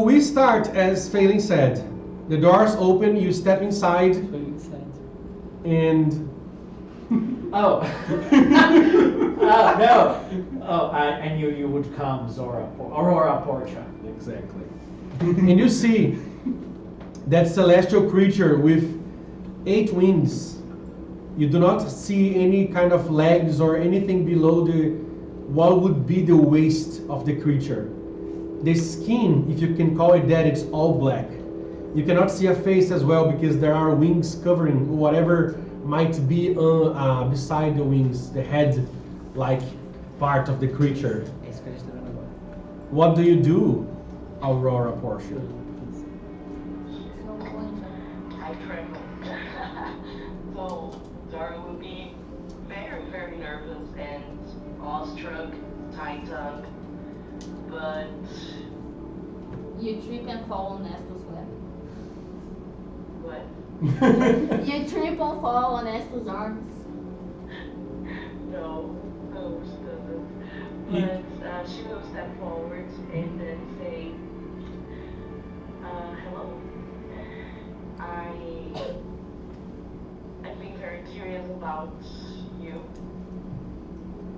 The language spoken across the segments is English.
we start as Phelan said. The doors open, you step inside, and Oh. No. Oh, I knew you would come, Aurora Portia. exactly. And you see that celestial creature with 8 wings. You do not see any kind of legs or anything below what would be the waist of the creature. The skin, if you can call it that, it's all black. You cannot see a face as well because there are wings covering whatever might be beside the wings, the head-like part of the creature. What do you do, Aurora Portia? I tremble. So Zara will be very, very nervous and awestruck, tight-tongued, but... You trip and fall on Nestor's web. What? You trip and fall on Nestor's arms. No, she doesn't. But she will step forward and then say, hello. I've been very curious about you.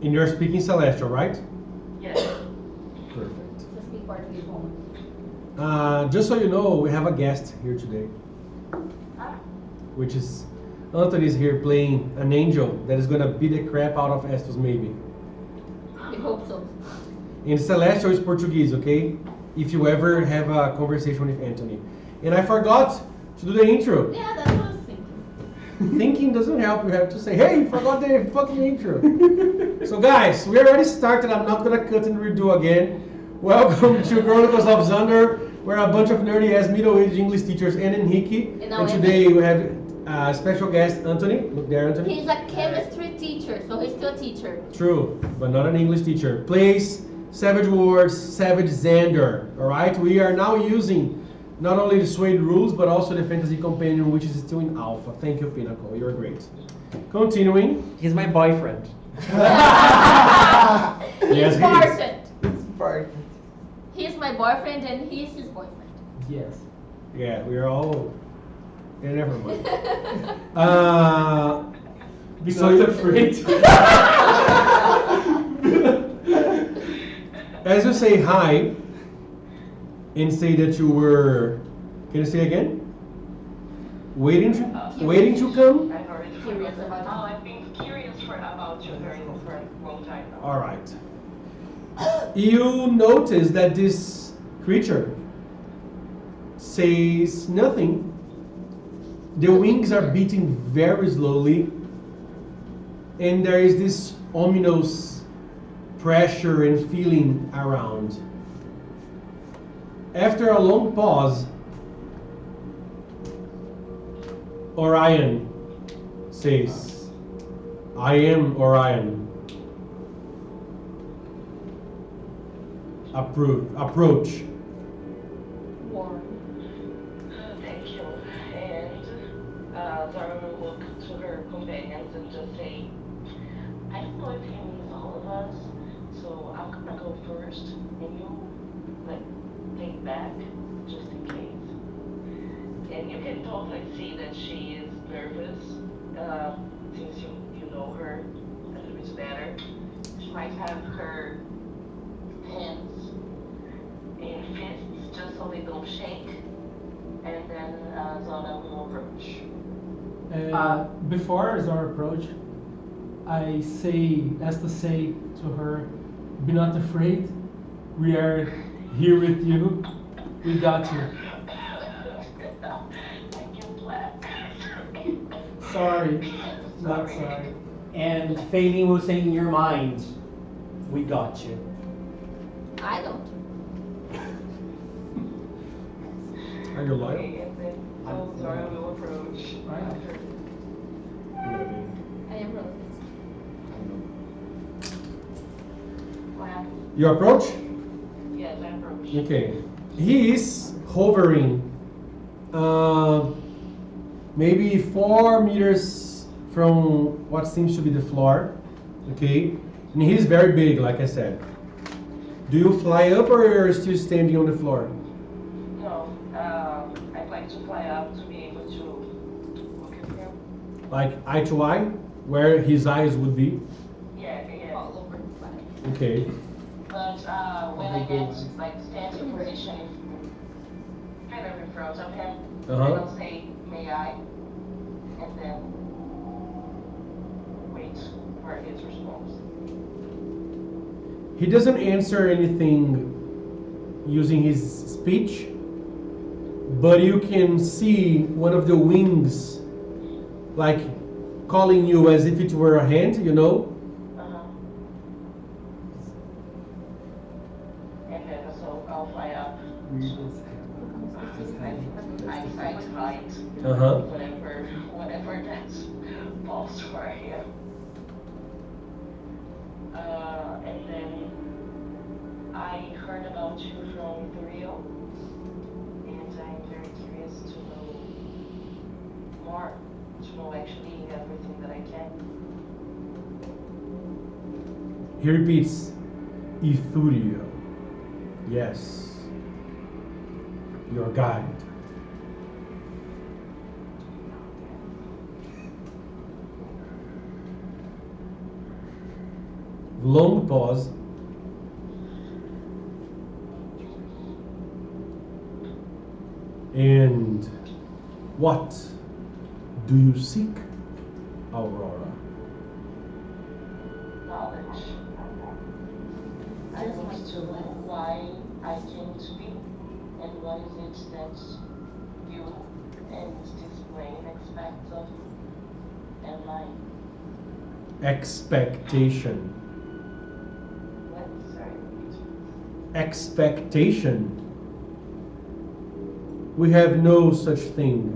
And you're speaking Celestial, right? Yes. Perfect. So speak Portuguese, woman. Just so you know, we have a guest here today, which is Anthony's here playing an angel that is gonna beat the crap out of Estos maybe. I hope so. And Celestial is Portuguese, okay? If you ever have a conversation with Anthony. And I forgot to do the intro. Yeah, that's what I was thinking. Thinking doesn't help. You have to say, hey, you forgot the fucking intro. So guys, we already started. I'm not gonna cut and redo again. Welcome to Chronicles of Zandor. We're a bunch of nerdy-ass middle-aged English teachers and Enrique. And today we have a special guest, Anthony. Look there, Anthony. He's a chemistry teacher, so he's still a teacher. True, but not an English teacher. Plays Savage Worlds, Savage Zandor. Alright, we are now using not only the Suede rules, but also the Fantasy Companion, which is still in alpha. Thank you, Pinnacle. You're great. Continuing. He's my boyfriend. Yes, he is. Important. He's my boyfriend and he's his boyfriend. Yes. Yeah, we are all. Yeah, never mind. Be So not afraid. As you say hi and say that you were, can you say again? Waiting to come? I've already Curious forgotten. about you. I've been curious about you for a long time now. All right. You notice that this creature says nothing. The wings are beating very slowly, and there is this ominous pressure and feeling around. After a long pause, Orion says, I am Orion. Approach. Warm. Thank you. And Zara will look to her companions and just say, I don't know if he means all of us, so I'm gonna go first, and you, take back, just in case. And you can totally see that she is nervous, since you know her a little bit better. She might have her hands in fists just so they don't shake, and then Zara will approach. Before Zara approach, I say, as to say to her, be not afraid, we are here with you, we got you. I get black. Sorry, not sorry. And Phelan will say in your mind, we got you. I don't. Are you loyal? Okay, and then so Zara will approach after. I am roses. Wow. You approach? Yes, I approach. Okay. He is hovering maybe 4 meters from what seems to be the floor. Okay. And he is very big, like I said. Do you fly up or are you still standing on the floor? No, I'd like to fly up to be able to look at him. Like eye to eye, where his eyes would be. Yeah, yeah. All over the planet. Okay. But when I get like standing position kind of in front of him, Uh-huh. I'll say, may I? And then wait for his response. He doesn't answer anything using his speech, but you can see one of the wings like calling you as if it were a hand, you know? Uh-huh. And then so I'll fly up. Eyesight height. Uh-huh. Whatever that's false for him. And then I heard about you from the Rio, and I'm very curious to know more, to know actually everything that I can. He repeats, Ithurio. Yes. Your guide. Long pause. And what do you seek, Aurora? Knowledge. I want to know why I came to be, and what is it that you and this plane expect of me and mine. Expectation. What? Sorry. Expectation. We have no such thing.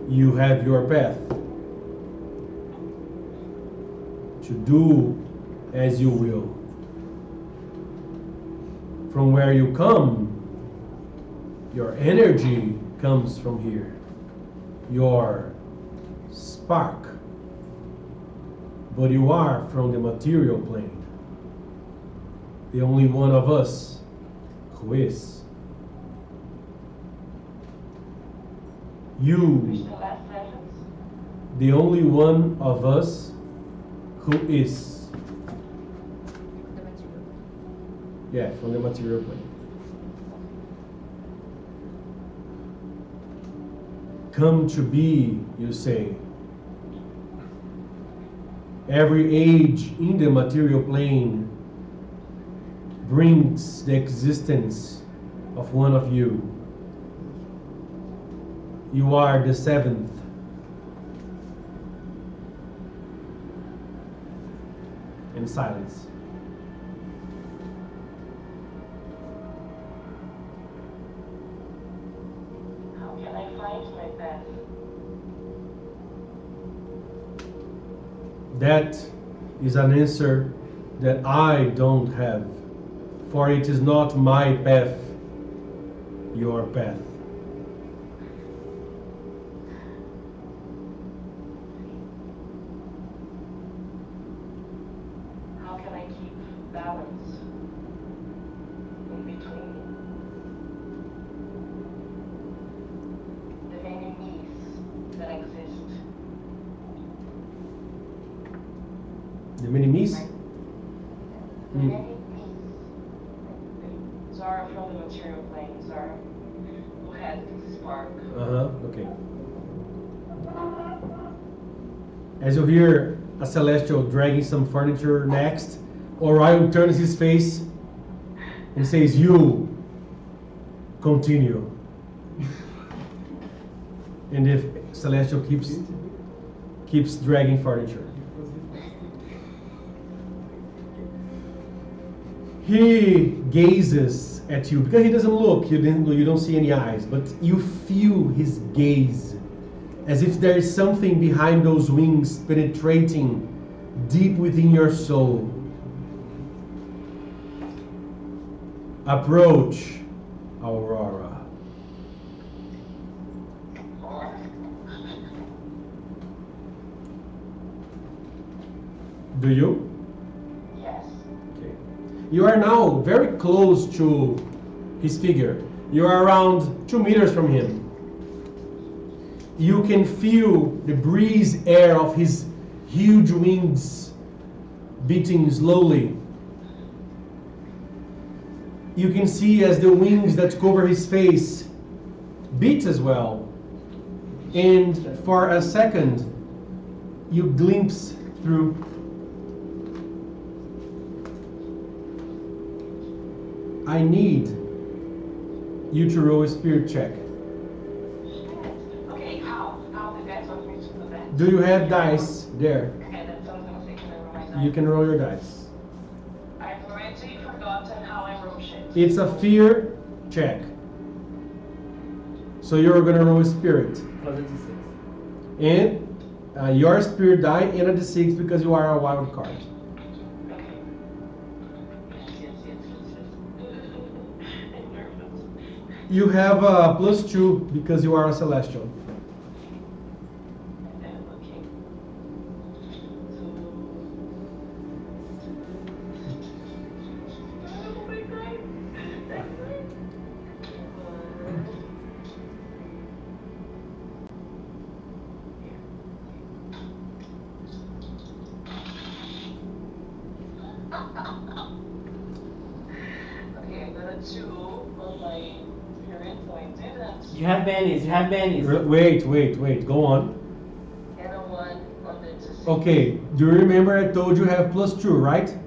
You have your path. To do as you will. From where you come, your energy comes from here. Your spark. But you are from the material plane. The only one of us who is. Who's You, the last sentence? the only one of us who is. The material. Yeah, from the material plane. Come to be, you say. Every age in the material plane brings the existence of one of you. You are the seventh. In silence. How can I find my path? That is an answer that I don't have, for it is not my path, your path. How can I keep balance in between the many me's that exist? The many me's? The many me's. Zara from the material plane, Zara, who had this spark. Okay. As you hear a celestial dragging some furniture next, Orion turns his face and says, "You continue." And if celestial keeps dragging furniture. He gazes at you because he doesn't look. You don't see any eyes, but you feel his gaze, as if there is something behind those wings penetrating deep within your soul. Approach, Aurora. Do you? Yes. Okay. You are now very close to his figure. You are around 2 meters from him. You can feel the breeze air of his huge wings beating slowly. You can see as the wings that cover his face beat as well. And for a second, you glimpse through. I need you to roll a spirit check. Okay, how? How the guys want me to do that? Do you have dice there? Okay, that's what I was gonna say. Can I roll my dice? You can roll your dice. I've already forgotten how I roll shit. It's a fear check. So you're gonna roll a spirit. Plus a D6. And your spirit die and a d6 because you are a wild card. Okay. Yes. I'm nervous. You have a +2 because you are a celestial. Okay. Oh my god. That's right. Okay, I got a 2 on my spirit point, and You have bannies. You have bannies. Wait, go on. a 1 on the D6. Okay, do you remember I told you have +2, right?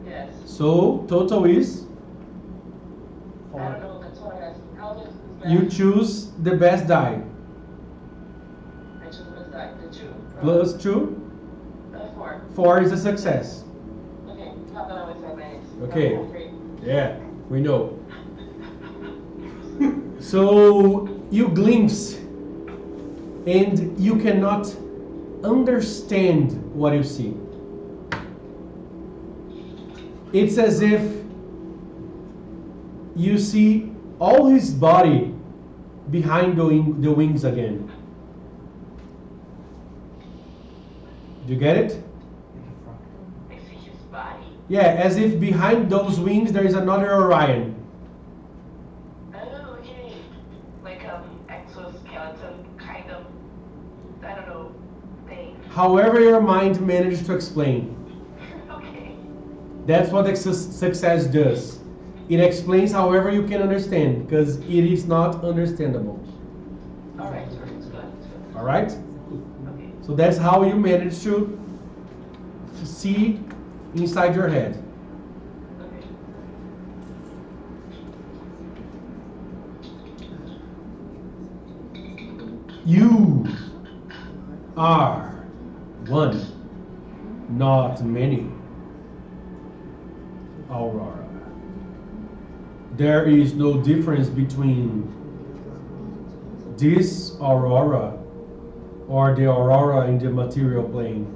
Yes. So total is I don't know, that's what I'm asking. How does this you matter? choose the best die. I choose the die, the 2. +2, 4. 4 is a success. Okay, how about I with 5 minutes? Okay. Oh, great. Yeah, we know. So you glimpse and you cannot understand what you see. It's as if you see all his body behind the wings again. Do you get it? I see his body. Yeah, as if behind those wings there is another Orion. Oh, okay. Like exoskeleton kind of, I don't know, thing. However your mind managed to explain. Okay. That's what success does. It explains however you can understand, because it is not understandable. Alright, it's good. It's good. Alright? Okay. So that's how you manage to see inside your head. Okay. You are one, not many. Aurora. There is no difference between this aurora or the aurora in the material plane.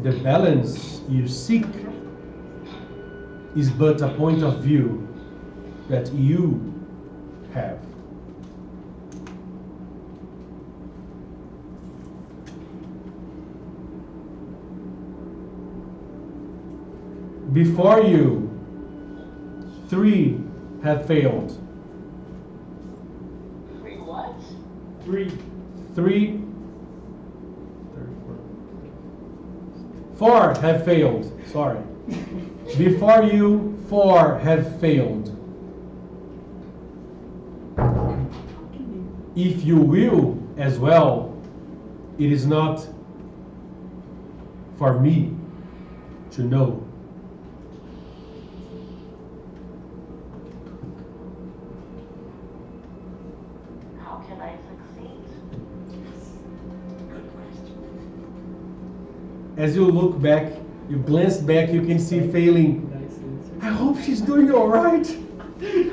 The balance you seek is but a point of view that you have. Before you, 3 have failed. 3 what? 3. 3, 4 have failed. Sorry. Before you, 4 have failed. If you will as well, it is not for me to know. How can I succeed? Good question. As you look back, you glance back, you can see Failing. I hope she's doing all right. Okay,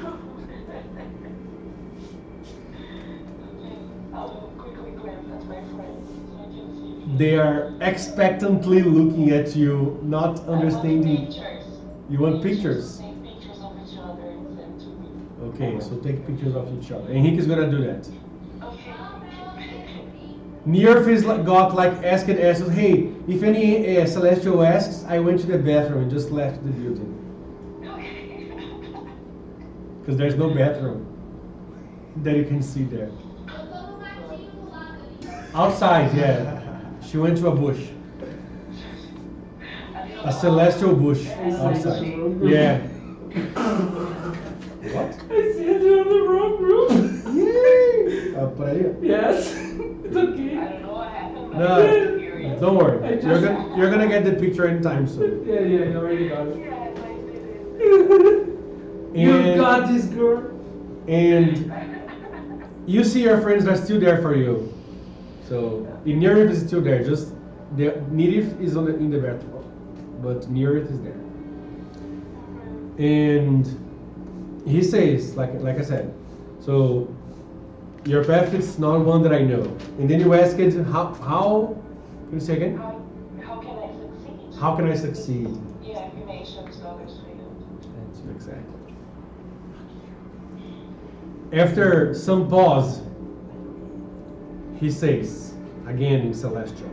I'll quickly glance at my friends so I can see if They are expectantly looking at you, not I want understanding. pictures. You want pictures? Take pictures of each other and send to me. Okay, so take pictures of each other. Henrique is gonna do that. Okay. Nearf is got like asked and asked, hey, if any celestial asks, I went to the bathroom and just left the building. Because there's no bathroom that you can see there. Outside, yeah. She went to a bush. A celestial bush outside. Yeah. What? I see it in the wrong room. Yay! Por aí? Yes. It's okay. I don't know what happened, but No, I'm curious. don't worry. I just- You're gonna get the picture anytime soon. Yeah, you already got it. Yeah, I did it. You got this, girl. And you see your friends are still there for you. So Nirith is still there. Just Nirith is in the bathroom, but Nirith is there. And he says, like I said, so your path is not one that I know. And then you ask it, how can you say again? How can I succeed? How can I succeed? Yeah, you mentioned others failed. Exactly. After some pause, he says, again in Celestial,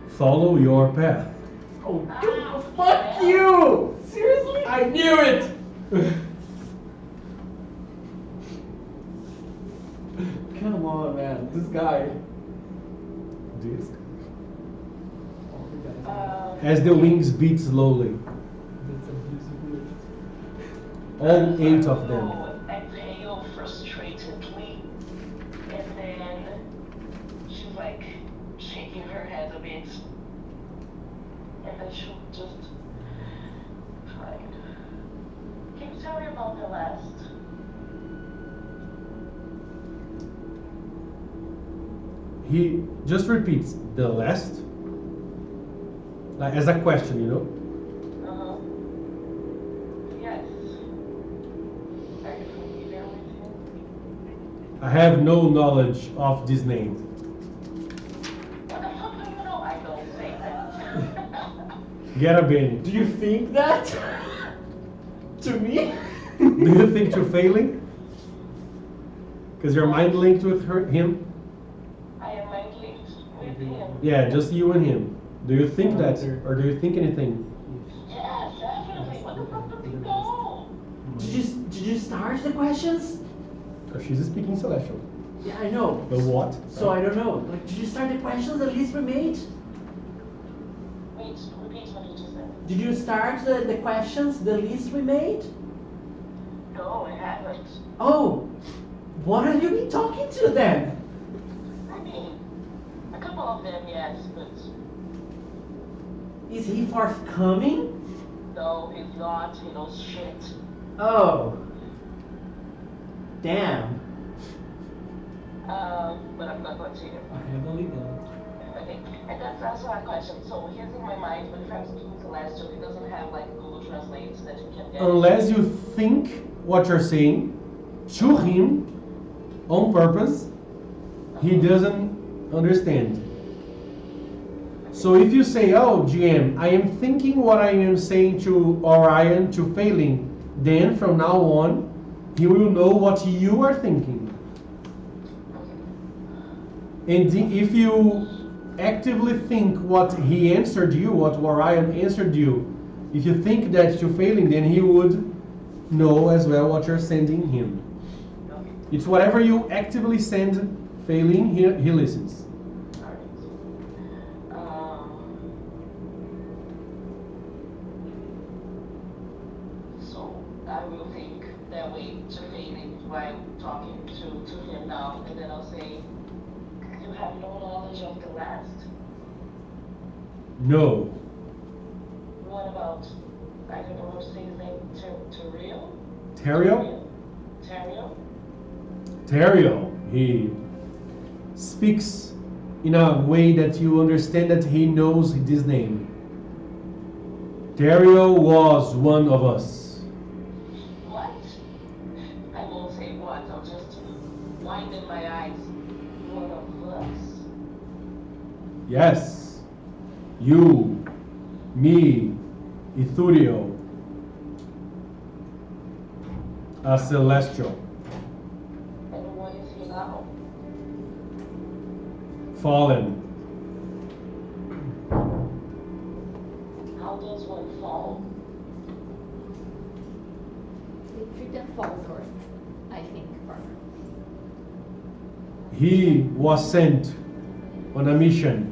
follow your path. Oh, fuck you! Seriously? I knew it! Come on, man. This guy. As the wings beat slowly, That's abusive. all 8 of them. Exhale frustratedly, and then she's like shaking her head a bit, and then she'll just fine. Can you tell me about the last? He just repeats the last, like as a question, you know. Yes. Are you familiar with him? I have no knowledge of this name. What the fuck do you know? I don't say that. Get a Benny. Do you think that? To me? Do you think you're failing? Because you're mind linked with him? I am mind linked with him. Yeah, just you and him. Do you think that, or do you think anything? Yes, definitely. What the fuck does he know? Did you start the questions? She's speaking Celestial. Yeah, I know. The what? So I don't know. Like, did you start the questions the least we made? Wait, repeat what you just said. Did you start the questions the least we made? No, I haven't. Oh, what have you been talking to then? I mean, a couple of them, yes, but Is he forthcoming? no, he's not. He knows shit. Oh. Damn. But I'm not going to him. I have only done. Okay, and that's also a question. So he's in my mind, but if I'm speaking Celestial, he doesn't have like Google Translate that you can get. Unless you think what you're saying to him on purpose, he doesn't understand. So if you say, oh, GM, I am thinking what I am saying to Orion to failing, then from now on, he will know what you are thinking. And if you actively think what he answered you, what Orion answered you, if you think that you're failing, then he would know as well what you're sending him. It's whatever you actively send failing, he listens. So I will think that way to failing while talking to him now, and then I'll say, you have no knowledge of the last. No. What about, I don't know how to say his name, Terrio? Terrio? Terrio? Terrio. He speaks in a way that you understand that he knows this name. Terrio was one of us. What? I won't say what, I'll just widen my eyes. One of us. Yes. You, me, Ithurio, a celestial. And what is fallen. How does one fall? They treat them fall first, I think, partner. He was sent on a mission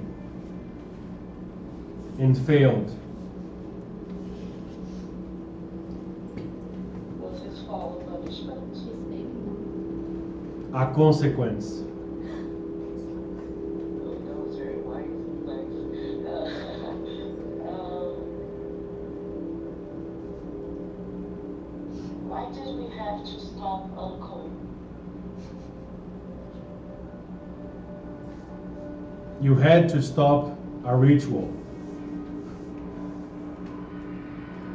and failed. Was his fall a punishment? She's maybe. A consequence. Oh, that was very wise. Nice. Why did we have to stop Uncle? You had to stop a ritual.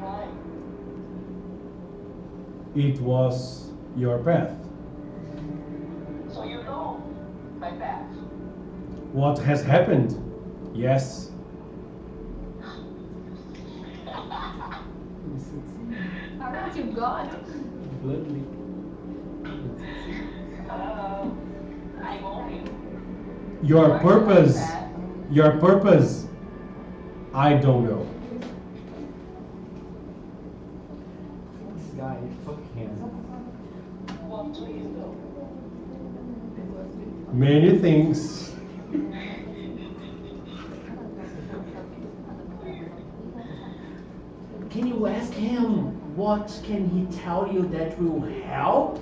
Why? It was your path. So you know my path. What has happened? Yes. Aren't you God? Bloodly. I own you. Your purpose, I don't know. This guy, fuck him. What do you know? Many things. Can you ask him what can he tell you that will help?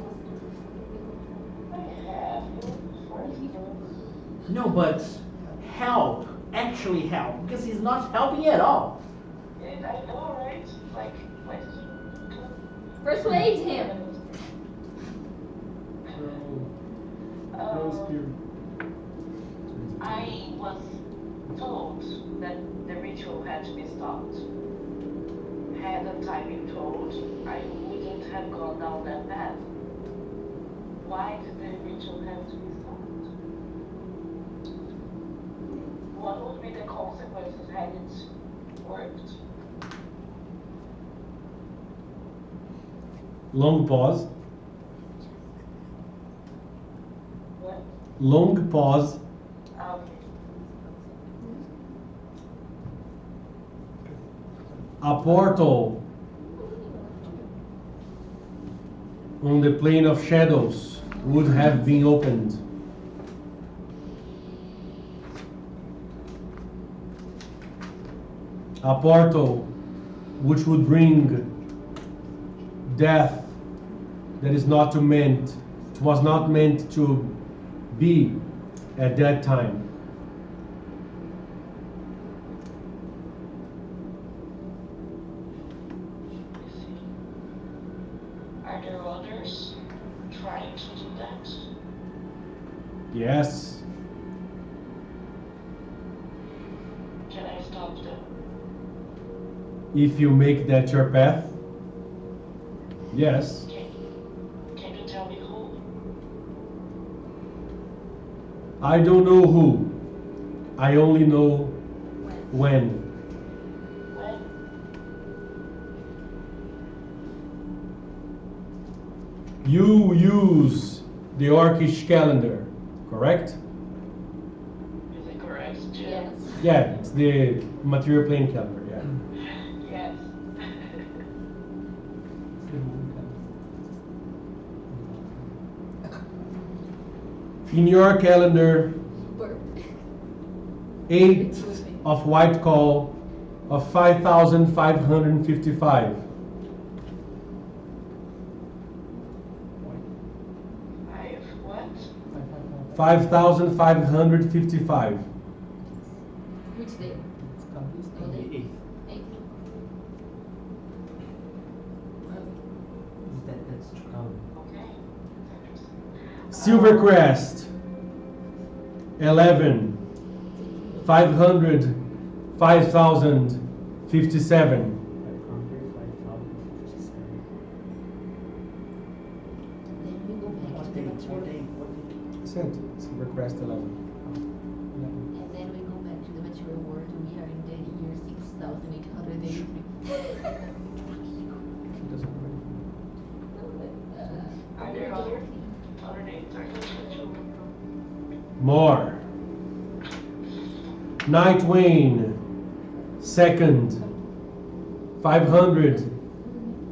I have you first. No, but help, actually help, because he's not helping at all. And I know, right? Like, Persuade him. I was told that the ritual had to be stopped. Hadn't I been told, I wouldn't have gone down that path. Why did the ritual have to be stopped? What would be the consequences had it worked? Long pause. What? Long pause. A portal on the plane of shadows would have been opened. A portal which would bring death that is not meant, was not meant to be at that time. Are there others trying to do that? Yes, Can I stop them? if you make that your path, yes. Can you tell me who? I don't know who. I only know when. When? You use the Orcish calendar, correct? Is it correct, Jim? Yes. Yeah, it's the material plane calendar, yeah. Yes. In your calendar, Burp. 8 of white call of 5,555. I've what? 5,555. Which day? No day. Eighth. 8. That's true. Okay. Silvercrest, 11, 500, 5,057. Then we go back to the material. Sent, Silvercrest 11. And then we go back to the material world. We are in the year 6,883. Are there other dates? Are there two? More. Nightwing, second, 500,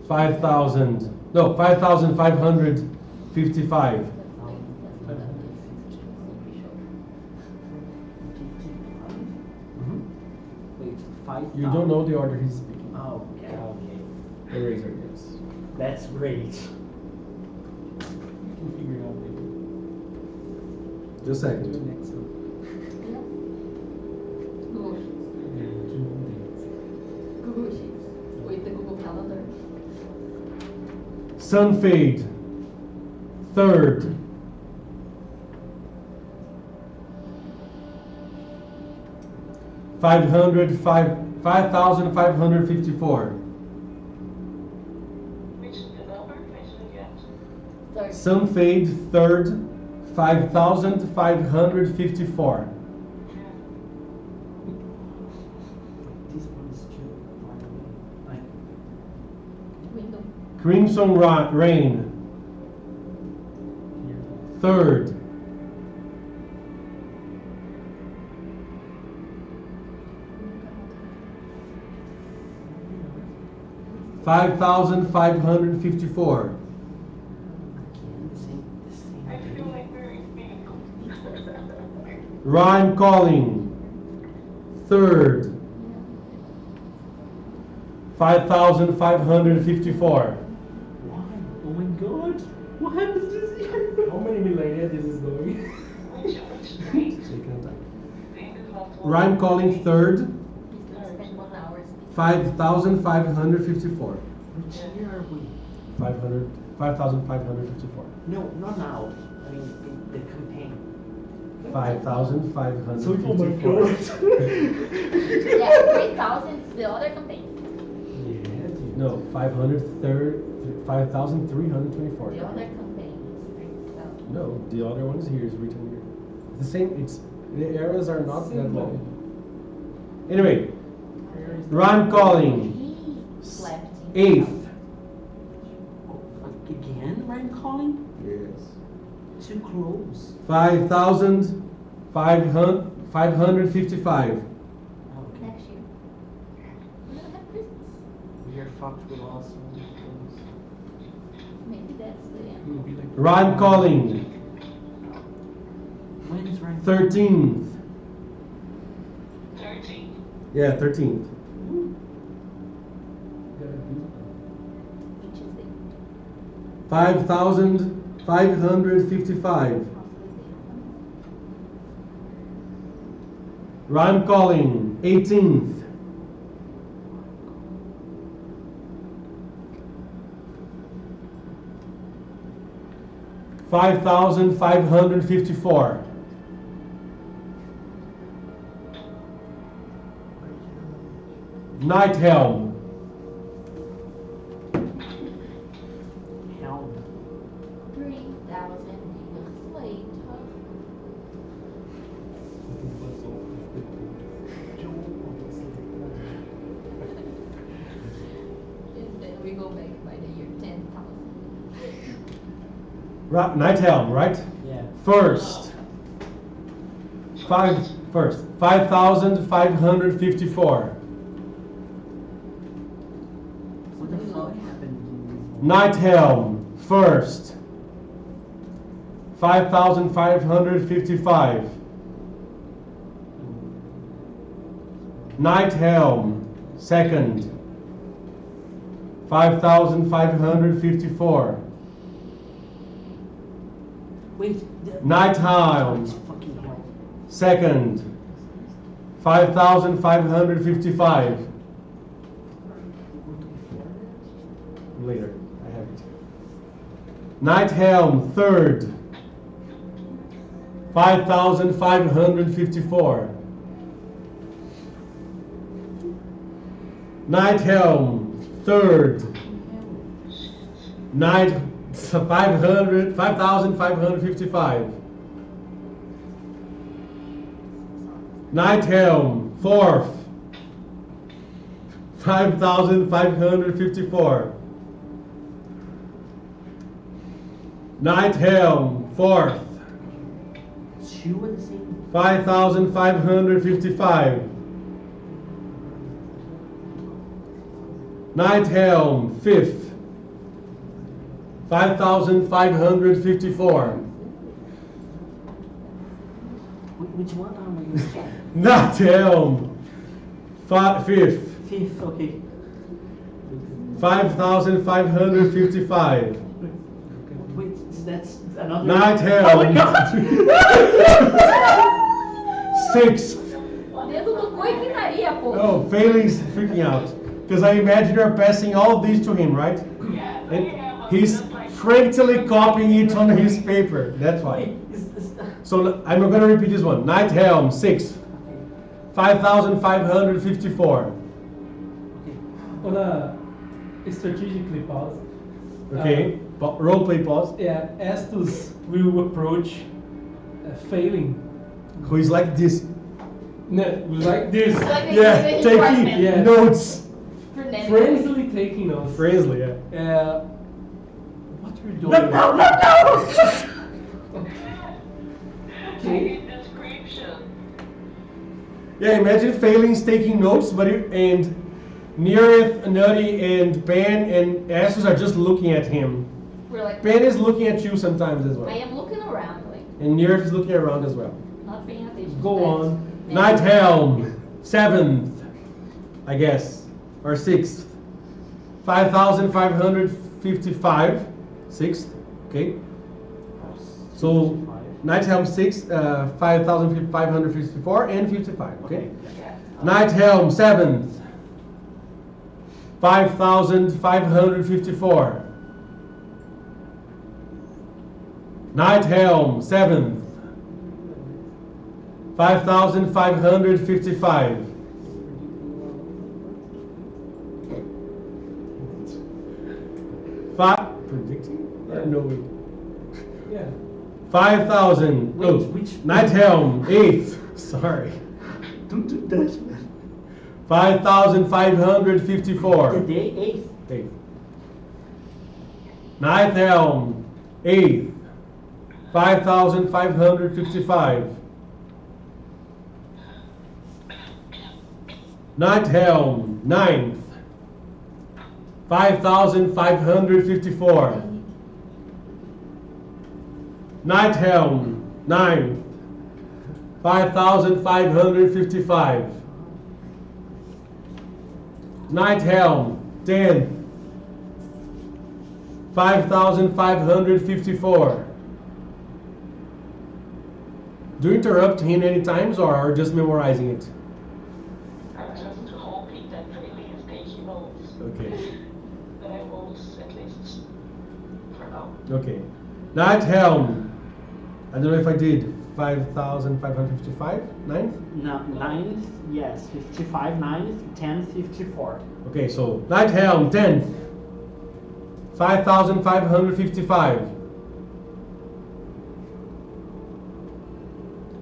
5,000, no, 5,555. Wait, 5. You don't know the order he's speaking. Oh, okay. Eraser, yes. That's great. Can figure it out later. Just a second. Next one. Google Sheets. Google Sheets. With the Google Calendar. Sunfade, third, 5,554. Which the number? I didn't get. Third. Sunfade, third, 5,554. This one is too far away. Window. Crimson Rain, third, 5,554. Again, the same I feel like we're in Pinnacle. Rhyme Calling, third, 5,554. Why? Oh my god! What happens this year? How many millennia this is going? Which street? Rhyme Calling, third, He's gonna spend 1 hour speaking. 5,554. Which year are we? 5,554. No, not now. I mean, in the campaign. 5,554. So, oh my god. Yeah, 3,000 is the other campaign. Yeah, dude. No, 5,324. The other campaign is 3,000. No, the other one is here, is written here. It's the same, the errors are not that long. Anyway, Rhyme Calling, He slept in eighth. Oh, again, Ryan calling? Yes. Too close. 5,555. Okay. next year. We're gonna have Christmas. We are fucked with all so many things. Maybe that's the end. It will be like Rhyme Calling, When is Ryan? 13th. 13. Yeah, 13th. Which is the 5,555. Rhyme Calling, 18th. 5,554. Night Helm, Helm. 3,000 years later. And then we go back by the year 10,000. Night Helm, right? Yeah. First, 5,554. What the fuck happened? Night Helm, first, 5,555. Night Helm, second, 5,554. Wait. Night Helm, It's fucking hell. second, 5,555. Later, I have it. Night Helm, third, 5,554. Night Helm, third, 5,555. Night Helm, fourth, 5,554. Night Helm, fourth, Two at the same 5,555. Night Helm, 5th. 5,554. Which one are we using? Night Helm, 5th. Fifth, okay. 5,555. Wait, that's another. Night Oh Helm, my god! 6th. Dedo tocou e gritaria, pô. Oh, Phelan's freaking out. Because I imagine you're passing all of these to him, right? Yeah, And he's frantically copying it on his paper. That's why. Wait, So I'm going to repeat this one. Night Helm, 6th. 5,554. Okay. Gonna strategically pause. Okay. Roleplay pause. Yeah, Estus will approach Failing. Who is like this? No, like this. Like a Yeah, good taking department. Yeah. notes. For Nanny. Friendly taking notes. Friendly, yeah. What are you doing? No! Okay. description. Yeah, imagine Phelan's taking notes, and Neareth, Nutty, and Ben and Asus are just looking at him. We're like, Ben is looking at you sometimes as I well. am looking around, like, And Neareth is looking around as well. not paying attention. Go to on. that. Night Helm, 7th, I guess, or 6th. 5,555, 6th, okay? So, Night Helm 6, 5,554 and 55, okay? Yeah. Night Helm 7th, 5,554. Night Helm 7th, 5,555. Predicting? Or no way. Yeah. 5,000. Wait, No. which- Night Helm 8th. Sorry. Don't do that, man. 5,554. The day 8th. 8th. Night Helm 8th. 5,555. Night Helm 9th. 5,554. Night Helm 9th. 5,555. Night Helm 10th. 5,554. Do you interrupt him any times or are you just memorizing it? I'm just hoping that really is taking notes. Okay. That I won't, at least for now. Okay. Night Helm. I don't know if I did 5,555, 9th? No, 9th, yes. 55, 9th, 10th, 54. Okay, so Night Helm 10th. 5,555.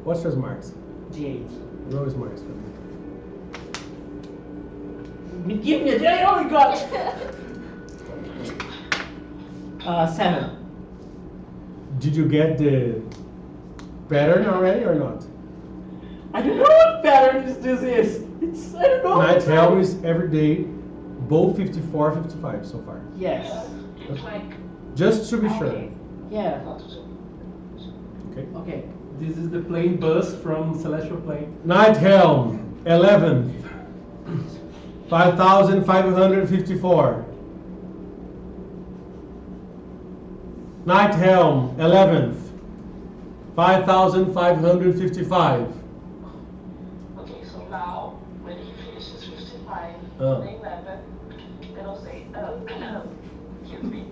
What's your marks? D8. What is marks? Give me a day, oh my god! 7. Did you get the pattern already or not? I don't know what pattern this is. It's, I don't know. Night Helm is every day, both 54, 55 so far. Yes. It's like, Just to be sure. okay, Yeah. not to Okay. Okay. This is the plane bus from Celestial Plane. Night Helm 11th. 5,554. Night Helm 11th. 5,555. Okay, so now, when he finishes 55, Oh. 11, then I'll say, excuse me.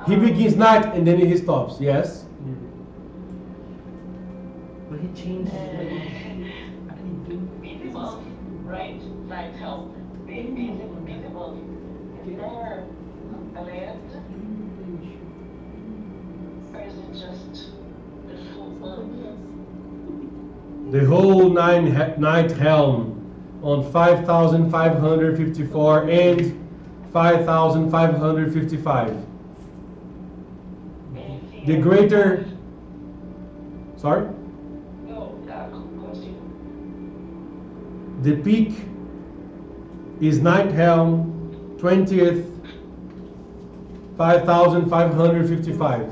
He begins night and then he stops. Yes. But he changed Visible, right? Night help. Visible. Is there a land? Or is it just the full month? The whole Night Helm on 5,554 and 5,555. Anything The else? greater. Sorry. No, The peak is Night Helm, 20th, 5,555.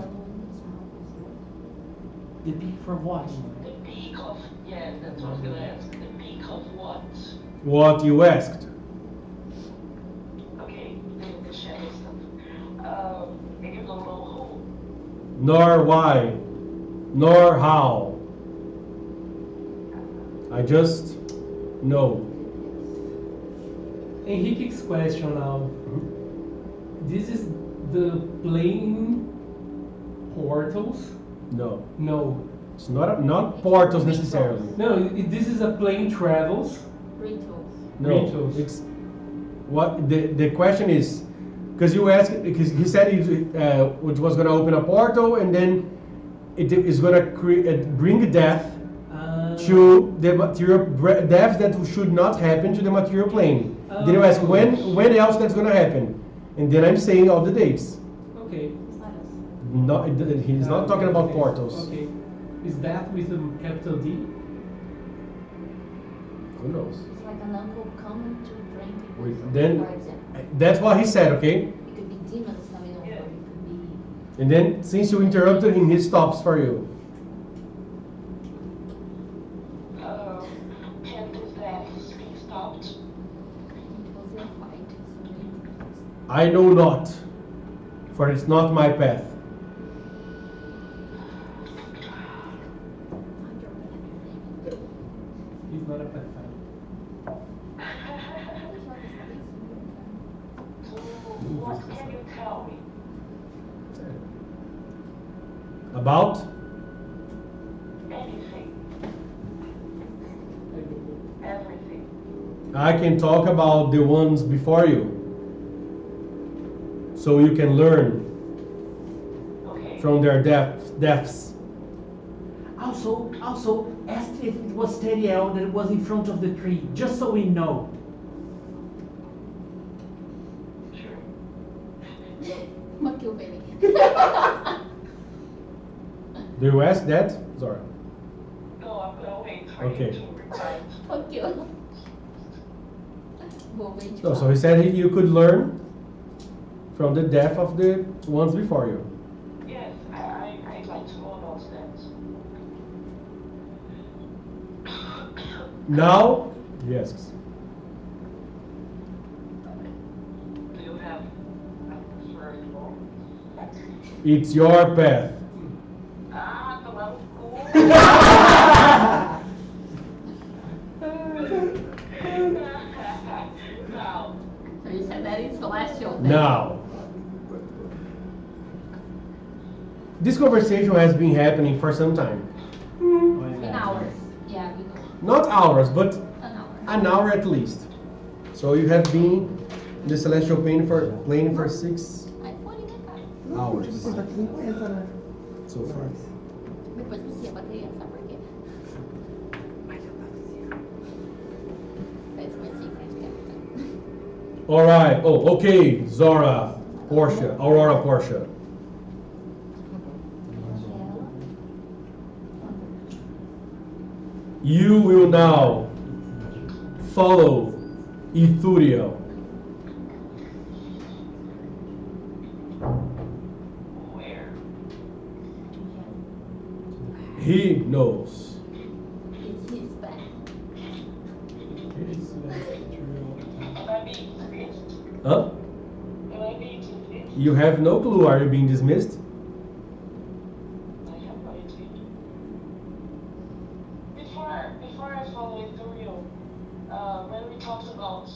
The peak for what? The peak of, yeah, that's what I was gonna ask. The peak of what? What you asked. Okay, the shadow stuff. And you don't know who. Nor why, nor how. I just know. Henrique's question now. This is the plane portals? No, No. it's not portals necessarily. No, this is a plane travels. Rituals. No, Rituals. it's what the question is, because you asked, because he said it was going to open a portal and then it is going to bring death to the material, death that should not happen to the material plane. Then you ask when else that's going to happen, and then I'm saying all the dates. Okay. It's not us. No, he's not talking about Okay. portals. Okay. Is that with a capital D? Who knows? It's like an uncle coming to drink people. Wait, then- For example. That's what he said, okay? It could be demons coming over. It could be. And then since you interrupted him, he stops for you. Can this death be stopped? It was a fight. I know not, for it's not my path. He's not a pathfinder. So what can you tell me? About? Anything. Everything. I can talk about the ones before you, so you can learn Okay. from their deaths. Also, ask if it was Teriel that was in front of the tree, just so we know. Sure. Fuck you, baby. Do you ask that, Zora? No, I'm gonna wait for Okay. you to reply. Fuck you. Vou wait. No, so he said you could learn from the death of the ones before you. Yes, I'd like to know about that. Now, he asks. Do you have a preferred one? It's your path. Ah, tomar no cu. Não. So you said that in celestial. Now, this conversation has been happening for some time. In hours. Yeah, we know. Not hours, but An hour. an hour at least. So you have been in the celestial plane for 6 iPhone, né, cara? hours 50, né? so far. Depois você a bateria, sabe por quê? Parece mais simples que é. All right. Oh, okay. Zora, Portia, Aurora, Portia. You will now follow Ithuriel. Where? He knows. It's his back. Am I being dismissed? Huh? Am I being dismissed? You have no clue. Are you being dismissed? I have no idea. Before I follow Ithuriel, when we talked about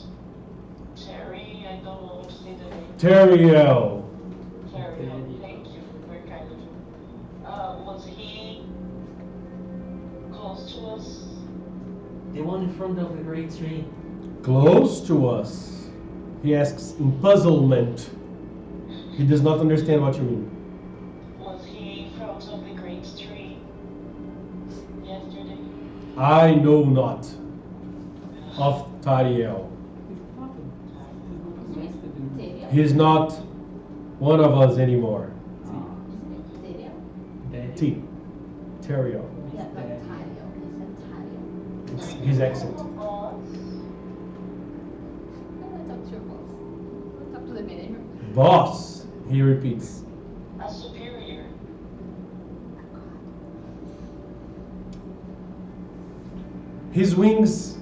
Terry, I don't know what to say the name. Teriel. Terry, thank you. Very kind of you. Was he close to us? The one in front of the great tree. Close to us. He asks in puzzlement. He does not understand what you mean. Was he in front of the great tree yesterday? I know not of Tariel. Seria? He's not one of us anymore. Seria? T. Teriel. Yeah, but Tario. He said Tario. It's his accent. One of us? Boss, he repeats. A superior. His wings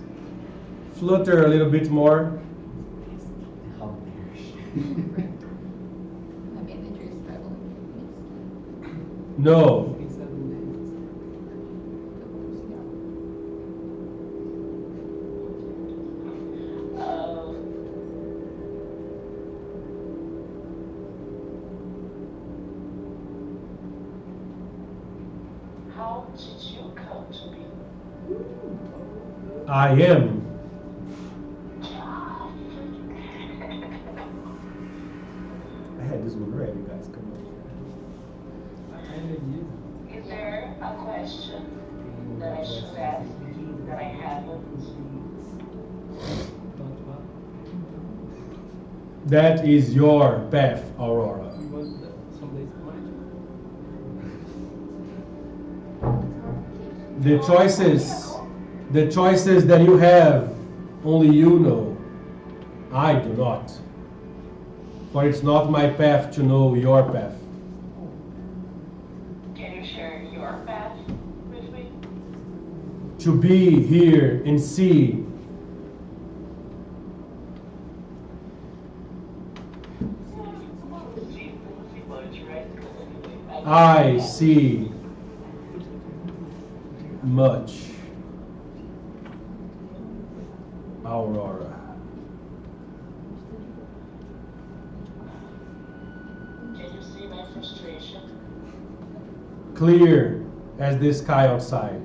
flutter a little bit more. My manager is traveling. No. Uh, how did you come to be? I am. I had this one ready, guys. Come Is there a question that I should ask that I haven't? That is your path, Aurora. The choices that you have, only you know. I do not. For it's not my path to know your path. Can you share your path with me? To be here and see See much, right? I see much, Aurora. Can you see my frustration? Clear as the sky outside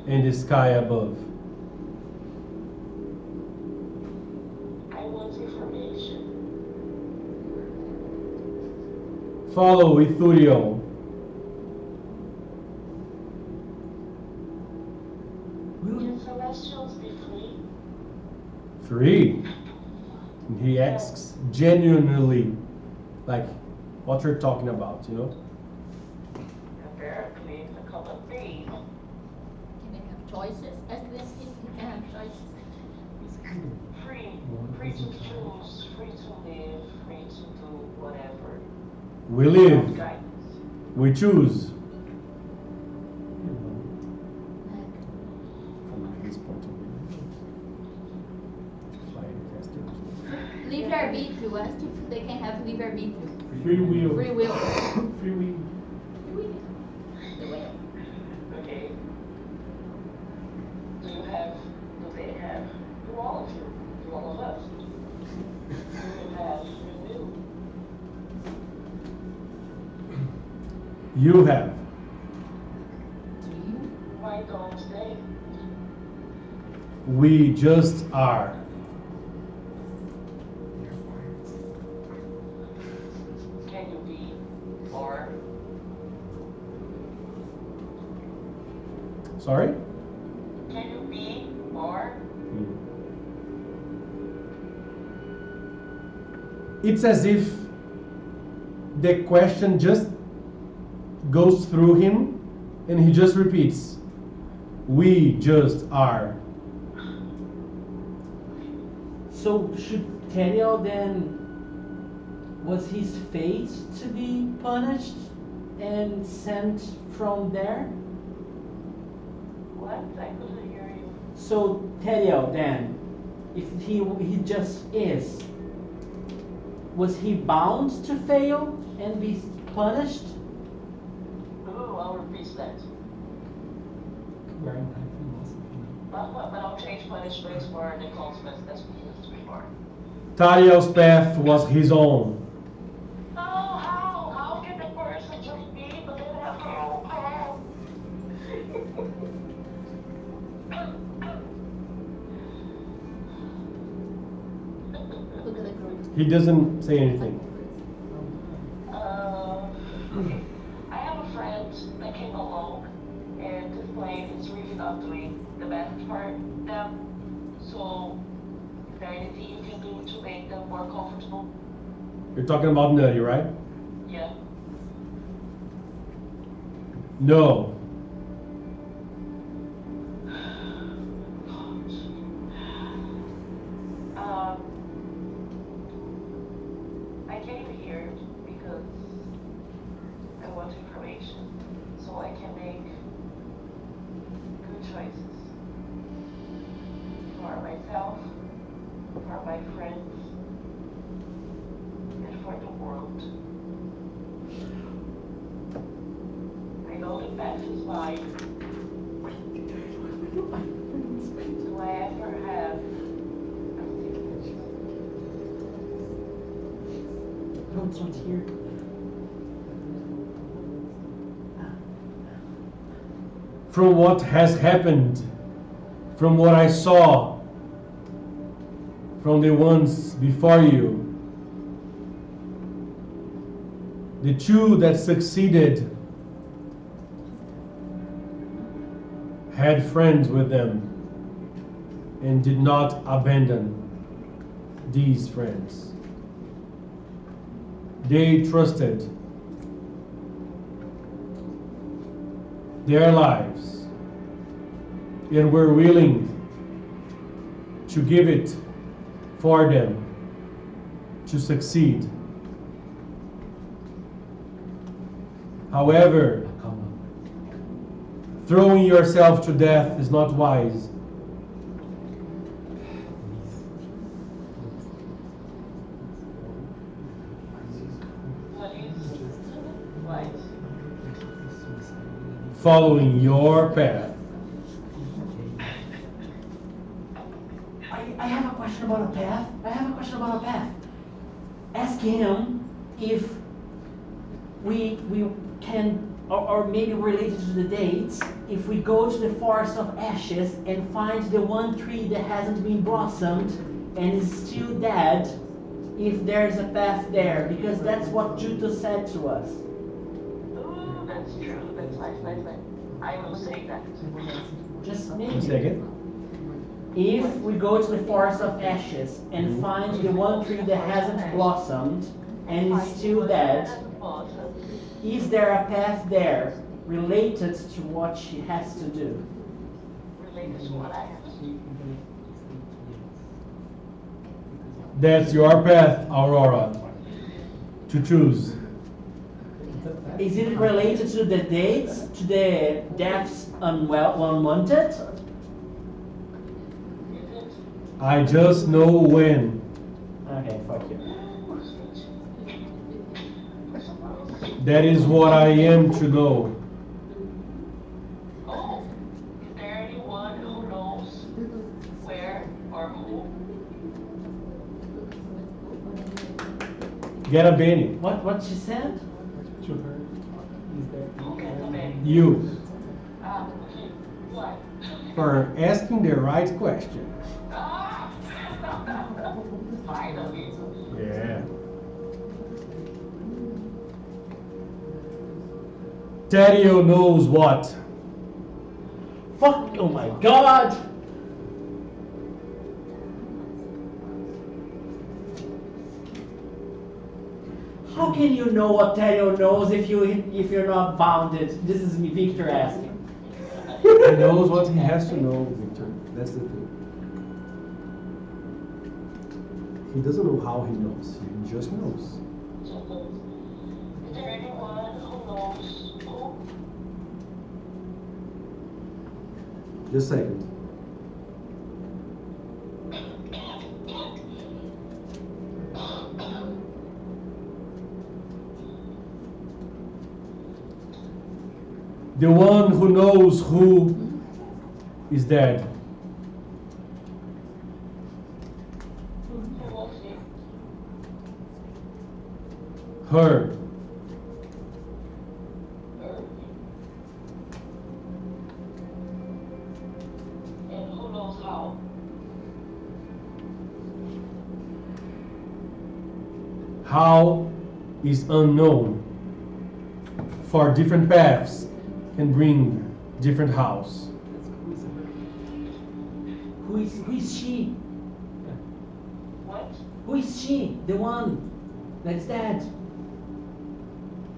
and the sky above. I want information. Follow Ithuriel. Can celestials be free? Free? And he asks genuinely, like, what you're talking about, you know? Apparently, it's a couple of days. Can they have choices? Ask them if they can have choices. Free. Free to choose, free to live, free to do whatever. We live, Guidance. we choose. Livre arbítrio. Ask if they can have livre arbítrio. Free will. Free will. Free will. Free will. The will. Okay. Do they have, do all of you, do all of us? Do you have free will? You have. Do you? Why don't they? We just are. Can you be or? Sorry? Can you be or? It's as if the question just goes through him and he just repeats, we just are. So should Teriel then, was his fate to be punished and sent from there? What? I couldn't hear you. So Teriel then, if he just is, was he bound to fail and be punished? Ooh, I'll repeat that. But I'll change punishments for the consequence that's used before. Tariel's path was his own. Oh, how can the person just be but then have their own path? Look at the group. He doesn't say anything. Okay. I have a friend that came along and this plane is really not doing the best for them. So, is there anything you can do to make them more comfortable? You're talking about Nutty, right? Yeah. No. I myself, for my friends, and for the world. I know the path is wide. Do I ever have a signature? No, it's not here. From what has happened, from what I saw, from the ones before you, the two that succeeded had friends with them and did not abandon these friends. They trusted their lives and were willing to give it for them to succeed. However, throwing yourself to death is not wise. What is wise? Following your path. I have a question about a path. Ask him if we can, or maybe related to the dates, if we go to the Forest of Ashes and find the one tree that hasn't been blossomed and is still dead, if there's a path there, because that's what Juto said to us. Ooh, that's true. That's nice. I will say that. Just One maybe. second. If we go to the Forest of Ashes and find the one tree that hasn't blossomed and is still dead, is there a path there related to what she has to do? Related to what I have to do. That's your path, Aurora, to choose. Is it related to the dates, to the deaths unwanted? I just know when. Okay, fuck you. That is what I am to know. Oh, is there anyone who knows where or who? Get a Benny. What she said? To her, is that Who gets a man? You. What? For asking the right question. Ah! Finally. Yeah. Tario knows what. Fuck, oh my god! How can you know what Tario knows if you're not bounded? This is me, Victor, asking. He knows what he has to know, Victor. That's the thing. He doesn't know how he knows. He just knows. Is there anyone who knows who? Just a second. The one who knows who is dead. Who knows it? Her. Her. And who knows how? How is unknown. For different paths can bring different hows. Who is she? What? Who is she? The one that's dead?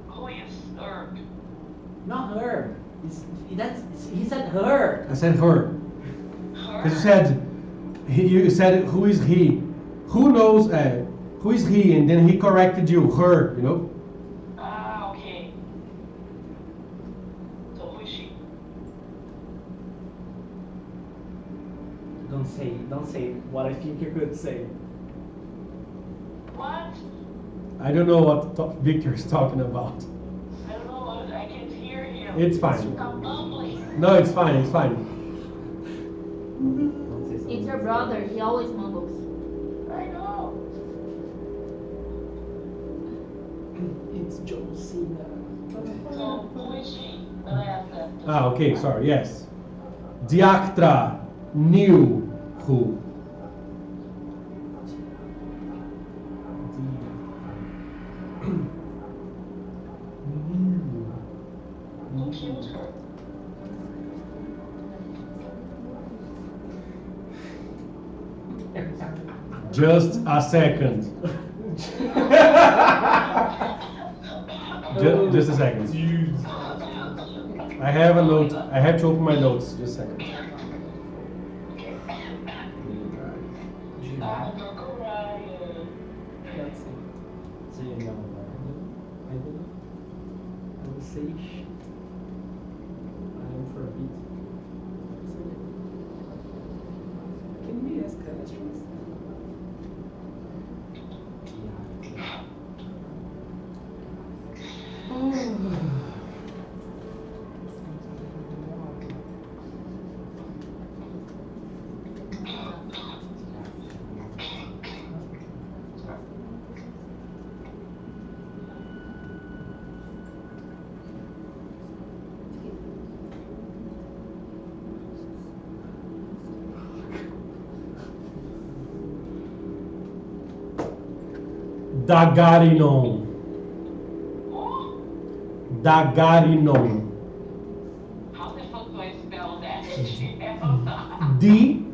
Who is her? Not her. He said her. I said her. Her? Because you said who is he? Who knows who is he? And then he corrected you, her, you know? Ah, okay. So who is she? Don't say what I think you could say. What? I don't know what Victor is talking about. I don't know. I can't hear him. It's fine. Stop mumbling. No, it's fine. It's fine. Don't say something. It's your brother. He always mumbles. I know. It's John Cena. So who is she? When I asked that. Ah, okay. Sorry. Yes. Diactra new who. Who killed her? Just a second. Just a second. I have a note. I have to open my notes. Just a second. That's it. So you know. I don't know. I will say shit. I am for a bit. Can we ask questions? Dagarinon. Who? Dagarinon. How the fuck do I spell that? D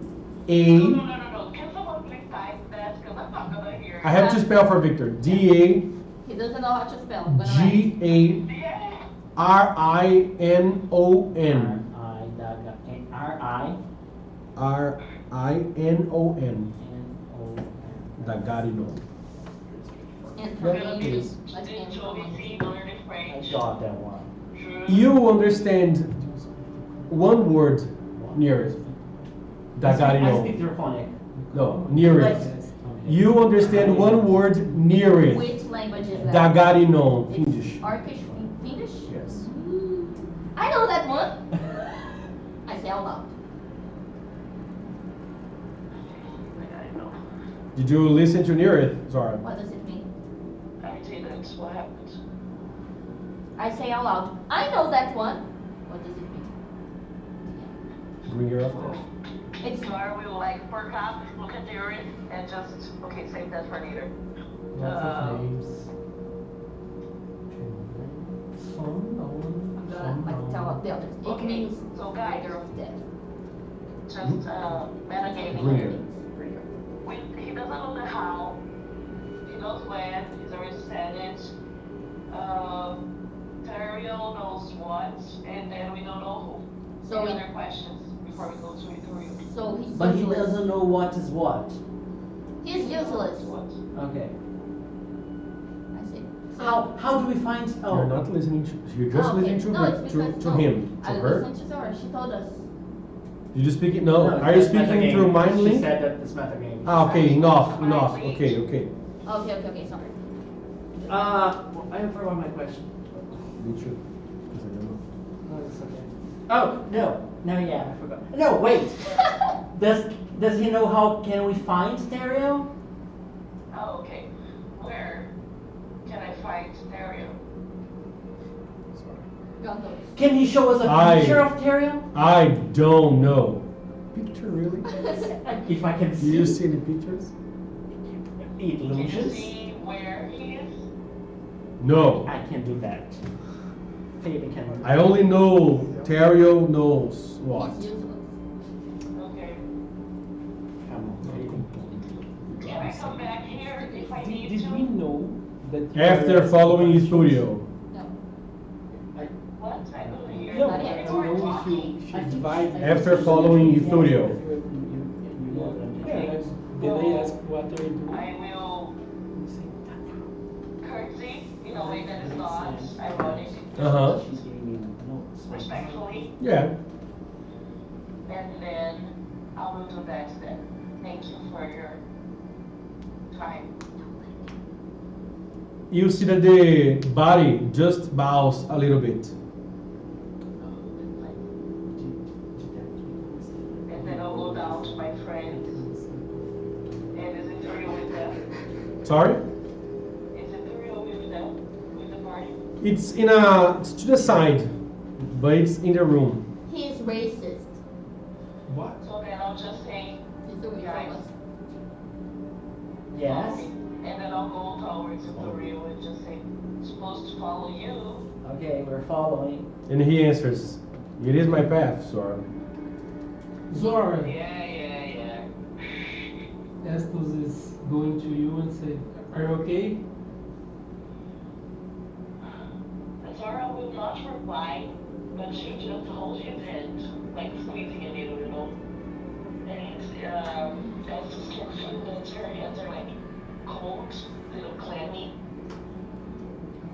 A. No. Can someone please type that? Because I'm not gonna hear. I have to spell for Victor. D He doesn't know how to spell. I'm A gonna write. G A Yeah. R I N O N. R-I-N-O-N. R I N O N. Dagarinon. And for Yeah, me, yes. like Did and for Joey mom. see learn I French? got that one. True. You understand one word near it. I speak Dagarinon. Draconic. No, near it. Yes. You understand one word near it. Which language is that? Dagarinon. Finnish. Turkish, Finnish? Yes. I know that one. I say out loud. I know. Did you listen to near it, Zara? What does it mean? I didn't. What happened? I say out loud. I know that one. What does it mean? Bring her up there. It's So are we like perk up, look at the earth, and just okay, save that for later. Lots of names. Some, I'm gonna like tell the others. It Okay, means so guys, bringer of death. just metagaming. Bringer. Bringer. He doesn't know the how. He knows when. He's already said it. Terrio knows what, and then we don't know who. So Any we- other questions before we go to Itorio? So he's But he useless. doesn't know what is what. He's useless. What? Okay. I see. So How do we find? You're Oh, not listening to. You're just okay. listening No, it's to, because, to no. him. To I her. listened to Zara. She told us. Did you speak it? No. Are you that's speaking metagame. through mind She link? said that it's metagame. Ah, okay. Enough. Okay. Okay, sorry. I forgot my question. Me too. 'Cause I don't know. No, it's okay. Oh no, yeah, I forgot. No, wait. Does he know how can we find stereo? Oh, okay. Where can I find Terrio? God knows. Can he show us a I- picture of stereo? I don't know. Picture really? If I can Do see you see the pictures? Can you illusions. see where he is? No. I can do that. Fabian can. I only know Terrio knows what. He's useless. Okay. Come on, Fabian. Can I come back here if I need Did to? we know that you After are following asking Iturio. No. What? I don't hear. No, Not I yet. don't know if you should divide. After following Iturio. Yeah, did I ask what are you doing? I will You say, curtsy in a way that is not ironic, Uh-huh. She's giving me notes. respectfully, Yeah. and then I will do that then. Thank you for your time. You see that the body just bows a little bit. And then I'll go down to my friends. And is it real with them? Sorry? Is it real with them? With the party? It's it's to the side, but it's in the room. He is racist. What? So then I'll just say, He's away guys, from us. Yes. and then I'll go towards the real and just say, supposed to follow you. Okay, we're following. And he answers, "It is my path, Sora." Zora, Yeah. Estos is going to you and say, "Are you okay?" Zara will not reply, but she just holds his hand, like squeezing a little, you know. And Estes can feel that her hands are like cold, little clammy.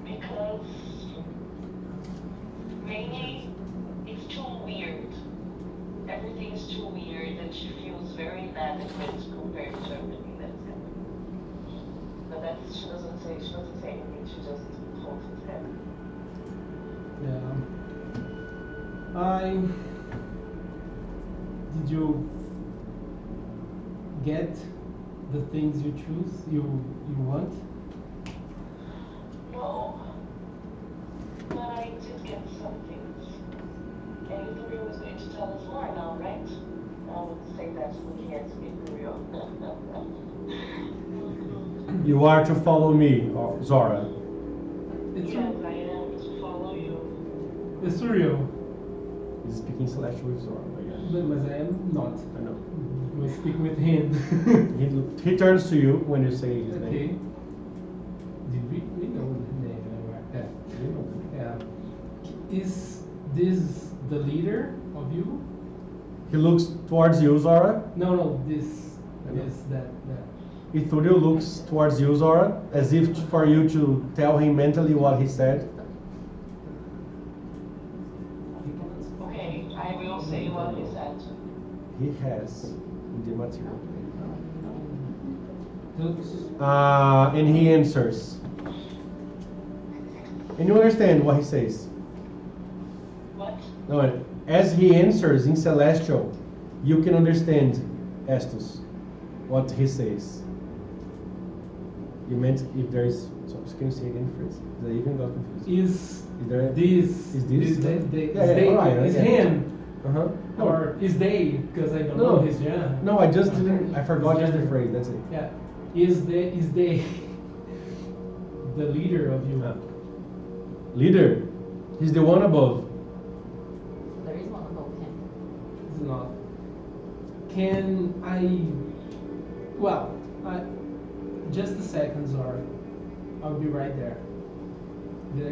Because mainly it's too weird. Everything's too weird and she feels very inadequate compared to everything that's happening. But she doesn't say anything, she just holds his hand. Yeah. Did you get the things you choose? You want? No, but I did get some things. And Ithuriel is going to tell us more now, right? I would say that's looking at Ithuriel. You are to follow me, Zora. It's Yes, I am to follow you. it's surreal, He's speaking Celestial with Zora. but I am not. I know. We speak with him. He turns to you when you say his Okay. name. Did we know the name? Yeah. You know. Yeah. Is this the leader of you? He looks towards you, Zora. No, this, I know. that. Ithuriel looks towards you, Zora, as if for you to tell him mentally what he said. Okay, I will say what he said. He has in the material. Looks- And he answers. And you understand what he says. What? No, as he answers in Celestial, you can understand, Estus, what he says. You meant if there is. So can you say again, Fritz? I even got confused. Is there? this Is this? they, Yeah, yeah, alright, is yeah. him Uh-huh. No, or is they? Because I don't No. know his gender. no, I just didn't. I forgot His just the gender. phrase. That's it. Yeah. Is they the leader of you? Leader. He's the one above. There is one above him. It's not. Can I? Well, just a second, Zora. I'll be right there. Did I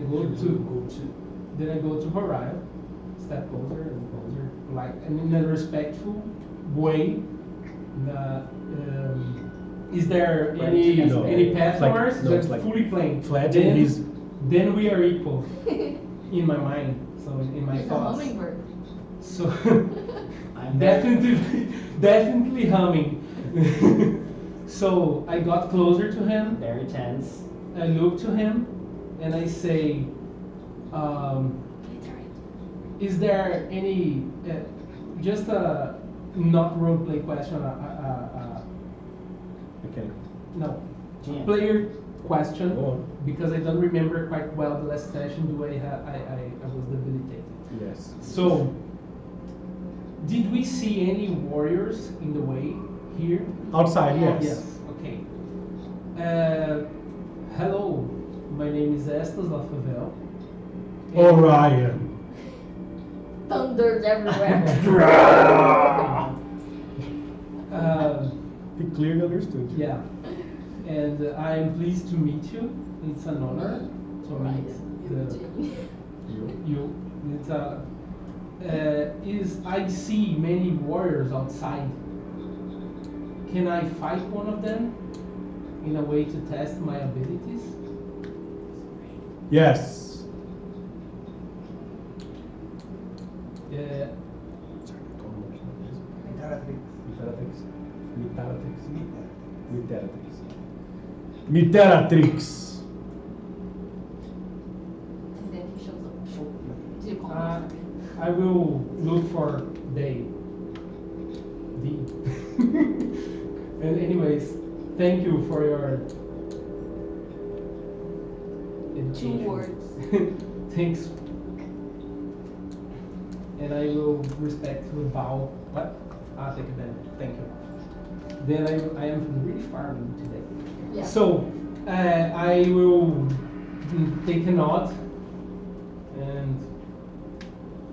go to Horizon? Step closer and closer, like and in a respectful way. Is there any No. path Like- for us? no, That's it's like fully plain. flat Then, and he's- then we are equal in my mind. So in my He's a thoughts. hummingbird. So I'm there. definitely humming. So I got closer to him. Very tense. I look to him, and I say, "Is there any just a not roleplay question? Okay. No, Jam. player question Go on. because I don't remember quite well the last session. The way I was debilitated. Yes. So, did we see any warriors in the way here? Outside, yes. Yes. Okay. Hello, my name is Estes Lafavel. Orion. Thunders everywhere. He clearly understood you. Yeah, and I am pleased to meet you. It's an honor to meet you. It's I see many warriors outside. Can I fight one of them in a way to test my abilities? Yes. Miteratrix. Miteratrix. And then he shows up. Do you call him? I will look for they. And anyways, thank you for your 2 education. words. Thanks. And I will respectfully bow. What? Take it then. Thank you. Then I am really far today. Yeah. So I will take a nod,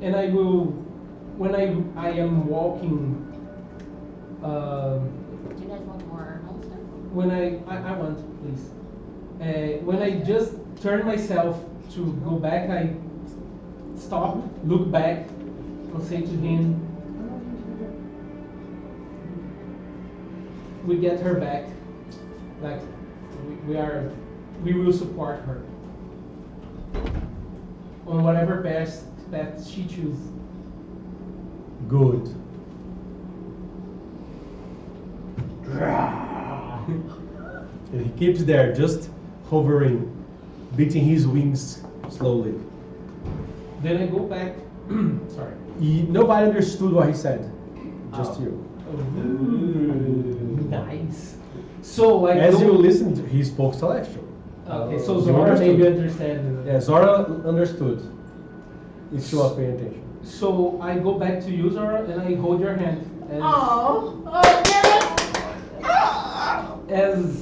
and I will when I am walking. Do you guys want more monster? When I want, please. When I just turn myself to go back, I stop, look back, and say to him, "We get her back. Like we will support her on whatever path she chooses." Good. And he keeps there, just hovering, beating his wings slowly. Then I go back. Sorry. Nobody understood what he said. Just you. Nice. So I As go, you listened, he spoke Celestial. Okay, so You Zora understood. maybe understand. Yeah, Zora understood. If she was paying attention. So I go back to you, Zora, and I hold your hand. And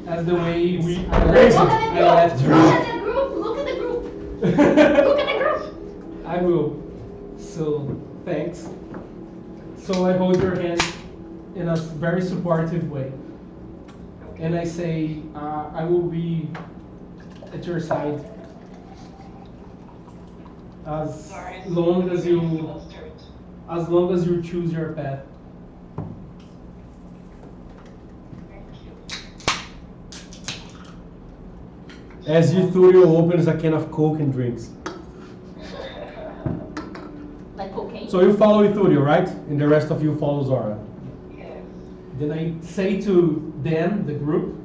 as the way I left Look her. at the group! Look at the group! Look at the group! I will. So thanks. So I hold your hand in a very supportive way, and I say, I will be at your side as long as you choose your path. As Yuthurio opens a can of Coke and drinks. Like cocaine? So you follow Yuthurio, right? And the rest of you follow Zora. Yes. Then I say to them, the group,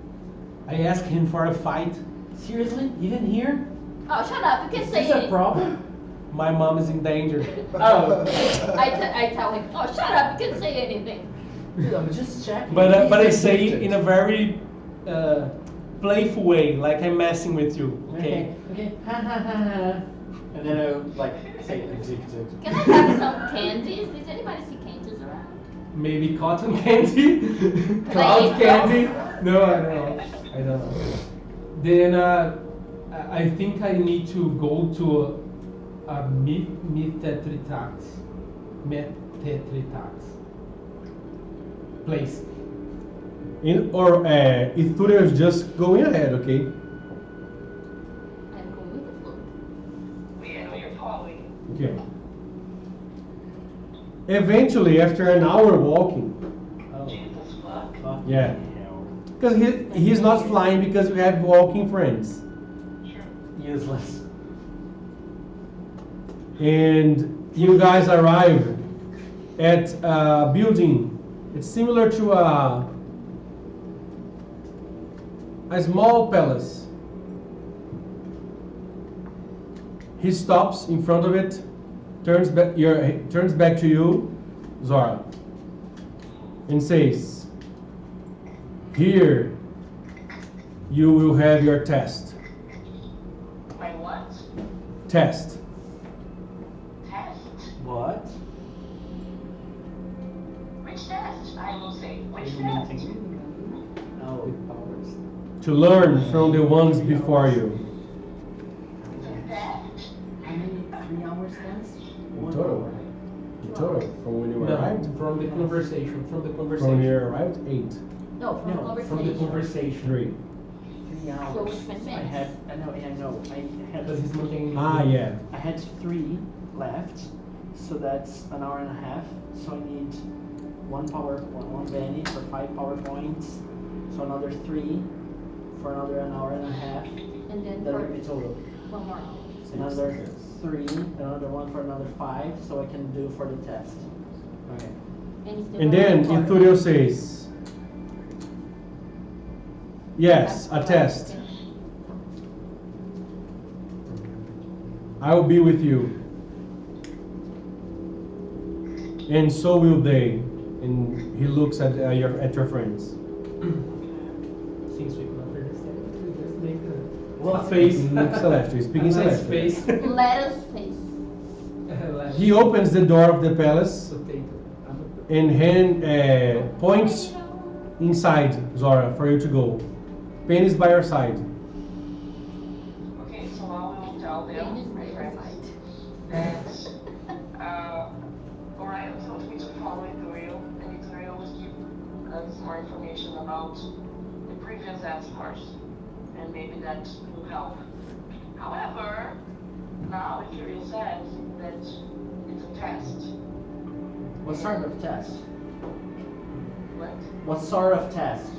I ask him for a fight. Seriously? Even here? Oh, shut up. You can Is say this a it. problem? My mom is in danger. Oh. I tell him, oh, shut up. You can say anything. Dude, I'm just checking. But I He's say addicted. it in a very playful way, like I'm messing with you. Okay. Okay. Ha ha ha ha. And then I would like say Can I have some candies? Does anybody see candies around? Maybe cotton candy, Like cloud April? candy. No, I don't know. Then I think I need to go to a Metetritax place. Yuthurio is just going ahead, okay? I'm going with the flow. We know you're following. Okay. Eventually, after an hour walking, Jesus fuck. yeah, because he's not flying because we have walking friends, Sure. Useless. and you guys arrive at a building. It's similar to a small palace. He stops in front of it, turns back to you, Zora, and says, "Here, you will have your test." My what? Test. Test? What? Which test? I will say. Which test? Oh. To learn from the ones before you. Test? How many 3 hours test? In total. In total, from when you No, arrived. from the conversation. From when you arrived, 8. No, from the No, conversation. From the conversation. 3. 3 hours. So we spent I minutes. had. I know. I had. Because he's looking. Ah, yeah. I had 3 left, so that's an hour and a half. So I need one penny for 5 power points. So another 3 for an hour and a half. And then That for would be total. 1 more hour. Another 3, another one for another 5, so I can do for the test. Okay. And then Ithurio says, yes, a test. I will be with you. And so will they. And he looks at your friends. Since we cannot understand, we just make Well, a face. Celestial, he's speaking A nice Celestial. face. Let us face. He opens the door of the palace Potato. and points inside, Zora, for you to go. Pen is by your side. Okay, so I will tell them, my friends, that Orion told me to follow Ithuriel, and Ithuriel will give us more information about the previous escorts, and maybe that will help. However, now Ithuriel says that it's a test. what sort of test? What? What sort of test?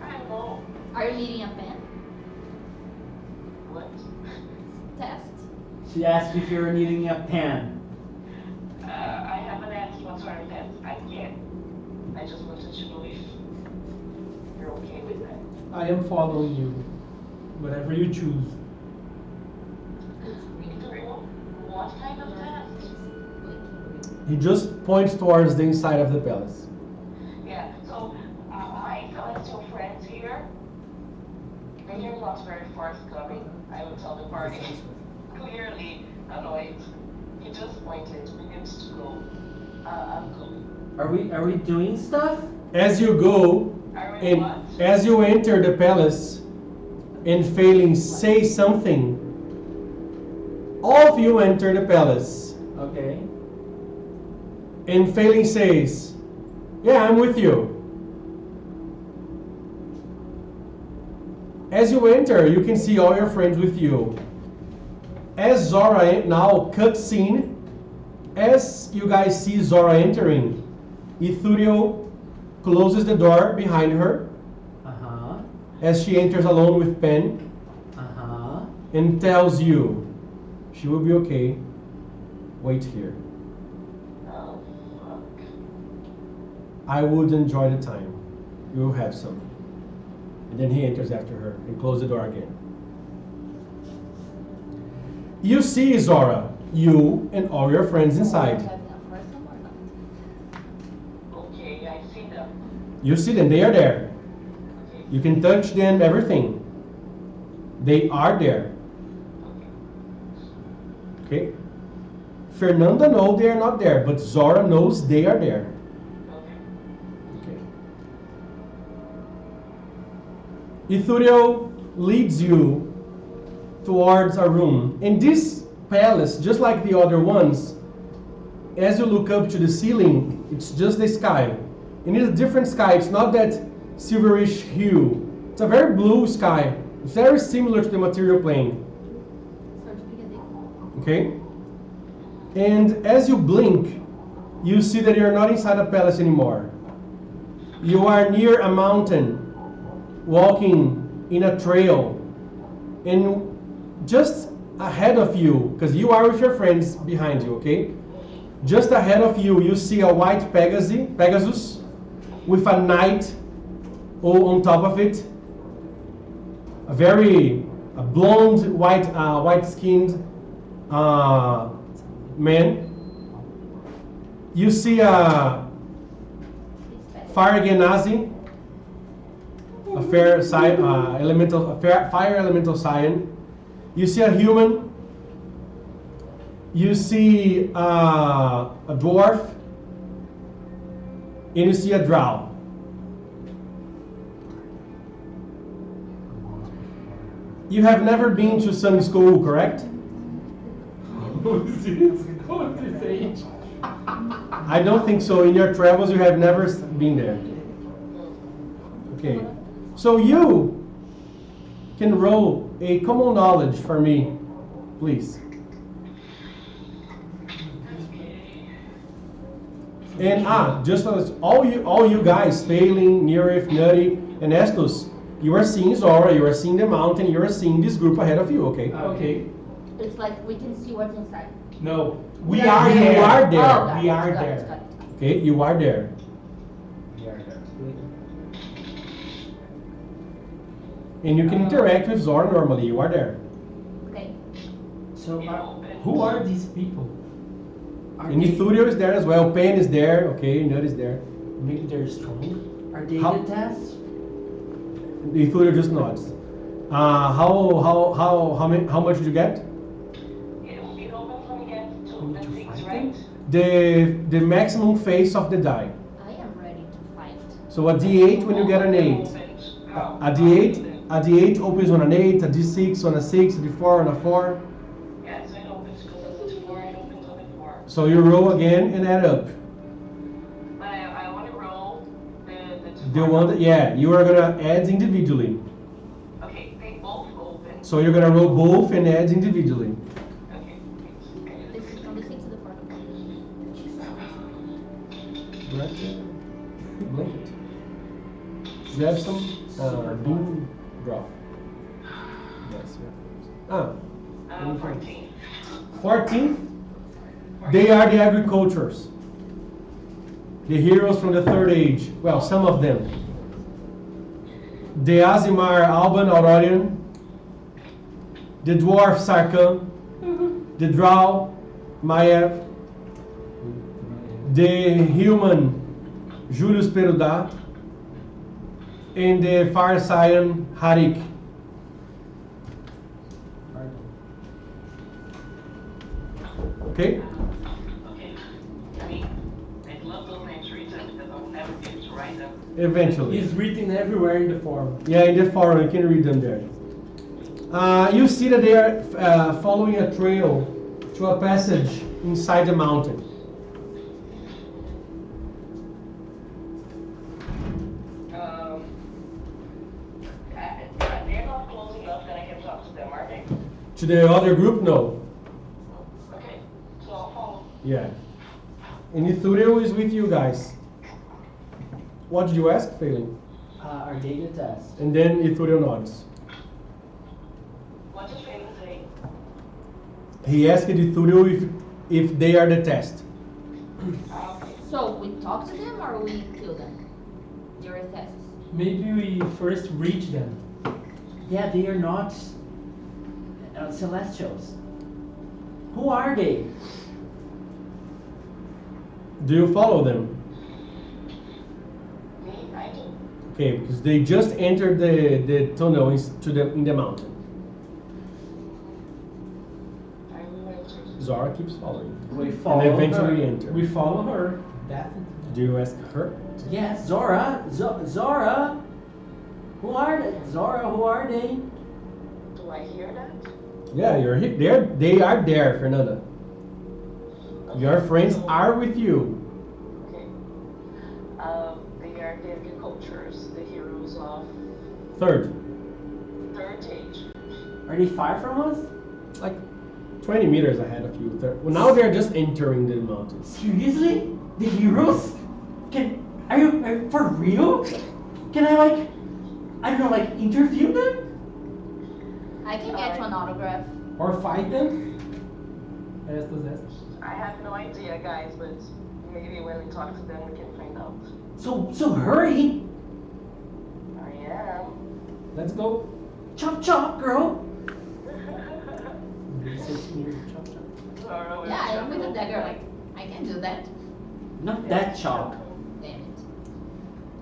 I don't know. Are you needing a pen? What? Test. She asked if you're needing a pen. I haven't asked what sort of test. I can't. I just wanted to know if you're okay with that. I am following you. Whatever you choose. Ithuriel, what kind of test? He just points towards the inside of the palace. Yeah, so my celestial friends here, they are not very forthcoming, I will tell the party. Clearly annoyed. He just pointed, we need to go. I'm going. Are we doing stuff? As you go, Are we and what? as you enter the palace, and failing say something, all of you enter the palace. Okay. And failing says, yeah, I'm with you. As you enter, you can see all your friends with you. As Zora now cutscene, as you guys see Zora entering, Ithurio closes the door behind her Uh-huh. as she enters alone with Pen Uh-huh. and tells you she will be okay. Wait here. Oh, fuck. I would enjoy the time. You will have some. And then he enters after her and closes the door again. You see Zora, you and all your friends inside. Have enough for some or not? Okay, I see them. You see them, they are there. Okay. You can touch them, everything. They are there. Okay? Fernanda knows they are not there, but Zora knows they are there. Okay. Okay. Ithurio leads you towards a room. In this palace, just like the other ones, as you look up to the ceiling, it's just the sky. And it's a different sky. It's not that silverish hue. It's a very blue sky. It's very similar to the material plane. Sort of pick a dick. Okay? And as you blink, you see that you're not inside a palace anymore. You are near a mountain, walking in a trail. And just ahead of you, because you are with your friends behind you, okay? Just ahead of you, you see a white Pegasus with a knight on top of it. A blonde, white-skinned man. You see a fire genasi, a fire elemental scion. You see a human. You see a dwarf, and you see a drow. You have never been to some school, correct? I don't think so. In your travels, you have never been there. Okay. So you can roll a common knowledge for me, please. And just as all you guys, Phelan, Nerif, Nutty, and Estus, you are seeing Zora, you are seeing the mountain, you are seeing this group ahead of you, okay? Okay. It's like we can see what's inside. No. You are there. Oh, got We it, are got it, there. got it. Okay, you are there. And you can interact with Zora normally. You are there. Okay. So Who are these people? And Ithurio is there as well. Pen is there. Okay, Nut is there. maybe they're strong? Are they How- good tests? Ithurio just nods. How much did you get? It opens when we get to We need the to 6, fight right? The maximum face of the die. I am ready to fight. So a D8 when you get an 8. A D8 opens on an 8, a D6 on a 6, a D4 on a 4. Yeah, so it opens because it's 4, it opens on the 4. So you roll again and add up. But I want to roll the The one that, yeah, you are gonna add individually. Okay, they both open. So you're gonna roll both and add individually. Okay, This is from the 6 to the 4. Right there. Blanket. Grab some bean broth. Yes, yeah. 14. 14. They are the agricultures. The heroes from the third age. Well, some of them. The Azimar Alban Aurorian. The dwarf Sarkhan. The drow Maiev. The human Julius Peruda. And the fire scion Harik. Okay? Okay. I mean, I'd love those names written because I'll never be able to write them. Eventually. It's written everywhere in the forum. Yeah, in the forum, you can read them there. You see that they are following a trail to a passage inside the mountain. They're not close enough that I can talk to them, are they? To the other group, no. Okay, so I'll follow. Yeah. And Ithurio is with you guys. What did you ask, Phelan? Are they good tests? And then Ithurio nods. What did Phelan say? He asked Ithurio if they are the test. Okay. So we talk to them or we kill them? Your tests. Maybe we first reach them. Yeah, they are not celestials. Who are they? Do you follow them? Me, I do. Okay, because they just entered the tunnel in the mountain. I will enter. Zara keeps following. We And follow eventually her. enter. We follow her. Definitely. Do you ask her? Yes, Zora. Zora. Who are they? Zora, who are they? Do I hear that? Yeah, they are there, Fernanda. Your friends are with you. Okay. They are the agricultures, the heroes of Third, third age. Are they far from us? like 20 meters ahead of you. Third. Well, now they're just entering the mountains. Seriously? The heroes? Are you for real? Can I I don't know, interview them? I can get you an autograph. Or fight them? Estas. I have no idea, guys, but maybe when we talk to them, we can find out. So hurry! I am. Let's go. Chop chop, girl! Zara will Yeah, I'm jump with a over. dagger. Like I can do that. Not that chop. Damn it.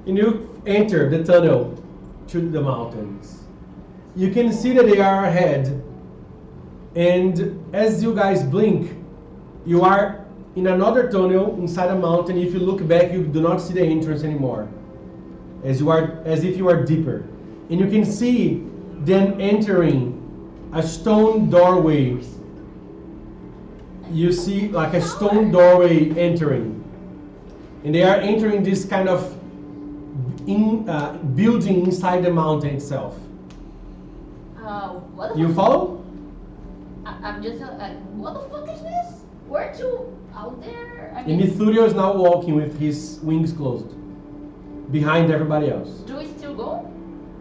And you enter the tunnel to the mountains. You can see that they are ahead. And as you guys blink, you are in another tunnel inside a mountain. If you look back, you do not see the entrance anymore. As if you are deeper. And you can see them entering a stone doorway. You see like a stone doorway entering. And they are entering this kind of building inside the mountain itself. What the You fuck? follow? I'm just what the fuck is this? Where to? Out there? I And mean, Ithurio is now walking with his wings closed. Behind everybody else. do we still go?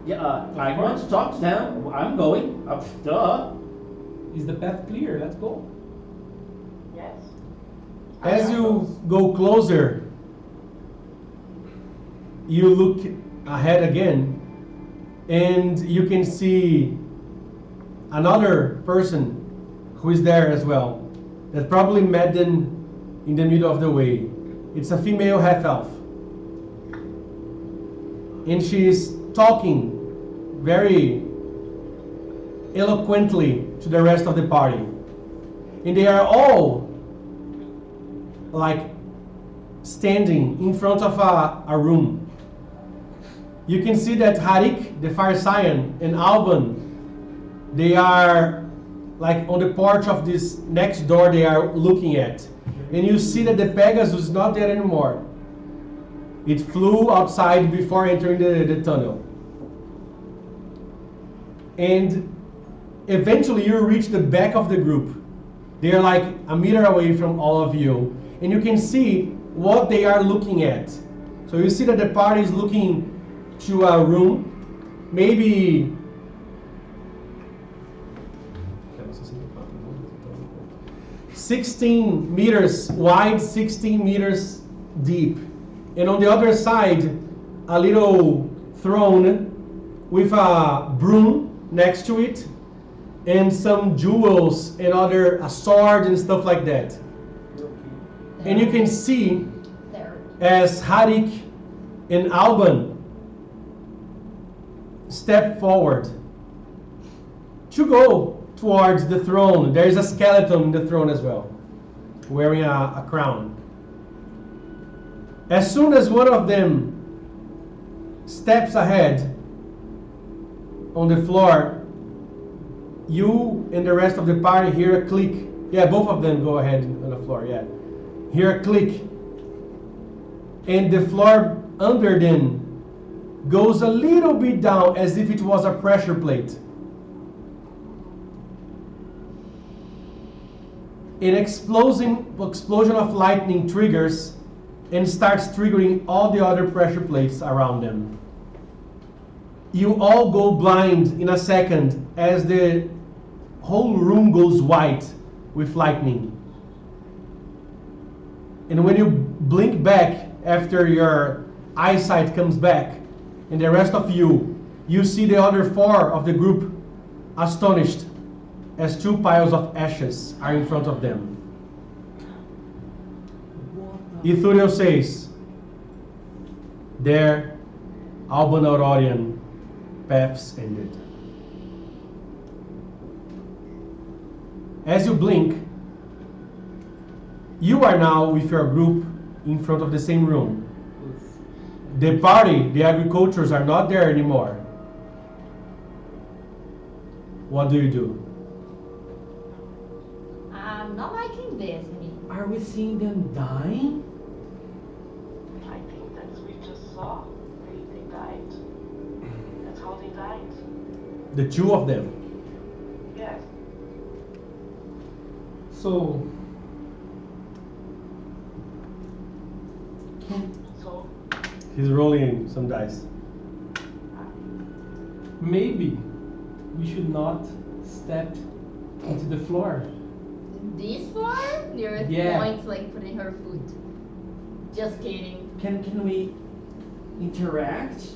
Yeah, I want to talk to them. I'm going. Duh. Is the path clear? Let's go. Yes. As you go closer, you look ahead again, And you can see another person who is there as well, that probably met them in the middle of the way. It's a female half-elf. And she's talking very eloquently to the rest of the party. And they are all like standing in front of a room. You can see that Harik, the Fire Scion, and Alban, they are like on the porch of this next door they are looking at. And you see that the Pegasus is not there anymore. It flew outside before entering the tunnel. And eventually you reach the back of the group. They are like a meter away from all of you. And you can see what they are looking at. So you see that the party is looking to a room, maybe 16 meters wide, 16 meters deep. And on the other side, a little throne with a broom next to it, and some jewels and a sword and stuff like that. And you can see as Harik and Alban step forward to go towards the throne. There is a skeleton in the throne as well, wearing a crown. As soon as one of them steps ahead on the floor, you and the rest of the party hear a click. Yeah, both of them go ahead on the floor, yeah. Hear a click. And the floor under them goes a little bit down as if it was a pressure plate. An explosion of lightning triggers and starts triggering all the other pressure plates around them. You all go blind in a second as the whole room goes white with lightning. And when you blink back after your eyesight comes back, and the rest of you see the other four of the group astonished as two piles of ashes are in front of them. Ithuriel says, there, Alban Aurorian, paths ended. As you blink, you are now with your group in front of the same room. The party, the agricultures are not there anymore. What do you do? I'm not liking this. Are we seeing them dying? I think that's what we just saw. They died. That's how they died. The two of them. Yes. So, So, He's rolling some dice. maybe we should not step into the floor. This one? There Yeah. points like putting her foot. Just kidding. Can we interact?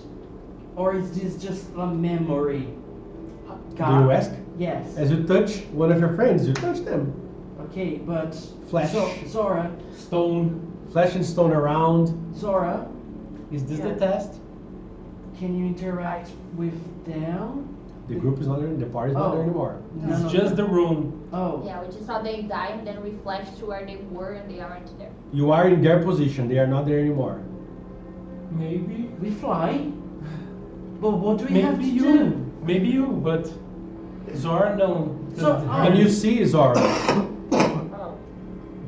Or is this just a memory? Do you ask? Yes. As you touch one of your friends, you touch them. Okay, but Flesh. Zora, Stone. Flesh and stone around. Zora, Is this Yeah. the test? can you interact with them? The group is not there, the party is not there anymore. It's No. just the room. Oh. Yeah, we just saw they die and then we flashed to where they were and they aren't there. You are in their position, they are not there anymore. Maybe. We fly? But what do we Maybe have to you. do? Maybe you, but Zora no. So, And you see Zora oh,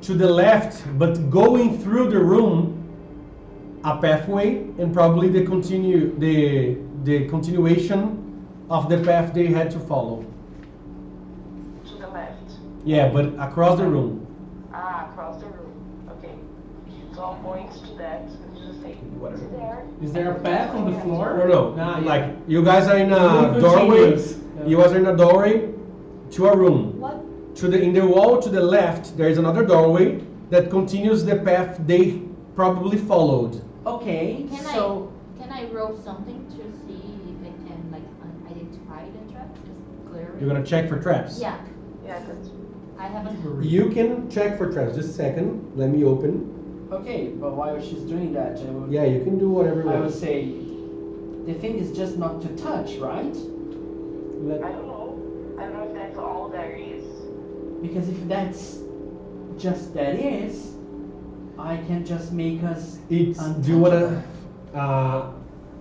to the left, but going through the room, a pathway, and probably the continuation of the path they had to follow. to the left. Yeah, but across the room. Across the room. Okay. So I'll point to that and just say, Whatever. it's there. Is there a path on the floor? No, Nah, like yeah. you guys are in The a room doorway. continues. Yeah. You guys are in a doorway to a room. What? In the wall to the left, there is another doorway that continues the path they probably followed. Okay, Can so Can I roll something to see if I can like identify the trap? Just clearly. You're gonna check for traps. Yeah, Yeah, that's I haven't. You can check for traps. Just a second. Let me open. Okay, but while she's doing that, Yeah, you can do whatever you I would want. say the thing is just not to touch, right? Let, I don't know. I don't know if that's all there is. Because if that's just that is, I can just make us It's. untouchable. Do you wanna?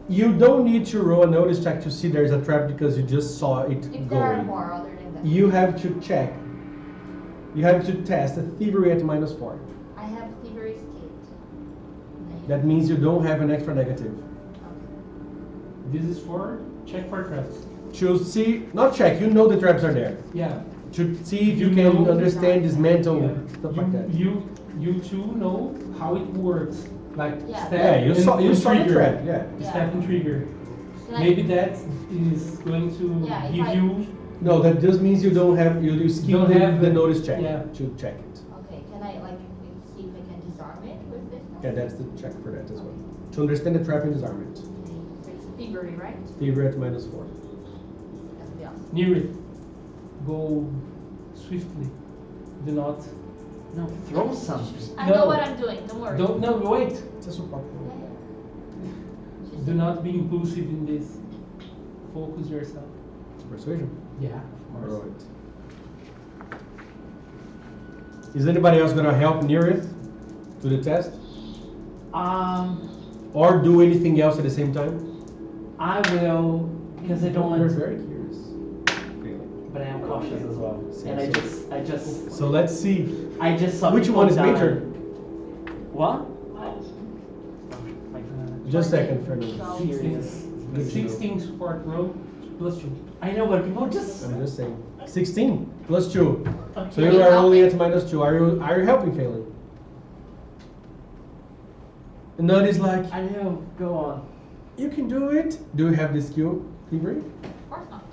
You don't need to roll a notice check to see there's a trap because you just saw it If there are going. more other than that. You have to check. You have to test a thievery at -4. I have thievery escaped. That means you don't have an extra negative. this is for check for traps. To see, not check. You know the traps are there. Yeah. To see if you You can know- understand, dismantle, Yeah. stuff like that. You two know how it works. Like Yeah. step Yeah, you and saw the trigger. trap. Yeah. Yeah. Step and trigger. Can I- Maybe that is going to Yeah, if give I- you. No, that just means you don't have you skill Don't have the the- notice check yeah. to check it. Okay, can I like see if I can disarm it with this? Yeah, that's the check for that as well. To understand the trap and disarm it. So it's thievery, right? Thievery at -4. That would be awesome. Near it. Go swiftly. Do not. No, throw something. I know No. what I'm doing. Don't worry. Don't. No, wait. It's a support. Yeah, yeah. She's Do like- not be impulsive in this. Focus yourself. It's persuasion. Yeah, of Roll course. it. Is anybody else gonna help Nearith to the test? Or do anything else at the same time? I will, because I don't You're want, very curious. Feeling. but I am cautious as well. Same, And same. So let's see. I just saw Which people one is die. major? What? What? My Just a second, Fernando. So- serious. 16 support roll +2. I know, but people just. I'm just saying. 16 +2. So Okay. you are only at -2. Are you helping failing? And Nut is like, I know. Go on. you can do it. Do you have the skill, thievery? Of course not.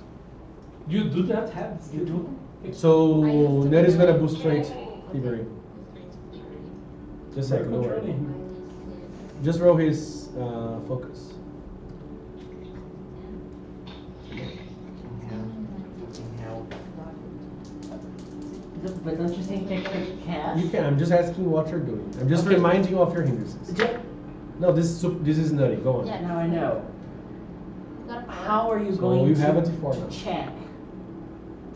You do not have skill. You do? So I used to Nut is be gonna able boost straight thievery. Just a second, don't worry. Controlling. Just roll his focus. But don't you think I could cast? You can. I'm just asking what you're doing. I'm just Okay. reminding you of your hindrances. No, this is nutty. Go on. Yeah. Now I know. Got a power. How are you So going you to have a T4 now. check?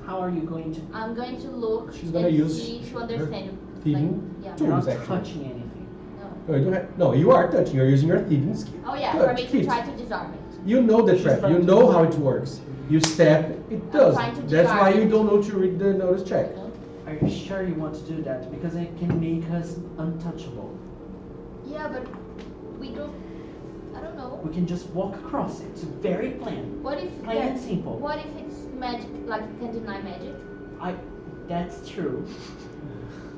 How are you going to? I'm going to look She's gonna and use see to her understand. thieving yeah. tool. You're not actually. touching anything. No. No, you don't have. No, you are touching. You're using your thieving skill. Oh yeah, Touch, for me to hit. try to disarm it. You know the She's trap. trying You to know disarm how it. it works. You step, it does. trying to That's why disarm you it. don't know to read the notice check. Are you sure you want to do that? Because it can make us untouchable. Yeah, but we don't. I don't know. We can just walk across it. It's very plain. What if Plain and that- simple. What if it's magic? Like it can deny magic? That's true.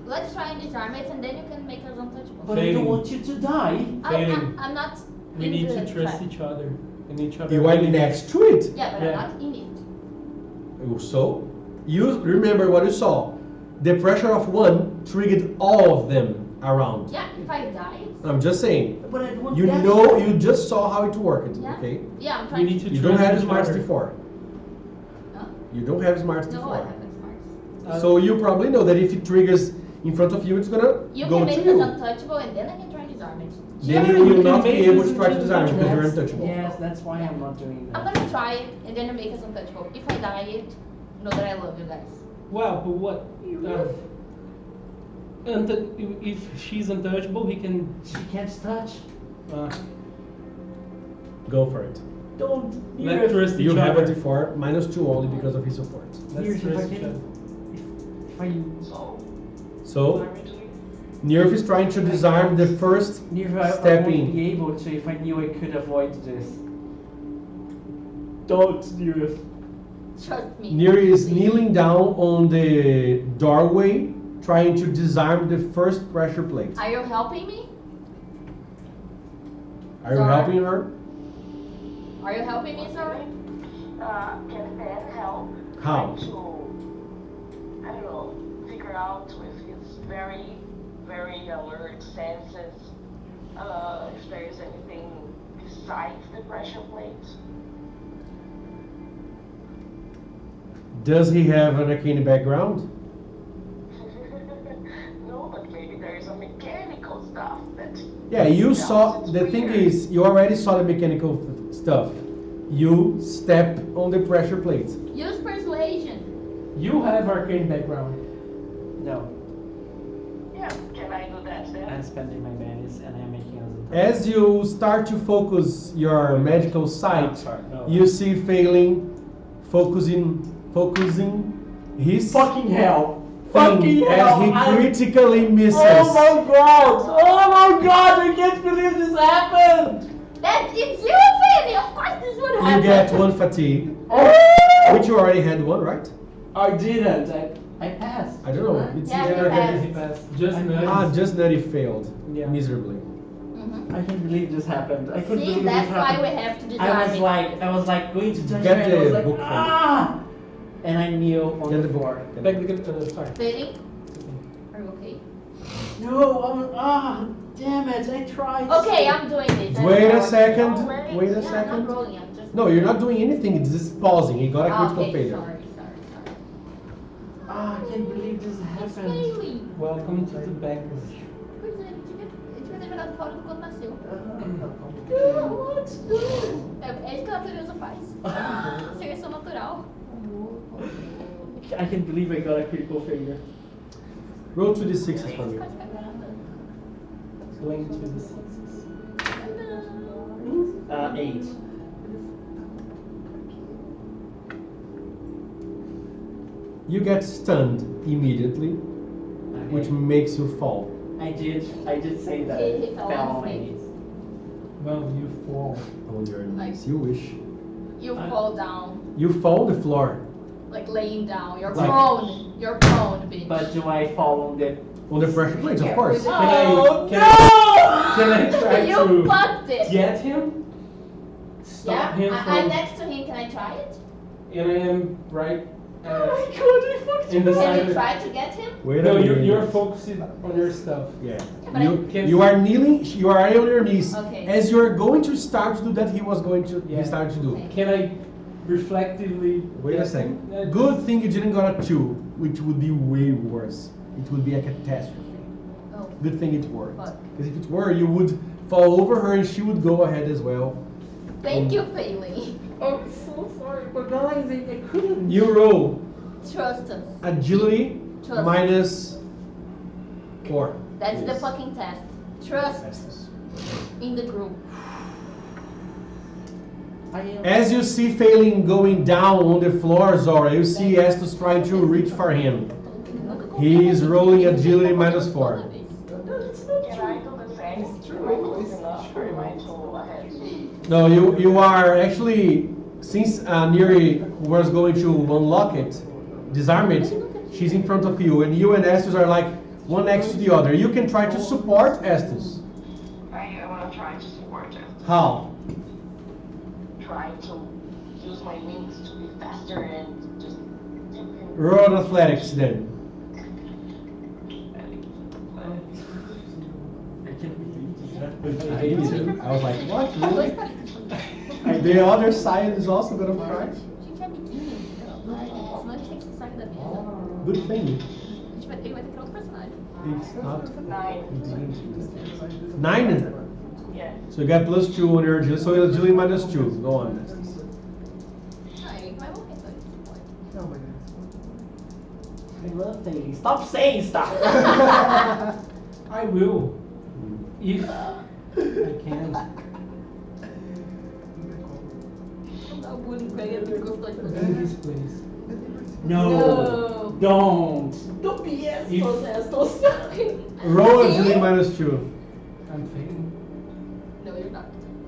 Let's try and disarm it, and then you can make us untouchable. But I don't Failing. want you to die. Failing. I'm not. We in need the to trust trap. each other and each other. You are next to it. Yeah, but Yeah. I'm not in it. So, you remember what you saw. The pressure of one triggered all of them around. Yeah, if I die, it's. I'm just saying. But I don't want You that. know, you just saw how it worked, Yeah. okay? Yeah, I'm We trying need to. to You don't have trust each smarts other. before. Huh? You don't have smarts No, I before. haven't smarts. So you probably know that if it triggers in front of you, it's gonna You go can to make you. us untouchable, and then I can try and disarm it. Then Yeah, you you will can not be make able us to try to disarm it because you're That's- untouchable. Yes, that's why I'm not doing I'm that. gonna try it, and then you make us untouchable. If I die it, know that I love you guys. Well, but what? If she's untouchable, he can. She can't touch. Uh, Go for it. Don't. let's trust each You have a other. D4, -2 only because of his support. Let's Here's if I trust each can- other. If I So, So, what are we doing? Nirv is trying to disarm the first nearby, I step won't in. be able to if I knew I could avoid this. Don't, Nirv. Trust me. Niri is kneeling down on the doorway, trying to disarm the first pressure plate. Are you helping me? Are you Sorry. helping her? Are you helping me, sir? Can Ben help? How? To, I don't know, figure out with his very, very alert senses if there is anything besides the pressure plate? Does he have an arcane background? No, but maybe there is a mechanical stuff that. Yeah, you tells saw. it's The thing weird. is, you already saw the mechanical stuff. You step on the pressure plate. Use persuasion. You have arcane background. No, Yeah, can I do that then? I'm spending my bennies and I'm making us. As you start to focus your magical sight, sorry, no. you see Failing focusing his Fucking hell! thing Fucking as hell! he critically misses. Oh my god! Oh my god! I can't believe this happened! It's you, Fanny. Of course this would happen. You get one fatigue, Oh! which you already had one, right? I didn't. I passed. I don't know. It's Yeah, either he passed. Just nudge. just that he failed Yeah. miserably. Mhm. I can't believe this happened. I couldn't See, believe that's this why happened. we have to disarm I it. was like going to touch Get her and I was the like, book from me. ah! And I kneel on Get the the book. floor. Back the sorry. Failing? Are you okay? No, damn it! I tried. Okay, I'm doing this. I Wait don't know a what- second. Oh, Wait a Yeah, I'm not second. rolling. I'm just. No, you're not doing anything. It's just pausing. He got a critical Okay, failure. sorry. Ah, I can't believe this It's happened. failing. Welcome to the back. Pois é, ele devia ter jogado fora quando nasceu. What? É isso que a natureza faz. Seleção natural. I can't believe I got a critical failure. Roll 2d6 for me. Pode pegar nada. Going to the sixes. 8. You get stunned immediately, which makes you fall. I did say that. He I fell fell on on my his knees. Well, you fall. On your Like- knees, you wish. You fall down, You fall on the floor. like laying down. You're Like- prone. You're prone, bitch. But do I fall on the? On the pressure plates, of Yeah, course. with Oh Can I try you to fucked it. get him? Stop him I'm from. next to him. Can I try it? And I am right. Oh my god! I fucked In the Can side. you try to get him? Wait No, a minute. you're focusing on your stuff. Yeah. but You are kneeling. You are on your knees. Okay. As you're going to start to do that, he was going to. Yeah. He started to do. Okay. Can I reflectively? Wait a get second. him? Good thing you didn't got a 2, which would be way worse. It would be a catastrophe. Oh. Good thing it worked. What? Because if it were, you would fall over her and she would go ahead as well. Thank you, Failing. I'm so sorry, but guys, I couldn't. You roll Trust us. agility Trust. minus 4. That's the Yes. fucking test. Trust in the group. I am. As you see Failing going down on the floor, Zora, you see Estus trying to reach for him. He is rolling agility minus 4. That's not Can true. I do the same? It's true. Am I close It's enough true. or am I too ahead? No, you are actually, since Neri was going to unlock it, disarm it, she's in front of you, and you and Estus are like one next to the other. You can try to support Estus. I want to try to support it. How? Try to use my wings to be faster and just dip in. Roll athletics then. I can't believe this happened. I did. I was like, what? Really? The other side is also gonna cry? Gente, é amiguinho, entendeu? Senão a gente tem que sair da mesa. Good thing. Ele vai ter que criar outro personagem. It's not. 9. 9? Yeah. So you got +2 on your agility, so it's agility minus 2. Go on, Estus. Ah, ele vai morrer, então ele pode. No, but I love things. Stop saying stuff. I will. If I can. Não dá bullying com ele, ele gostou de In você. this place. No. Don't be Estos. Roll agility minus 2. I'm failing. No, you're not.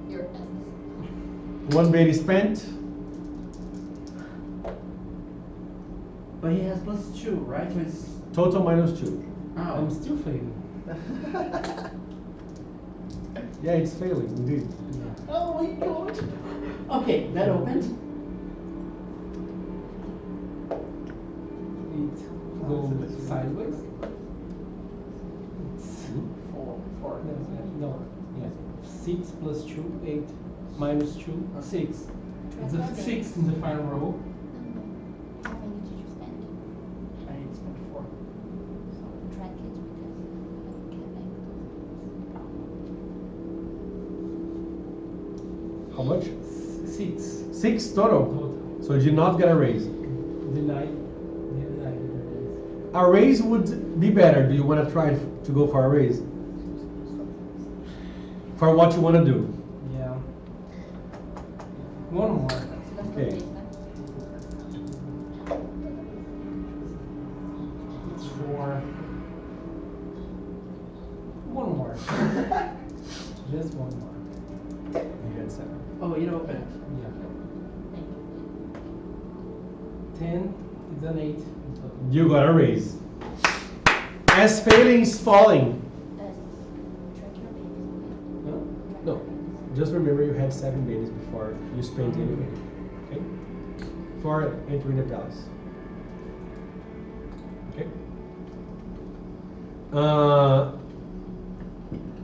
You're S. 1 bait is spent. But he has +2, right? So it's. Total minus 2. I'm still failing. Yeah, it's failing, indeed. Oh my god. Okay, that opened. It goes sideways. Four. No, yeah. 6 plus 2, 8 minus 2, 6. It's a 6 in the final roll. How many did you spend? I spent 4. So track it because I can't make those. How much? 6 6 total. total. So you did not get a raise. Deny. A raise would be better. Do you want to try to go for a raise? For what you want to do? Yeah. One more. Okay. It's 4. One more. Just one more. You had 7. Oh, it opened. Yeah. 10 is an 8. You got a raise. As failing is falling. Track your babies. No. Just remember you had 7 babies before you spent anyway. Okay? For entering the palace. Okay?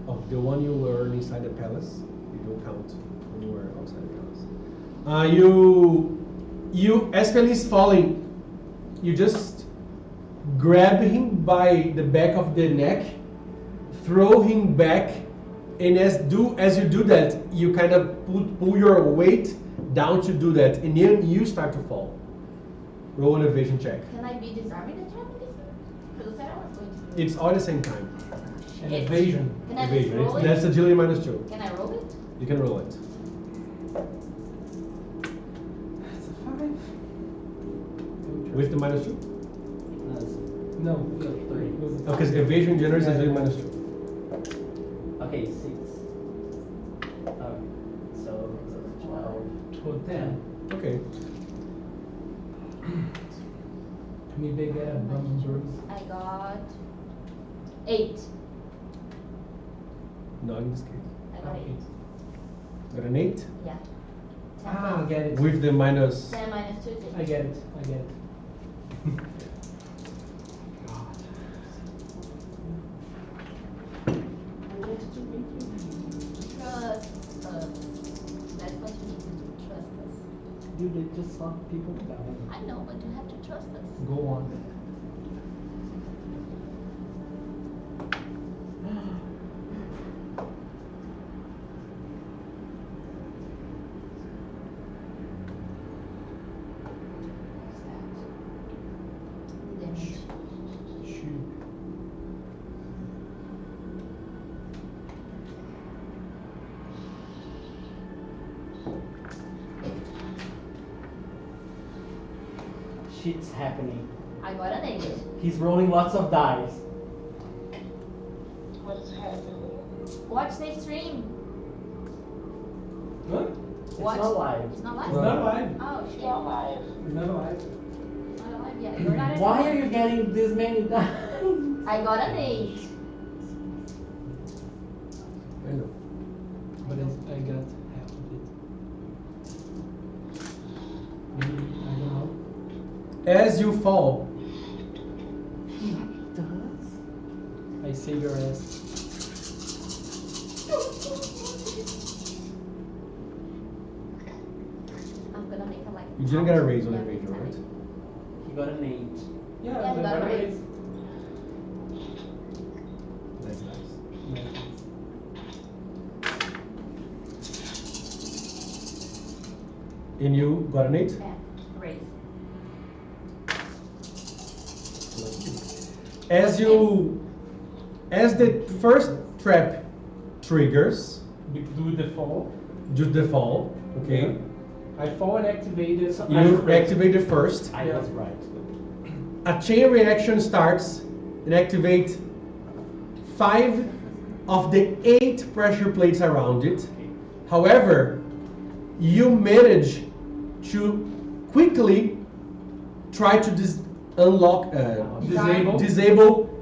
Oh, the one you were inside the palace, you don't count when you were outside the palace. You as failing is falling, you just grab him by the back of the neck, throw him back, and as you do that, you kind of pull your weight down to do that, and then you start to fall. Roll an evasion check. Can I be disarming the time this? Because I said I was going to do it. It's all the same time. An Shit. evasion. Can I just Evasion. roll it? That's agility minus 2. Can I roll it? You can roll it. It's a 5. With the minus 2? No, We have 3. Because evasion generates agility minus 2. Okay, 6. So 12. to 10. Okay. Maybe I get a bum bruise. I got 8. Not in this case. I got 8. Got an 8? Yeah. 10 Ah, I plus get it. With the minus. 10 minus 2 is 8. I get it. I get it. Trust us. That's what you need to do. Trust us. Dude, they just saw people die. I know, but you have to trust us. Go on. Damage. Shoot. Shit's happening. I got an 8. He's rolling lots of dice. What is happening? Watch the stream. Huh? It's Watch. not live. It's not live? It's not live. Oh, It's shit. not live. It's not live. Not alive yet. You're not Why alive. are you getting this many dice? I got an 8. I know. But I got half of it. Maybe, I don't know. As you fall, I save your ass. I'm gonna make a like. you didn't get a raise on Yeah, evasion, sorry. right? He got an 8. Yeah, Yeah, but that I raise. That's nice. And you got an 8? Yeah, raise. As the first trap triggers, Do the fall. just the fall, okay? I fall and activate it. You activate it first. I was right. A chain reaction starts and activate 5 of the 8 pressure plates around it. However, you manage to quickly try to disable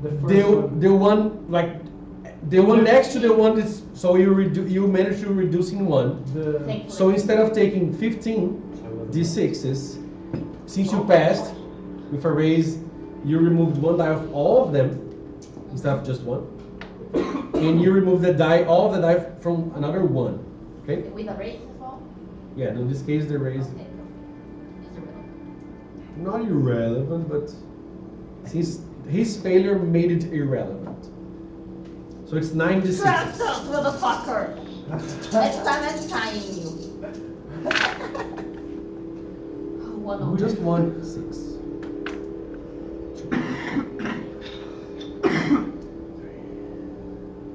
The first the one like the one next to the one that's, so you manage to reduce in 1. The Thankfully. So instead of taking 15 d6s, since you passed with a raise, you removed 1 die of all of them instead of just 1. and you remove the die, all of the die from another one. Okay? With a raise as well? Yeah, in this case the raise Okay. Is it not irrelevant, but his failure made it irrelevant. So it's 96. Trust us, motherfucker! Next time I'm trying you. One over. Just 1 6.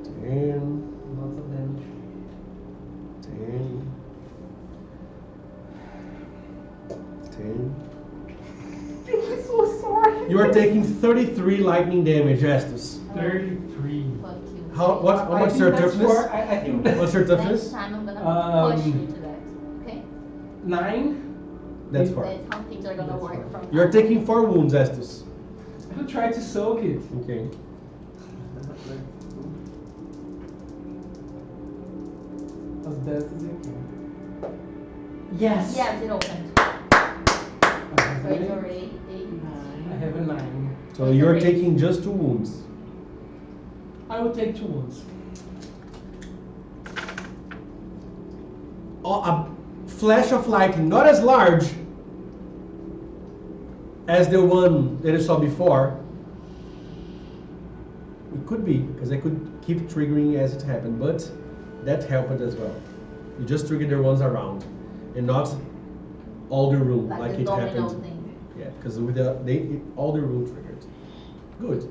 Lots of damage. 10. I'm so sorry. You are taking 33 lightning damage, Estus. 33. Fuck you. What's your toughness? I think that's What's your Next toughness? time I'm gonna push you to that. Okay? 9. That's far. That's how things are gonna work from You're now. taking 4 wounds, Estus. I will try to soak it. Okay. As best as I can. Yes. Yes, it opened. I have So a it's 9. already 8. I have a 9. So you're taking just 2 wounds. I will take 2 wounds. A flash of lightning, not as large as the one that you saw before. It could be, because I could keep triggering as it happened, but that helped as well. You just triggered the ones around, and not all the room like the it domino happened. thing. Yeah, because with all the room triggered. Good.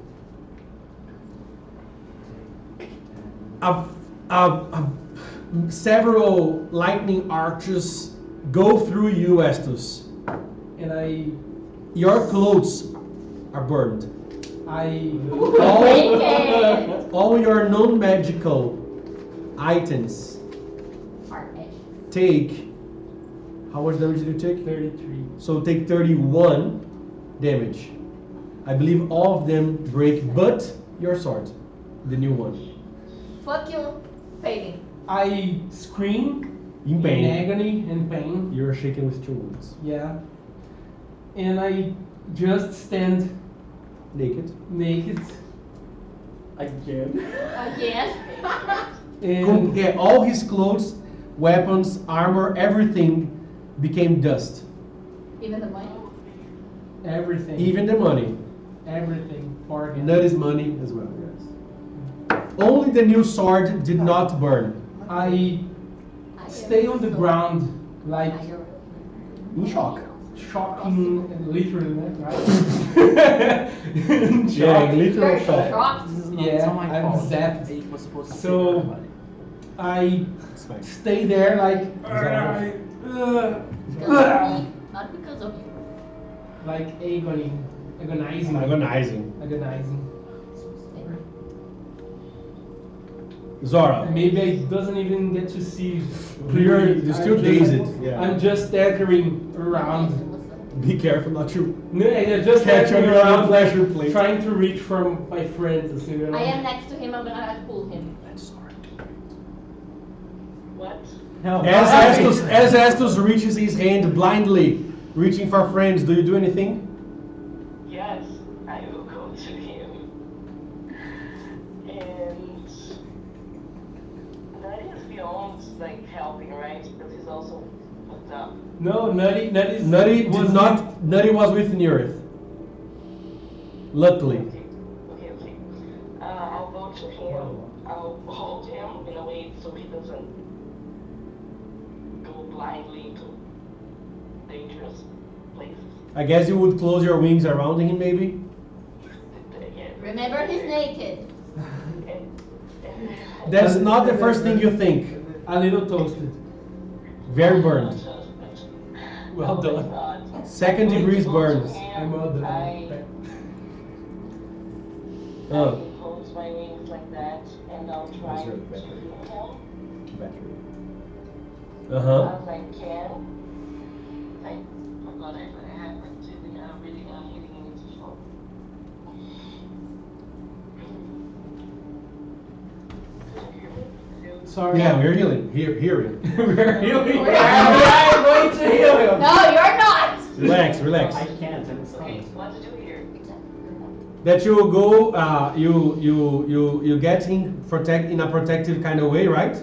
Several lightning arches go through you, Estus. And Your clothes are burned. Naked. All your non-magical items Heart edge. take. How much damage did you take? 33. So take 31 damage. I believe all of them break, but your sword, the new one. Fuck you, fading. I scream In pain. agony and pain. You're shaken with 2 wounds. Yeah. And I just stand Naked. naked. Again. Again. And Yeah, all his clothes, weapons, armor, everything became dust. Even the money. everything. Even the money. Everything. Bargain. That is money as well, yes. Only the new sword did not burn. I stay on the ground like In shock. shocking, literally, right? Yeah, literal shock. Shocked. This is not, Yeah, it's not my I'm fault. zapped. It was supposed to So- save everybody. I It's fine. stay there like Not because of you. like agonizing. Agonizing. Agonizing. Zora. Maybe I doesn't even get to see. You're still I'm dazed. just- Yeah. I'm just staggering around. Be careful not to No, I'm just catch on staggering your own around, pleasure plate. trying to reach from my friends. You know? I am next to him, I'm gonna pull him. What? No. As Estus reaches his hand blindly, reaching for friends, do you do anything? Yes, I will go to him. And that is beyond like helping, right? Because he's also fucked up. No, Nutty Nutty was did not. Nutty was with Nurith. Luckily. Okay. I'll go to him. I'll hold him in a way so he doesn't go blindly into dangerous places. I guess you would close your wings around him, maybe. Remember, he's naked. That's not the first thing you think. a little toasted. Very burned. Well Oh my done. God. Second degrees burns. I'm well done. I Oh. hold my wings like that, and I'll try Those to are heal better. him Battery. Uh-huh. as I can. Like, oh God, I have really healing into short. Sorry. Yeah, we're healing. Hearing. We're healing. We're I'm going to heal him. No, you're not! Relax, relax. I can't, I'm Okay, stunned. what to do here? that you go, you get in a protective kind of way, right?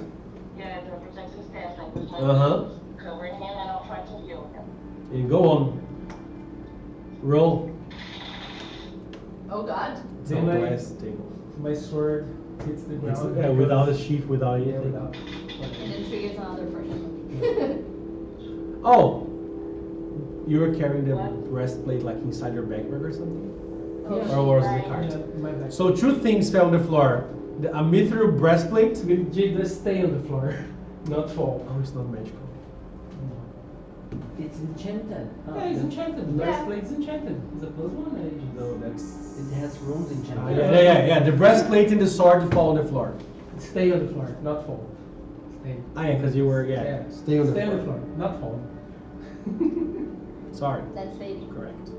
Yeah, the protective stance, like with my Uh-huh. covering him, and I'll try to heal him. And go on. Roll. Oh God. It's Then on I- glass table. My sword hits the It's, ground. yeah, without a sheath, without Yeah, anything. without. And it triggers another person. Oh, you were carrying the breastplate like inside your backpack or something? Yeah. Or was it the Right. cart? Yeah, my back. So two things fell on the floor. A mithril breastplate. You just stay on the floor, not fall. Oh, it's not magical. It's enchanted. Yeah, it's enchanted. The Yeah. breastplate's enchanted. It's a +1 age. No, that's... It has runes enchanted. yeah. The breastplate and the sword fall on the floor. Stay on the floor, not fall. Stay. Ah, yeah, because you were, stay on the Stay floor. on the floor, not fall. Sorry, That's fading. correct.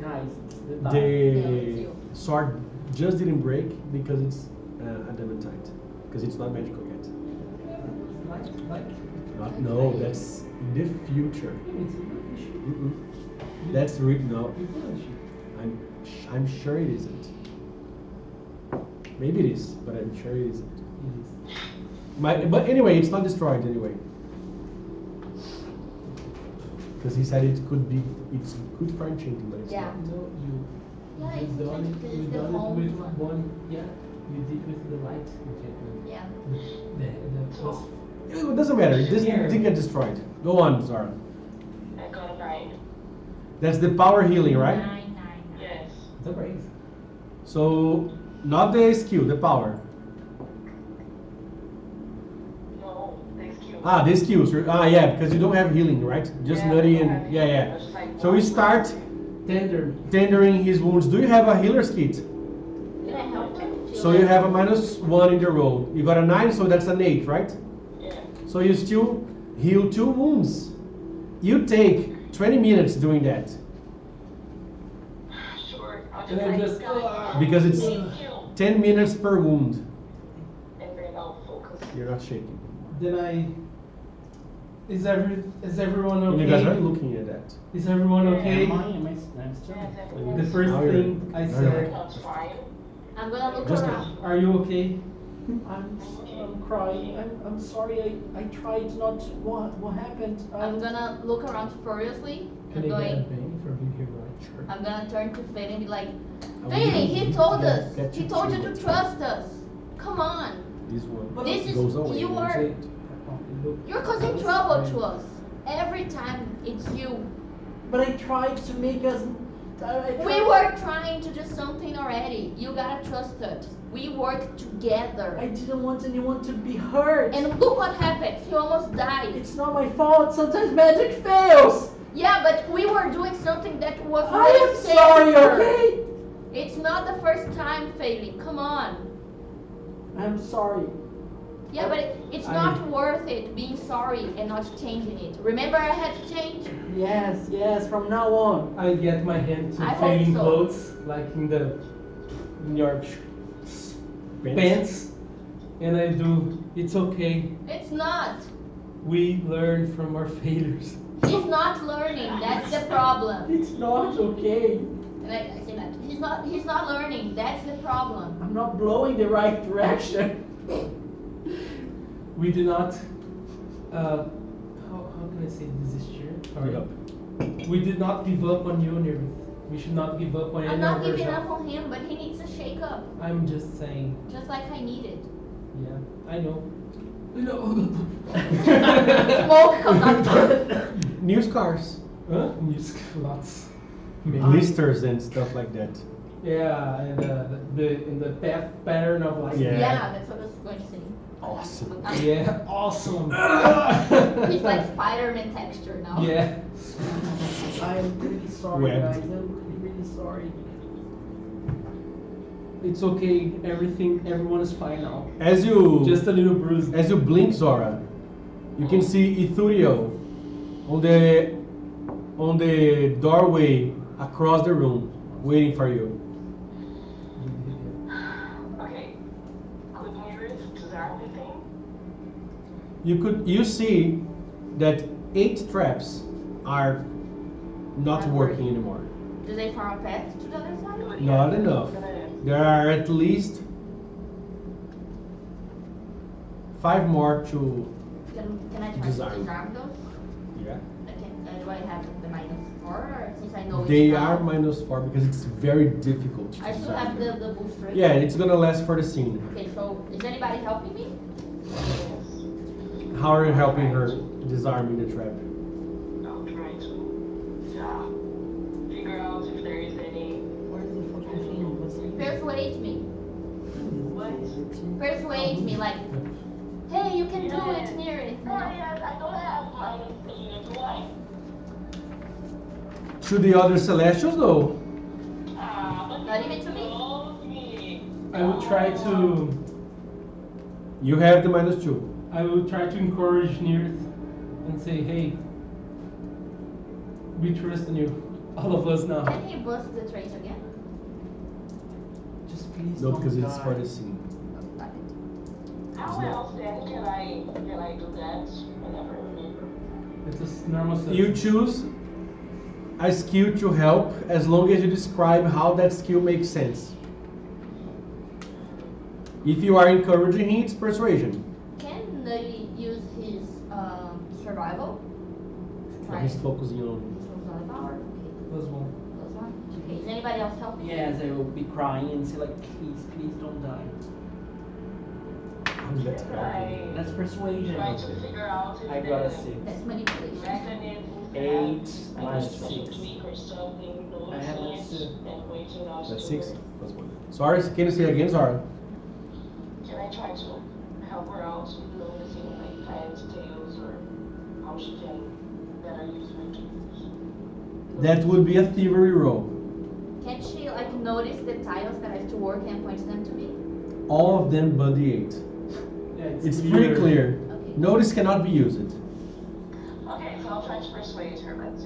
Guys, it's the time. Yeah, it's The you. sword just didn't break because it's adamantite. Because it's not magical yet. Like, Not, no, that's in the future. it's a good issue. Mm-mm. That's no. It's a good issue. I'm sure it isn't. Maybe it is, but I'm sure it isn't. But anyway, it's not destroyed anyway. Because he said it's good for enchanting, but it's Yeah. not. No, Yeah, you it's done it. enchanted, You it's the done it home with one. one. Yeah, you did with the light enchantment. Yeah. The plus. It doesn't matter. It didn't get destroyed. Go on, Zara. I got a 9. That's the power healing, right? 9. Yes. The raise. So not the skill, the power. No, this cute. Ah, the skills. Yeah, because you don't have healing, right? Just Yeah, nutty I don't and have yeah. healing. I just like So we one start Tender. tendering his wounds. Do you have a healer's kit? Can I help him? So you have a -1 in the roll. You got a 9, so that's an 8, right? Yeah. So you still heal 2 wounds. You take 20 minutes doing that Sure. I'll And just then like just, because it's Thank you. 10 minutes per wound. And then I'll focus. You're not shaking. Then I. Is everyone And okay? you guys are looking at that. Is everyone okay? I'm still. Yes, everyone. The first Now you're- thing I now you're said. That's fine. I'm gonna look Just around. Are you okay? I'm crying. I'm sorry. I tried not. What happened? I'm gonna look around furiously. Can I'm I get a going. penny for being here, right? Sure. I'm gonna turn to Fade and be like, I Fade, will he told get- us. get He you told you two. to trust us. Come on. This one This is goes away. you and are. it's- You're causing trouble to us. Every time it's you. But I tried to make us. We were trying to do something already. You gotta trust us. We work together. I didn't want anyone to be hurt. And look what happened. He almost died. It's not my fault. Sometimes magic fails. Yeah, but we were doing something that was I am really sorry. safer. Okay. It's not the first time failing. Come on. I'm sorry. Yeah, but it's not worth it being sorry and not changing it. Remember I had to change? Yes. From now on. I get my hand to I hope fading so. clothes, like in your pants, and I do. It's okay. It's not. We learn from our failures. He's not learning. That's the problem. It's not okay. And I say that. He's not learning. That's the problem. I'm not blowing the right direction. We do not. How can I say desist here? Give up. We did not give up on you, Nirvith. We should not give up on I'm any not of our giving job. up on him, but he needs to shake up. I'm just saying. Just like I needed. Yeah, I know. Smoke comes out. New scars, Huh? Music, lots. blisters and stuff like that. Yeah, and the pattern of like. Yeah. Yeah, that's what I was going to say. Awesome. Yeah, awesome. He's like Spider-Man texture now. Yeah. I'm really sorry, Webbed. guys. I'm really sorry. It's okay. Everyone is fine now. As you Just a little bruise. as you blink, Zora, you can see Ithurio on the doorway across the room, waiting for you. Okay. Could Mirith disarm the thing? You see that 8 traps are not working anymore. Do they form a path to the other side? Not enough. There are at least 5 more to. Can I try to Disarm. disarm those? Yeah. Do I have the -4, or since I know They it's are down, -4 because it's very difficult to I still disarm have them. the booster. Yeah, it's gonna last for the scene. Okay, so is anybody helping me? How are you helping her disarming the trap? I'll try to figure out if there is any. Persuade me. What? Persuade me, like, hey, you can do it, near it. Oh yes, I don't have mine. Do I? To the other Celestials, though. But Not even to me. me. I will try to. You have the -2. I will try to encourage Nearth and say, hey, we trust in you, all of us now. Can he bust the trace again? Just please No, don't because it's die. for the scene. How else then can I do that? I never remember. It's a normal system. You choose a skill to help as long as you describe how that skill makes sense. If you are encouraging him, it's persuasion. Can they use his survival? To Or he's focusing on. His survival power? Okay. Plus 1. Plus 1. Okay, is anybody else helping? Yes, I will be crying and say like, please don't die. That's helping. That's persuasion. Try to figure out if I got a the 6. That's manipulation. mechanisms 8 have minus something 6. tweak or something. I have noticing a it six. and waiting out That's to 6 her. plus 1. Sorry, can you say again, Zara? Can I try to help her out with noticing like plans, details, or how she can better use my tools? That would be a thievery roll. Can't she like notice the tiles that I have to work and point them to me? All of them but the 8. Yeah, It's pretty clear. Okay. Notice cannot be used. Okay, so I'll try to persuade her, but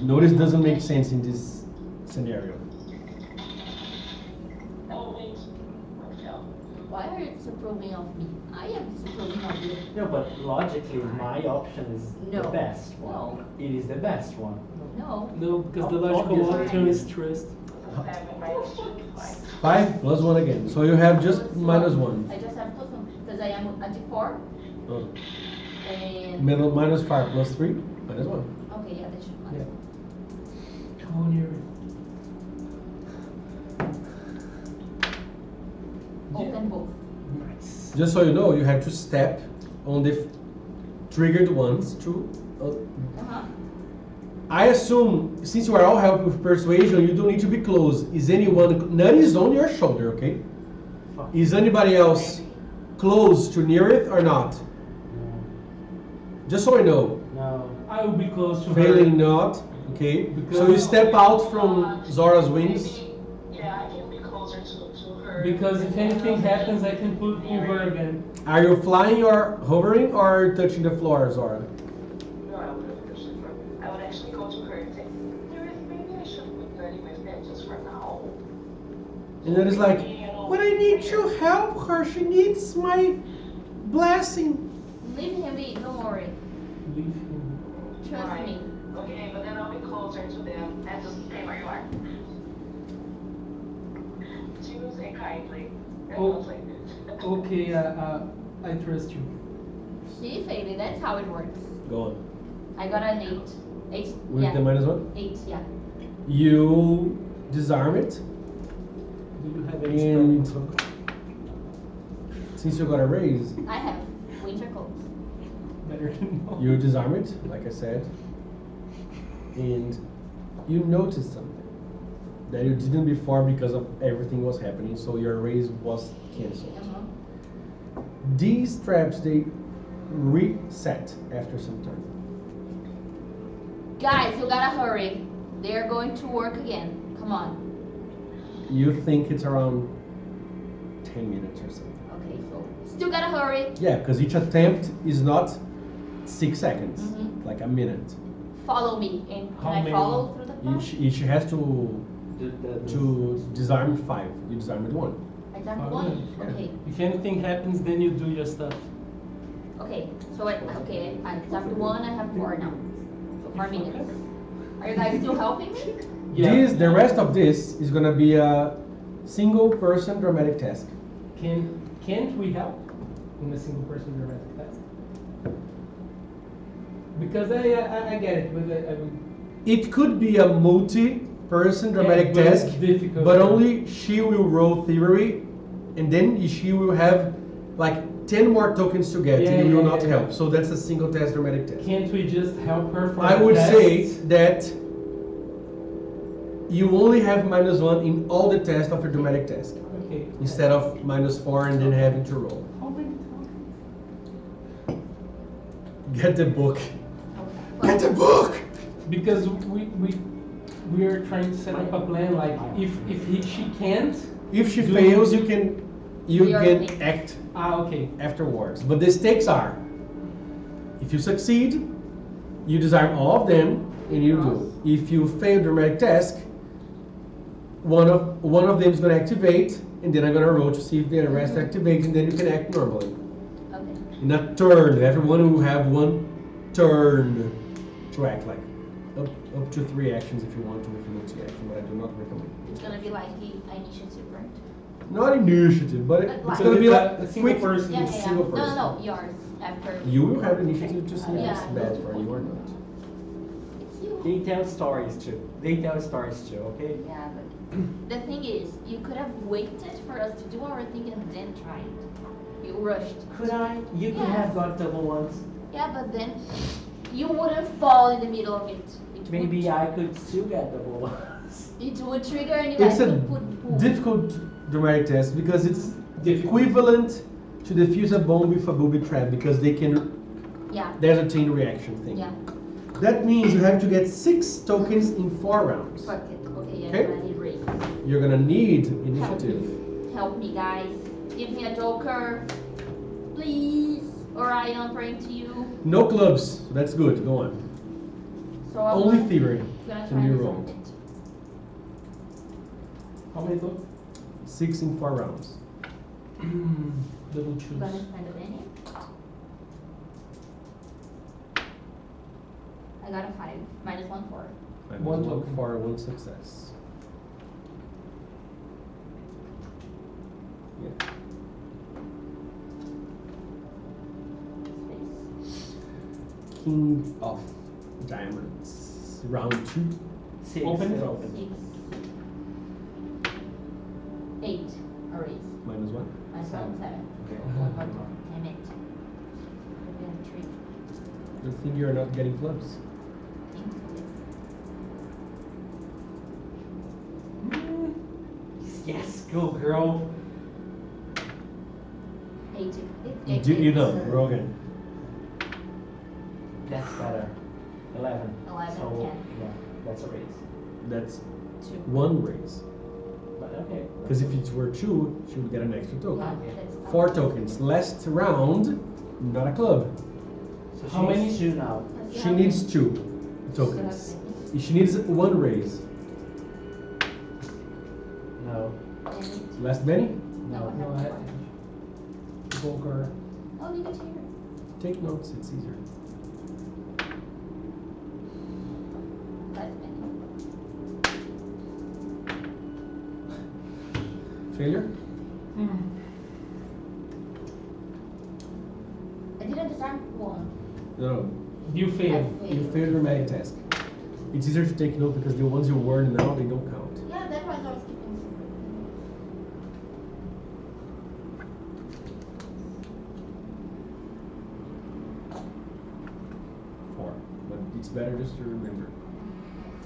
Notice doesn't make sense in this scenario. oh wait, what fell? Why are you disapproving of me? I am disapproving of you. No, but logically, my option is the No. best one. No. It is the best one. No. No, because the Obviously. logical option is trust. 7 minus 2, 5. 5 plus 1 again. So you have just -1. I just have plus 1 because I am a D4 Oh. and Middle -5 plus 3 -1. okay, yeah, that should be Yeah. Come on, Nearth. open both. Nice. Just so you know, you have to step on the triggered ones to. Uh-huh. I assume since you are all helping with persuasion, you don't need to be close. Is anyone? None is on your shoulder, okay? Fuck. Is anybody else close to Nearth or not? Just so I know. No. I will be close to Failing her. not, okay? Because- So you step out from Zora's wings. Maybe, yeah, I can be closer to her. Because if anything happens, I can put over again. Are you flying or hovering or touching the floor, Zora? No, I would actually go to her and say, maybe I should put 30 with them just for now. And then it's like, but I need to help her. She needs my blessing. Leave him be, don't worry. Leave him. Trust Right. me. Okay, but then I'll be closer to them and just stay where you are. Choose it kindly. And Oh. I'll take it. Okay, I trust you. She failed, that's how it works. Go on. I got an 8. 8, With yeah. the -1. 8, yeah. You disarm it. Do you have any spell And- book? Since you got a raise, I have winter coats. Better to know. you disarm it, like I said. And you notice something that you didn't before because of everything was happening, so your raise was cancelled. Uh-huh. These traps, they reset after some time. Guys, you gotta hurry. They're going to work again. Come on. You think it's around 10 minutes or something. Okay, so still gotta hurry. Yeah, because each attempt is not 6 seconds, Mhm. like a minute. Follow me. And How can I many? follow through the path? Each has to The disarm 5. You disarmed 1. I done Follow one. me. Okay. If anything happens, then you do your stuff. Okay. So I disarmed 1, I have 4 now. So 4 minutes. Are you guys still helping me? The rest of this is gonna be a single person dramatic task. Can't we help in a single person dramatic task? Because I get it, but I would. It could be a multi-person dramatic but it's task, difficult. but only she will roll theory, and then she will have like 10 more tokens to get, and you will not help. So that's a single task dramatic task. Can't we just help her for I the would test? say that you only have -1 in all the tests of your dramatic task, Okay. instead of -4 and then having to roll. Get the book. Get the book! Because we are trying to set up a plan. Like if she can't. If she do- fails, you can Reorganize. act Okay. afterwards. But the stakes are, if you succeed, you disarm all of them and you do. If you fail dramatic task, one of them is going to activate, and then I'm going to roll to see if the rest activate, and then you can act normally. Okay. In a turn, everyone will have 1 turn to act, like up to 3 actions if you want to, if you multi-action, but I do not recommend. It's gonna be like the initiative, right? Not initiative, but it's Like- going to be like a single quick. person. Yeah, yeah. Single No, person. no, yours after. You will have initiative to see if Yeah. it's bad for you or not. It's you. They tell stories too. They tell stories too, okay? Yeah, but the thing is, you could have waited for us to do our thing and then tried. You rushed. Could I? You could Yeah. have got double ones. Yeah, but then you wouldn't fall in the middle of it. Maybe I could still get double ones. It would trigger and you It's guys a would put boom. difficult dramatic test because it's Difficult. equivalent to defuse a bomb with a booby trap, because they can. Yeah. There's a chain reaction thing. Yeah. That means you have to get 6 tokens in 4 rounds. Fuck it. Okay, yeah, Okay. I need raise. You're gonna need initiative. Help me, guys. Give me a joker. Please. Orion, I'm praying to you. No clubs, so that's good. Go on. So I'm Only gonna- theory. Gonna Can try you and roll? disarm it. How many total? 6 in 4 rounds. Double choose. Gonna spend a penny. I got a 5. -1 4. One token. for 1 success. Yeah. Space. King of Diamonds. Round 2. 6. Open. It opens. 6. 8. A raise. -1. I saw 7. Okay. Damn it. Could be a 3. Good thing you're not getting clubs. Yes, go girl. 8. You don't. Roll again. That's better. 11. 11, So, 10. yeah, that's a raise. That's 2. 1 raise. But okay. Because if it were 2, she would get an extra token. Yeah, that's 4 tokens. Last round, not a club. So How many? she's 2 now. She needs 2 tokens. She needs 1 raise. No. Last Benny? No. No, I Joker. Oh, leave it here. Take notes, it's easier. That's many. Failure? I didn't disarm 1. No. You failed. You failed your dramatic task. It's easier to take note because the ones you warn now, they don't count. Yeah, that was I was keeping. 4. But it's better just to remember.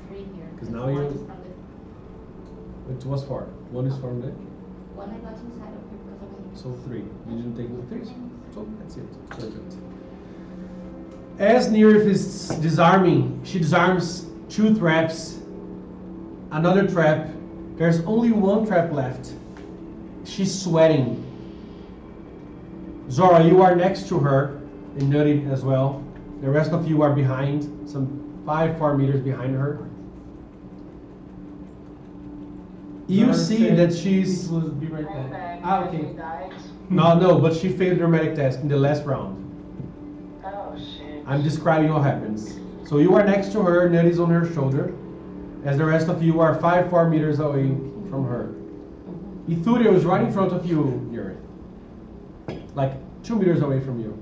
3 here. 'Cause now One you- is from the- It was 4. 1 is from the. One I got inside of here because I was. So 3. You didn't take no 3. So that's it. Perfect. As Nerif is disarming, she disarms 2 traps, another trap. There's only 1 trap left. She's sweating. Zora, you are next to her, and Nutty as well. The rest of you are behind, some 4 meters behind her. You Zora see said that she's It will be right I'm back. back. Okay. You died. no, but she failed the dramatic test in the last round. Oh shit. I'm describing what happens. So you are next to her, Ned is on her shoulder, as the rest of you are 4 meters away from her. Ithurio is right in front of you, Yuri. Like 2 meters away from you.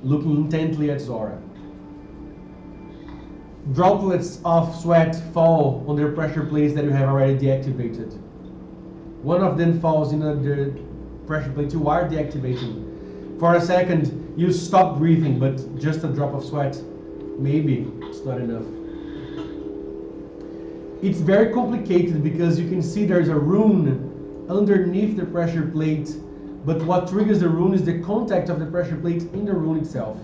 Looking intently at Zora. Droplets of sweat fall on the pressure plates that you have already deactivated. One of them falls in the pressure plate you are deactivating. For a second, you stop breathing, but just a drop of sweat, maybe it's not enough. It's very complicated because you can see there's a rune underneath the pressure plate, but what triggers the rune is the contact of the pressure plate in the rune itself.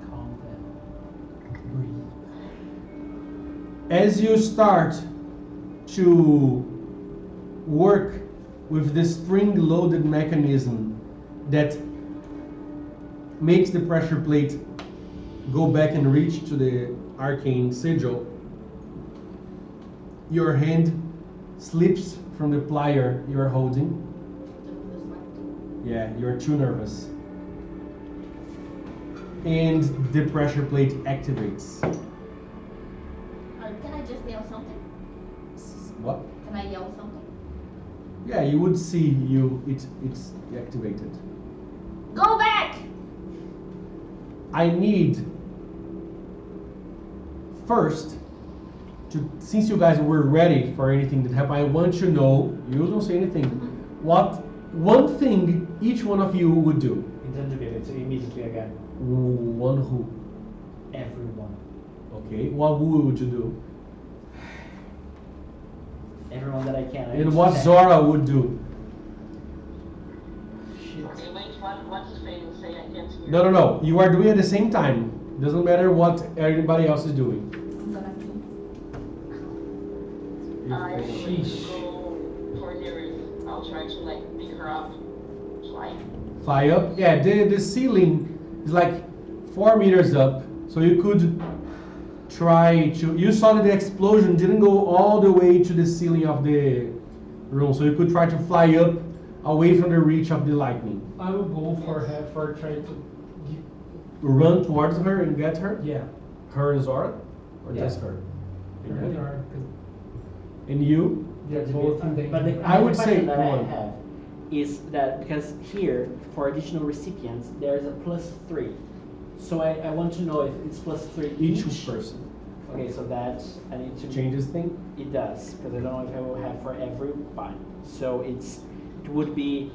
Calm down. Breathe. As you start to work with the spring-loaded mechanism that makes the pressure plate go back and reach to the arcane sigil, your hand slips from the plier you are holding. Yeah, you're too nervous. And the pressure plate activates. Can I just yell something? What? Can I yell something? Yeah, you would see it's activated. Go back! I need first since you guys were ready for anything that happened, I want to know, you don't say anything, what one thing each one of you would do. Intend to get it immediately again. One who? Everyone. Okay, what who would you do? Everyone that I can. And what Zora would do? Shit. Okay, wait, what's his face say? I can't hear. No. You are doing at the same time. Doesn't matter what everybody else is doing. I Sheesh. go for nearest. I'll try to like pick her up. Fly. Fly up? Yeah, the ceiling is like 4 meters up. So you could try to, you saw that the explosion didn't go all the way to the ceiling of the room. So you could try to fly up away from the reach of the lightning. I will go for her for trying to Run towards her and get her? yeah. Her and Zora? Or Yeah. just her? Her and her, 'cause And you? they're both in danger. But I would question say that I one. have is that because here for additional recipients there's a +3, so I want to know if it's +3 Each each. person. Okay, so that I need to Changes thing? It does, because I don't know if I will have for everybody. So it would be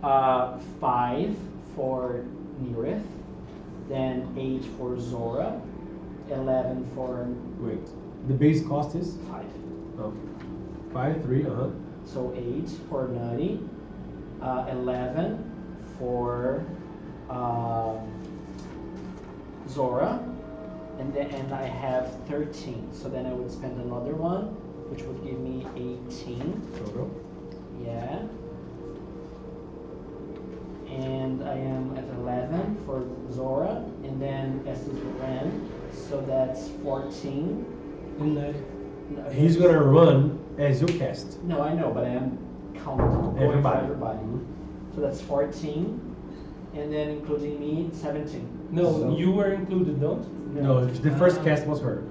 5 for Neareth, then 8 for Zora, 11 for Wait. The base cost is? 5. Oh. 5, 3, So 8 for Nutty, 11 for Zora, and I have 13. So then I would spend another one, which would give me 18. Total. Yeah. And I am at 11 for Zora, and then Estes ran, so that's 14. And No, He's gonna run as you cast. No, I know, but I am counting going for Everybody. everybody. So that's 14, and then including me, 17. no, So- you were included, don't? No, the first cast was her.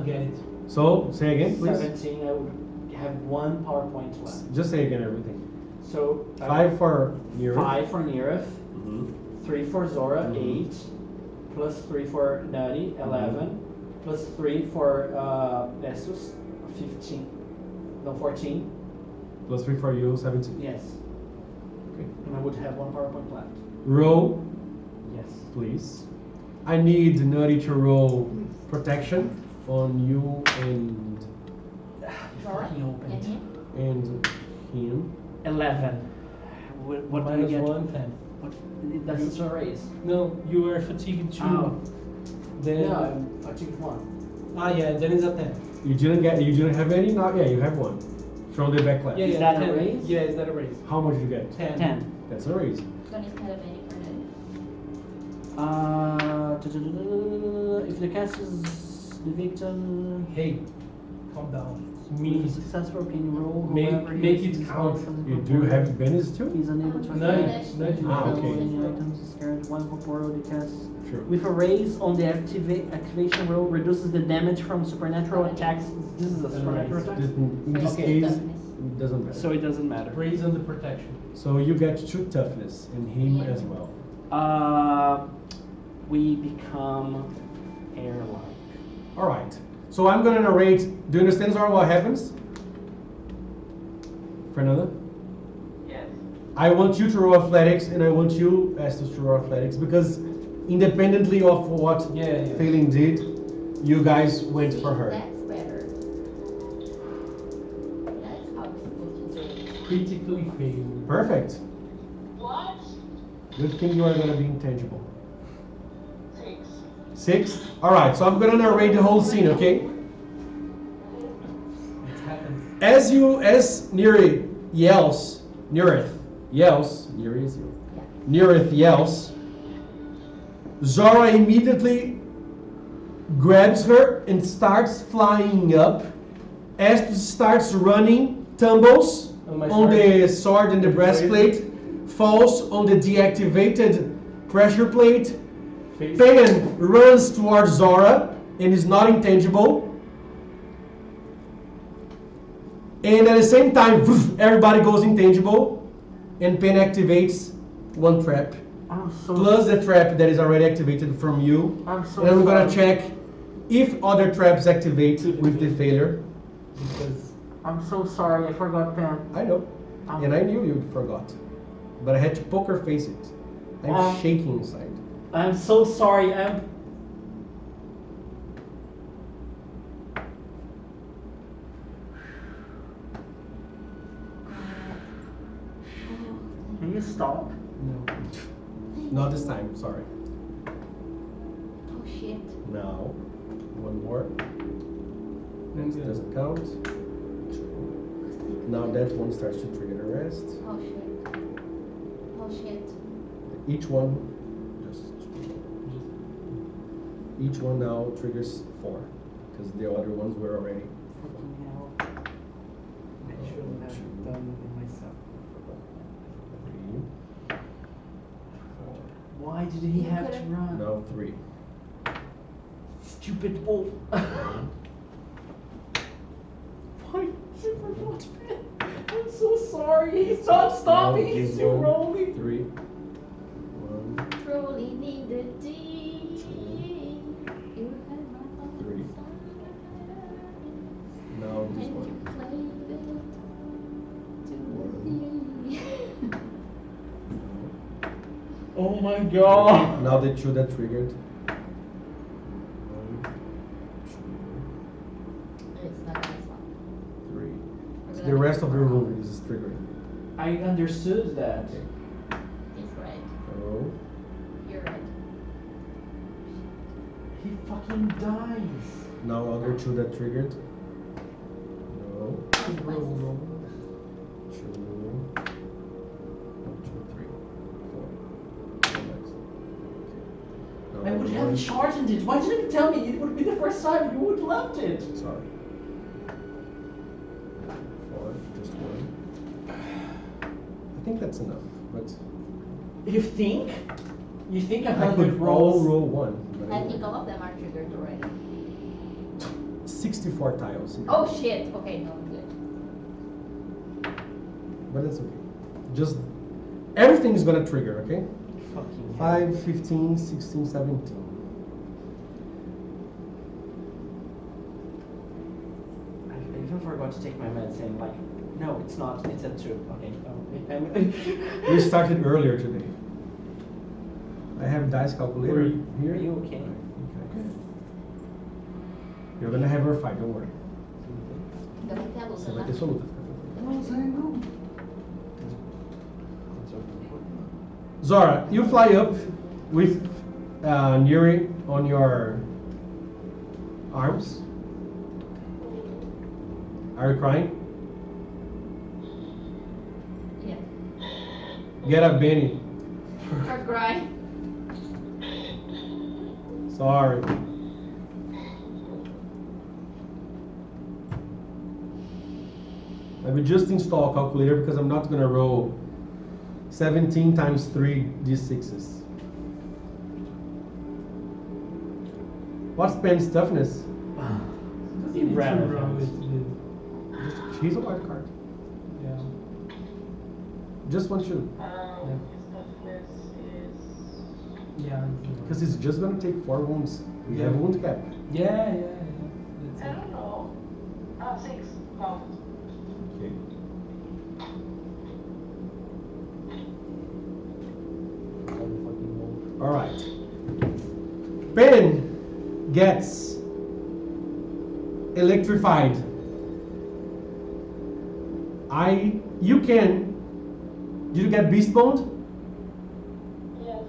Get it. So, say again, please. 17, I would have 1 PowerPoint left. Just say again everything. So 5 for Nero. 5 for Neareth, Mhm. 3 for Zora, Mhm. 8, plus 3 for Nutty, 11, plus 3 for Estes, 15. No, 14. Plus 3 for you, 17. Yes. Okay. And I would have 1 PowerPoint left. Roll, Yes. please. I need Nutty to roll protection on you and Zora? Fucking opened. And him? him. 11. What do I Minus get? 1, 10. What, that's just a raise. No, you were fatigued too. Oh. Then No, I'm fatigued 1. yeah, then it's a 10. You didn't have any? No, yeah, you have one. From the back left. Yeah, Is yeah, that a 10. raise? Yeah, is that a raise? How much did you get? 10. 10. That's a raise. Don't need to have any for that. If the cast is the victim, Hey, calm down. It's with me. a successful can roll, Make- whoever make uses it his count. options You do before have advantage too? He's unable to No, affect no, you Ah, don't. okay. any items discarded one corporeal the cast Sure. With a raise on the activation roll, reduces the damage from supernatural attacks. This is a supernatural attack, In this Okay. case, it doesn't matter. so it doesn't matter. Raise on the protection. So you get 2 toughness and him Yeah. as well. We become air-like. All right. So I'm gonna narrate. Do you understand, Zara, what happens? Fernanda? Yes. I want you to roll athletics, and I want you, Estes, to roll athletics, because independently of what Yeah. Phelan did, you guys went for her. That's better. That's how it's supposed to do it. Critically failed. Perfect. What? Good thing you are gonna be intangible. 6. 6. All right. So I'm gonna narrate the whole scene, okay? It happens. As Neri yells, Nerith yells, Neri is you. Nerith yells. Zora immediately grabs her and starts flying up. Estes starts running, tumbles On my on sword. the sword and the breastplate, falls on the deactivated pressure plate. Face. Pan runs towards Zora and is not intangible. And at the same time, everybody goes intangible, and Pan activates 1 trap. I'm so Plus the trap that is already activated from you. I'm so And I'm gonna sorry. check if other traps activate with the failure. Because I'm so sorry. I forgot Pen. I know. And I knew you forgot. But I had to poker face it. I'm shaking inside. I'm so sorry. Can you stop? No. Not this time, sorry. Oh shit. Now, 1 more. This doesn't count. Now that one starts to trigger the rest. Oh shit. Oh shit. Each one each one now triggers 4. Because the other ones were already. Fucking hell. I shouldn't have done it myself. 3, 4. Why did he You have to could've- run? Now 3. Stupid wolf. Why did you forgot Pen? I'm so sorry. He's not stopping. Now He's this still one, rolling. 3. 1. Truly need the D. You had my heart 3. inside. Now this And one. you played it to the Oh my god. Now the 2 that triggered. 1, 2, It's not this one. 3. We're The gonna rest of make your it movement is triggering. I understood that. He's right. So, You're right. He fucking dies. now other 2 that triggered. No. roll. 2, 1, 2, 3, 4. Next. Okay. I Now would have one. shortened it. Why didn't you tell me? It would be the first time you would have left it. Sorry. 4, just 1. I think that's enough, but You think? You think I 100 could rolls? roll 1. but I think all of them are triggered already. 64 tiles. Oh shit. Okay, no, I'm good. But that's okay. Just everything is gonna trigger, okay? Fucking hell. 5, 15, 16, 17. I even forgot to take my medicine. Like, no, it's not. It's at 2. Okay. We started earlier today. I have dice calculator Are you- here. are you okay? Okay. You're gonna have her fight, don't worry. Ainda vai ter a luta, Você vai né? ter sua luta. Zora, you fly up with Neri on your arms. Are you crying? Yeah. Get up, Benny. Or cry. Sorry. I will just install a calculator because I'm not gonna roll 17 times 3 d6s. What's Pen's toughness? Irrelevant. He's a wild card. Yeah. Just want you. His toughness is. Yeah. Because he's just gonna take 4 wounds. We have wound cap. Yeah. I That's it. don't know. 6. No. Okay. Alright. Pen gets electrified. You can. Did you get beast boned? Yes.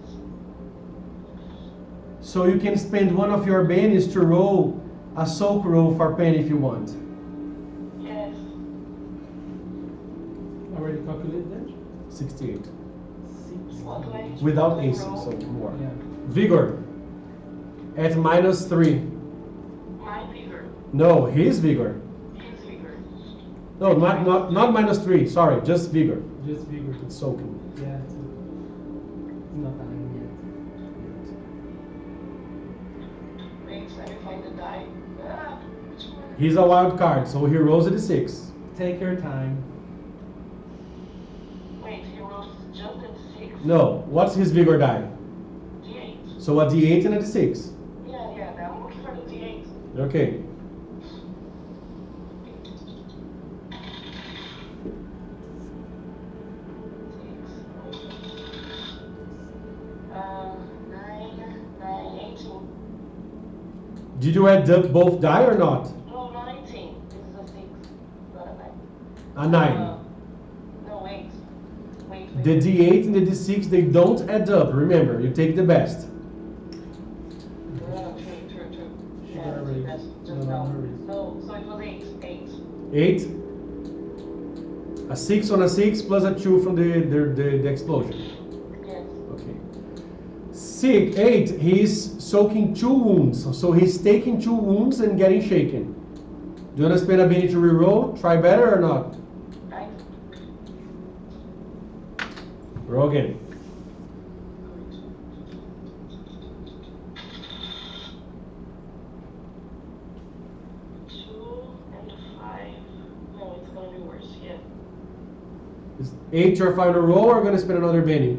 So you can spend one of your bennies to roll a soak roll for Pen if you want. Yes. Already calculated that? 68. What do I Without roll? AC, so more. Yeah. Vigor. At -3. My vigor. No, his vigor. His vigor. No, not -3. Sorry, just vigor. Just vigor. It's soaking. Yeah. It's not dying yet. Wait, let me find the die. Which one? He's a wild card, so he rolls a d6. Take your time. Wait, he rolls just at 6? No, what's his vigor die? D8. So a d8 and a d6. Yeah, I'm looking for the D8. Okay. Did you add up both die or not? No, not 18. This is a 6, not a 9. A 9. No, wait. The d8 and the d6, they don't add up. Remember, you take the best. True. Sugar already. That's No, just no, now. no reason. No, so it was 8. 8. A 6 on a 6 plus a 2 from the explosion. Yes. Okay. 8, he's soaking 2 wounds. So he's taking 2 wounds and getting shaken. Do you want to spend a minute to reroll? Try better or not? I Roll again. No, it's gonna be worse. Yeah. Is 8 your final roll or going to spend another Benny?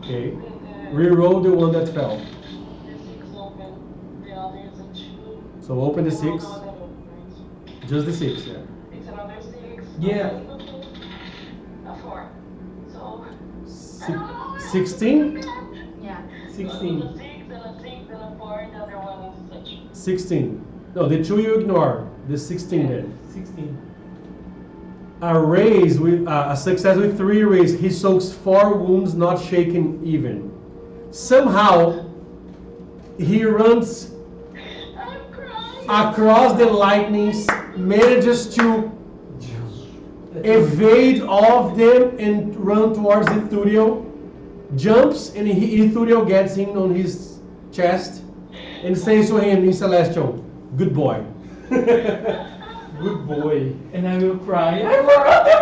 Okay. Reroll the one that fell. The 6 open. The other is a 2. So open the 6. No, that opens. Just the 6, yeah. It's another 6. Yeah. A 4. So. 16? Yeah. 16. A 6 and a 6 and a 4, and the other one is a 2. 16. No, the 2 you ignore. The 16 then. 16. A raise with a success with 3 raise. He soaks 4 wounds, not shaken even. Somehow, he runs I'm crying. across the lightnings, manages to evade all of them and run towards Ithurio. Jumps and Ithurio gets him on his chest and says to him in Celestial, "Good boy." Good boy. And I will cry. I forgot the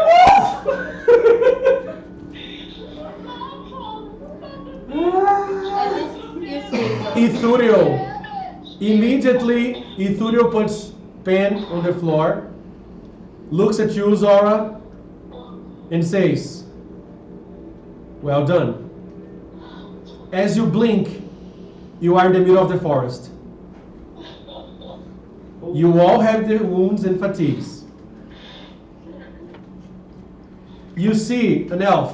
At least you say so. Ithurio. Immediately, Ithurio puts Pen on the floor, looks at you, Zora, and says, "Well done." As you blink, you are in the middle of the forest. You all have the wounds and fatigues. You see an elf,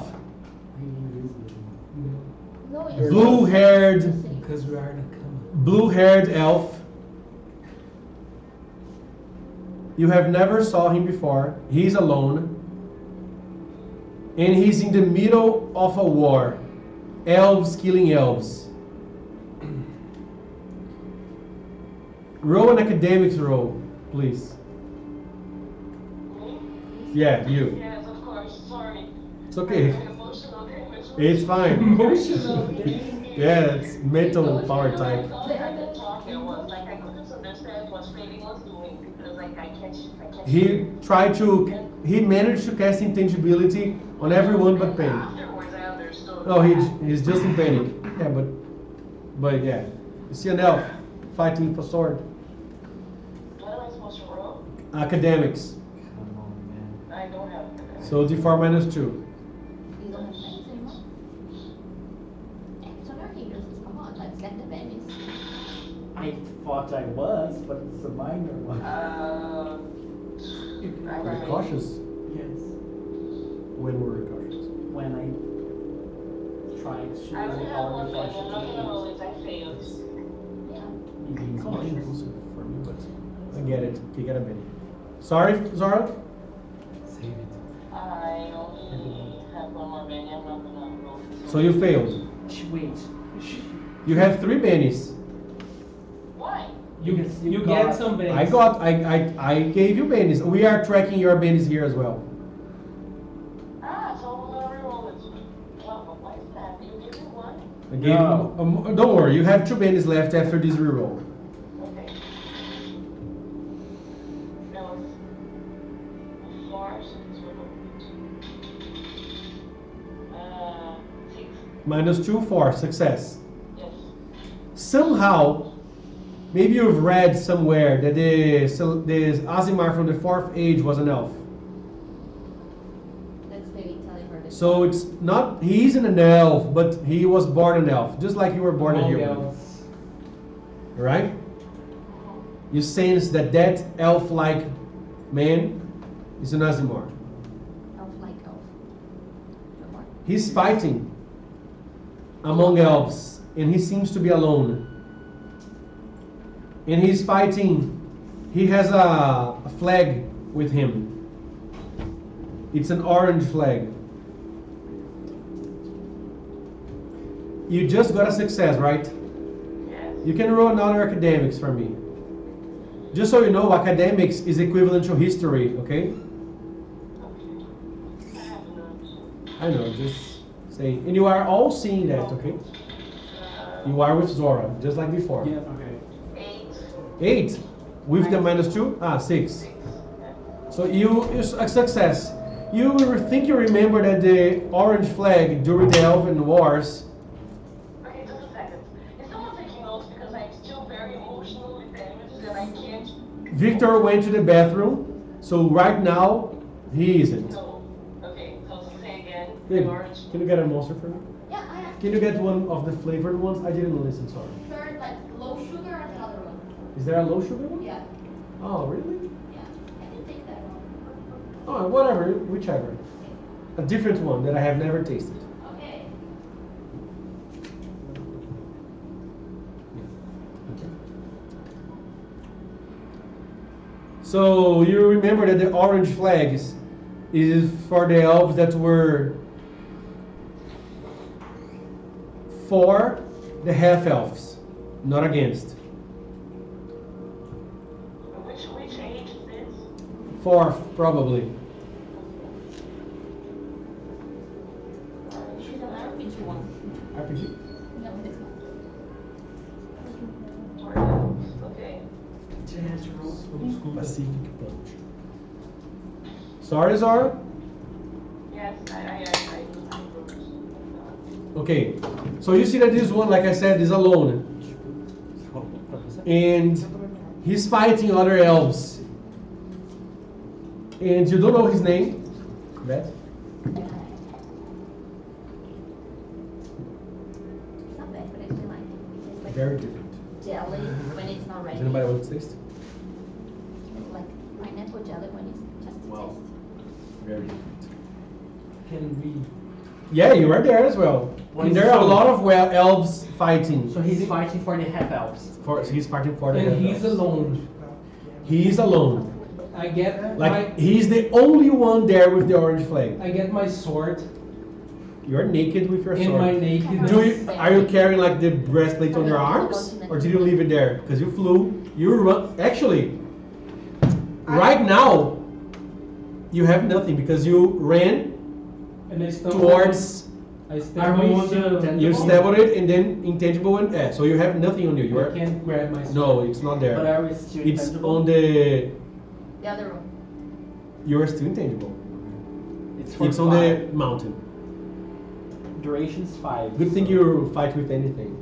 No, it's blue-haired, Because we are the common. blue-haired elf. You have never saw him before. He's alone. And he's in the middle of a war. Elves killing elves. Roll an academics roll, please. Yeah, you. Yes, of course. Sorry. It's okay. Emotional damage. It's fine. Emotional. Yeah, it's mental power type. Talking was like I couldn't understand what Fading was doing because like I can't. He tried to he managed to cast intangibility on everyone but Penny. Afterwards, I understood. No, he's just in panic. Yeah, but yeah. You see an elf fighting for sword. What am I supposed to roll? Academics. Come on, man. I don't have that. So D4 -2. You don't have pennies anymore? Act on our heroes. Come on, let's get the pennies. I thought I was, but it's a minor one. We're cautious Yes. when we're cautious. When I tried to use I only the have power one of penny. I'm not gonna roll fortune it. I failed. Yeah. to be It's not cautious. inclusive for me, but I get it. You get a penny. Sorry, Zara? Save it. I only have one more penny. I'm not gonna roll it. So you failed. Wait. You have 3 pennies. Why? You Because you you get got- some pennies. I gave you pennies. We are tracking your pennies here as well. So I'm gonna re-roll it. Well, why is that? You give me one? I gave No. you, don't worry, you have 2 pennies left after this reroll. Okay. That was 4, so it's -6. -2, 4, success. Yes. Somehow, maybe you've read somewhere that the Azimar from the 4th age was an elf. That's Fairy telling her this. So it's not, he isn't an elf, but he was born an elf, just like you were born a Among human. elves. Right? You sense that elf-like man is an Azimar. Elf like elf. No more. He's fighting among elves, and he seems to be alone. And he's fighting, he has a flag with him. It's an orange flag. You just got a success, right? Yes. You can roll another academics for me. Just so you know, academics is equivalent to history, okay? I have none. I know, just saying. And you are all seeing that, okay? You are with Zora, just like before. Yeah. Okay. 8. 8 with the -2? 6. 6. So it's a success. You think you remember that the orange flag during the Elven Wars, Okay, just a second. Is someone taking notes because I'm still very emotionally damaged and I can't. Victor went to the bathroom, so right now he isn't. No. Okay, so to say again, Good. the orange. Can you get a monster for me? Yeah, I have Can you get one of the flavored ones? I didn't listen, sorry. third, like low sugar and the other one. Is there a low sugar one? Yeah. Oh, really? Yeah. I can take that one. Oh, whatever, whichever. A different one that I have never tasted. Okay. So you remember that the orange flags is for the elves that were for the half elves, not against. Which age is this? 4th, probably. She's an RPG one. RPG? No, it's not. Okay. Pacific Punch. Sorry, Zora? Yes, I Okay, so you see that this one, like I said, is alone. And he's fighting other elves. And you don't know his name. Beth? It's not bad, but I don't like it. It tastes like Very different. jelly when it's not ready. Does anybody want to taste? It's like pineapple jelly when it's just a Wow. taste. Very different. Can we? Yeah, you are there as well. And there are a lot of elves fighting. So he's fighting for the half elves. He's fighting for the And half he's elves. alone. He's alone. I get Like he's the only one there with the orange flag. I get my sword You're naked with your in sword. my nakedness. Are you carrying like the breastplate on your arms, or did you leave it there? Because you flew, you run. Actually, right now, you have nothing because you ran And I stumble. towards. I stumble on the. You stabbed it and then intangible and so you have nothing on you. You I are can't grab my sword. no, it's not But there. are we still It's intangible? on the The other one. You're still intangible. It's for It's on 5. the mountain. Duration's 5. Good thing so- you fight with anything.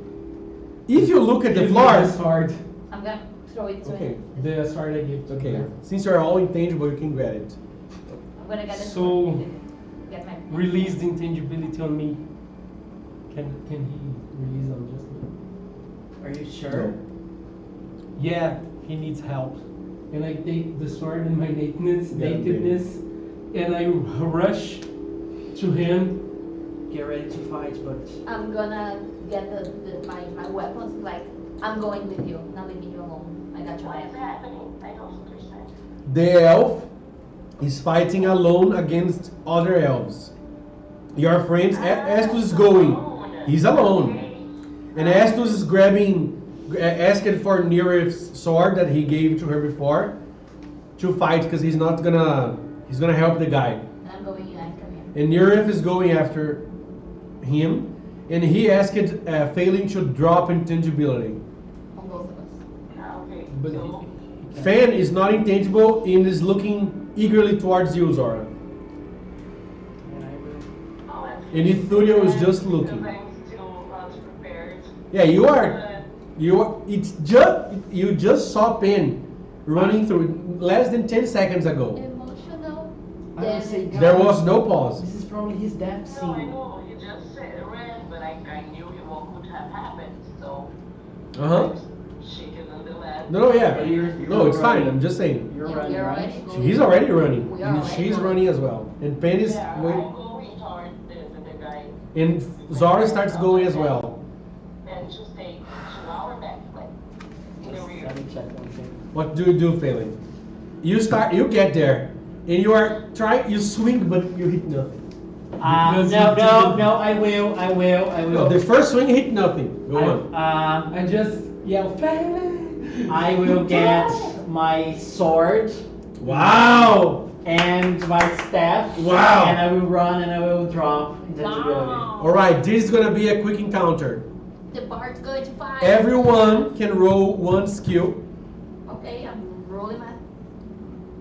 If you look at the Give me floor, the sword. I'm gonna throw it to okay, him. The sword I gave to okay. her. Since you're all intangible, you can get it. I'm gonna get the So, sword. Get my Release the intangibility on me. Can he release on just me? Are you sure? Yeah, he needs help. And I take the sword and my nakedness, Yeah, and I rush to him. Get ready to fight, but I'm gonna get my weapons. Like I'm going with you, not leaving you alone. I got your What is back. happening? I don't understand. The elf is fighting alone against other elves. Your friend Estus is going. He's alone. And Estus is asking for Nerif's sword that he gave to her before to fight because he's gonna help the guy. And I'm going after him. And Nerif is going after him, and he asked failing to drop intangibility. On both of us. Okay. But So, Fan is not intangible and is looking eagerly towards you, Zora. and I will. oh, that's And Ithurio is just because looking. I'm still not prepared. Yeah, you are. But You just saw Pen running through less than 10 seconds ago. Emotional. I would say damage. There was no pause. This is probably his death no, I scene. know you just said ran, but I knew what could have happened. So Uh huh. shaken on the left. No, yeah. But you're No, it's fine. running. I'm just saying. You're Yeah, running, we are right? already going. He's already running, We are and already she's going. running as well. And Pen is Yeah, I'm waiting, going toward the guy and Zara starts going as well. and to stay to our back, like in the rear. Let me check one thing. What do you do, Phelan? You get there, and you swing, but you hit nothing. Because No, you no, didn't- no, I will. No, the first swing hit nothing. Go on. I just yell, "Phelan!" I will get my sword Wow! and my staff. Wow. And I will run and I will drop intangibility. All right, this is gonna be a quick encounter. The bard's going to fight. Everyone can roll one skill. Okay, I'm rolling my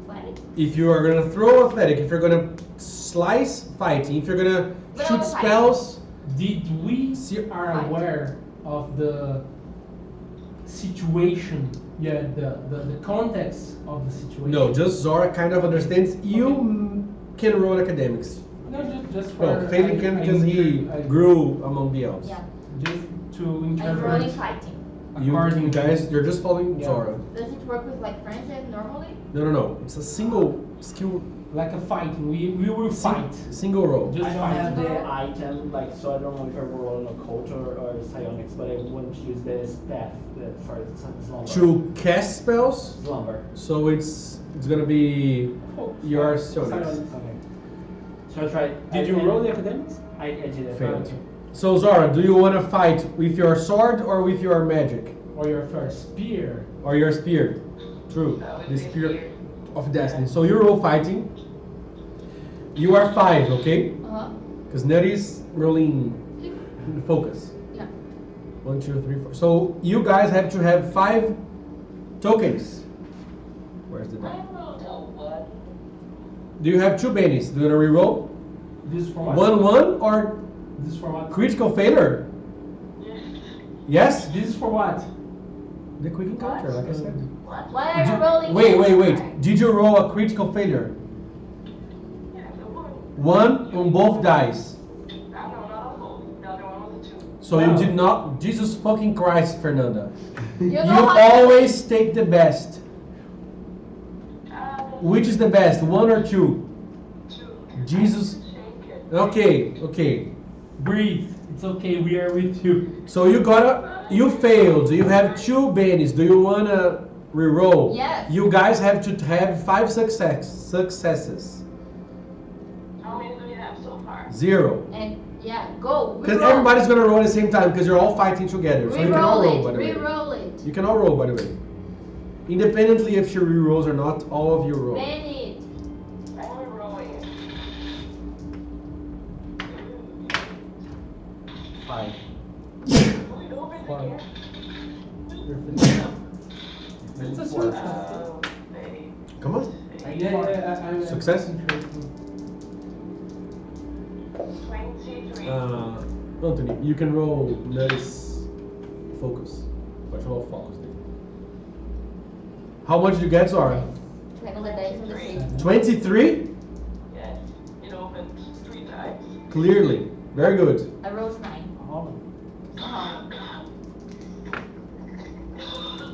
flag. If you are gonna throw athletic, if you're gonna slice fighting, if you're gonna Throw shoot fighting. spells, Did we are Fight. aware of the situation? Yeah, the context of the situation. no, just Zora kind of understands. You can roll academics. No, just for. No, Phelan can because he I- grew among the elves. Yeah, Just to I'm rolling interpret fighting. You according guys, you're just following Yeah. Zora. Does it work with like friendship normally? No. It's a single skill, like a fighting. We will fight. single roll. Just I don't fight. have the item, like, so I don't know if I roll on occult or psionics, but I wouldn't use the staff for slumber. To cast spells, Slumber. so it's gonna be your psionics. Okay. So I tried. Did you roll the academics? I did it. Failed. So Zara, do you want to fight with your sword or with your magic Or your first spear? or your spear? True, With the the spear spear. of destiny. So you roll fighting. You are 5, okay? Uh-huh. Because Nutty's rolling focus. Yeah. 1, 2, 3, 4. So you guys have to have 5 tokens. Where's the I die? rolled a one. Do you have 2 bennies? Do you want to reroll? This is for what? 1 or This is for what? critical failure? Yes? This is for what? The quick encounter, like I said. What? Why are you rolling? Wait. Did you roll a critical failure? Yeah, the one. 1 on both dice. I know, not on both. The other one was a two. So you did not. Jesus fucking Christ, Fernanda. You know You how to- always take the best. Uh, Which is the best, 1 or 2? two. Jesus. Shake it. Okay. Breathe. It's okay. We are with you. So you failed. You have 2 bennies. Do you wanna reroll? Yes. You guys have to have 5 successes. How many do we have so far? 0. And yeah, go. Because Reroll. everybody's gonna roll at the same time because you're all fighting together. So you can all roll, by the way. Reroll it. You can all roll, by the way. Independently if she rerolls or not, all of you roll. Ban it. I'm re-rolling it. 5. We open again. It's a success. Baby. Come on. I wait Yeah, for yeah, I'm Success? concentrating. 23. Anthony, you can roll notice focus. Pode rolar o focus dele. How much did you get, Zora? Pega uma 10 no D6. 23? Yes, it opened 3 times. Clearly. Very good. I rolled 9. Oh, Uh-huh.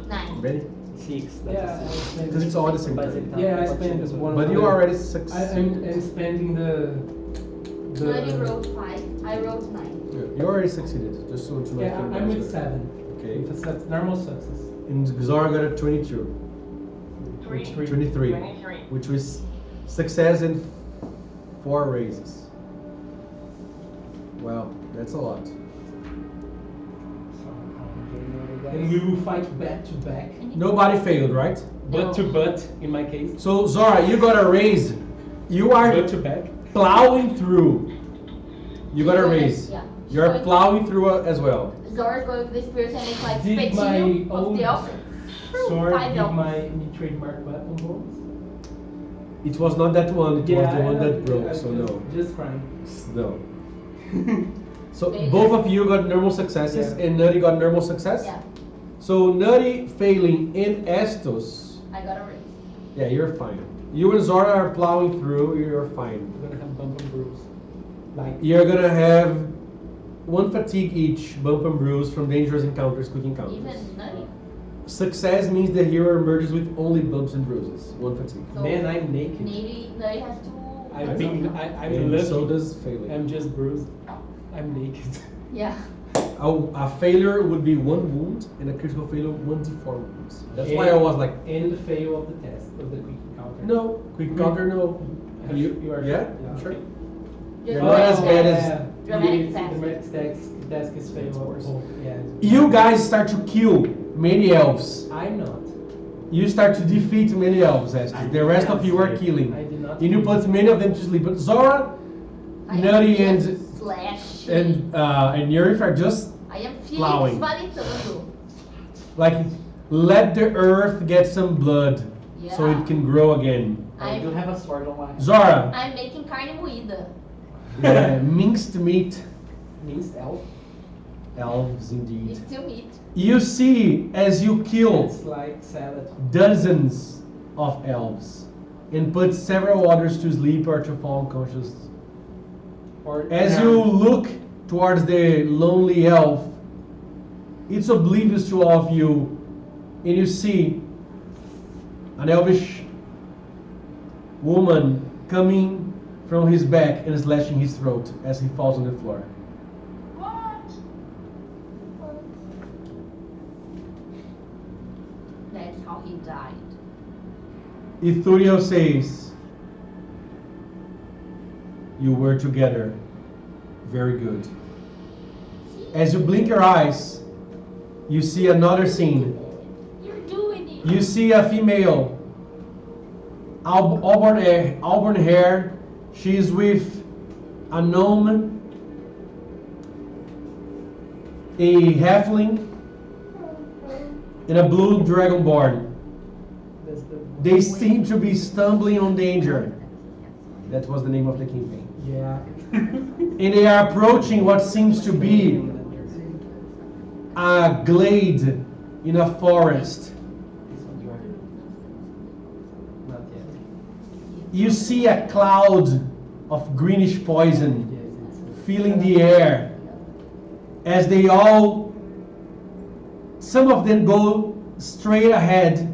9. Ready? 6. Yeah, Because it's all the same Mas thing. ele tá Yeah, I partindo spent do- one. But you already I'm succeeded. spending the. Nani rolled 5. I rolled 9. You already succeeded. Just so to Yeah, I'm with 7. Okay. With a normal success. And Zora got a 22. 3. 23. 23. Which was success in 4 raises. Wow, that's a lot. And we will fight back to back, Nobody failed, right? butt to butt in my case. So Zora, you got a raise. You are Butt to back. plowing through. You got a raise. Yeah. You're Going- plowing through as well. Zora's going to this person and it's like Did my espetinho of old the elf. sword Five give elves. my any trademark weapon bonus? It was not that one. It was the one I- that broke. I So just- no, Just crying. no. So Failure. both of you got normal successes, Yeah. and Nutty got normal success. Yeah, So Nutty failing and Estos, I got a raise. yeah, you're fine. You and Zora are plowing through. You're fine. I'm gonna have bump and bruise. Like You're gonna have 1 fatigue each, bump and bruise from dangerous encounters, quick encounters. Even Nani. Success means the hero emerges with only bumps and bruises. 1 fatigue. So man, I'm naked. Nani has to. I'm And lucky. so does failing. I'm just bruised. I'm naked. Yeah. A failure would be 1 wound, and a critical failure 1 d4 wounds. That's why I was like, And the fail of the test of the quick encounter. no, quick encounter, no. You are Yeah, sure? sure. Okay. You're not as bad as- Dramatic The task. dramatic task is fail. It's worse. Yeah. You guys start to kill many elves. I'm not. You start to defeat many elves, Estes. The rest of you are killing. I did not. And you put many of them to sleep. But Zora, I Nutty, am and just slash. and Yurif are just I am plowing. esbalitando. like, let the earth get some blood so Yeah. it can grow again. I do have a sword on my hand. Zora, I'm making carne moída. minced meat. Minced elf. Elves indeed. It's still meat. You see as you kill It's like salad. dozens of elves and put several others to sleep or to fall unconscious. Or As you look towards the lonely elf, it's oblivious to all of you, and you see an elvish woman coming from his back and slashing his throat as he falls on the floor. What? That's how he died. Ithuriel says, "You were together. Very good." As you blink your eyes, you see another scene. You're doing it. You see a female, auburn hair. She's with a gnome, a halfling, and a blue dragonborn. That's the. They seem to be stumbling on danger. That was the name of the campaign. Yeah. And they are approaching what seems to be a glade in a forest. This one's yours. Not yet. You see a cloud of greenish poison Yes, it's. filling the air as they all, some of them go straight ahead.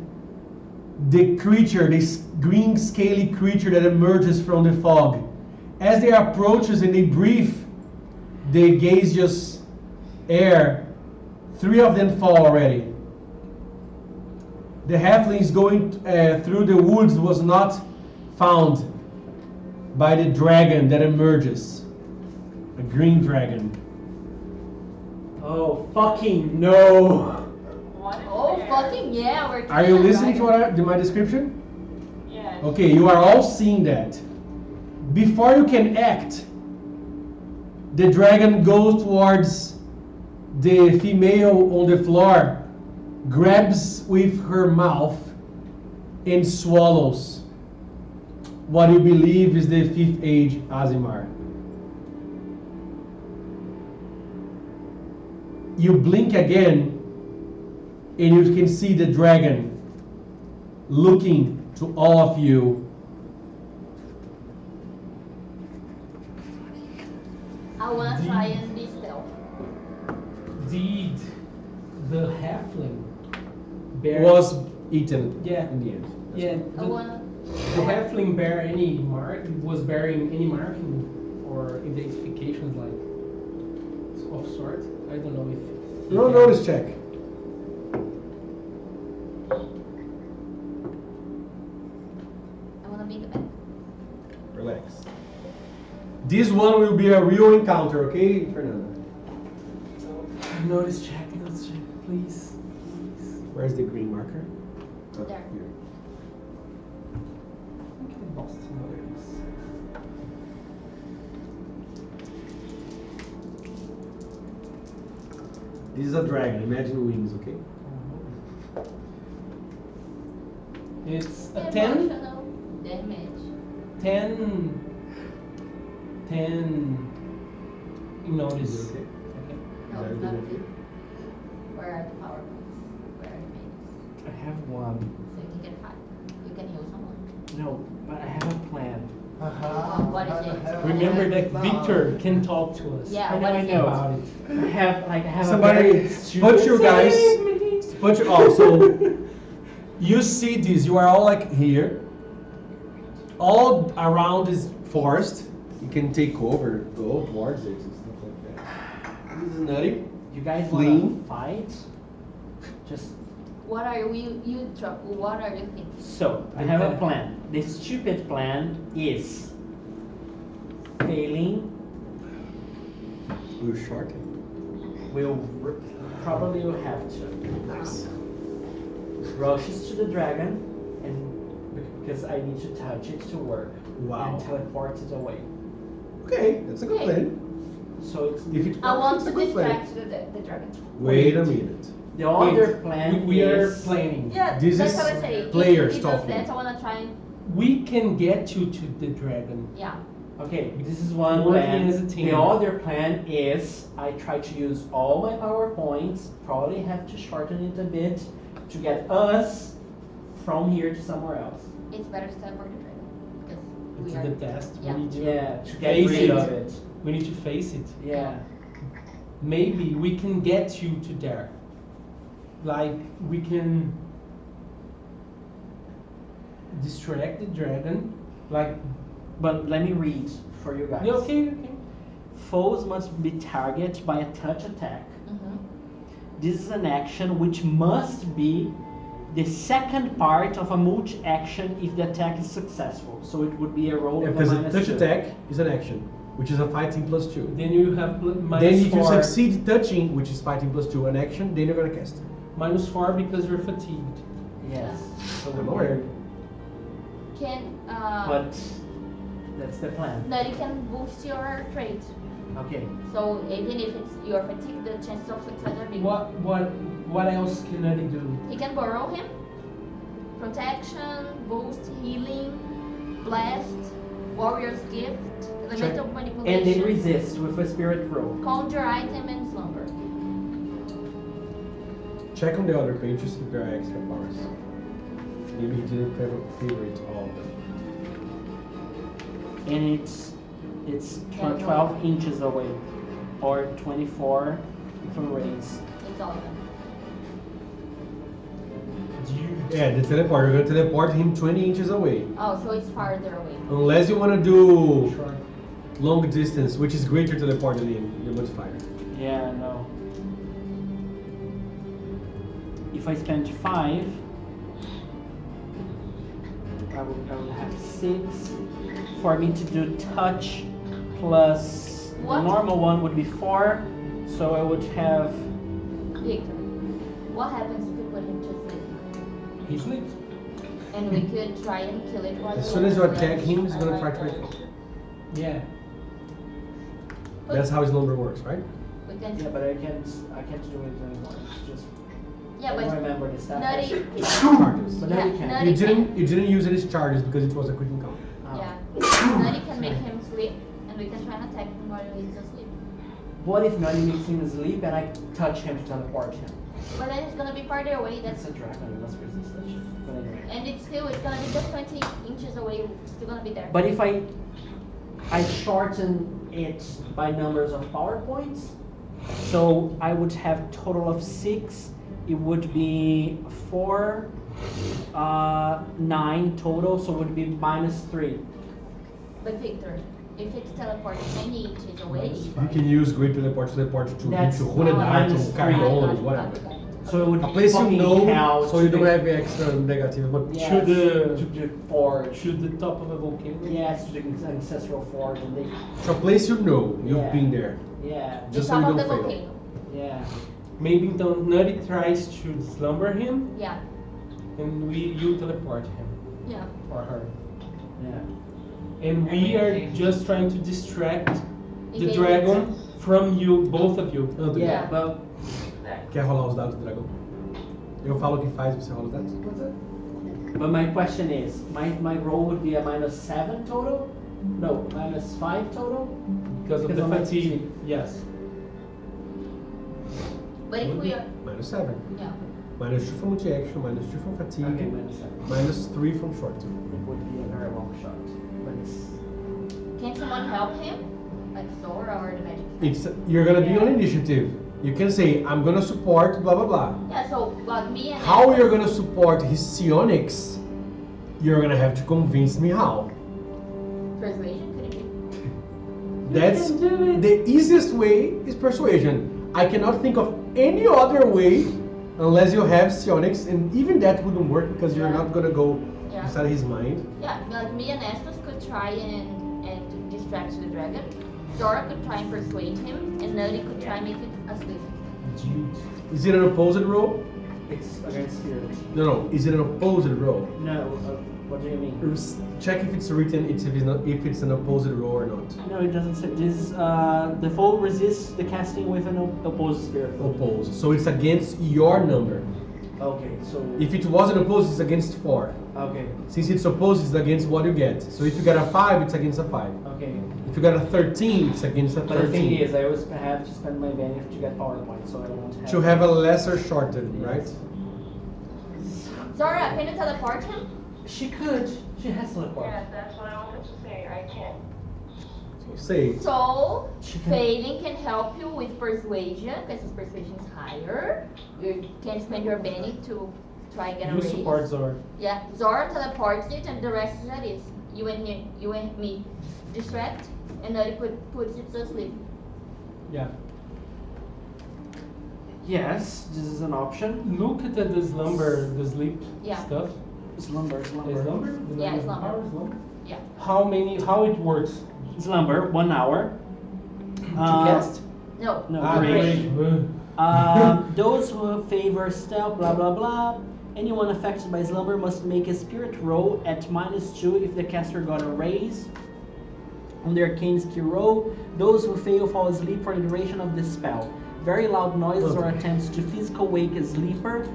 The creature, this green scaly creature that emerges from the fog, as they approaches and they breathe the gaseous air, 3 of them fall already. The halflings going through the woods was not found by the dragon that emerges, a green dragon. Oh, fucking no! What is Oh, there? fucking yeah, we're Are you listening to my description? Yes. Okay, you are all seeing that. Before you can act, the dragon goes towards the female on the floor, grabs with her mouth, and swallows what you believe is the 5th age Azimar. You blink again, and you can see the dragon looking to all of you. I wanna try and be stealth. Did the halfling bear Was eaten Yeah. in the end. Yeah, I wanna. the halfling bear any mark was bearing any marking or identifications like of sort? I don't know if No notice check. I wanna be the best. Relax. This one will be a real encounter, okay, Fernanda? notice check, please. Where's the green marker? Oh, There. here. Okay, Boston notice. This is a dragon. Imagine wings, okay? It's a 10. Emotional damage. 10 Is notice. it okay? Okay. No, That it's is not okay. good. Where are the power points? Where are the mains? I have one. So you can get 5. You can heal someone. No, but I have a plan. What is it? Remember that Victor can talk to us Yeah, I know, what I is know. about it. I have Somebody a very put you guys. Save Put you. Oh, so you see this? You are all like here. All around is forest. You can take over, go towards it and stuff like that. This is nutty. You guys Fleeing. wanna fight? Just What are what are you thinking? so I have a plan. The stupid plan is failing. We're short. Probably will have to. Nice. Rushes to the dragon, and because I need to touch it to work. Wow. And teleport it away. Okay, that's a good Okay. plan. So it's If it works, I want it's to a good plan. distract the dragon. Wait a minute. the other plan. We are is planning. Yeah, This that's is what I say. players If it does talking. that, I wanna try and We can get you to the dragon. yeah. Okay, this is one Working plan. as a team. The other plan is I try to use all my power points. Probably have to shorten it a bit to get us from here to somewhere else. It's better to teleport the dragon because It's we are. the test. Yeah. We need to Yeah, to get face rid it. of it. We need to face it. Yeah. Maybe we can get you to there. Like we can distract the dragon. Like But let me read for you guys. yeah, okay. Foes must be targeted by a touch attack. Mhm. This is an action which must be the second part of a multi-action if the attack is successful. So it would be a roll of Because a a minus touch 2. attack is an action, which is a fighting +2. Then you have minus Then if you 4. succeed touching, which is fighting +2, an action, then you're gonna cast it. Minus 4 because you're fatigued. Yes. So I'm we're aware. Can But that's the plan. that you can boost your trait. Okay. So even if it's your fatigue, the chances of success are bigger. What else can I do? He can borrow him. Protection, boost, healing, blast, warrior's gift, elemental And they manipulation, resist with a spirit roll. conjure item, and slumber. Check on the other pages if there are extra powers. Maybe he didn't favorite all of them. And it's Yeah, 12 inches away, or 24 if a raise. It's all of them. Yeah, the teleport. You're gonna teleport him 20 inches away. Oh, so it's farther away. Unless you wanna do Sure. long distance, which is greater teleport than the modifier. Yeah, no. If I spend 5, I will have 6. For me to do touch plus What? the normal one would be 4, so I would have. Victor, what happens if we put him to sleep? He sleeps. And we could try and kill it while As soon as you attack him, he's gonna try to recall. Yeah. That's how his number works, right? We can. Yeah, but I can't do it anymore. It's just Yeah, I but don't remember the stat. Nutty. Charges. But Yeah, now you can. Nutty You can. didn't use any charges because it was a quick encounter. Oh. Yeah. Nutty can make him sleep, and we can try and attack him while he's asleep. What if Nutty makes him asleep and I touch him to teleport him? But then he's gonna be farther away. That's That's a dragon, you must resist that shit. But anyway. and it's gonna be just 20 inches away. It's still gonna be there. But if I shorten it by numbers of power points, so I would have total of 6. It would be 4, 9 total, so it would be -3. But Victor, if it's teleported 20 inches away, You can use great teleport to That's Runedart, minus to Cariones, whatever. So it would A place you fucking know, count so you don't the- have extra negative. But Yes, To the- to the forge. To the top of a volcano. Yes, to the ancestral forge, and they. it's a place you know. You've Yeah. been there. Yeah. Just the so you top of don't the fail. volcano. Yeah. Maybe Nutty tries to slumber him, Yeah. and you teleport him Yeah. or her. Yeah. And we are just trying to distract the Engage. dragon from you, both of you. André, Yeah, but quer rolar os dados do dragão? Eu falo o que faz, você rola os dados? But my question is, my roll would be a -7 total? No, -5 total? Because of Because the of my fatigue. fatigue. Yes. But if we are, -7. yeah. -2 from multi-action, -2 from fatigue, Okay, -7. -3 from short. It would be a very long shot. But it's. Can someone help him? Like Zora or the magic? You're gonna be on initiative. You can say, I'm gonna support blah blah blah. Yeah, so like me and How Alice- you're gonna support his psionics, you're gonna have to convince me how. Persuasion, could it be? That's can do it. the easiest way is persuasion. I cannot think of any other way unless you have psionics, and even that wouldn't work because you're not gonna go Yeah. inside his mind. Yeah, like me and Estos could try and distract the dragon. Zora could try and persuade him, and Nutty could try and make it asleep. Is it an opposed roll? It's against spirit. No, is it an opposed roll? No, what do you mean? Check if it's written if it's an opposed roll or not. No, it doesn't say. This the foe resists the casting with an opposed spirit. Opposed. So it's against your number. Okay, so. If it wasn't opposed, it's against 4. Okay, Since it's opposed, it's against what you get. So if you get a 5, it's against a 5. okay. If you got a 13, it's against a But the thing 13. is, I always have to spend my benefit to get power points, so I won't have. To have a lesser shorten, right? Zora, can you teleport him? She could. She has teleport. Yeah, that's what I wanted to say. I can't. So say, So, She can- Fading can help you with persuasion, because his persuasion is higher. You can spend your Benny to try and get a You raise. support Zora. Yeah, Zora teleports it, and the rest is that is. You and me distract, and Nutty puts it to sleep. Yeah. Yes, this is an option. Look at the slumber, the sleep Yeah. stuff. Slumber, slumber. Slumber? The Yeah, number of slumber. hours, slumber? Yeah. How it works? Slumber, 1 hour. To cast? No. No, Ah, great. great. Those who favor stealth, blah blah blah. Anyone affected by slumber must make a spirit roll at -2 if the caster got a raise on their arcane skill roll. Those who fail fall asleep for the duration of the spell. Very loud noises or attempts to physical wake a sleeper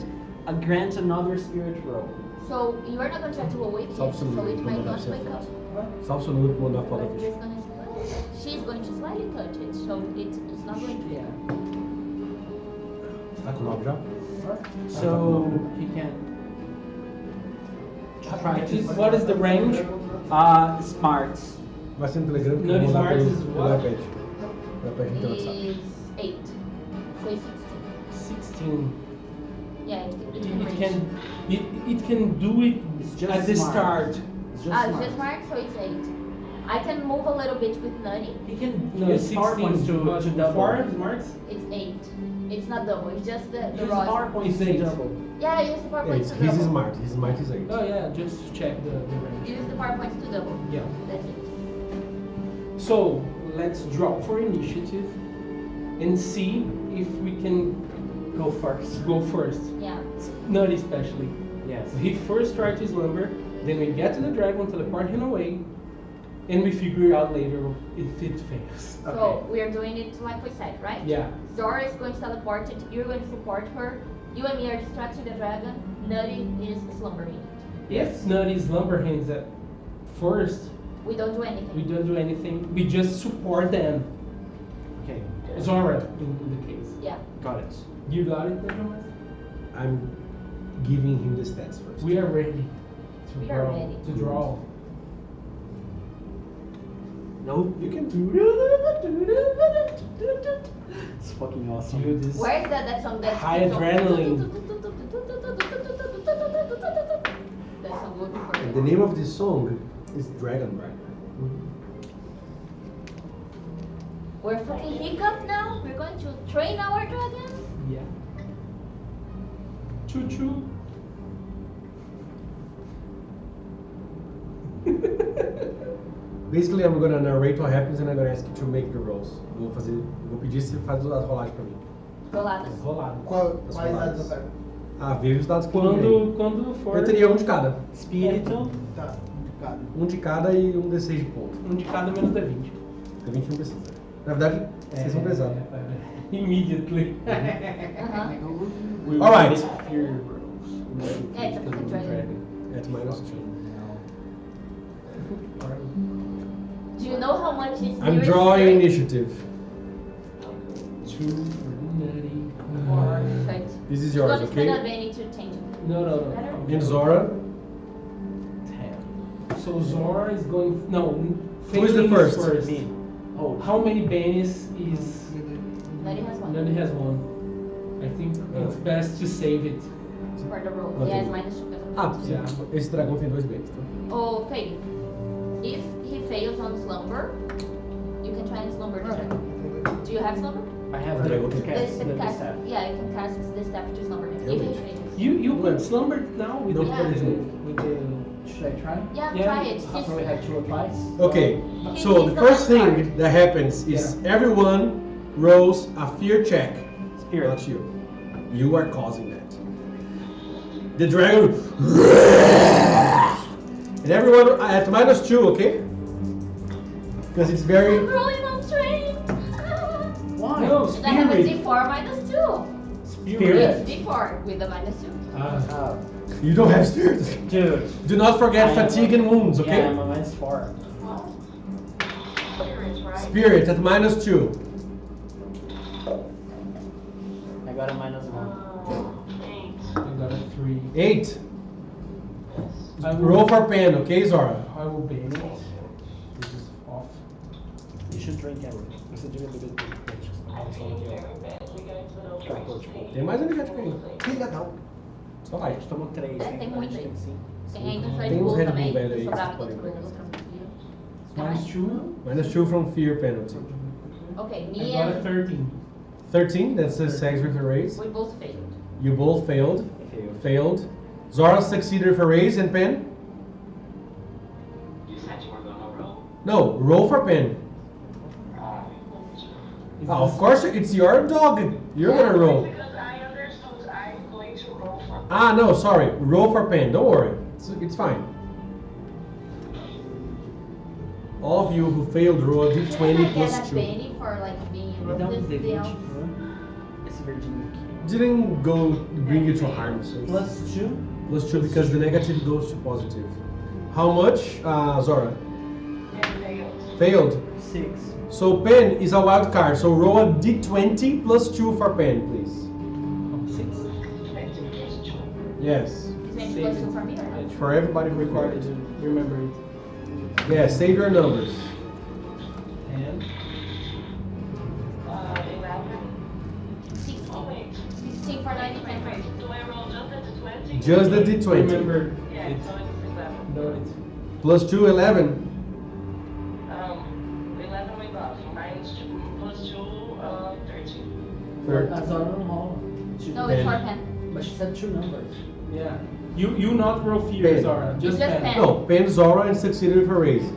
grant another spirit roll. So you are not going to try to awake him, so Absolutely, it might não dá not pra wake ser up. salve seu número pra mandar foto But aqui. it's gonna she's going to slightly touch it, so it's not going to. Yeah. Tá com 9 já? So he can try to. What is the range? Smarts. Vai ser no Telegram que eu Nutty vou mandar Smarts pelo is what? iPad. Pelo iPad no WhatsApp. Is 8. So it's 16. 16. Yeah, it It reach. can it can do it It's just at the smart. start. It's just It's smart. just marked, so it's 8. I can move a little bit with Nutty. He can No, use power 16 points to double. 4 smarts? It's 8. It's not double, it's just the Use power rod. points It's to 8. double. Yeah, use the power Yeah, points it's, to he's double. smart. His smart is 8. Oh yeah, just to check the range. Use the power points to double. Yeah. That's it. So let's drop for initiative and see if we can Go first. go first. Yeah. Nutty especially. Yes. So he first tries to slumber, then we get to the dragon, teleport him away, and we figure out later if it fails. So we are doing it like we said, right? Yeah. Zora is going to teleport it, you're going to support her, You and me are distracting the dragon. Nutty is slumbering. If Nutty slumberhands at first, We don't do anything. we don't do anything. We just support them. Okay, Zora, in the case. Yeah. got it. You got it, Benjamin? I'm giving him the stats first. We are ready. We are ready. To draw. Nope. You can do It's fucking awesome. Dude, this Where is that song that High adrenaline. That song would be And perfect. the name of this song is Dragon Rider. We're fucking hiccup now. We're going to train our dragons. Yeah. Choo choo. Basically, I'm gonna narrate what happens and I'm gonna ask you to make the rolls. Vou pedir se faz as rolagens pra mim. Roladas. Rolado. As Quais rolagens. dados eu pego? Ah, veja os dados que eu ganhei. Quando for. Eu teria um de cada. Espírito. Tá, cara. Um de cada e um D6 de ponto. Um de cada menos D20. D20 não precisa. Na verdade, vocês vão precisar. Immediately. Uh-huh. We Alright. will make fear rolls. Yeah, it's a fucking dragon. At -2. Do you know how much is I'm nearest drawing strength? initiative. 2 for Nutty. Perfect. This is It's yours, gonna spend okay? a penny to change it. No. And Zora, 10. So Zora is going. No. Who is the Phelan first? Me. Oh, How many bennies is. Nutty has one. Nutty has one. I think it's best to save it. For the roll. Okay. Yes, minus 2 because Ah, of Yeah. esse dragão tem 2 bens, tá? Oh, fail. If he fails on slumber, you can try and slumber the dragon. Do you have slumber? I have Okay, the okay. cast, The the cast, staff. yeah, you can cast the staff to slumber him. If he Really? fails. You could slumber now with No, the. pode ser. With the, should I try? Yeah, Yeah. try it. How can we have 2 applies? Okay, He so needs the the first last thing card. that happens is everyone rolls a fear check. Spirit. Not you. You are causing that. The dragon. And everyone at -2, okay? Because it's very. I'm rolling on strength. Why? No, And I have a spirit. D4 minus 2. Spirit. Yes, D4 with a minus 2. Ah. You don't have spirit. Dude. Do not forget I am- fatigue and wounds, Yeah, okay? I'm a -4. Spirits, right? Spirit at -2. I got a -1. 8. I got a 3. 8. I will, Roll for pen, okay, Zora? I will ban it. This is off. You should drink everything. Você devia beber tudo. I feel very badly, guys, but I'll try to. Tem mais energético aí. Que legal. Só A vai. gente tomou 3, É, tem muito aí. 5. Tem ainda um Tem Red uns Bull Red Bull também. velho aí que que sobrava vocês podem do pegar. Minus 2. -2 from fear penalty. Okay, I me got a and 13. 13, that's a sex with a raise. we both failed. You both failed. Failed. Failed. Zora succeeded with a raise and pen. You said you were gonna roll? No, roll for pen. Is Oh, of this- course, it's your dog. You're gonna roll. Because I understood I'm going to roll for. Ah, no, sorry. Roll for pen. Don't worry. It's fine. All of you who failed, roll a Can d20 I plus get a 2. penny for like being Me dá um ruthless D20, deal? por favor. Esse verdinho aqui. Didn't go bring you to harm. So it's +2. plus 2 because the negative goes to positive. How much, Zora? And failed. Failed. 6. So pen is a wild card. So roll a d20 plus 2 for pen, please. 6. 20 plus 2. Yes. Is it plus 2 for me or not? For everybody who Recorded. recorded. Remember it. Yeah, save your numbers. And 11. 16. Oh, wait. 16 for 95. Wait, do I roll just at the 20? Just the d20. remember, Yeah, it's so it's 11. no, it's Plus 2, 11. 11 we got. Minus 2, plus 2, 13. A Zora não rola. No, it's for pen. But she said 2 numbers. yeah. You not roll fear, Pen. Zora. Just Just pen. pen. No, pen Zora and succeeded with a raise.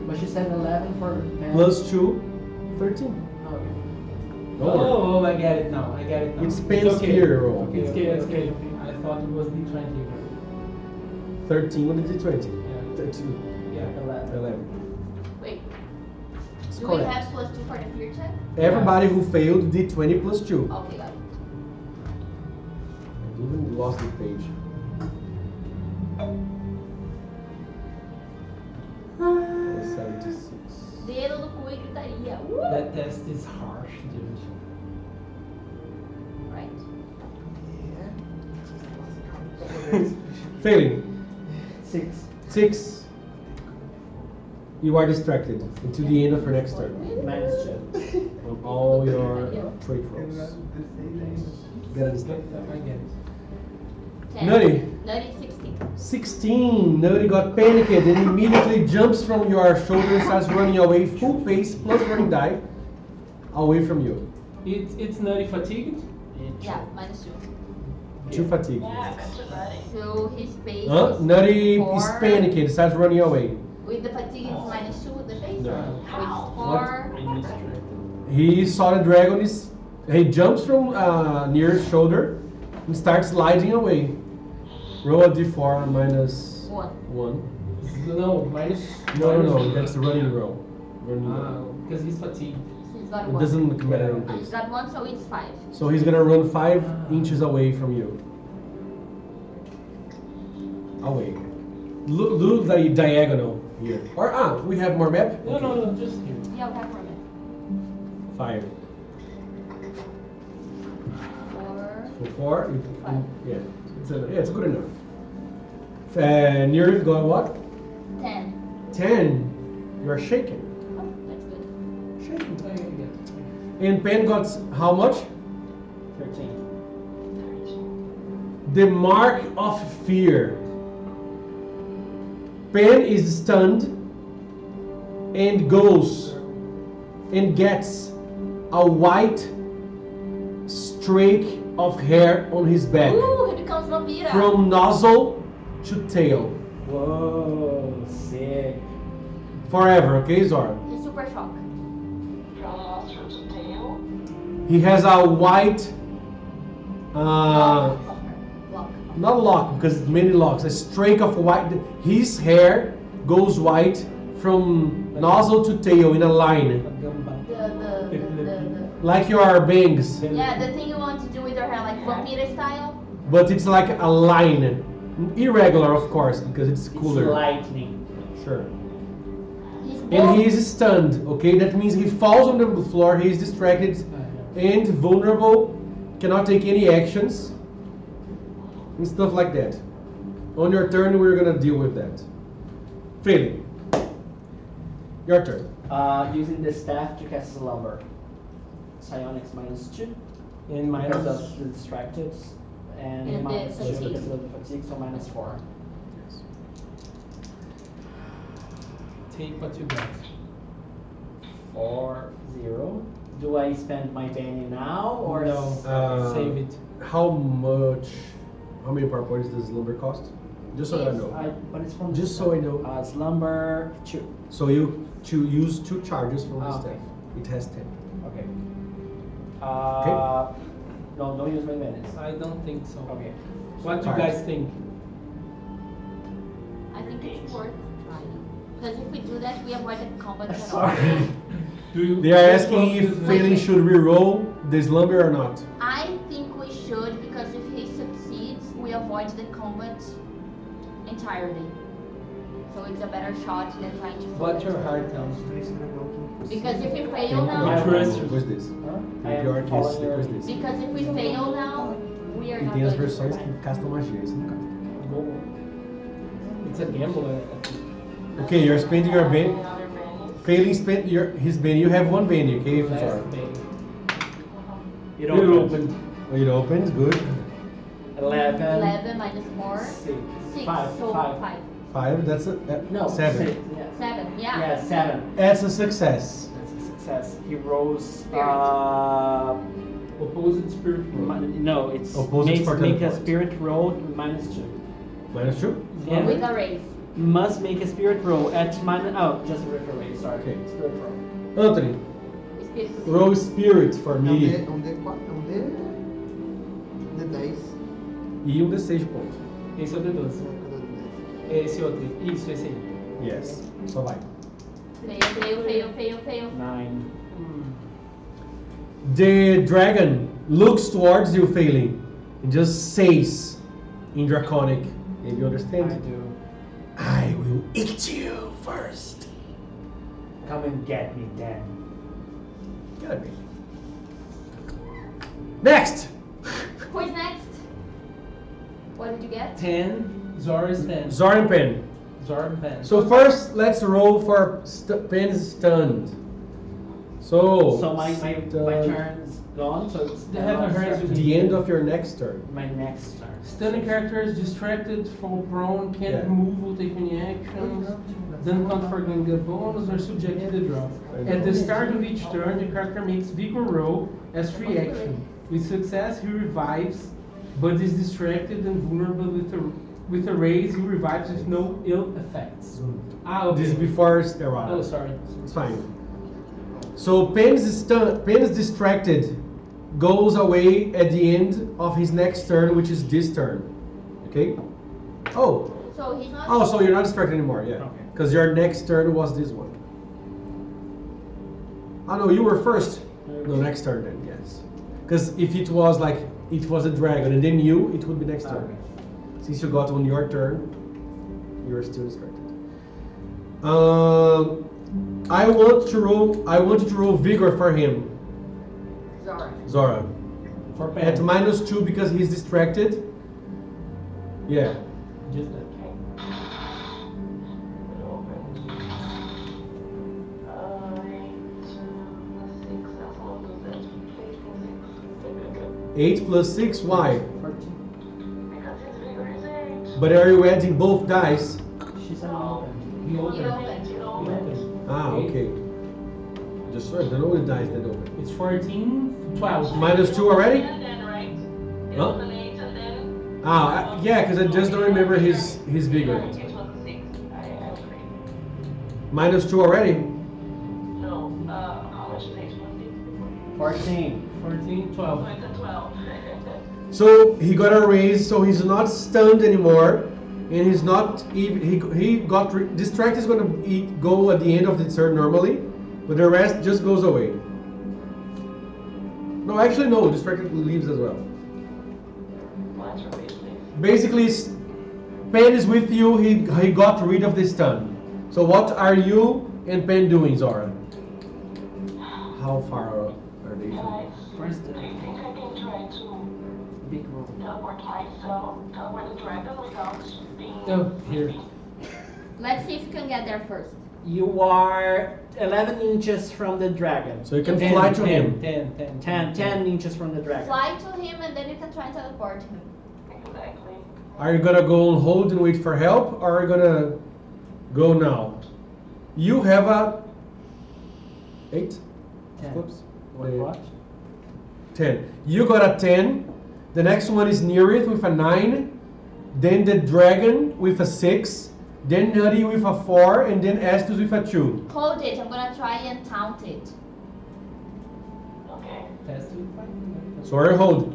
But she said 11 for pen. Plus 2, 13. Oh, okay. Don't worry. Oh, I get it now. I get it now. It's pen's fear roll. It's okay. It's okay. I thought it was D20. 13 on the d20. Yeah. 13. Yeah. 11. 11. Wait. It's Do we correct. have plus 2 for the fear check? Everybody who failed did 20 plus 2. Okay, got it. lost the page. Oh, 76. Dedo no cu e gritaria. That test is harsh, dude. Right. Failing. 6. 6. You are distracted until the end of your next turn. -2. On all your trait rolls. Get it? I get it. 10. Nutty. Nutty 16. 16. Nutty got panicked and immediately jumps from your shoulder and starts running away full pace plus running die away from you. It's Nutty fatigued. Yeah, -2. Too fatigued. Yeah, I got you ready. So his pace Huh? is Nutty is 4. panicked, starts running away. With the fatigue it's -2 with the pace? No. With 4. He saw the dragon. He jumps from near his shoulder and starts sliding away. Roll a d4 minus 1. 1. No, minus. No, that's the running roll. Running roll. Because he's fatigued. He's got It 1. doesn't matter on He's pace. got 1, so it's 5. So he's gonna run 5 inches away from you. Away. Look the diagonal here. Or we have more map? No, no, just here. Yeah, we have more than 5. 4. So 4. Five. Yeah, it's good enough. Near got what? 10. 10. You are shaking. Oh, that's good. Shaking. And Pen got how much? 13. The mark of fear. Pen is stunned and goes and gets a white streak of hair on his back Ooh, he becomes vampira. from nozzle to tail. Whoa, sick. Forever, okay, Zora? He's super shocked. From nostril to tail. He has a white, Lock. not lock because it's many locks, a streak of white. His hair goes white from nozzle to tail in a line, The like your bangs, yeah, the thing you want to do with your hair, like vampira style. but it's like a line. Irregular, of course, because it's It's cooler. lightning. Sure. He's And bold. he is stunned, okay? That means he falls on the floor, he is distracted and vulnerable, cannot take any actions, and stuff like that. On your turn, we're gonna deal with that. Failing. Your turn. Using the staff to cast Slumber. Psionics -2. And Because minus. of the distracted. And And the -2 fatigue. because of the fatigue, so -4. Take what you got. 4, 0. Do I spend my Benny now or No. Save it. How many power points does Slumber cost? Just so I know. But it's from Just so I know. Slumber 2. So you use 2 charges from the Okay. staff. It has 10. Okay. Okay. No, don't use my Bennies. I don't think so. Okay. What do you Cards. guys think? I think it's worth trying. Because if we do that, we avoid the combat at all. Sorry. Do you They are asking if Wait, Failing should re-roll the Slumber or not. I think we should, because if he succeeds, we avoid the combat entirely. So it's a better shot than trying to What fool your it. heart tells you. Because if we fail I now, trust you. Depois desse. I am Pior que esse, following depois your- desse. because if we fail now, we are E not tem as going to versões que survive. castam magia, esse nunca. It's a gamble. Okay, you're spending your Benny. Another Benny. Failing spent his Benny. You have 1 Benny, okay? If Last sorry. day. It It opens. opened. It opens, good. 11. 11 minus 4. 6. 6, 5. so 5. 5. 5, that's a No, 7. 6. Yeah. 7, yeah. Yeah, 7. That's a success. That's a success. He rolls. Spirit. Opposite spirit. No, it's Opposite for make a teleport. spirit roll -2. -2? Yeah. With a raise. Must make a spirit roll at minus. Oh, just a raise. Sorry. Okay. Spirit roll. Anthony, Espírito. roll spirit for É um me. D4, D10. E um D6 de ponto. Esse é o D12. Esse outro. Isso, esse aí. Yes. Só vai. Fail. 9. The dragon looks towards you, Failing, and just says, in Draconic. Maybe you understand? I do. I will eat you first. Come and get me then. Gotta be. Next! Who is next? What did you get? 10. Zora is 10. Zora and Pen. Zora and Pen. So first, let's roll for Pen's stunned. So My turn's gone, so it's They have a hurry. the end of your next turn. my next turn. Stunning character is distracted, fall prone, can't Yeah. move or take any actions, doesn't count for getting a bonus or subject to the draw. At the start of each turn, the character makes vigor roll as free action. With success, he revives, but is distracted and vulnerable with a raise. He revives with no ill effects. Ah, okay. This is before errata. Oh, sorry. It's fine. So Pen's distracted goes away at the end of his next turn, which is this turn. Okay? Oh. So he's not. Oh, so you're not distracted anymore, yeah. Okay. Because your next turn was this one. Oh no, you were first. No, next turn then, yes. Because if it was like, it was a dragon and then you, it would be next turn. Okay. Since you got on your turn, you're still distracted. I want you to roll vigor for him, Zora. Zora. For At Pen. -2 because he's distracted. Yeah. Just that. Eight, 8 6, that's one of those. plus 6, why? 14. Because his vigor is 8. But are you adding both dice? She said open. He You opened. opened. He opened. Ah, okay. Just right, the only dice that open. It's 14, 12. -2 already? And then, right? It Huh? was an 8 and then... Ah, yeah, because I just don't remember his vigor. It was a 6. I agree. -2 already? No, how much is 8 plus 6? 14. 14, So 12. it's a 12. So he got a raise, so he's not stunned anymore, and he's not even. He got distract is gonna go at the end of the turn normally, but the rest just goes away. No, actually no, distracted leaves as well. What's your base, please? Basically, Pen is with you. He got rid of the stun. So what are you and Pen doing, Zora? How far are they? Guys, First, do you think I can try to big roll. teleport myself toward the dragon without being... Oh, here. Let's see if you can get there first. You are 11 inches from the dragon. So you can 10, fly to 10, him. 10 inches from the dragon. Fly to him and then you can try and teleport him. Exactly. Are you gonna go on hold and wait for help, or are you gonna go now? You have a 8. 10. Whoops. What? 10. You got a 10. The next one is Nearith with a 9. Then the dragon with a 6. Then Nutty with a 4. And then Estus with a 2. Hold it, I'm gonna try and taunt it. Okay. Test with fight. Sorry, hold.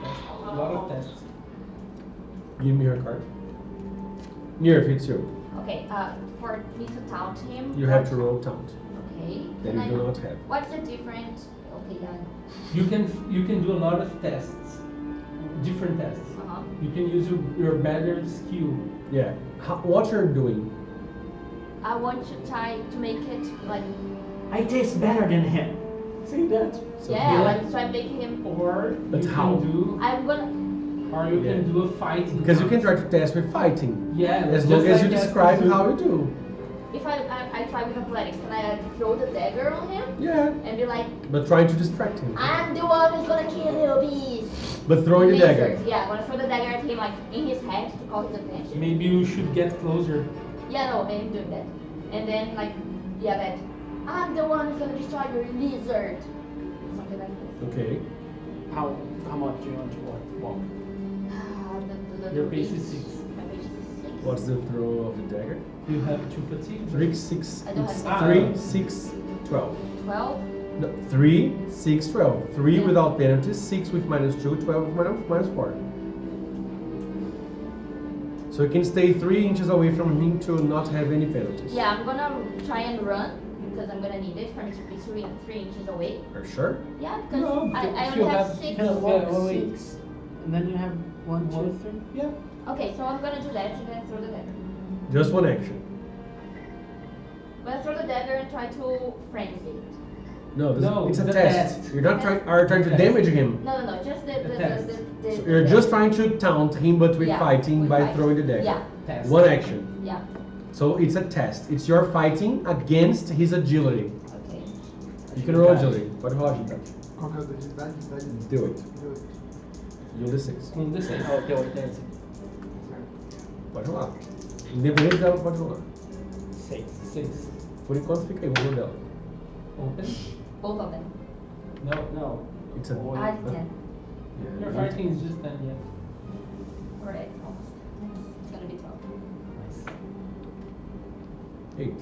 A lot of tests. Give me her card. Nearith, it's you. Okay, for me to taunt him. You have to roll taunt. Okay. That Can you do I- not have. What's the difference? Okay, yeah. You can do a lot of tests. Different tests. Uh-huh. You can use your better skill. Yeah. What you're doing? I want to try to make it like, I taste better than him. See that? So yeah, you like try making him. Or But you how? can do, I'm gonna. or you Yeah. can do a fighting. Because you can try to test with fighting. Yeah, As just long as like you that describe too. how you do. If I try with athletics, can I throw the dagger on him Yeah. and be like, But trying to distract him. I'm the one who's gonna kill you, beast. But throwing the dagger. Lasers. Yeah, I'm gonna throw the dagger at him like in his head to call his attention. Maybe you should get closer. Yeah, no, maybe doing that. And then like, yeah, that I'm the one who's gonna destroy your lizard. Something like this. Okay. How much do you want to walk? Your base is 6. My base is 6. What's the throw of the dagger? You have 2 fatigue. 3, 6, I don't it's have that. 3, 6, 12. 12. No, 3, 6, 12. 3 without penalties, 6 with -2, 12 with -4. So you can stay 3 inches away from him to not have any penalties. Yeah, I'm gonna try and run because I'm gonna need it for me to be 3 inches away. Are you sure? Yeah, because No, I if only you have have- 6. You can walk Yeah, wait. 6. And then you have 1, 2, 3. Yeah. Okay, so I'm gonna do that and then throw the dagger. Just one action. I'm gonna throw the dagger and try to frenzy it. No, No, it's a the test. test. You're not trying to Test. damage him. No, just the test. So you're just trying to taunt him, but with Yeah, fighting with by fighting. throwing the dagger. Yeah, Test. One action. yeah. So it's a test. It's your fighting against his agility. Okay. You can roll agility. Pode rolar agilidade. Qual que é a agilidade? Deu 8. Deu oito. E um D6. Um D6. Oh, deu 80. Pode rolar. Independente dela, pode rolar. 6. 6. Por enquanto fica aí o rolo dela. Open. Both of them. No. No. It's a... Ah, it's 10. Your fighting is just 10, yeah. Alright, almost. It's gonna be 12. Nice. 8.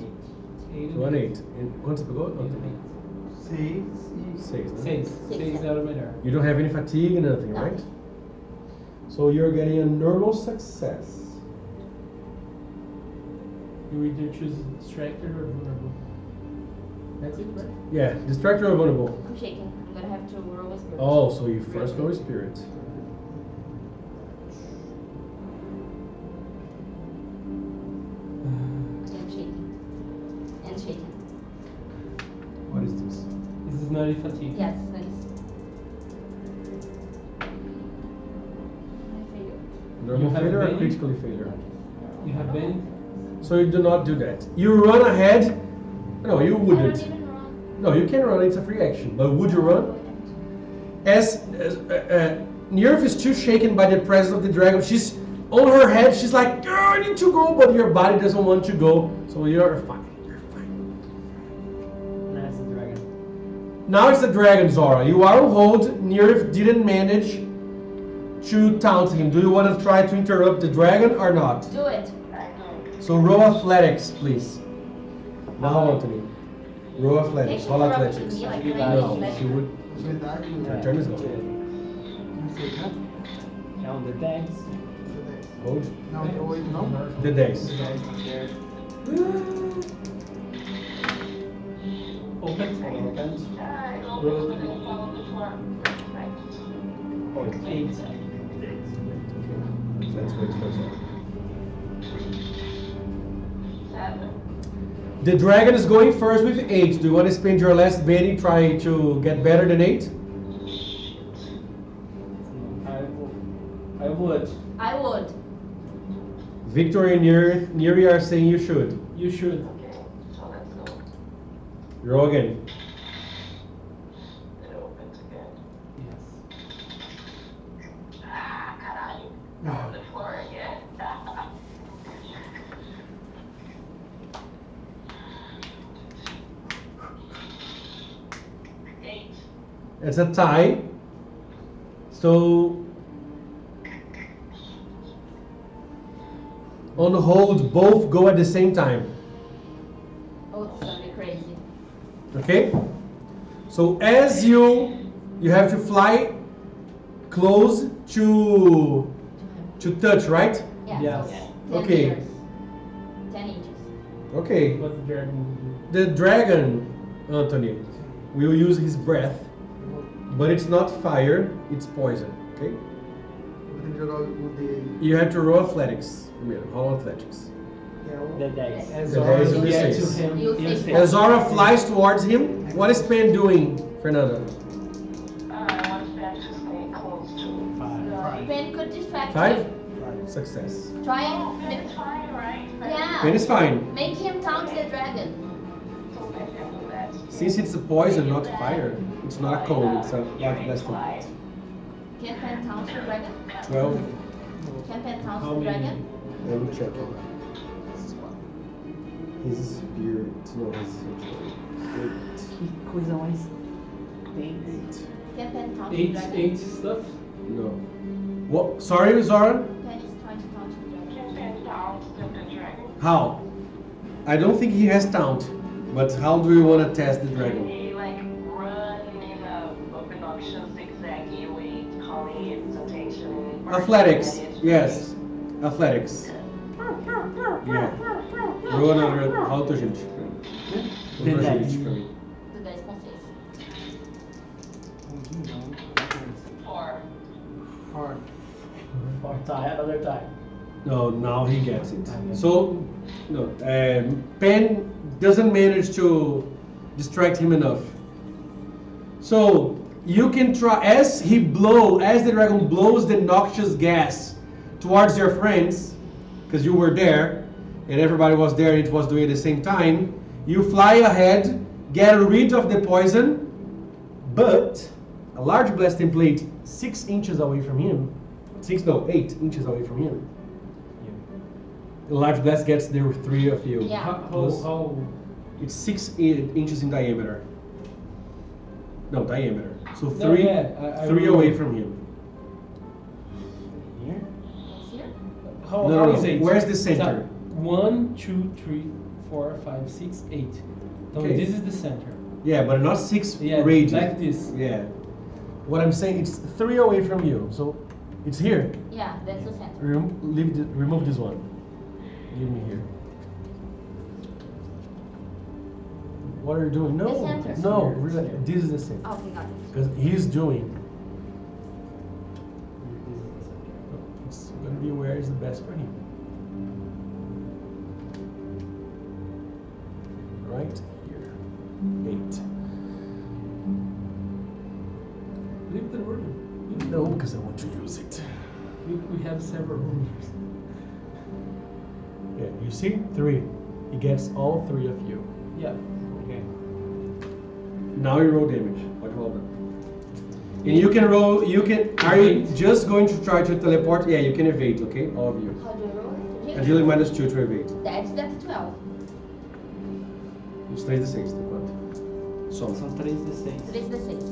8. So an 8. Quanto você pegou? Não, 6 e 6, né? 6. 6 era o melhor. You don't have any fatigue, nothing, No. right? So you're getting a normal success. You either choose distracted or vulnerable. That's it, right? Yeah, distracted or vulnerable. I'm shaking. I'm gonna have to roll a spirit. Oh, so you first roll spirit. I'm shaking. And shaking. What is this? This is not a fatigue. Yes, nice. I failed. Normal You have failure or been- critically failure? You have been. So you do not do that. You run ahead. No, you I don't wouldn't. even run. No, you can run. It's a free action. But would you run? As Nerf is too shaken by the presence of the dragon, she's on her head. She's like, "Oh, I need to go," but your body doesn't want to go. So you're fine. You're fine. That's the dragon. Now it's the dragon, Zora. You are on hold. Nerf didn't manage to taunt him. Do you want to try to interrupt the dragon or not? Do it. So roll athletics, please. Now, Anthony. Roll athletics. Can Roll you interrupt athletics. me like No, crazy? she would. agilidade Her e turn is gone. não sei, né? É um D10. Hold. Não, deu 8 não? The dice. Open. Open. I Roll. open follow the floor. Right. 8. Let's wait for Zora. 7. The dragon is going first with 8. Do you want to spend your last penny trying to get better than 8? I would. I would. Victor and Neri are saying you should. You should. Okay, so let's go. Roll again. It opens again. Yes. Ah, caralho. On the floor again. 8. It's a tie. So on hold, both go at the same time. Oh, it's gonna be crazy. Okay? So as you have to fly close to touch, right? Yeah. Yes. So 10 Okay. meters. 10 inches. Okay. What the dragon will do. The dragon, Anthony, will use his breath, but it's not fire, it's poison. Okay? Eu tenho que jogar o D. You have to roll athletics. Primeiro, roll athletics. Que é o. D10. As The Zora dice will will get six. to him. You'll he'll six. six. As Zora flies towards him, what is Pen doing, Fernanda? I want Ben to stay close to 5. Pen could distract 5? him. Success. Try Oh, and Ben is fine, right? yeah. Pen is fine. Make him taunt the dragon. So Ben can do that. Since it's a poison, not fire, it's not a cone, it's a like less than Can Pen taunt the dragon? 12. Can Pen taunt How the many? dragon? Let me check. His spirit, no, his Que coisa mais tensa. Can Pen taunt the 8 dragon? stuff. no. What? Sorry, Zora? Pen is trying to taunt the dragon. Can Ben down the dragon? How? I don't think he has taunt, but how do you want to test the dragon? He like run in a obnoxious zigzaggy way, calling its attention. Athletics, yes. Athletics. Yeah. Roll another. Alto, gente. Outra agility pra mim. The dice com 6. 4. Hard. Or tie, another tie. No, now he gets it. So, no, Pen doesn't manage to distract him enough. So you can try as the dragon blows the noxious gas towards your friends, because you were there, and everybody was there, and it was doing it at the same time. You fly ahead, get rid of the poison, but a large blasting plate 6 inches away from him. 8 inches away from him. The large blast gets the 3 of you. Yeah. How It's 6 inches in diameter. No, diameter. So No, 3, yeah, I 3 will- away from him. Here? Here? how No, is it? where's the center? 1, 2, 3, 4, 5, 6, 8. So Okay. this is the center. Yeah, but not 6 Yeah, radius. like this. Yeah. What I'm saying, it's 3 away from you. So it's here. Yeah, that's the center. Remove this one. Give me here. What are you doing? No, The center. no. Here, Really, here. this is the center. Okay, got it. Because he's doing. It's gonna be where is the best for him. Right here. 8. Leave the room. No, because I want to use it. We have several rooms. Yeah, you see? 3. He gets all 3 of you. Yeah. Okay. Now you roll damage. Pode rolar. And you can roll. Are you just going to try to teleport? Yeah, you can evade. Okay, all of you. How do you roll it? Agility -2 to evade. That's 12. Os 3 de 6, tá quanto? Soma. São 3 de 6. 3 de 6.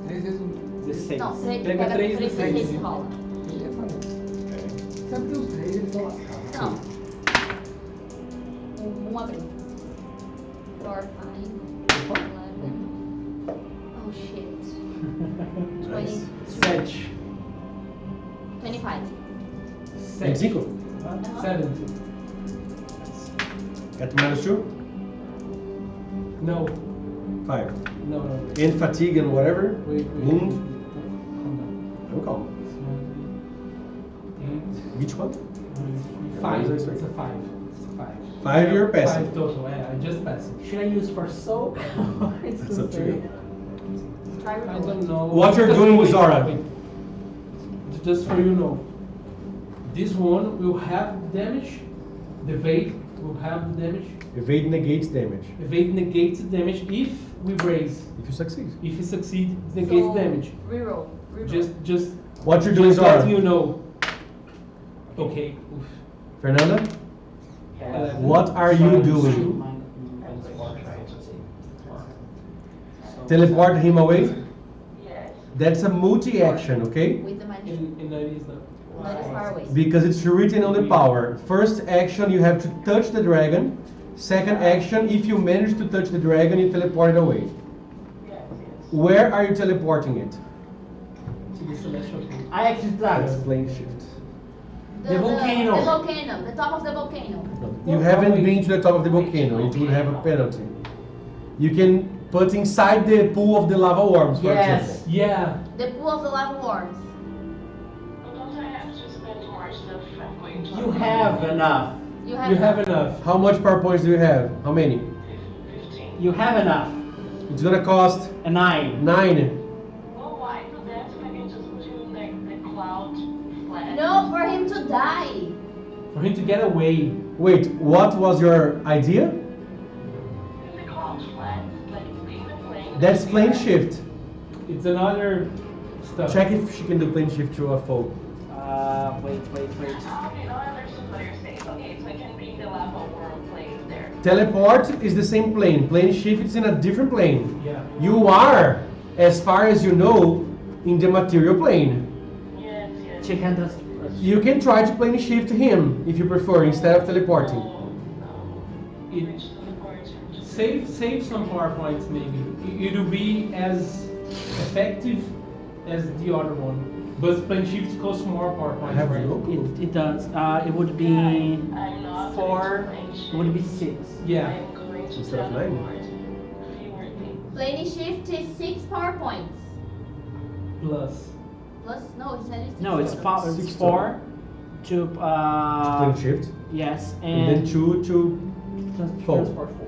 3 vezes 1. De 6. Não, Pega 3 de 3 de 6 6. rola. Ele é falando. Sabe que os 3 eles estão lascados. Não. Abriu. 4, 5, 11. Oh shit. 20, 7. 25. 25? 70. At -2? No. 5. No. And fatigue and whatever? Wait. Wound? Calm down. I'm calm. 8. Which one? 5. It's a 5. It's a 5. 5 you're passing. 5 total. Yeah, I just passed. Should I use for soap? It's That's the up to you. Try I rolling. don't know. What you're Just doing, wait, Zora? wait. Just for you know. This one will have damage. The evade will have the damage. Evade negates damage. Evade negates the damage if we raise. If you succeed. If you succeed, it negates So, damage. Reroll. Just What you're doing, just letting Zora? you know. Okay. Oof. Fernanda? Yeah. What are you doing? Teleport him away? Yes. That's a multi-action, okay? With the magic. In that is not. That is far away. Because it's written on the power. First action, you have to touch the dragon. Second action, if you manage to touch the dragon, you teleport it away. Yes, yes. Where are you teleporting it? To the celestial plane. I actually tried. Plane shift. The volcano. The volcano. The top of the volcano. You haven't been to the top of the volcano. It would have a penalty. You can put inside the pool of the lava worms, for Yes. example. Yeah. The pool of the lava worms. But don't I have to spend more stuff if I'm going to... You have enough. You have. You have enough. How much power points do you have? How many? 15. You have enough. It's gonna cost A 9. 9. Well, why do that? Maybe just do like the cloud flat. No, for him to die. For him to get away. Wait, what was your idea? Is the cloud flat? Like leave the plane. That's plane shift. It's another stuff. Check if she can do plane shift to a foe. Wait. Okay, now I understood what you're saying. Okay, so I can bring the lava worm plane there. Teleport is the same plane. Plane shift is in a different plane. Yeah. You are, as far as you know, in the material plane. Yes, yes. She can just. You can try to plane shift him if you prefer instead of teleporting. No, no. It, Which teleport? save some power points maybe. It'll be as effective as the other one. But plane shift costs more power points, have right? no clue. It does. It would be I'm not 4. going to It would be 6. Yeah. I'm going to Instead of 9. teleport. Fewer things. Plane shift is 6 power points. Plus. Plus, no, he said it's 6 No, it's total. 4. 6 4. To Plane shift. yes, And then and 2 to fall. transport 4.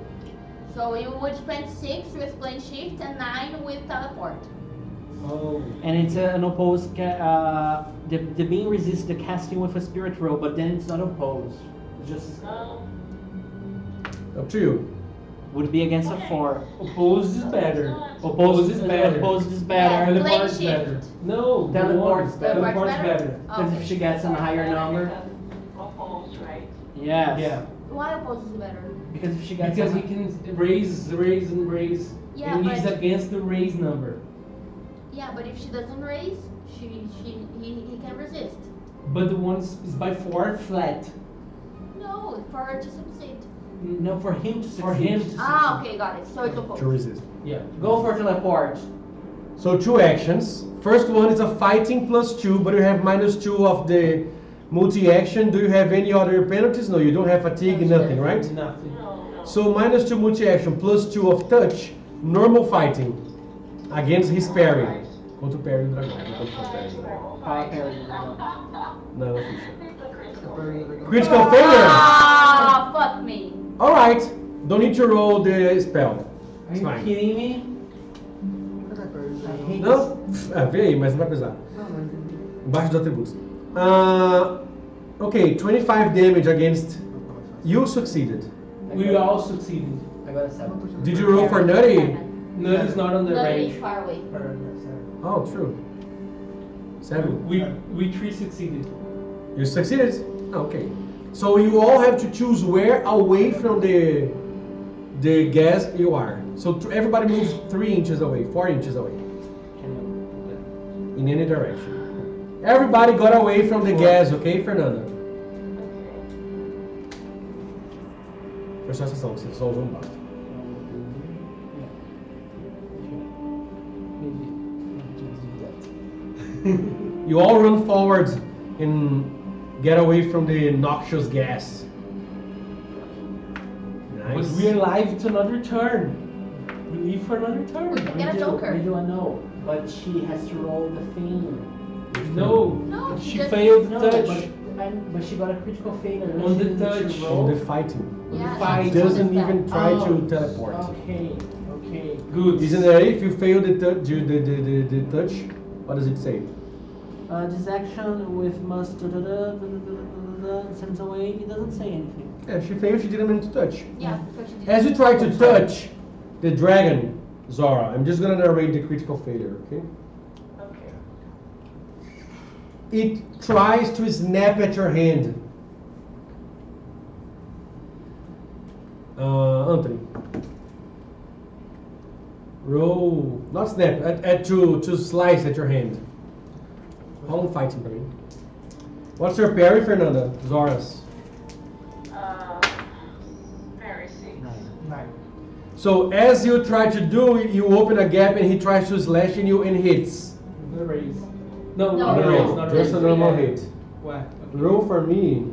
So you would spend 6 with plane shift and 9 with teleport. Oh. And it's an opposed. The being resists the casting with a spirit roll, but then it's not opposed. It's just Up to you. would be against a 4. Opposed is better. Opposed is better. Opposed is better. Yeah. Teleport is Plane better. shift. No, Teleport's better. Teleport's better. Because if she gets a higher number, Opposed, right? yes. Yeah. Why oppose is better? Because if she gets Because a, he can raise, and raise. Yeah, and he's but- against the raise number. Yeah, but if she doesn't raise, he can resist. But the one is by 4 flat. No, for her to succeed. no, for him to succeed. For him to Ah, okay, got it. So it's To opposed. resist. Yeah. Go for teleport. So 2 actions. First one is a fighting +2, but you have -2 of the multi-action. Do you have any other penalties? No, you don't have fatigue, nothing, right? Nothing. No. So -2 multi-action +2 of touch, normal fighting against his parry. Contra o parry do dragão. Não contra o parry do dragão. Parry. Não, não ficha. It's a critical. Critical failure? Ah, fuck me. Alright, don't need to roll the spell. Are It's you fine. kidding me? I hate Não? Ah, vê aí, mas não vai pesar. Embaixo dos atributos. Okay, 25 damage against. You succeeded. We all succeeded. I got a 7. Did you roll for Nutty? Nut is not on the Nutty range. is far away. Oh, true. 7. We 3 succeeded. You succeeded. Okay. So you all have to choose where away from the gas you are. So everybody moves 3 inches away, 4 inches away, in any direction. Everybody got away from the gas, okay, Fernanda? Presta atenção, vocês só usam basta. You all run forward and get away from the noxious gas. But Nice. we are live to another turn. We leave for another We turn. can get a joker. We do a no, but she has to roll the thing. No, No, she just- failed No, touch. but she got a critical failure. On the She needs to touch. roll. On the fighting. Yeah, fight. He that's doesn't what even it's try Oh, to teleport. Okay, okay. Good. Isn't that if you fail the touch, the touch, what does it say? This action with must sends away. It doesn't say anything. Yeah, she failed, she didn't mean to touch. Yeah, so she did. As you try to touch the dragon, Zora, I'm just gonna narrate the critical failure, okay? Okay. It tries to snap at your hand. Anthony. Roll, not snap, to slice at your hand. How long fighting, buddy? What's your parry, Fernanda? Zora's. Very sick. 9. So as you try to do it, you open a gap and he tries to slash in you and hits. The raise. No, No. not the raise. No, Not the just raise. a normal hit. What? Roll for me.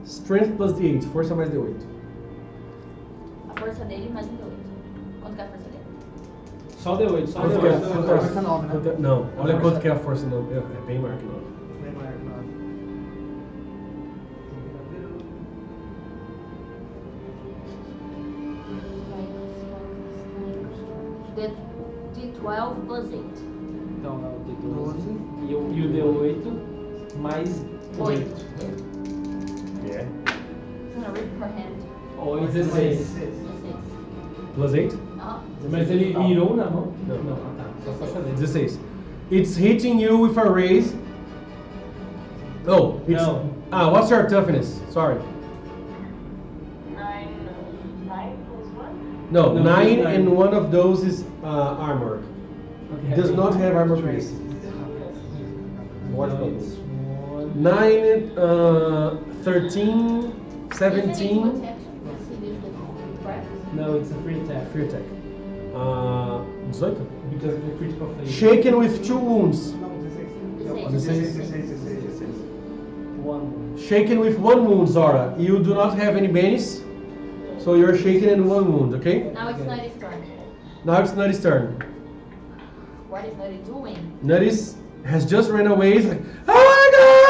Strength plus D8, força mais D8. A força dele mais um D8. Quanto que é a força dele? Só deu 8, só Quanto deu que é? 8. Força 9, né? Não, olha quanto que é a força não. É bem maior que 9. Bem maior que 9. The D12 plus 8. Então é o D12. 12. E o D8 mais 8. 8. Yeah. It's gonna rip her hand. 8, 16. 16. Plus 8? Aham. Mas ele mirou na mão? Não. Não, tá. Só pra saber. 16. It's hitting you with a raise. Oh, it's. No. What's your toughness? Sorry. 9 plus 1? No, No, 9 it's and 9. one of those is armor. Okay. Does not have armor pierce. What No, is it's it? 1. 9, 13, 17. Isn't it one action? Let's see this one. Correct? No, it's a free attack. Free attack. 18. Because of the critical failure. Shaken with 2 wounds. Não, 16. 16. 16. 1. Shaken with 1 wound, Zora. You do not have any bennies, so you're shaken in 1 wound, okay? Now it's Nutty's turn. Now it's Nutty's turn. What is Nutty doing? Nutty has just ran away. He's like, oh my god!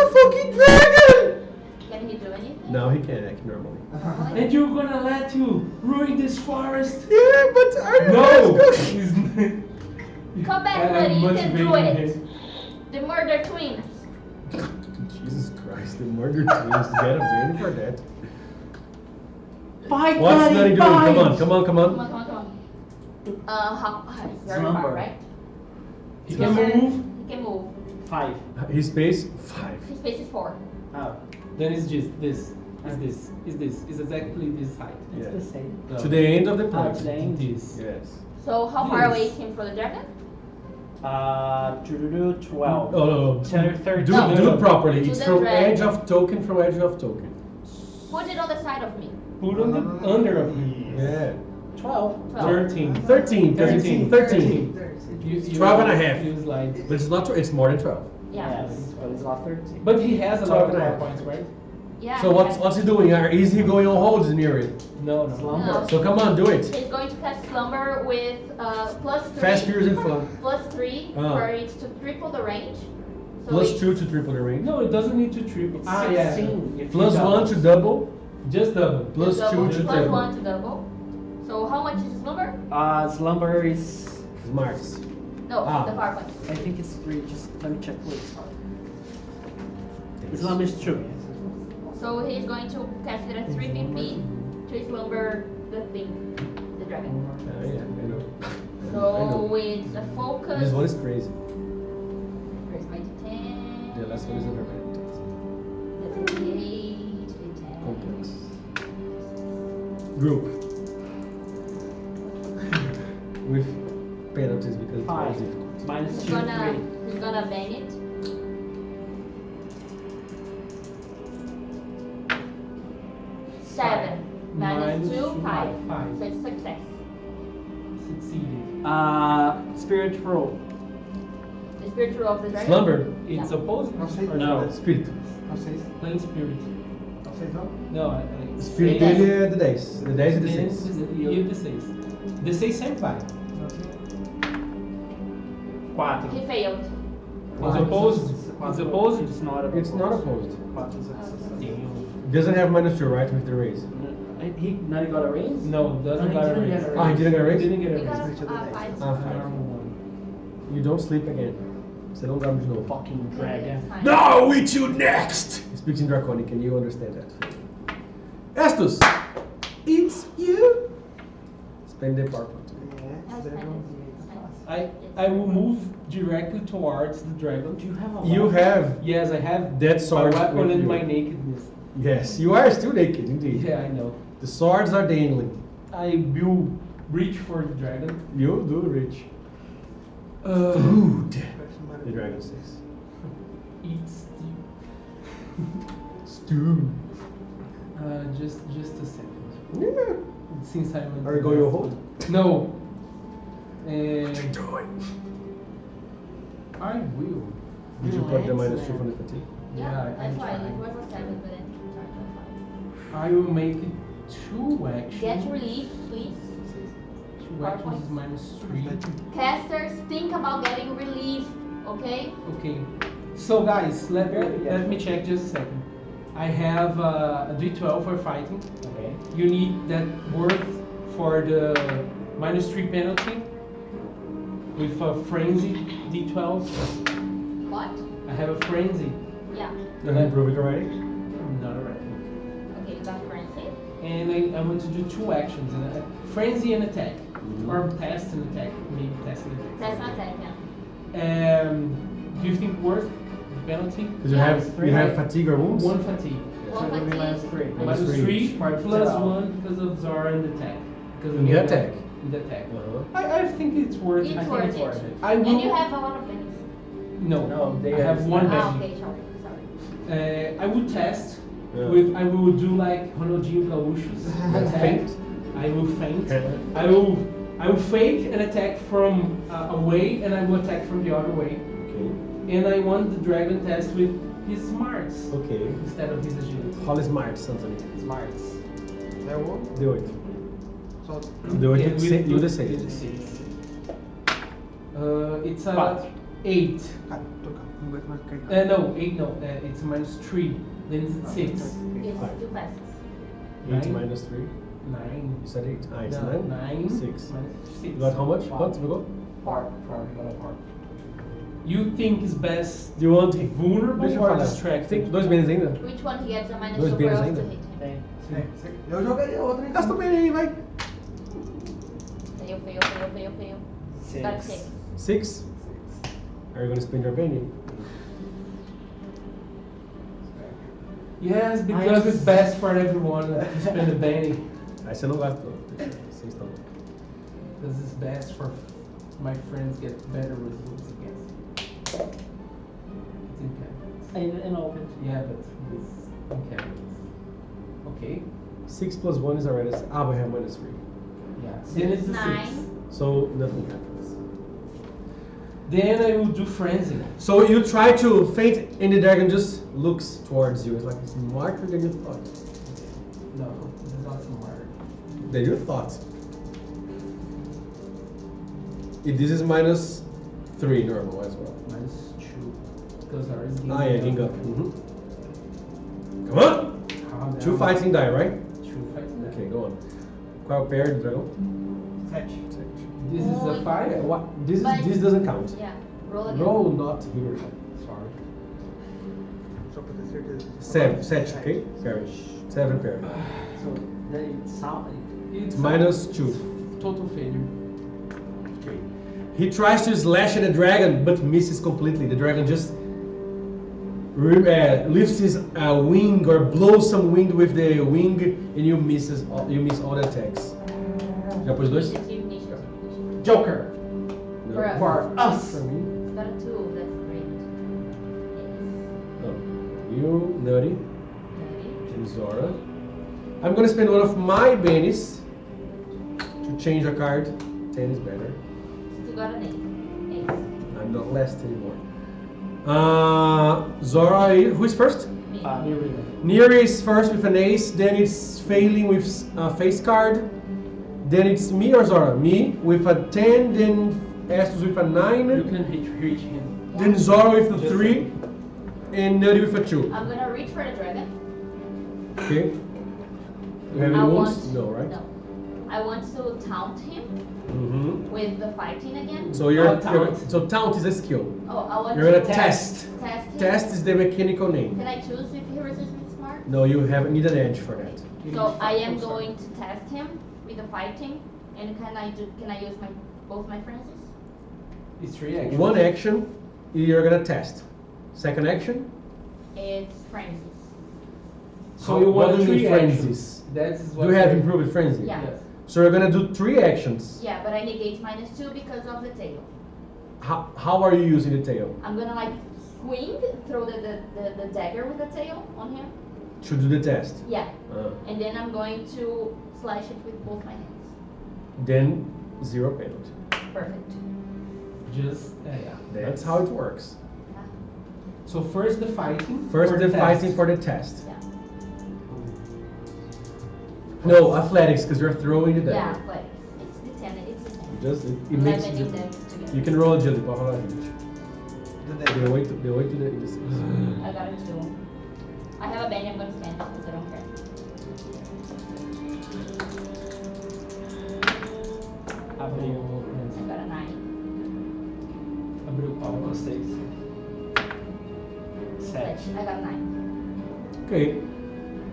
a fucking dragon! Can he do anything? No, he can't act normally. Really? And you're gonna let you ruin this forest? Yeah, but I No! Come back, buddy, you can do it. The murder twins. Jesus Christ, the murder twins get a ban for that. Fight, What's buddy, Nutty doing? fight! Come on. Come on, come on. It's very far, Slumber. right? He can move. He can move. 5. His space, 5. His space is 4. Oh, Then it's just this. Is exactly this height. it's Yeah. the same. To the end of the To place. the end. This. Yes. So how far Yes. away is him from the dragon? 12. Oh, no. 13. Do No. it properly. To It's the from dragon. edge of token, from edge of token. Put it on the side of me. Put on the under of me. Yeah. 12. 12. 13. 13, 13. 13. You 12 and a half. You slide. But it's not, it's more than 12. Yeah. Yes, but it's not 13. But he has a lot 12 of and a power half. points, right? Yeah. So what's he doing? Is he going on holds near it? No. Slumber. No. So come on, do it. He's going to cast Slumber with plus 3. Fast, furious, and fun. Plus 3 Ah. for it to triple the range. So Plus it's- 2 to triple the range. No, it doesn't need to triple. It's Yeah. 16. If Plus you 1 to double. Just double. Plus double, 2 to plus triple. 1 to double. So how much is Slumber? Slumber is. Smarts. No, Ah. the power point. I think it's 3. Just let me check, please. Slumber is 2. So he's going to cast it at 350 to Slumber the thing, the dragon. Yeah, I know. So it's a focus. This one is crazy. Where's my D10? The last one is under bad. The D8, D10. Complex. Group. With penalties because it's very 5. difficult. Minus He's 2, gonna, 3. he's gonna ban it. Seven. Minus 2, 5. Five. So it's success. Succeeded. Spirit roll. The spiritual of the dragon. Slumber. It's Yeah. opposed. Não. Or no. Spirit. Plain spirit. Aceitão? No. O spirit dele é de 10. De 10 e de 6. E o D6. D6 sempre vai. 4. He failed. It's opposed. It's opposed. It's not opposed. It's not opposed. 4 is success. Doesn't have -2, right, with the raise. He not got a raise? No, doesn't No, he got a didn't raise. get a Ah, he didn't get a raise? Didn't get a Because raise. five. Ah, fine. Normal one. You don't sleep again. Você não dorme de novo. Fucking dragon. Fine. Now with you next! He speaks in Draconic and you understand that. Estus! It's you! Spend the power point. That's fine. I will move directly towards the dragon. Do you have a You have Yes, I have that sword my weapon with and you. my nakedness. Yes, you are still naked, indeed. Yeah, I know. The swords are dangling. I will reach for the dragon. You do reach. Uh, Food! The dragon says. Eat Stew. just a second. Yeah. Since I'm. Are you going to hold? No. And Do it. I will. Did you put the -2 from the fatigue? Yeah, That's I'm why it trying. was a 7, but then turned to I will make it 2 5. actions. Get relief, please. 2 actions is -3. Casters, think about getting relief, okay? Okay. So guys, let me check just a second. I have a D12 for fighting. Okay. You need that worth for the -3 penalty with a frenzy D12. What? I have a frenzy. Yeah. You improve it already? Not already. Okay, you got frenzy. And I want to do 2 actions: frenzy and attack, or test and attack. Maybe test and attack. That's not attack, yeah. Do you think worth the penalty? Because you Yeah. you have fatigue or wounds? 1 fatigue. So it'll be -3. -3 Part plus zero. 1 because of Zara and attack. Because In the attack? In the attack. Uh-huh. I think it's worth it. It's I think worth it's it. worth it. I will. And you have a lot of things. No, No, they I have have- 1 Ah, penny. okay, sorry. I would test Yeah. with. I will do like Ronaldinho Gaúcho's attack. Feint. I will feint. Yeah. I will fake an attack from away, and I will attack from the other way. Okay. And I want the dragon test with his smarts Okay. instead of his agility. Holy smart, something. Smarts. É o Do it. só Do it And with with you the the same. It's a Quatro. 8. Cara, tocar. Não aguento mais ficar. No, 8 no. It's -3. Then it's 6. It's Alright. 2 passes. 8 Nine. minus 3. 9. You said 8. Ah, it's No, 9? 9. 6. -6. You got how much? Four. Quanto pegou? 4. You think is best Do you want vulnerable Deixa eu or falar. distracted? Tem 2 bens ainda? Which one he gets a -2 Dois for bens us ainda? to hit him? Tem. Eu jogaria outra em Gasta o bem aí, vai. Fail. Got 6. 6? Are you gonna spend your penny? Yes, because it's best for everyone to spend a penny. Aí você não gasta, não. Deixa 6 tá bom. Because it's best for my friends get better results against. It's incantates. And open. Yeah, but it's incantates. Okay. 6 plus 1 is already. Ah, we have -3. Yeah. Then it's a 9. 6. So nothing happens. Then I will do frenzy. So you try to faint, and the dragon just looks towards you. It's like it's smarter than you thought. No, it's not smart. Than you thought. This is -3 normal as well. -2. Because ours is Ah, yeah, ginga. Come on! Calm 2 down. fighting die, right? 2 fighting. Okay, go on. Qual é o pair do dragão? 7. This is a 5? What? This But- this doesn't count. Yeah. Roll again. Roll not here. Sorry. Só pra ter certeza. 7, okay? Pair. 7 pair. So then it sound It's -2. total failure. Okay. He tries to slash at the dragon, but misses completely. The dragon just lifts his wing or blows some wind with the wing, and you miss all the attacks. Já pôs 2? Initiative. Joker. For us. For us. For me. It's got a 2. That's great. No. You, Nutty, Yes. and Zora. I'm gonna spend one of my bennies to change a card. 10 is better. Still got an 8. 8. I'm not last anymore. Zora, who is first? Me. Neri is first with an ace, then it's failing with a face card. Then it's me or Zora? Me with a 10, then Estus with a 9, You can reach him. then Zora with a 3, and Nutty with a 2. I'm gonna reach for the dragon. Okay. You have any I wounds? want- No, right? No. I want to taunt him Mm-hmm. with the fighting again. So you're, Taunt. so taunt is a skill. Oh, I want You're gonna to test. test him. Test is the mechanical name. Can I choose if he resists with smart? No, you need an edge for that. So I am going to test him with the fighting, and can I use both my frenzies? It's 3 actions. One action, you're gonna test. Second action, It's frenzies. So you what want do you 3 mean actions. frenzies? That's Do what you have I- improved frenzy? Yeah. Yes. So you're gonna do 3 actions. Yeah, but I negate -2 because of the tail. How are you using the tail? I'm gonna like swing, throw the dagger with the tail on him. To do the test. Yeah. Uh, And then I'm going to slash it with both my hands. then 0 penalty. Perfect. Just, yeah. That's how it works. Yeah. So first the fighting. First or the test? fighting for the test. Yeah. No, athletics, because you're throwing the Yeah, dagger. but it's the 10. It's the same. Just it makes Leveling it. them together. You can roll agility, pode rolar agility. Do The that. way to the I got a 2. I have a band, I'm gonna spend it because I don't care. abriu. I got a 9. Abriu o pau. Gostei. 7. I got a 9. Okay.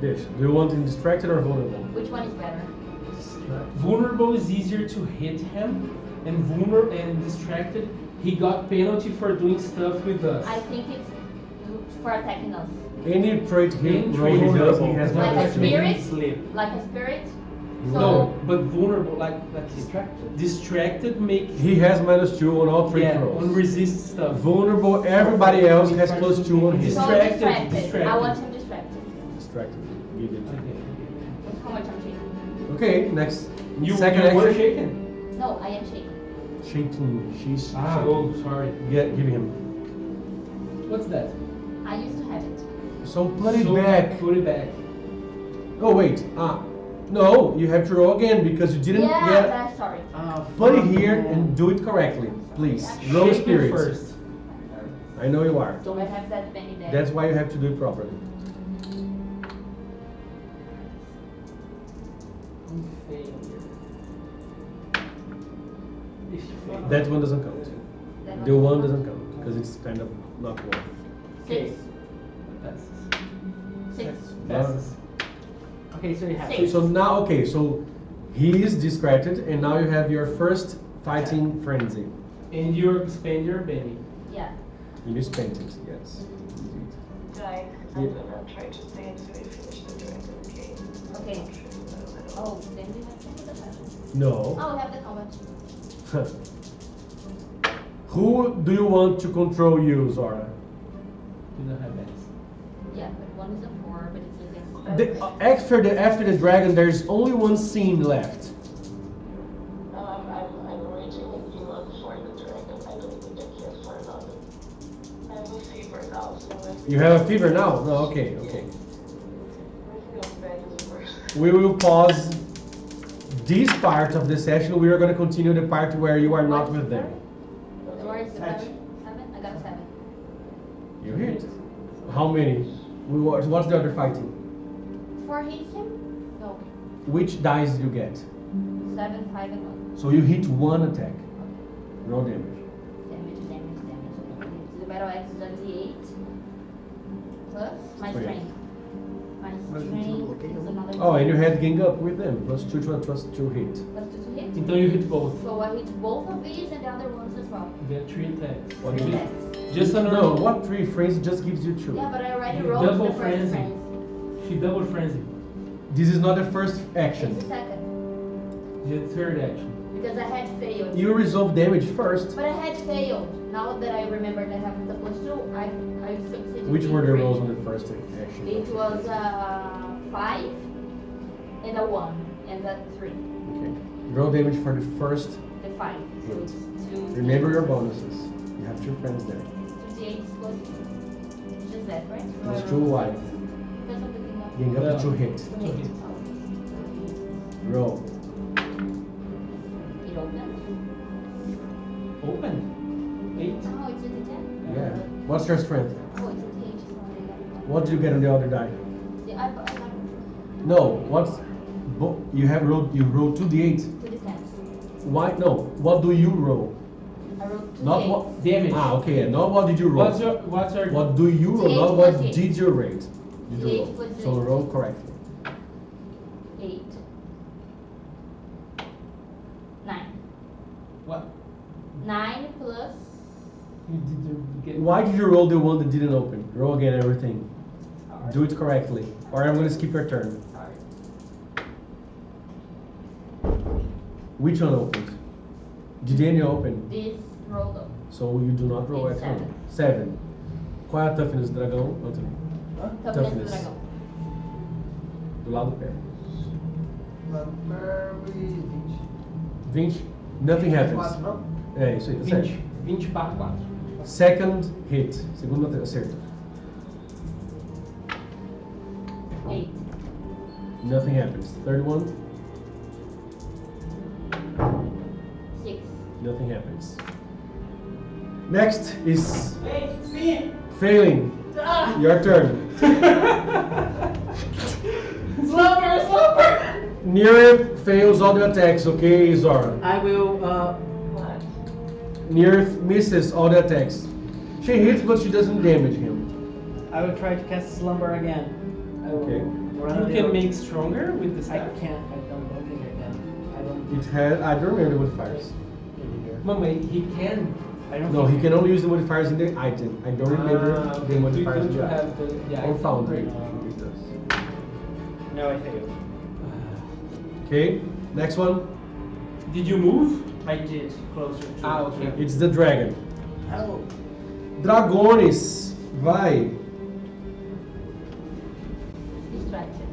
Deixa. Do you want him distracted or vulnerable? Which one is better? Vulnerable is easier to hit him, and vulnerable and distracted, he got penalty for doing stuff with us. I think it's for attacking us. Any trait he Any roll he trait does, he vulnerable. has Like no a action. spirit? Sleep. Like a spirit? So, No, but vulnerable, like Distracted. distracted make He has -2 on all three yeah, rolls. on resist stuff. Vulnerable, everybody else has +2 on his. so Distracted, distracted. distracted. I want him distracted. Distracted. Give it. With how much I'm shaking? Okay, next. You Second were action. shaken. No, I am shaking. Shaking. She's Ah, shaking. oh, sorry. Yeah, give him. What's that? I used to have it. So put it So, back. Put it back. Oh wait. No, you have to roll again because you didn't Yeah, get. that's sorry. Put it here and do it correctly, please. Roll Shaken spirits. first. I know you are. So I have that penny there. That's why you have to do it properly. Failure. If you fail. That one doesn't count. That The one one is doesn't count because it's kind of not worth. Six. Passes. Six. Passes. Okay, so you have Six. So now, okay, so he is discredited, and now you have your first fighting frenzy. And you spend your penny. Yeah. You spent it, yes. Indeed. Guys, I'm gonna try to stay until we finish the dragon, okay? Okay. I'm sure it's a little- Oh, then we have to do the fashion. No. Oh, we have the combat. Who do you want to control you, Zora? You don't have bets. Yeah, but one is a 4, but it's against. After the dragon, there's only one scene left. I'm raging with blood for the dragon. I don't think I can for another. I have a fever now, so everything You have a fever now? No, okay, okay. else bad is worse. We will pause this part of the session. We are going to continue the part where you are not with them. Or is it Touch. 7? 7? I got a 7. You hit. How many? What's the other fighting? 4 hits him? No. Which dice did you get? 7, 5, and 1. So you hit one attack. No damage. Damage. The battle X is a D8. Plus my Strength. strength. My Mas strength a gente não bloqueia, is não? another Oh, and you D8. had gang up with them. Plus 2 to plus 2 hit. Plus 2 to hit. Então you hit both. So I hit both of these and the other ones as well. Get 3 attacks. What Three did you- attacks. Just a No, normal. what 3 frenzy just gives you 2. Yeah, but I already You rolled double the first frenzy. frenzy. She double frenzy. This is not the first action. It's the second. The third action. Because I had failed. You resolve damage first. But I had failed. Now that I remember that I have the plus 2, I succeeded. Which in were the three. rolls on the first action? It was 5 and a 1 and a 3. Okay. Roll damage for the first. The 5. So Good. it's 2. Remember your bonuses. You have 2 friends there. 2d8 plus 2. Just that, right? Plus 2 wide. Because of the thing up. Gang up Yeah. to 2 hit. To hit. Roll. It opens. Open. 8. Oh, it's a d10? Yeah. What's your strength? Oh, it's a d8. Sorry. What did you get on the other die? Yeah, I got No. What's you have rolled? You rolled 2d8. 2 d10s. Why? No. What do you roll? I rolled 2 Not d8s. what. Damage. Ah, okay. Not what did you roll? What's your What do you roll? D8 Not plus what 8. did you rate? Did you D8 roll? plus So 8. roll correctly. 8. 9. what? 9 plus. You didn't get. Why did you roll the one that didn't open? Roll again everything. Do it correctly, or I'm gonna skip your turn. Sorry. Which one opened? Did any open? This rolled up. So you do not roll It's at all. 7. Qual é a toughness do dragão, Anthony? Toughness do Toughness. dragão. Do lado do pé. Lumberry 20. 20. Nothing happens. 4, não? É isso aí, tá certo. 20. 20 para 4. Second hit. Segundo acerto. 8. Nothing happens. Third one. 6. Nothing happens. Next is failing. Your turn. Slumber! Nearth fails all the attacks, okay, Zora? I will. What? Nearth misses all the attacks. She hits, but she doesn't damage him. I will try to cast slumber again. I will Okay. run You a can little- make stronger with the I staff. can't. I don't think I can. I don't. It had. I don't remember the modifiers. Mama, he can. I don't. No, think he can only use the modifiers in the item. I don't remember Ah, the modifiers in don't you the item. have the yeah, Or found right. it. It does. No, I failed. Okay, next one. Did you move? I did closer to. Ah, okay. It's the dragon. Hello. Dragones, vai. Distracted.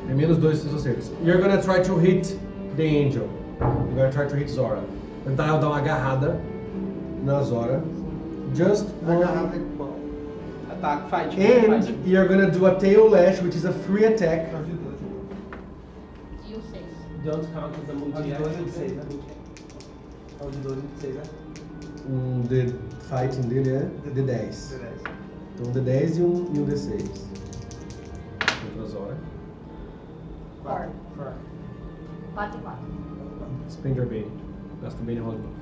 É menos 2 seus acertos. You're gonna try to hit the angel. You're gonna try to hit Zora. Tentar dar uma agarrada na Zora. Just one. Agarrado é qual? Attack, fight. And fight. you're gonna do a tail lash, which is a free attack. Ajuda. You 6. Don't count as a multi As duas eu sei, né? É o de 12 e 6, né? The fighting dele é D10. D10. Então um D10 e um D6. Contra Zora. 4. 4. 4 e 4. Spend your Bane. Gasta o Bane e rola de novo.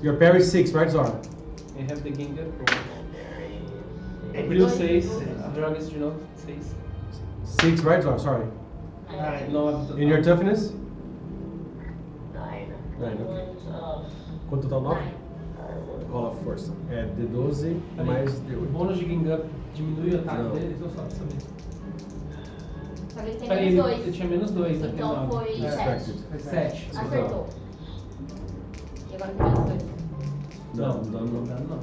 Your parry is 6, right, Zora? I have the game up. Very Abriu 6. Joga isso de novo. 6. 6, right, Zora? Sorry. 9. And your toughness? 9. 9, ok. Wounds of Quanto total? 9? 9. Rola força. É D12 mais O D8. bônus de Gang Up diminui o ataque Não. deles ou só pra saber? Só que ele tem Peraí, menos ele 2. tinha menos 2 até Então 9. foi É. 7. Foi 7. Acertou. E agora tem menos 2. Não, dano não. dano não.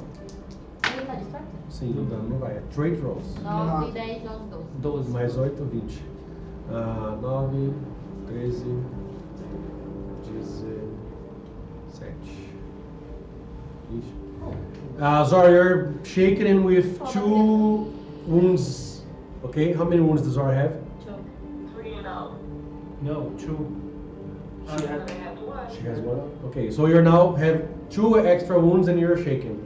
Ele tá desperto? Sim, o dano não vai. É trade rolls. 9, 10, 11, 12. 12. Mais 8, 20. 9, 13, 17, 20. Zora, you're shaken in with 2 wounds. Okay, how many wounds does Zora have? 2. 3 and out. No, 2. She has one. She has 1. Okay, so you now have 2 extra wounds and you're shaken.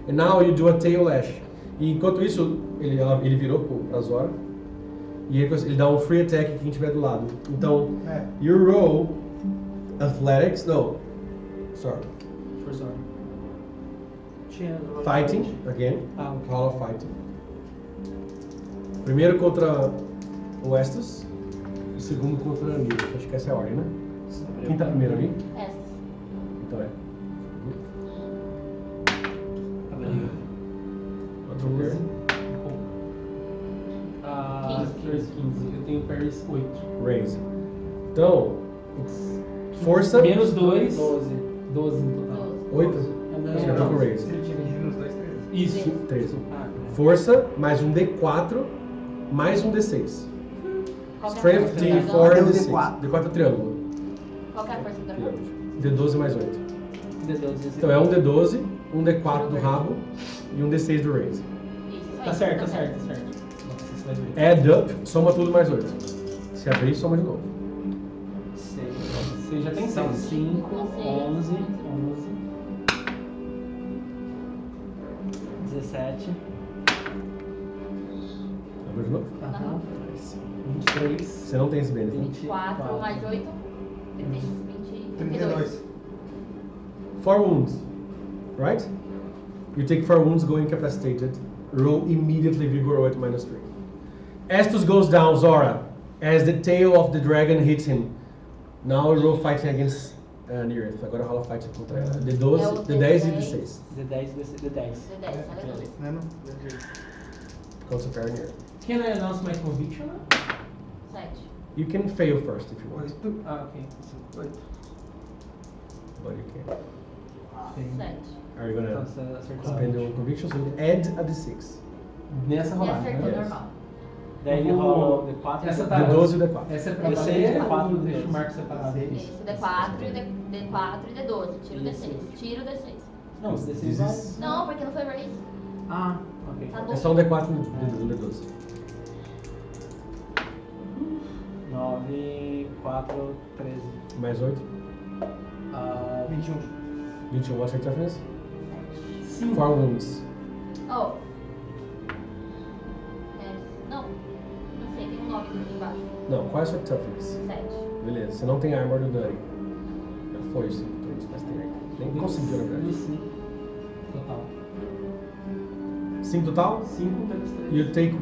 And now you do a tail lash. E enquanto isso, ele virou pra Zora. E ele dá um free attack quem estiver do lado. Então, you roll athletics. No. Sorry. For Zora. Fighting, again. Ah, ok. Roll of fighting. Primeiro contra o Estus. E segundo contra a Nil. Acho que essa é a ordem, né? Quem tá primeiro ali? Essas. Então é. Abriu. Outro 12. turn. Ah, 15. Eu tenho Paris 8. Raise. Então, força. Menos 2. 12. 12 no total. 8. Não, Eu tô com raise. Isso. 13. Ah, Força, mais um D4, mais um D6. Qual que é a Strength força do D4 dragão? and D6. D4 é triângulo. Qual que é a força do dragão? Pirâmide. D12 mais 8. D12. Então é um D12, um D4 do rabo e um D6 do raise. Isso, Tá certo, tá certo, tá certo. Nossa, você vai ver. Add up, soma tudo mais 8. Se abrir, soma de novo. 6. Você já tem 6. 5, 11, 17. Abre de novo. Aham. 23. Você não tem esse benefit. 24 mais 8. 32. 4 wounds, right? You take 4 wounds, go incapacitated. Roll immediately vigor 8 minus 3. Estus goes down, Zora, as the tail of the dragon hits him. Now roll fighting against Nearth. Agora rola fighting contra ela. D12, D10 e D6. D10, D10. D10, olha aqui. Contra Fair Nearth. Can I announce my conviction? 7. You can fail first if you want, Ah, ok. but you can. 7. Are you Então gonna você acertou. spend your conviction? So you add a D6. Nessa E rodada, acertou né? normal. Daí ele rola o D4. Essa tá. D12 e D4. Essa é pra D6, valer, D4, ou deixa o marco separado? Isso, D4 e D12. Tira o D6. Tira o D6. Não, This D6 is- vai. Não, porque não foi raise. Ah, ok. Tá É bom. só um D4 e um D12. 9, 4, 13. Mais 8. 21. 21. What's your toughness? 5. 4 wounds. Oh. Não. Não sei, tem um 9 aqui embaixo. Não, qual é a sua toughness? 7. Beleza, você não tem armor do Dani. Já foi 5 turnos, mas tem armor. Nem conseguiu, na verdade. 5. Total. 5 total? 5 vezes 3. You take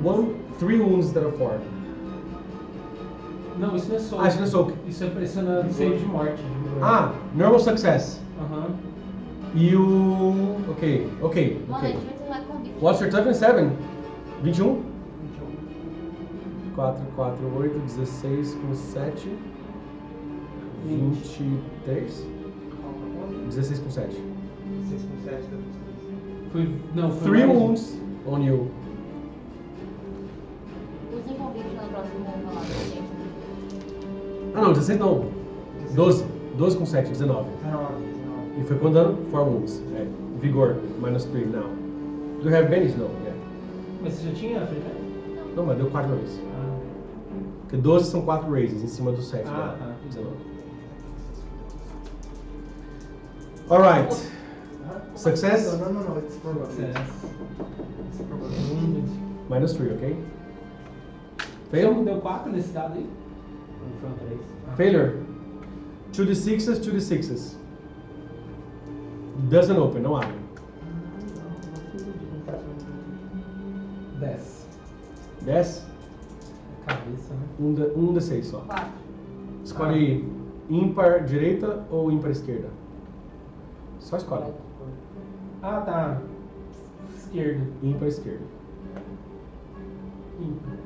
3 wounds instead of 4. Não, isso não é soco. Ah, isso não é soco. Isso é pressionando save de morte. Ah, normal success. Aham. You... Ok. Mano, a gente ok. vai encerrar com bicho. What's your toughness? 7? 21? 4, 8, 16 com 7. 23? 16 com 7. 6 com 7 da Foi. Não, foi. 3 mais- wounds on you. Usem convite no próximo falar pra gente. Ah não, 16 não. 12. 12 com 7, 19. 19. E foi com dano? 4 wounds. É. Vigor, minus 3 now. Do you have Venice? Não. Yeah. Mas você já tinha feito? Não, mas deu 4 vezes. Ah. Porque 12 são 4 raises em cima do 7 Ah, dela. tá. 19. All right. Success? No, it's probably. Success. -3, ok? Fail? Fail? Deu 4 nesse dado aí? Foram 3. Failure. 2d6s, 2d6s. Doesn't open, não abre. 10. 10? Cabeça, né? Um d6 só. 4. Escolhe ímpar direita ou ímpar esquerda. Só escolhe. Ah, tá. Esquerdo. Ímpar esquerda. Ímpar.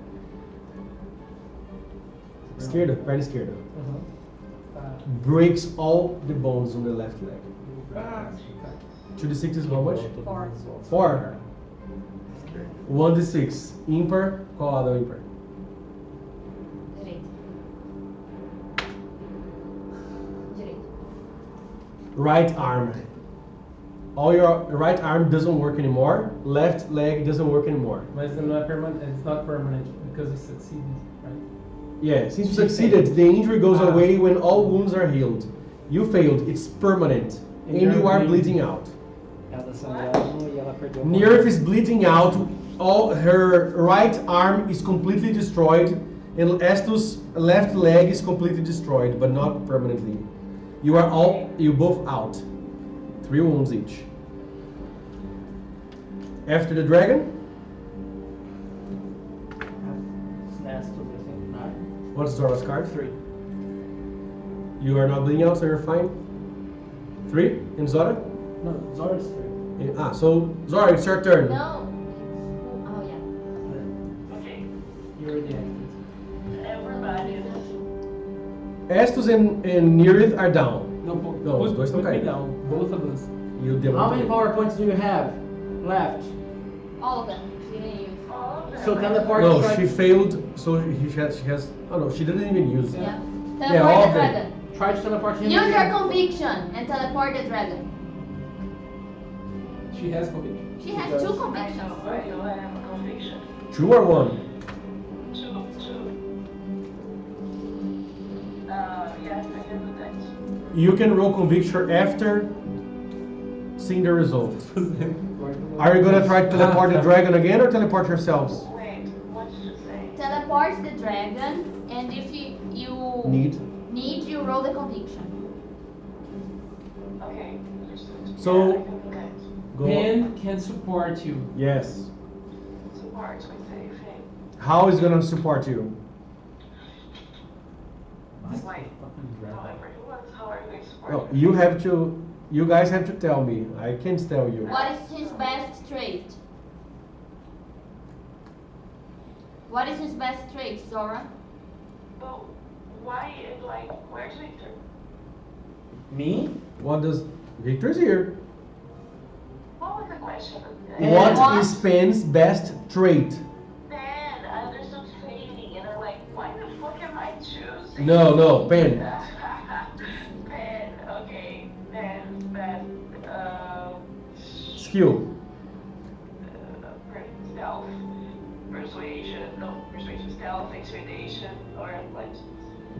Esquerda, perna esquerda. Aham. Tá. Breaks all the bones on the left leg. Ah, 2d6 is how much? 4. 4. 1d6. Ímpar. Qual lado é o ímpar? Direito. Direito. Right arm. All your right arm doesn't work anymore. Left leg doesn't work anymore. Mas não é permanente. It's not permanent because you succeeded, right? Yeah, since you succeeded, the injury goes away when all wounds are healed. You failed, it's permanent. And you are bleeding out. Ela tá sangrando e ela perdeu a Nerf is bleeding out. All her right arm is completely destroyed, and Estus' left leg is completely destroyed, but not permanently. You both out. 3 wounds each. After the dragon, That's tudo assim. Nine. what's Zora's card? 3. You are not bleeding out, so you're fine. 3 in Zora? No, Zora's 3. So Zora, it's your turn. No. Oh, yeah. Okay, You already acted. everybody. Estus and Nerith are down. No, Não, os dois estão put me caindo. down. Both of us. You did How many power points do you have left? All of them. She didn't use. All of them. So teleport No, strike. she failed. So she has. Oh no, she didn't even use it. Yeah. Yeah, all Teleport of the them. dragon. Try to teleport him. Use your again. conviction and teleport the dragon. She has conviction. She has 2 convictions. I do have a conviction. 2 or 1? Two. Yes, I can do that. You can roll conviction after seeing the result. Are you gonna try to teleport the dragon again or teleport yourselves? Wait, what did you say? Teleport the dragon, and if you Need. you roll the conviction. Okay, understood. So- Yeah, I can do that. Go. Pen can support you. Yes. Support with saving. How is gonna support you? Wait, however you want, how are you going to support No, me? you have to. You guys have to tell me. I can't tell you. What is his best trait? What is his best trait, Zora? But why, like, where's Victor? Me? What does Victor's here? What was the question? What What? is Pen's best trait? Then, understood failing, and I'm like, why the fuck am I choosing? No, Pen. Pen, okay, Pen's best, Skill. stealth, persuasion, stealth, intimidation, or intelligence.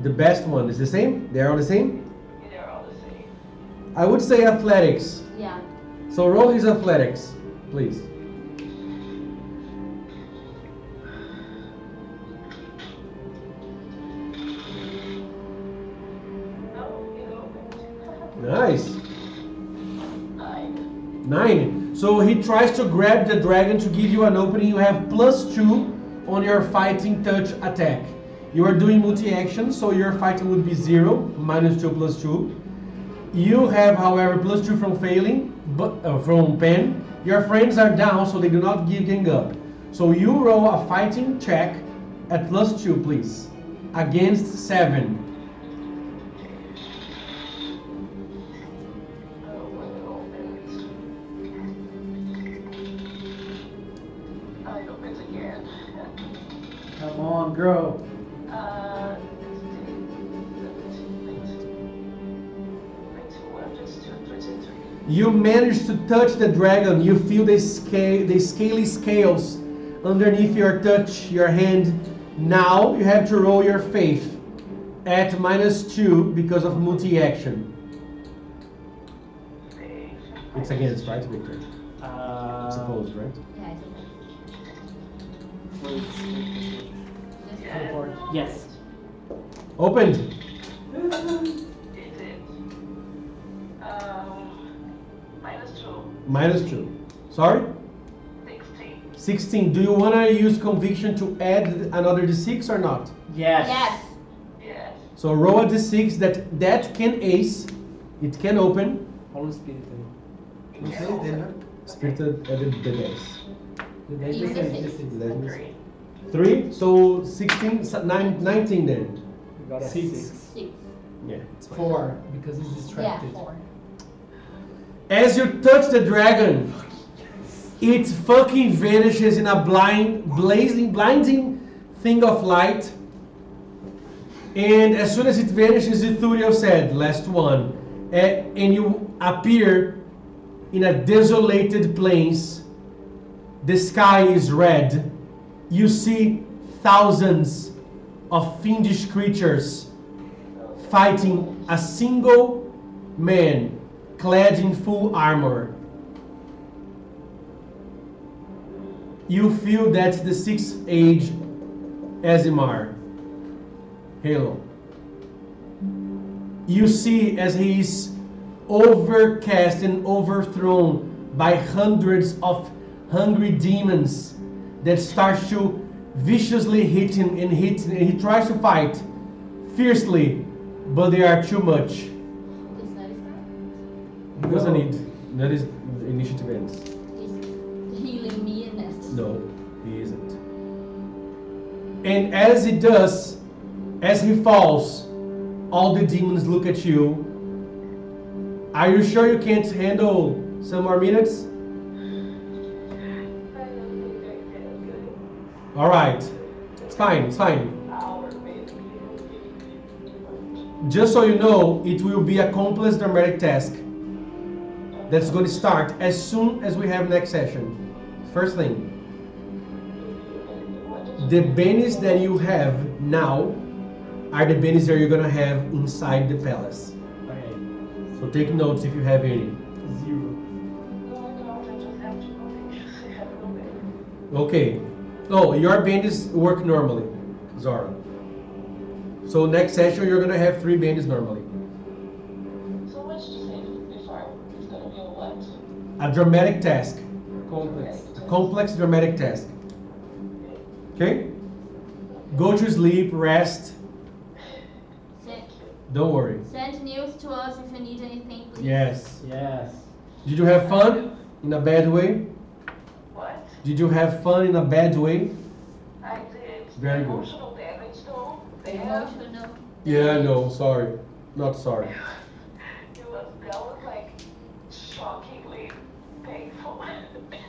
The best one is the same? They are all the same? They're all the same. I would say athletics. Yeah. So roll his athletics, please. No, you know. Nice. 9. 9. So he tries to grab the dragon to give you an opening. You have +2 on your fighting touch attack. You are doing multi-action, so your fighting would be 0, -2 +2. You have, however, +2 from failing, but from Pen. Your friends are down, so they do not give gang up. So you roll a fighting check at +2, please, against 7. Oh, when it opens. I opened again. Come on, grow. 23. You manage to touch the dragon. You feel the scaly scales underneath your touch, your hand. Now you have to roll your faith at -2 because of multi-action. It's against, right, Victor? It's Uh, opposed, right? Yeah, it's okay. Just Teleport. Yes. Opened. Is it? -2. -2. Sorry? 16. 16. Do you want to use conviction to add another d6 or not? Yes. Yes. Yes. So roll a d6 that can ace. It can open. Rola um espírito aí. Não sei entender. Spirited added the dice. The dice You is can 16. The dice is- 3. 3. So 16, 19 then. You got a Six. 6. 6. Yeah, it's fine. 4, because he's Yeah, distracted. 4. As you touch the dragon, it fucking vanishes in a blinding thing of light. And as soon as it vanishes, Ithuriel said, last one, and you appear in a desolated plains. The sky is red. You see thousands of fiendish creatures fighting a single man clad in full armor. You feel that's the 6th age Azimar. Halo. You see as he is overcast and overthrown by hundreds of hungry demons that start to viciously hit him and he tries to fight fiercely, but they are too much. Is that his turn? Doesn't need. That is the initiative ends. He's healing me in this. No, he isn't. And as it does, as he falls, all the demons look at you. Are you sure you can't handle some more minutes? All right. It's fine, it's fine. Hour, maybe. Just so you know, it will be a complex dramatic task that's going to start as soon as we have next session. First thing, the bennies that you have now are the bennies that you're going to have inside the palace. Okay. So take notes if you have any. 0. No, I just have to have no baby. Okay. Oh, your bennies work normally, Zara. So next session you're going to have 3 bennies normally. So what did you say before? It's gonna be a what? A dramatic task. Complex. A complex dramatic task. Okay? Go to sleep, rest. Send, Don't worry. send news to us if you need anything, please. Yes. Yes. Did you have fun in a bad way? What? Did you have fun in a bad way? I did. Very good. Emotional damage though. They have. Emotional. Yeah, no, sorry. Not sorry. That was like shockingly painful.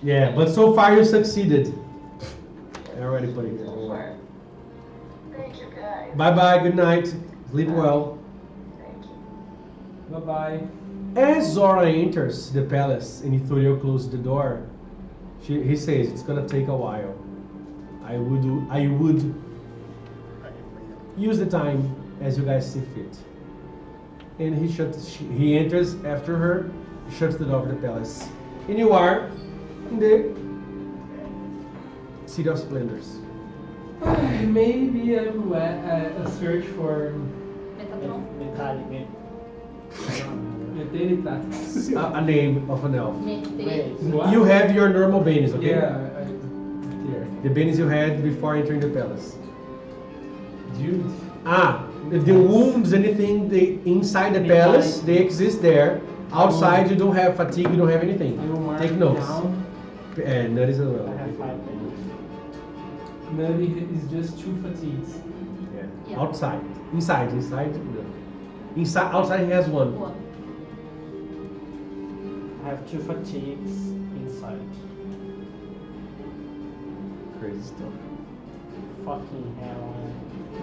Yeah, but so far you succeeded. I already put it here. So far. Thank you guys. Bye bye, good night. Sleep well. Thank you. Bye-bye. As Zora enters the palace and Ithuriel closes the door, he says it's gonna take a while. I would use the time as you guys see fit. And he enters after her, shuts the door of the palace. And you are in the City of Splendors. Maybe I'm a search for Metatron. Metade. Metelitatis. A name of an elf. Wait. What? You have your normal bennies, okay? Yeah, here. The bennies you had before entering the palace. Dude. The wounds, anything inside the palace, they exist there. Outside, you don't have fatigue, you don't have anything. You mark Take notes. down. And that is as I well. have 5 pennies. Nutty is just 2 fatigues. Yeah. Yeah. Outside. Inside. No. Inside. Outside, he has 1. One. I have 2 fatigues inside. Crazy stuff. Fucking hell.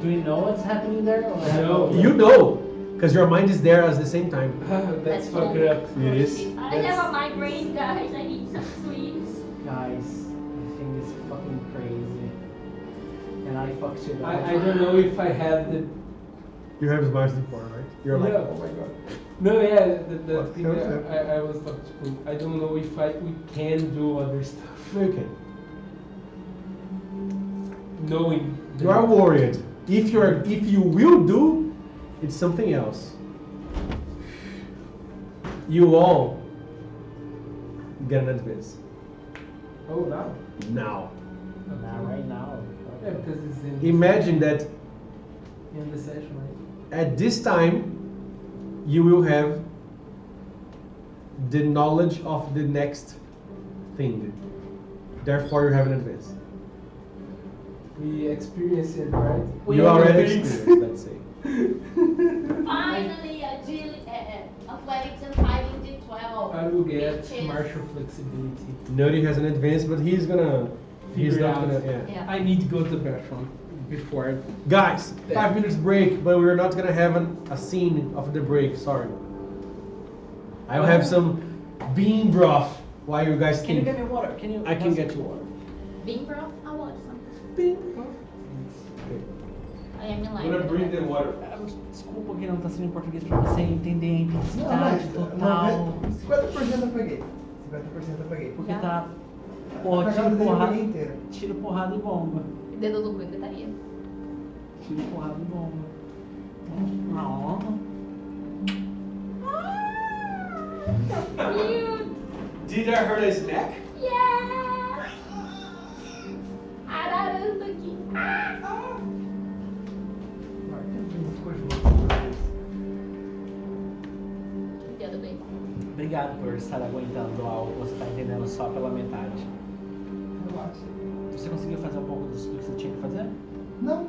Do we know what's happening there? Or No. You know, because your mind is there at the same time. That's That's fucked cool. up. It is. I have a migraine, guys. I need some sweets. Guys, I think it's fucking crazy. And I fucked it up. I don't know if I have the. You have smart before, right? You're like, Yeah. oh my god. No, yeah, the What thing kind that of- I was talking to, I don't know if we can do other stuff. Okay. Knowing You are worried. If you will do, it's something else. You all get an advance. Oh, now? Now. Not right now. Yeah, because it's in, Imagine that in the session, right? at this time you will have the knowledge of the next thing. Therefore you have an advance. We experience it, right? You already experienced, let's say. Finally, athletics and fighting D12. I will get Bitches. martial flexibility. Nody has an advance, but he's not Figure gonna, out. yeah. Yeah. I need to go to the bathroom before. Guys, 5 minutes break, but we're not gonna have a scene of the break, sorry. I'll have some bean broth while you guys Can you think. get me water? Can you? I can get you water. Bean broth? I want some. Bean broth. I am in I'm line. gonna bring the water. Desculpa que não tá sendo em português pra você entender a Não, intensidade mas total. 50% eu paguei. 50% eu paguei. Porque Já. tá. A Porra, cagada tiro dele eu porrada. paguei inteira. Tiro porrada e bomba. Dedo do cu e gritaria. Tiro porrada e bomba. Não. Did I hurt his neck? Yeah! Ararando aqui. Vai, tem muita coisa boa. Entendo bem. Obrigado por estar aguentando algo que você tá entendendo só pela metade. Relaxa. Você conseguiu fazer um pouco do que você tinha que fazer? Não.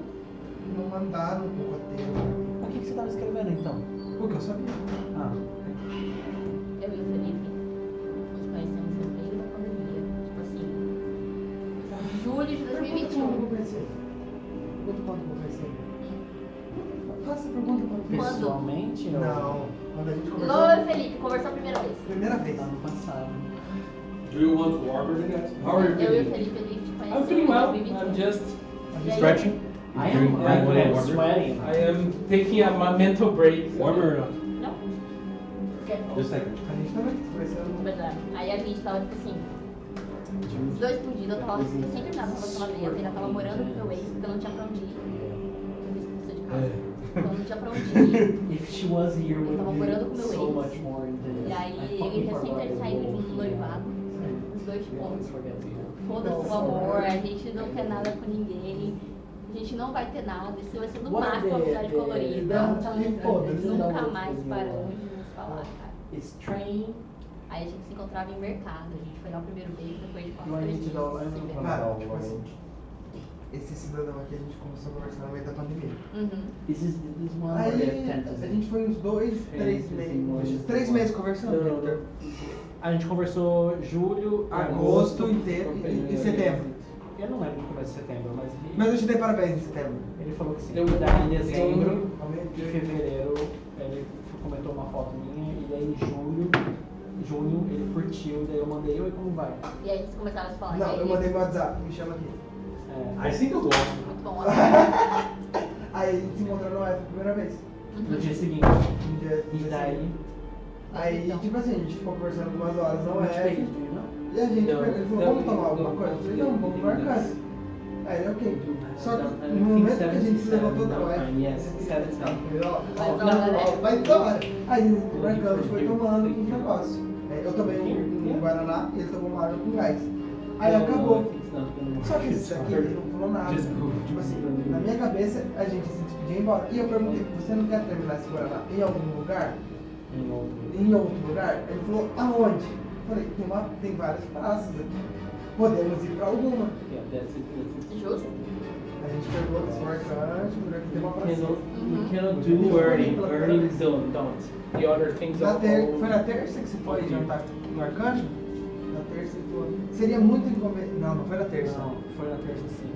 Não mandaram um roteiro. O que você tava escrevendo então? O que eu sabia. Ah, Eu e o Felipe nos conhecemos no meio da pandemia. Tipo assim, julho de Pergunta 2021. quando eu conheci. Pergunta quando eu conheci. Faça a pergunta quando eu conheci. pessoalmente? ou- Não. Quando a gente conversou. Igual eu e o Felipe, conversou a primeira vez. Primeira vez. Ano passado. Do you want warmer than that? How are you Eu e o feeling? Felipe, a gente conheceu I'm feeling em well. 2021. I'm just, E aí- Stretching? I You am, drink I one and am warmer? sweating. I am taking my mental break. Warmer or not? Não? Quer? Just a second. A gente também conversando. Verdade. Aí a gente tava tipo assim, os dois explodidos, eu tava recém terminado o relacionamento, ainda tava morando com meu ex, porque eu não tinha pra onde ir. Eu fiz expulsão de casa. Então eu não tinha pra onde ir. If she was here, Eu would tava morando com be meu so ex. much more into this. E aí I ele fucking recém forgot ter the saído de rules. um noivado. Os dois You tipo, always forget to do. foda-se o amor, a gente não quer nada com ninguém. A gente não vai ter nada, isso vai ser no What máximo uma the- amizade the- colorida. E foda-se. Nunca mais paramos de nos falar, cara. It's train. Aí a gente se encontrava em mercado, a gente foi dar o primeiro beijo depois de Do I 4 need to dias. go? I don't sem ver. know. Cara, tipo assim, esse cidadão aqui a gente começou a conversar no meio da pandemia. Uhum. This is one Aí where a fantasy. gente foi uns 2, 3 meses. 3 meses conversando. Não, não, não. A gente conversou julho, Agosto inteiro e setembro. Eu não lembro do começo de setembro, mas Mas eu te dei parabéns em setembro. ele falou que sim. Eu- Daí em dezembro, Aumentei. em fevereiro, ele comentou uma foto minha, e daí em junho ele curtiu, daí eu mandei, oi, como vai? E aí eles começaram a se falar. e Não, aí eu mandei meu WhatsApp, me chama aqui. É, I think eu gosto. Muito bom. Aí a gente se encontrou no F a primeira vez. no dia seguinte. No dia- E daí, Aí, tipo assim, a gente ficou conversando algumas horas no eu te F. peguei, não? E a gente Não, pegou, ele falou, não, vamos tomar alguma não, coisa? Eu falei, não, não, vamos não, marcar. não. Aí ele, ok. Só que Não, no momento que a gente se levantou da não, F, yes, 7, Vai embora, né? vai embora. Aí marcamos, a gente foi tomando um negócio. Eu tomei um Guaraná e ele tomou uma água com gás. Aí acabou. Só que isso aqui ele não falou nada. Tipo assim, na minha cabeça a gente se despediu e ia embora. E eu perguntei, você não quer terminar esse Guaraná em algum lugar? Em outro lugar? Ele falou, aonde? Eu falei, tem várias praças aqui. Podemos ir pra alguma. Justo? A gente pegou esse marcante, por aqui tem uma praça. You cannot do earning don't. The other things Na are ter... Foi na terça que você foi jantar no Arcanjo? Na terça ele falou. Seria muito inconveniente. Não, não foi na terça. Não, foi na terça sim.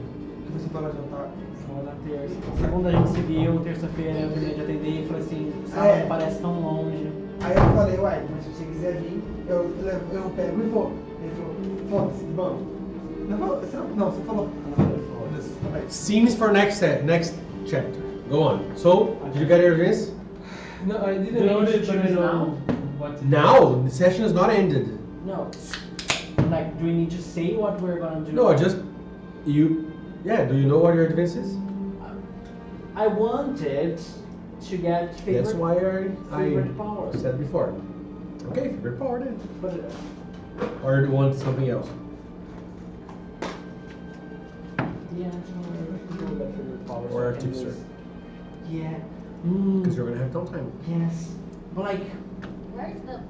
Que você foi lá jantar. Foi na terça. Segunda a gente se viu, terça-feira eu terminei de atender e falei assim, sábado É. parece tão longe. Aí eu falei, uai, mas se você quiser vir, eu pego e vou. Ele falou, foda-se, vamos. Não, você falou. Scenes for next chapter. Go on. So, did you get your advance? No, I didn't Do you want read to it, but I choose know now? what to do. Now the session is not ended. No. Like, do we need to say what we're gonna do? No, just you. Yeah. Do you know what your advance is? I wanted to get favorite. That's why favorite power. I said before. Okay, favorite power then. But Or do you want something else? yeah, we'll get favorite power. Or so I can artificer. use- Yeah. Because you're gonna have no time. Yes. But like Where's the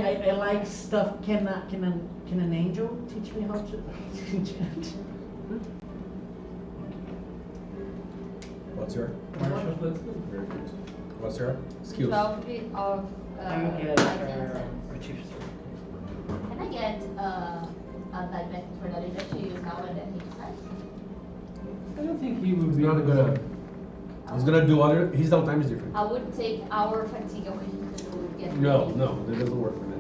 I like stuff. Can an angel teach me how to enchant? What's your? Martial flexibility. Very good. What's your skills? 12 feet of I'm looking at artificer. artificer. Can I get that message for that just to use now and then he decides? I don't think he would He's be not able to- gonna. He's gonna do other. His downtime is different. I would take our fatigue away to get No, ready. no, that doesn't work for that.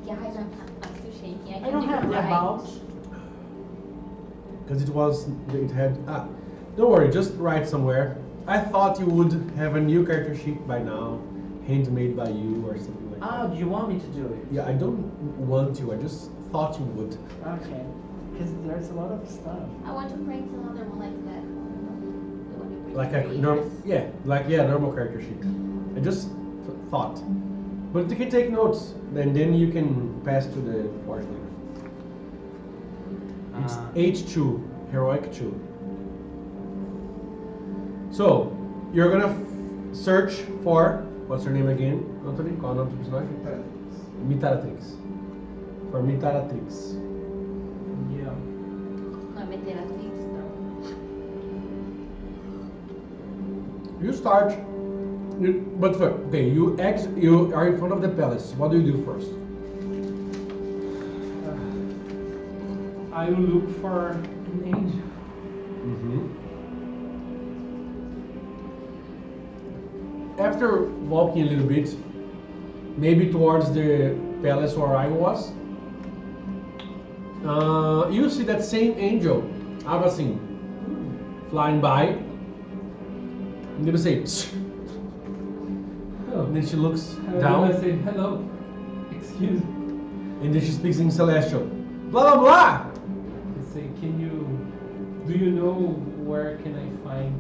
Guys, I'm still shaking. I don't have the about. Because it had. Don't worry, just write somewhere. I thought you would have a new character sheet by now, handmade by you or something like Oh, that. do you want me to do it? Yeah, I don't want to. I just thought you would. Okay. Because there's a lot of stuff. I want to print another one like that. The one you print Like for a normal, years. normal character sheet. I just thought, but you can take notes, and then you can pass to the forge later. It's H2, heroic 2. So you're gonna search for what's her name again, Anthony? Qual é o nome do personagem? Mitaratrix. For Mitaratrix. Yeah. Não é meter a fix, não. You start. But first, okay, you are in front of the palace. What do you do first? I will look for an angel. After walking a little bit, maybe towards the palace where I was, you see that same angel, Avasin, flying by. I'm gonna say, "Psst." Oh. And then she looks I'm down, gonna say hello. Excuse me. and then she speaks in Celestial. Blah blah blah. I say, do you know where can I find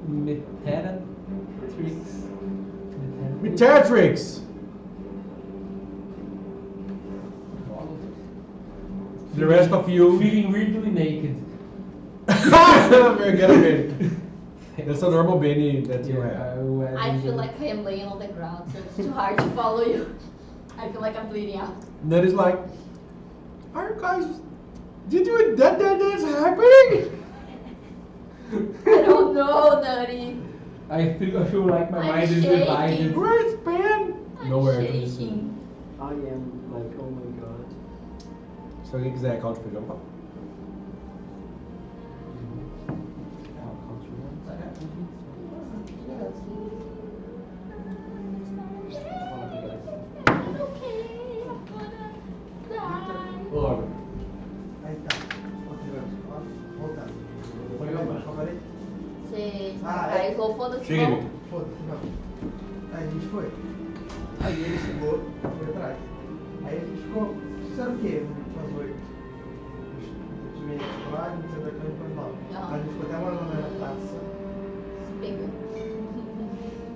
Meteratrix? Miteratrix. The rest of you. Feeling weirdly naked. Very good, okay. That's a normal Benny that you have. I feel like I am laying on the ground, so it's too hard to follow you. I feel like I'm bleeding out. That is like, are you guys? Did you that's happening? I don't know, Nutty. I feel like my I'm mind is shaking. divided. Where's Ben? I'm Nowhere to be seen. shaking. I am like, oh my god. Se alguém quiser count feijão, pá. I'm okay. I'm gonna die. Logo. Aí tá. Ó, voltando. Foi eu, mano. Falei? Você Ah, faz ou foda-se, Chega, não? Vitor. Foda-se, não. Aí a gente foi. Aí ele chegou, foi atrás. Aí a gente ficou. Fizeram o quê? Umas 8. De meia lá, não sei da cama, depois 9. Aham. Aí a gente ficou até uma hora na praça. Se pegou.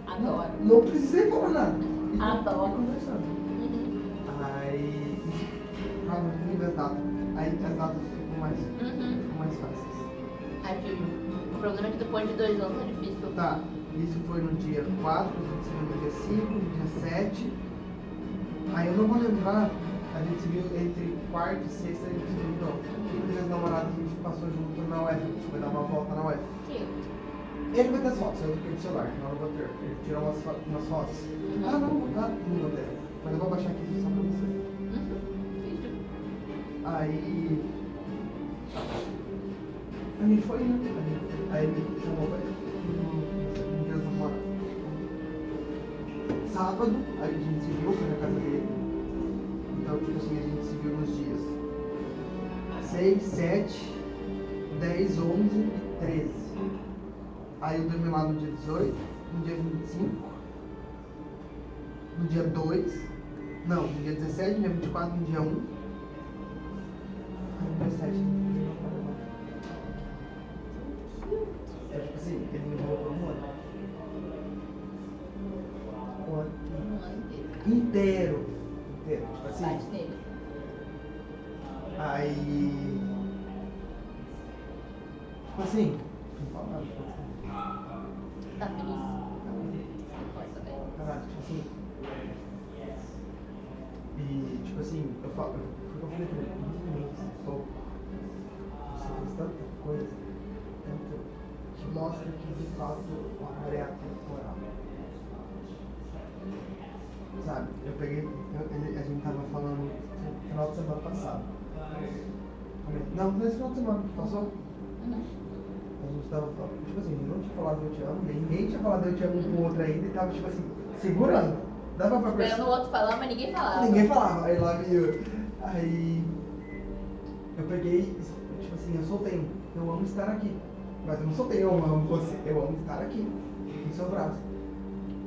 Adoro. Não precisei falar nada. A gente Adoro. conversando. Uhum. Aí. Calma, não das datas. Aí as datas ficam mais fáceis. Ai, filho. O problema é que depois de 2 anos é difícil. Tá, isso foi no dia 4, a gente se viu no dia 5, no dia 7. Aí eu não vou lembrar, a gente se viu entre quarta e sexta, a gente se viu de novo. E com os namorados a gente passou junto na UF, a gente foi dar uma volta na UF. Sim. Ele vai ter as fotos, eu fiquei do celular, que não vou ter. Ele tirou umas fotos. Ah, não vou ter. Mas eu vou baixar aqui só pra você. Vídeo. Aí. A gente foi indo. Aí ele chamou pra ele. No dia dos namorados. Sábado, aí a gente se viu, foi na casa dele. Então, tipo assim, a gente se viu nos dias 6, 7, 10, 11 e 13. Aí eu dormi lá no dia 18, no dia 25, no dia 2, não, no dia 17, no dia 24, no dia 1. No dia 7. É tipo assim, ele me enrolou um ano. Um ano inteiro. Inteiro, tipo assim. Bate nele. Aí. Tipo assim. Não fala nada. Tá feliz? Não pode saber. Caralho, tipo assim. E, tipo assim, eu falo. Eu falei pra ele, pô, você fez tanta coisa, tanto, que mostra que de fato o amor é atemporal. Sabe, eu peguei. A gente tava falando no final de semana passado. Não, nesse final de semana que passou. A gente tava falando, tipo assim, não tinha falado eu te amo, ninguém tinha falado eu te amo com o outro ainda e tava, tipo assim, segurando. Dava pra Esperando o outro falar, mas ninguém falava. Ninguém falava. Aí lá veio. Aí eu peguei, tipo assim, eu soltei. Eu amo estar aqui. Mas eu não soltei, eu amo você. Eu amo estar aqui, em seu braço.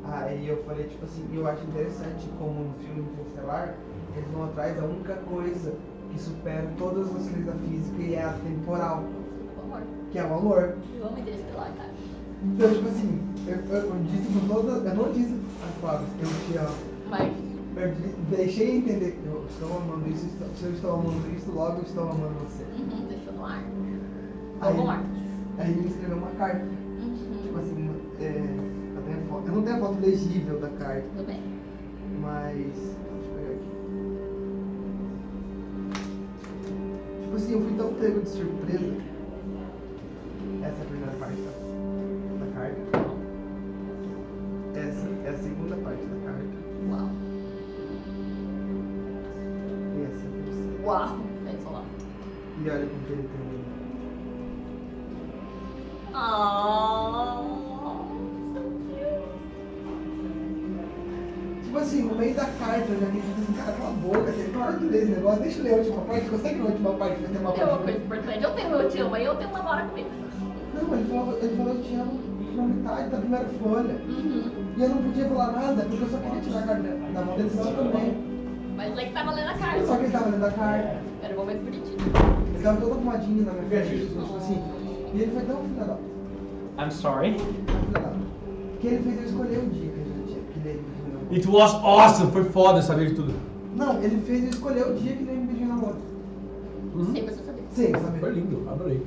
Aí eu falei, tipo assim, eu acho interessante como no filme Interestelar, eles vão atrás da única coisa que supera todas as leis da física e é a temporal. Que é o amor. Eu amo Interestelar, cara. Então, tipo assim, eu disse com todas. Eu não disse as palavras, eu te amo. Mas. Eu deixei entender, eu estou amando isso, se eu estou amando isso, logo eu estou amando você. Deixou no ar. Aí, Vamos lá. aí ele escreveu uma carta. Tipo assim, eu tenho a foto. Eu não tenho a foto legível da carta. Tudo bem. Mas. Deixa eu pegar aqui. Tipo assim, eu fui tão pego de surpresa. Essa é a primeira parte da carta. Essa é a segunda parte da carta. Uau. E essa é a terceira. Uau. É só lá. E olha como que ele termina. Tipo assim, no meio da carta eu já tenho que dizer assim, cara, cala a boca, você não hora de ler esse negócio, deixa eu ler a última parte, consegue ler a última parte, vai ter uma Tem uma parte. coisa importante. Eu tenho eu te amo, aí eu tenho uma hora comigo. Não, ele falou eu te amo na metade da primeira folha. E eu não podia falar nada, porque eu só queria tirar a carta da mão dele, senão eu também. Mas ele que tava lendo a carta. Só que ele tava lendo a carta. Era um momento bonitinho. Ele tava todo arrumadinho na minha frente, tipo assim. E ele foi tão filha da... I'm sorry. Que ele fez eu escolher o dia que a gente tinha, que ele me beijou. It was awesome! Foi foda saber de tudo. Não, ele fez eu escolher o dia que ele me beijou na moto. Sem você saber. Sim, sabe? Foi lindo, adorei.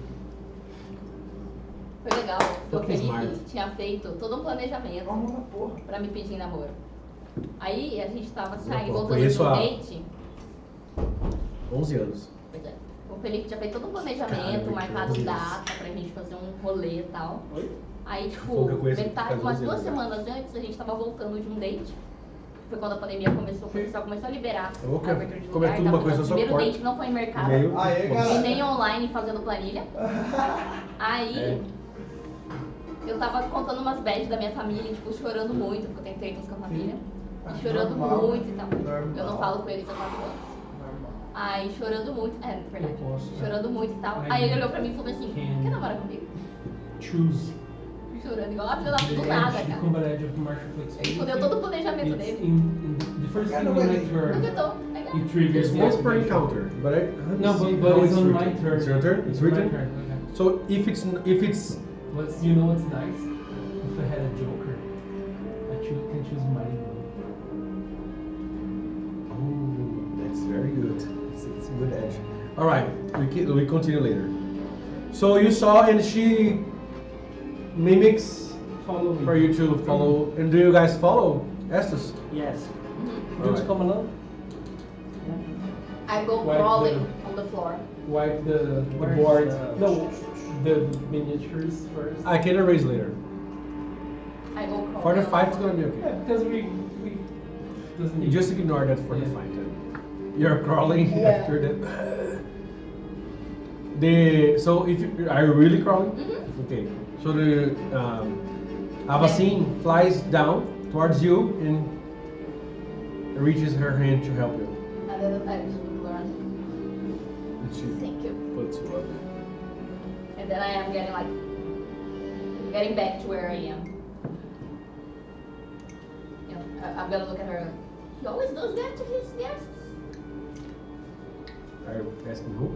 Foi legal. O Fucking Felipe smart. tinha feito todo um planejamento Vamos lá, porra. pra me pedir em namoro. Aí a gente tava saindo, Eu voltando conheço de um a- date. 11 anos. Pois é. O Felipe tinha feito todo um planejamento, Caramba, marcado 11 data pra gente fazer um rolê e tal. Oi? Aí, Foi o que eu tipo, conheço metade, faz umas 11 duas anos, né? semanas antes, a gente tava voltando de um date. Foi quando a pandemia começou, o pessoal começou a liberar Eu vou a abertura de comer lugar. tudo uma Tava coisa, fazendo só o primeiro corta. date que não foi em mercado. Meio- Aê, E galera. nem online fazendo planilha. Aí É. eu tava contando umas bads da minha família, tipo, chorando muito, porque eu tenho tretas com a família. E chorando Normal. muito e tal. Normal. Eu não falo com eles há 4 anos. Normal. Aí chorando muito, é verdade. Eu posso, né? Chorando muito e tal. Ai, Aí ele olhou pra mim e falou assim, can- quer namorar comigo? Choose Chorando igual a filha da the do nada, edge, the cara. combat edge of martial flexibility. Ele fudeu todo o planejamento It's dele. in the first Cara, thing não on vai my nem. Não turn, tentou. Legal. it triggers It's once per motivation. encounter, but I No, see but how it's on written. my turn. It's your turn? It's my written? turn, okay. So if it's What's, you know what's nice? If I had a Joker, I can choose Mighty Blow. oh, that's very good. It's a good edge. All right, we continue later. So you saw and she mimics Follow me. for you to follow. And do you guys follow Estes? Yes. Dudes Alright. come along, I go Wipe crawling on the floor. wipe the Where's, board. no. The miniatures first. I can erase later. I go crawling. For the on fight, it's floor. gonna be Yeah, okay. because we doesn't You need just ignore that for the Yeah. fight. You're crawling Yeah. after that. So if you are you really crawling? Okay. So the Avacine flies down towards you and reaches her hand to help you. And then I just learn. And she Thank you. puts you up. And then I am getting like getting back to where I am. I'm gonna look at her. He always does that to his guests. Are you asking who?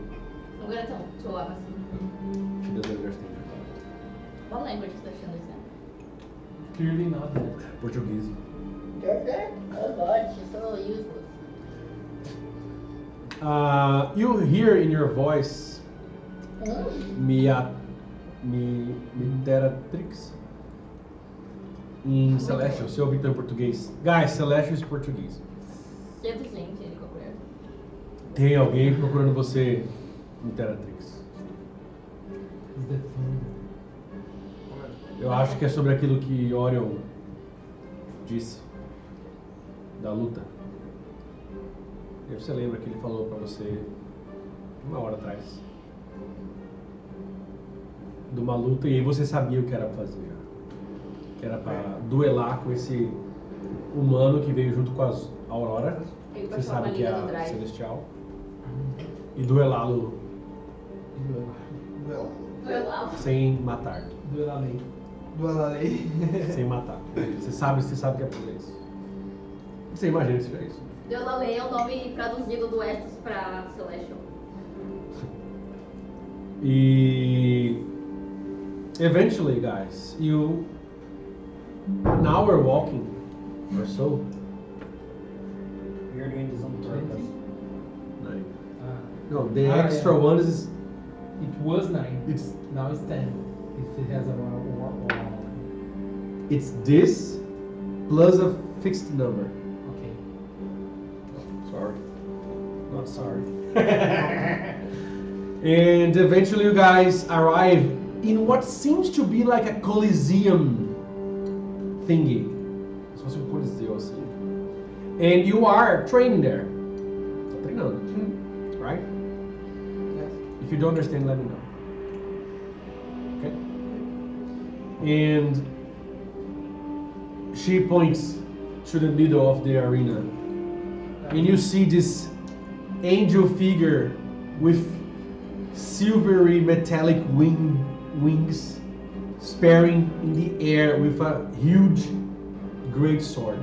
I'm gonna tell Avacyn. She doesn't understand. What language does she understand? Clearly not that. Portuguese. Perfect. Oh god, she's so useless. You hear in your voice, Miteratrix. Em Celestial, você ouve então em português. Guys, Celestial é português. Cedo, gente, ele qualquer. Tem alguém procurando você, Miteratrix. Is that fun? Eu acho que é sobre aquilo que Orion disse. Da luta. E você lembra que ele falou pra você 1 hora atrás. De uma luta e aí você sabia o que era pra fazer. Que era pra duelar com esse humano que veio junto com a Aurora. Você sabe que é a Celestial. E duelá-lo sem matar. Duelalei. Duelalei. Sem matar. Você sabe que é fazer isso. Você imagina que seja isso. Duelalei é o nome traduzido do Estus pra Celestial. E eventually, guys, an hour walking or so. We are doing this on purpose. 9. No, the extra yeah. one is. It was 9. It's Now it's 10. If it has a or. it's this plus a fixed number. Okay. Sorry, not sorry. And eventually, you guys arrive in what seems to be like a coliseum thingy. Se fosse coliseu assim. And you are training there. Tá treinando. Right? Yes. If you don't understand, let me know. Okay? And she points to the middle of the arena. And you see this angel figure with silvery metallic wings sparring in the air with a huge great sword.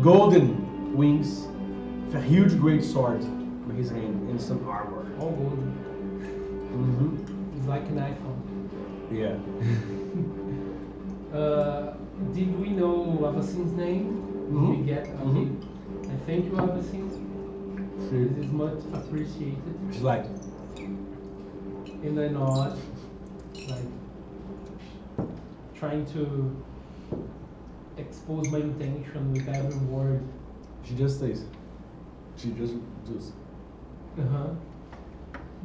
Golden wings with a huge great sword in his hand and some armor. All golden. Mm-hmm. It's like an iPhone. Yeah. Did we know Avacyn's name? Mhm. Did we get? Okay. I thank you, Avacyn. This is much appreciated. She's like, And I nod, like trying to expose my intention with every word. she just says, she just does.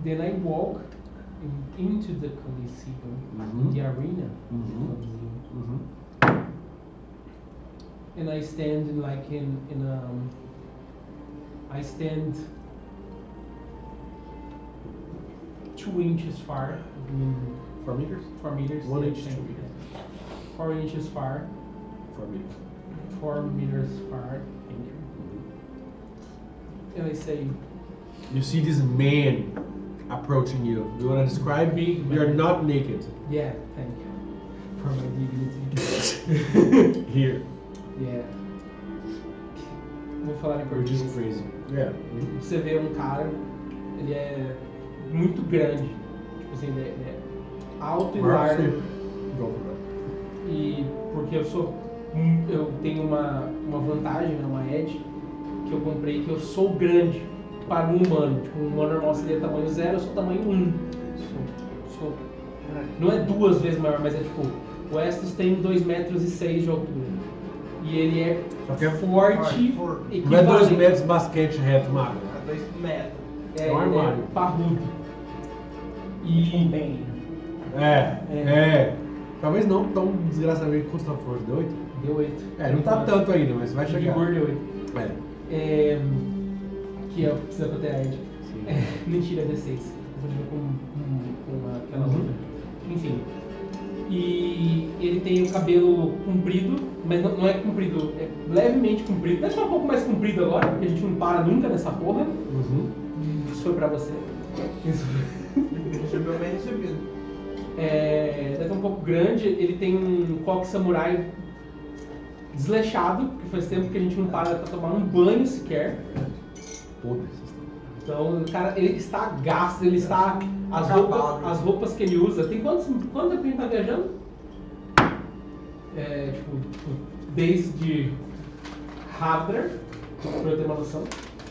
Then I walk into the Coliseum, the arena, and I stand I stand 2 inches far. 4 meters? 4 meters. 1 yeah, inch, 2 thank you. meters. 4 inches far. 4 meters. 4 meters far. Thank you. And I say, You see this man approaching you. Do you want to describe me? Big You're man. not naked. yeah, thank you for my dignity. Here. Yeah. Vou falar em Which is português. crazy. Yeah. Você vê um cara, ele é muito grande. Tipo assim, ele é alto e largo. Go for it. E porque eu tenho uma vantagem, né, uma edge, que eu comprei, que eu sou grande para um humano. Tipo, um humano normal seria tamanho 0, eu sou tamanho 1. Não é 2 vezes maior, mas é tipo, o Estus tem 2,6 metros de altura. E ele é Só que é forte, forte. Não é 2 equivalente. metros de basquete reto, Mago. A 2 metros. É, É um ele armário. é parrudo. E Bem, É. Talvez não tão desgraçadamente quanto na força. Deu 8? deu 8. É, não tá tanto ainda, mas vai De chegar. vigor deu 8. É. Que é o que precisa pra ter a edge. Sim. Mentira, é D6. Eu vou jogar com aquela Uhum. outra. Enfim. E ele tem o cabelo comprido, mas não é comprido, é levemente comprido. Deve estar um pouco mais comprido agora, porque a gente não para nunca nessa porra. Uhum. Isso foi pra você. Isso. Recebeu bem recebido. deve ter um pouco grande, ele tem um coque samurai desleixado, porque faz tempo que a gente não para pra tomar um banho sequer. Então, o cara, ele está gasto, ele está... As roupas que ele usa... Tem quanto tempo a gente tá viajando? Desde Havdar, pra eu ter uma noção.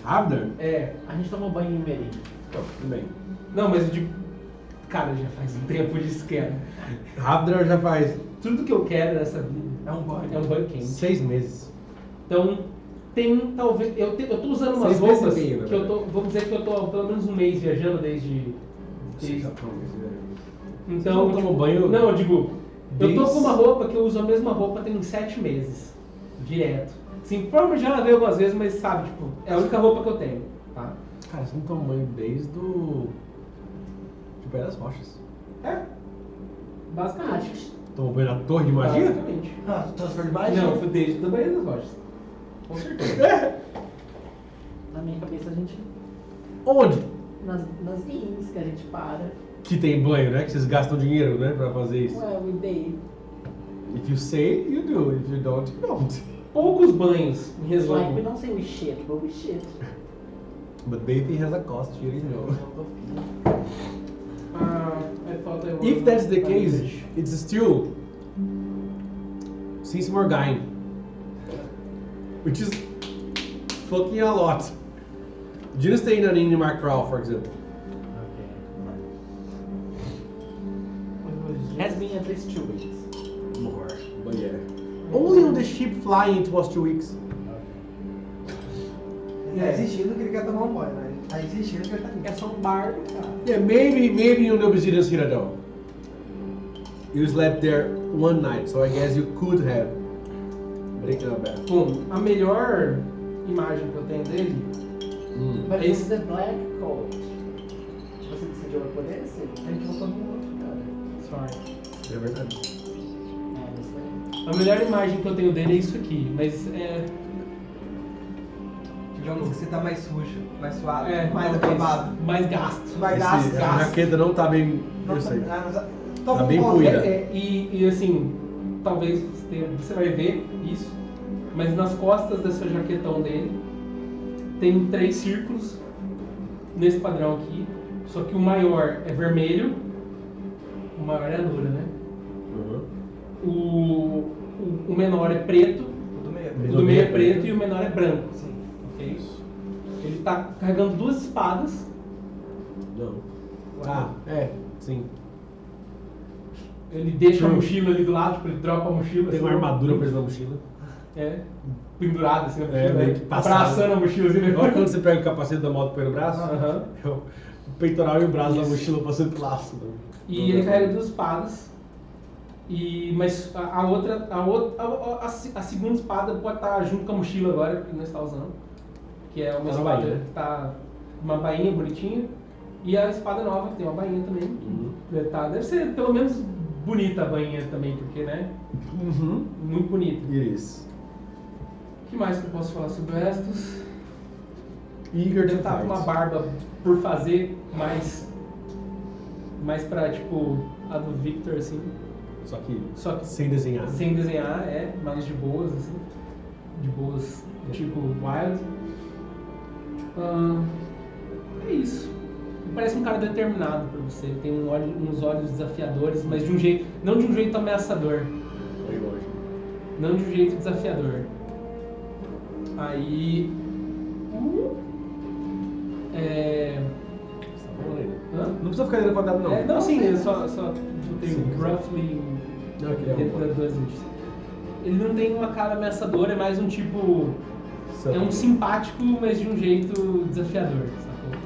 Havdar? A gente tomou banho em Merim. Tudo bem. Não, mas eu digo... Cara, já faz um tempo disso que é. Havdar já faz... Tudo que eu quero nessa vida É um banho. é um banho quente. 6 meses. Então, tem talvez... Eu tô usando umas 6 meses roupas e meio, na que eu tô... verdade. Vamos dizer que eu tô pelo menos um mês viajando desde então, Você não toma banho? Não, eu digo... Eu tô desde- com uma roupa que eu uso a mesma roupa tem uns 7 meses. Direto. Sim, provavelmente já lavei algumas vezes, mas sabe, tipo... É a única roupa que eu tenho, tá? Cara, você não toma banho desde o... de Pé das Rochas. Basicamente. Tomou banho na Torre de Magia? Basicamente. Ah, transfer de magia? Não, foi desde o banho das rochas. Com certeza. Na minha cabeça a gente... Onde? Nas inns que a gente para. Que tem banho, né? Que vocês gastam dinheiro, né? Pra fazer isso. Well, we date. If you say, you do. If you don't, you don't. Poucos banhos, em It's like we resumo. don't say we shit, but we shit. But bathing has a cost, you already know. I thought I was If that's the not case, English. it's still since Morgain, which is fucking a lot. Didn't stay in an inn in Markral, for example. Has been at least 2 weeks. More, but yeah. Only on the ship flying it was 2 weeks. Ele tá exigindo que ele quer tomar um banho, né? Ele tá exigindo que ele tá É só um barco, cara. Yeah, maybe on the Brazilian Citadel. You slept there one night, so I guess you could have breaking a bath. Bom, a melhor imagem que eu tenho dele But Esse- it's the black coat. Você decidiu por esse? A gente voltou no outro, cara. sorry. É verdade. É, isso aí. A melhor imagem que eu tenho dele é isso aqui, mas Digamos que você tá mais sujo, mais suado, mais talvez acabado. mais gasto. Mais gasto. Essa jaqueta não tá bem. Eu sei. Tá bem puída. E assim, talvez você vai ver isso, mas nas costas dessa jaquetão dele tem 3 círculos nesse padrão aqui, só que o maior é vermelho, o maior é a Nura, né? Uhum. O menor é preto, Do meio. o do meio é preto e o menor é branco. Sim. Ok? Ele tá carregando 2 espadas. Não. Ah, sim. Ele deixa a mochila ali do lado, tipo, ele dropa a mochila. Tem uma assim, armadura presa na mochila. Pendurada assim na mochila, meio né? que passada. Abraçando a mochila assim, Igual quando você pega o capacete da moto pelo braço, Aham. é o peitoral e o braço da Isso. mochila passando pelo laço. E ele carrega 2 espadas. Mas a segunda espada pode estar junto com a mochila agora, que não está usando. Que é uma Tá na espada bainha. que tá uma bainha bonitinha. E a espada nova, que tem uma bainha também. Uhum. Deve ser pelo menos bonita a bainha também, porque, né? Uhum. Muito bonita. Isso. O que mais que eu posso falar sobre o Estus? Eager Ele to tá com uma fight. barba por fazer mais pra, tipo, a do Victor, assim. Só que sem desenhar. Sem desenhar, mais de boas, assim. De boas, tipo Wild. É isso. Ele parece um cara determinado pra você. Ele tem uns olhos desafiadores, mas de um jeito. Não de um jeito ameaçador. Bem longe. Não de um jeito desafiador. Aí. Você tá falando aí. Hã? Não precisa ficar dentro quadrado, não. Não, sim, eu só botei Sim. roughly Não, aquele é dentro um das 2 edges. Ele não tem uma cara ameaçadora, é mais um tipo. É um simpático, mas de um jeito desafiador, sacou?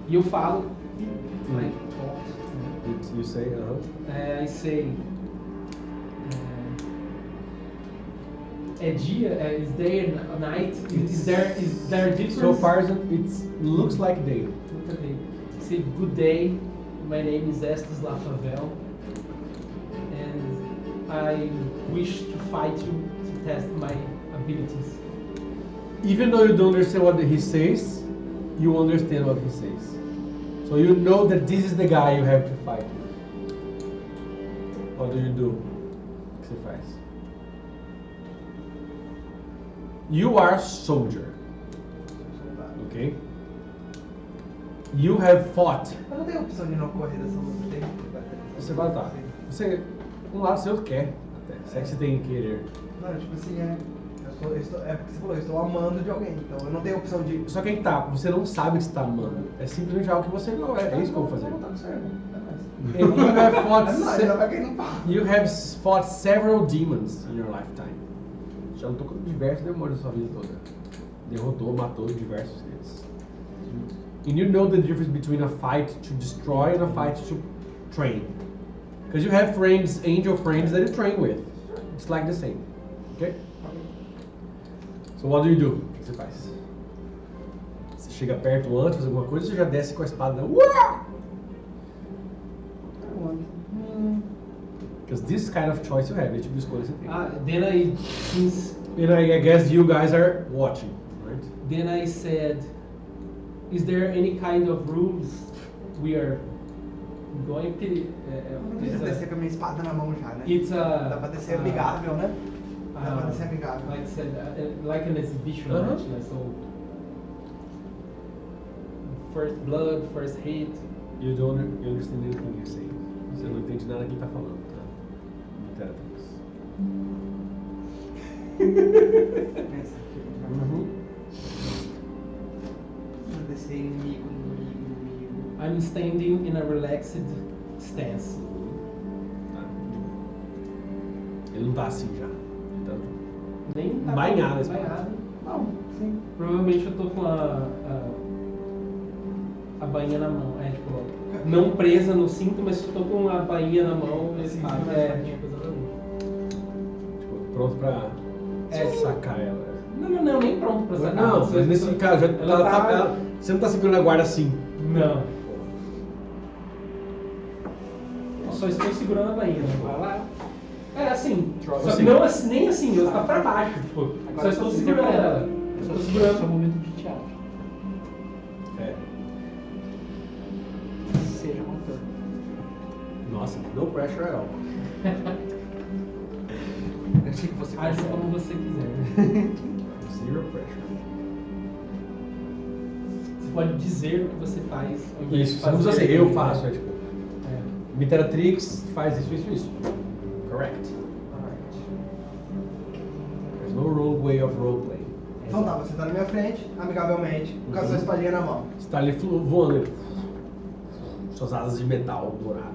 E eu falo. Like, You say, I say. É dia? Is day and night? Is there difference? So far, it looks like day. Say good day. My name is Estes Lafavel, and I wish to fight you to test my abilities. Even though you don't understand what he says, you understand what he says. So you know that this is the guy you have to fight with. What do you do? O que você faz? You are soldier, okay? You have fought. Eu não tenho opção de não correr dessa luta, tem? Você vai lutar. Você, um lado seu quer, até. Se é que você tem que querer. Não, tipo assim, é porque você falou, eu estou amando de alguém, então eu não tenho opção de... Só que aí tá, você não sabe que você tá amando. É simplesmente algo que você não é. É isso que eu vou fazer. Não tá certo. You have fought several demons in your lifetime. Já lutou com diversos demônios na sua vida toda. Derrotou, matou diversos deles. And you know the difference between a fight to destroy and a fight to train. Because you have friends, angel friends that you train with. It's like the same. Okay? So what do you do? O que você faz? Você chega perto antes, faz alguma coisa, ou você já desce com a espada? Because this kind of choice you have, é tipo de escolha que você tem. Then I, since And I guess you guys are watching, right? then I said, is there any kind of rules we are going to? Não precisa descer com a minha espada na mão já, né? It's a. Dá pra descer amigável, né? Dá pra descer amigável. Like I said, like an exhibition match, né? So first blood, first hit. You don't understand anything you're saying. Você não entende nada que ele tá falando, tá? Pensa aqui. Pra descer inimigo. I'm standing in a relaxed stance. Tá. Ele não tá assim já. Ele tá Nem tá banhado, assim. banhado. Não, sim. Provavelmente eu tô com a bainha na mão. É tipo, não presa no cinto, mas eu tô com a bainha na mão. Sim, Sabe? sim, tipo, pronto pra sacar ela. Não, nem pronto pra sacar. Não, mas nesse caso, já ela você não tá segurando a guarda assim. Não. Eu só estou segurando a bainha. Vai lá. É assim. Só que não assim, nem assim, eu tá pra baixo. Tipo, só estou segurando ela. Só segurando o momento de teatro. É. Seja motor. Nossa, no pressure at all. Eu achei que você Age consegue. como você quiser. Zero pressure. Você pode dizer o que você faz. ao invés de Isso, não precisa fazer. ser eu faço, é tipo. É. Imperatrix faz isso. Correct. There's no wrong way of roleplaying. Então tá, você tá na minha frente, amigavelmente, com a sua espadinha na mão. Você tá ali voando. Suas asas de metal dourado.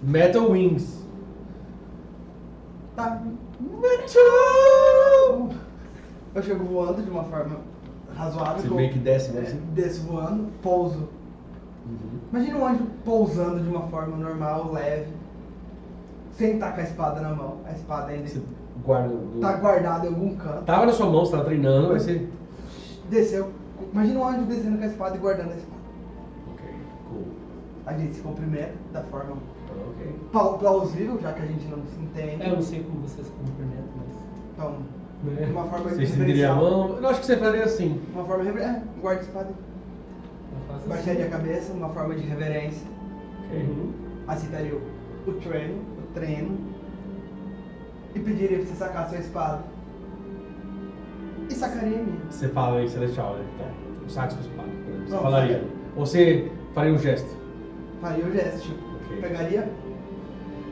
Metal Wings. Tá. Eu chego voando de uma forma razoável. Você que eu- meio que desce, né? Assim? Desço voando, pouso. Imagina um anjo pousando de uma forma normal, leve, sem estar com a espada na mão. A espada ainda Você guarda. tá guardada em algum canto. Tava na sua mão, você tava treinando, aí você. Desceu. Imagina um anjo descendo com a espada e guardando a espada. Ok, cool. A gente se cumprimenta da forma Ok. plausível, já que a gente não se entende. Eu não sei como você se cumprimenta, mas. Então, Né? de uma forma Você estenderia a reverencial. mão. Eu acho que você faria assim. Uma forma reverencial. Guarda a espada. Eu faço Baixaria a cabeça, uma forma de reverência. Uhum. Aceitaria o treino. E pediria pra você sacar a sua espada. E sacaria a minha. Você fala em celestial, né? Então, saque sua espada. Você Não, falaria. saca. Ou você faria um gesto. Faria o gesto, tipo, Ok. pegaria.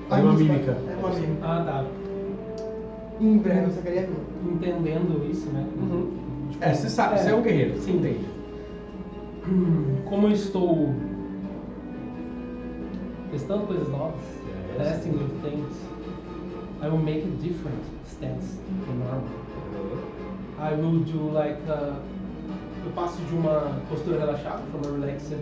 Faria uma a minha mímica. espada. É uma mímica. Ah, tá. E em breve eu sacaria a minha. Entendendo isso, né? Uhum. É, você sabe, você é um guerreiro, você Sim. entende. Como eu estou testando coisas novas, testing new things, I will make a different stance from normal. I will do like eu passo de uma postura relaxada, from a relaxed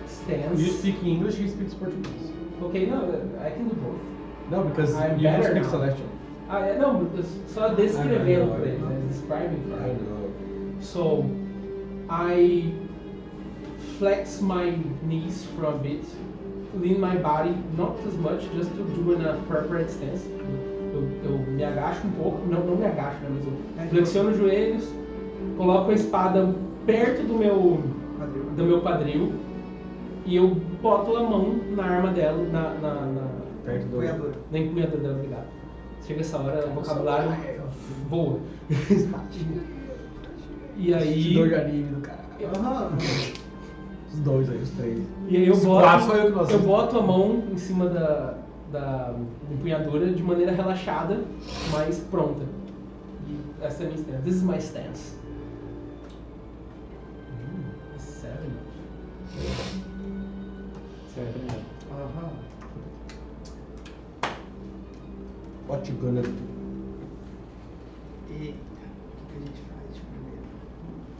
stance. You speak English, he speaks Portuguese. Okay, no, I can do both. No, because I'm you don't better speak now. celestial. Não, só descrevendo I know. pra eles, né? Describing for I them. know. So I flex my knees for a bit, lean my body not as much, just to do an appropriate stance. Eu me agacho um pouco, não me agacho, né, mas eu flexiono os joelhos, coloco a espada perto do meu quadril e eu boto a mão na arma dela, Perto do... Apoiadora. na empunhadura dela, obrigado. Chega essa hora, o vocabulário voa. E aí. Dor de anime do cara. Aham. Os dois aí, os três. E aí eu Os quatro foi eu que boto, nós eu vimos. boto a mão em cima da empunhadura de maneira relaxada, mas pronta. E essa é a minha stance. This is my stance. 7. Você vai primeiro. Aham. What you gonna do? Eita, o que a gente faz de primeiro?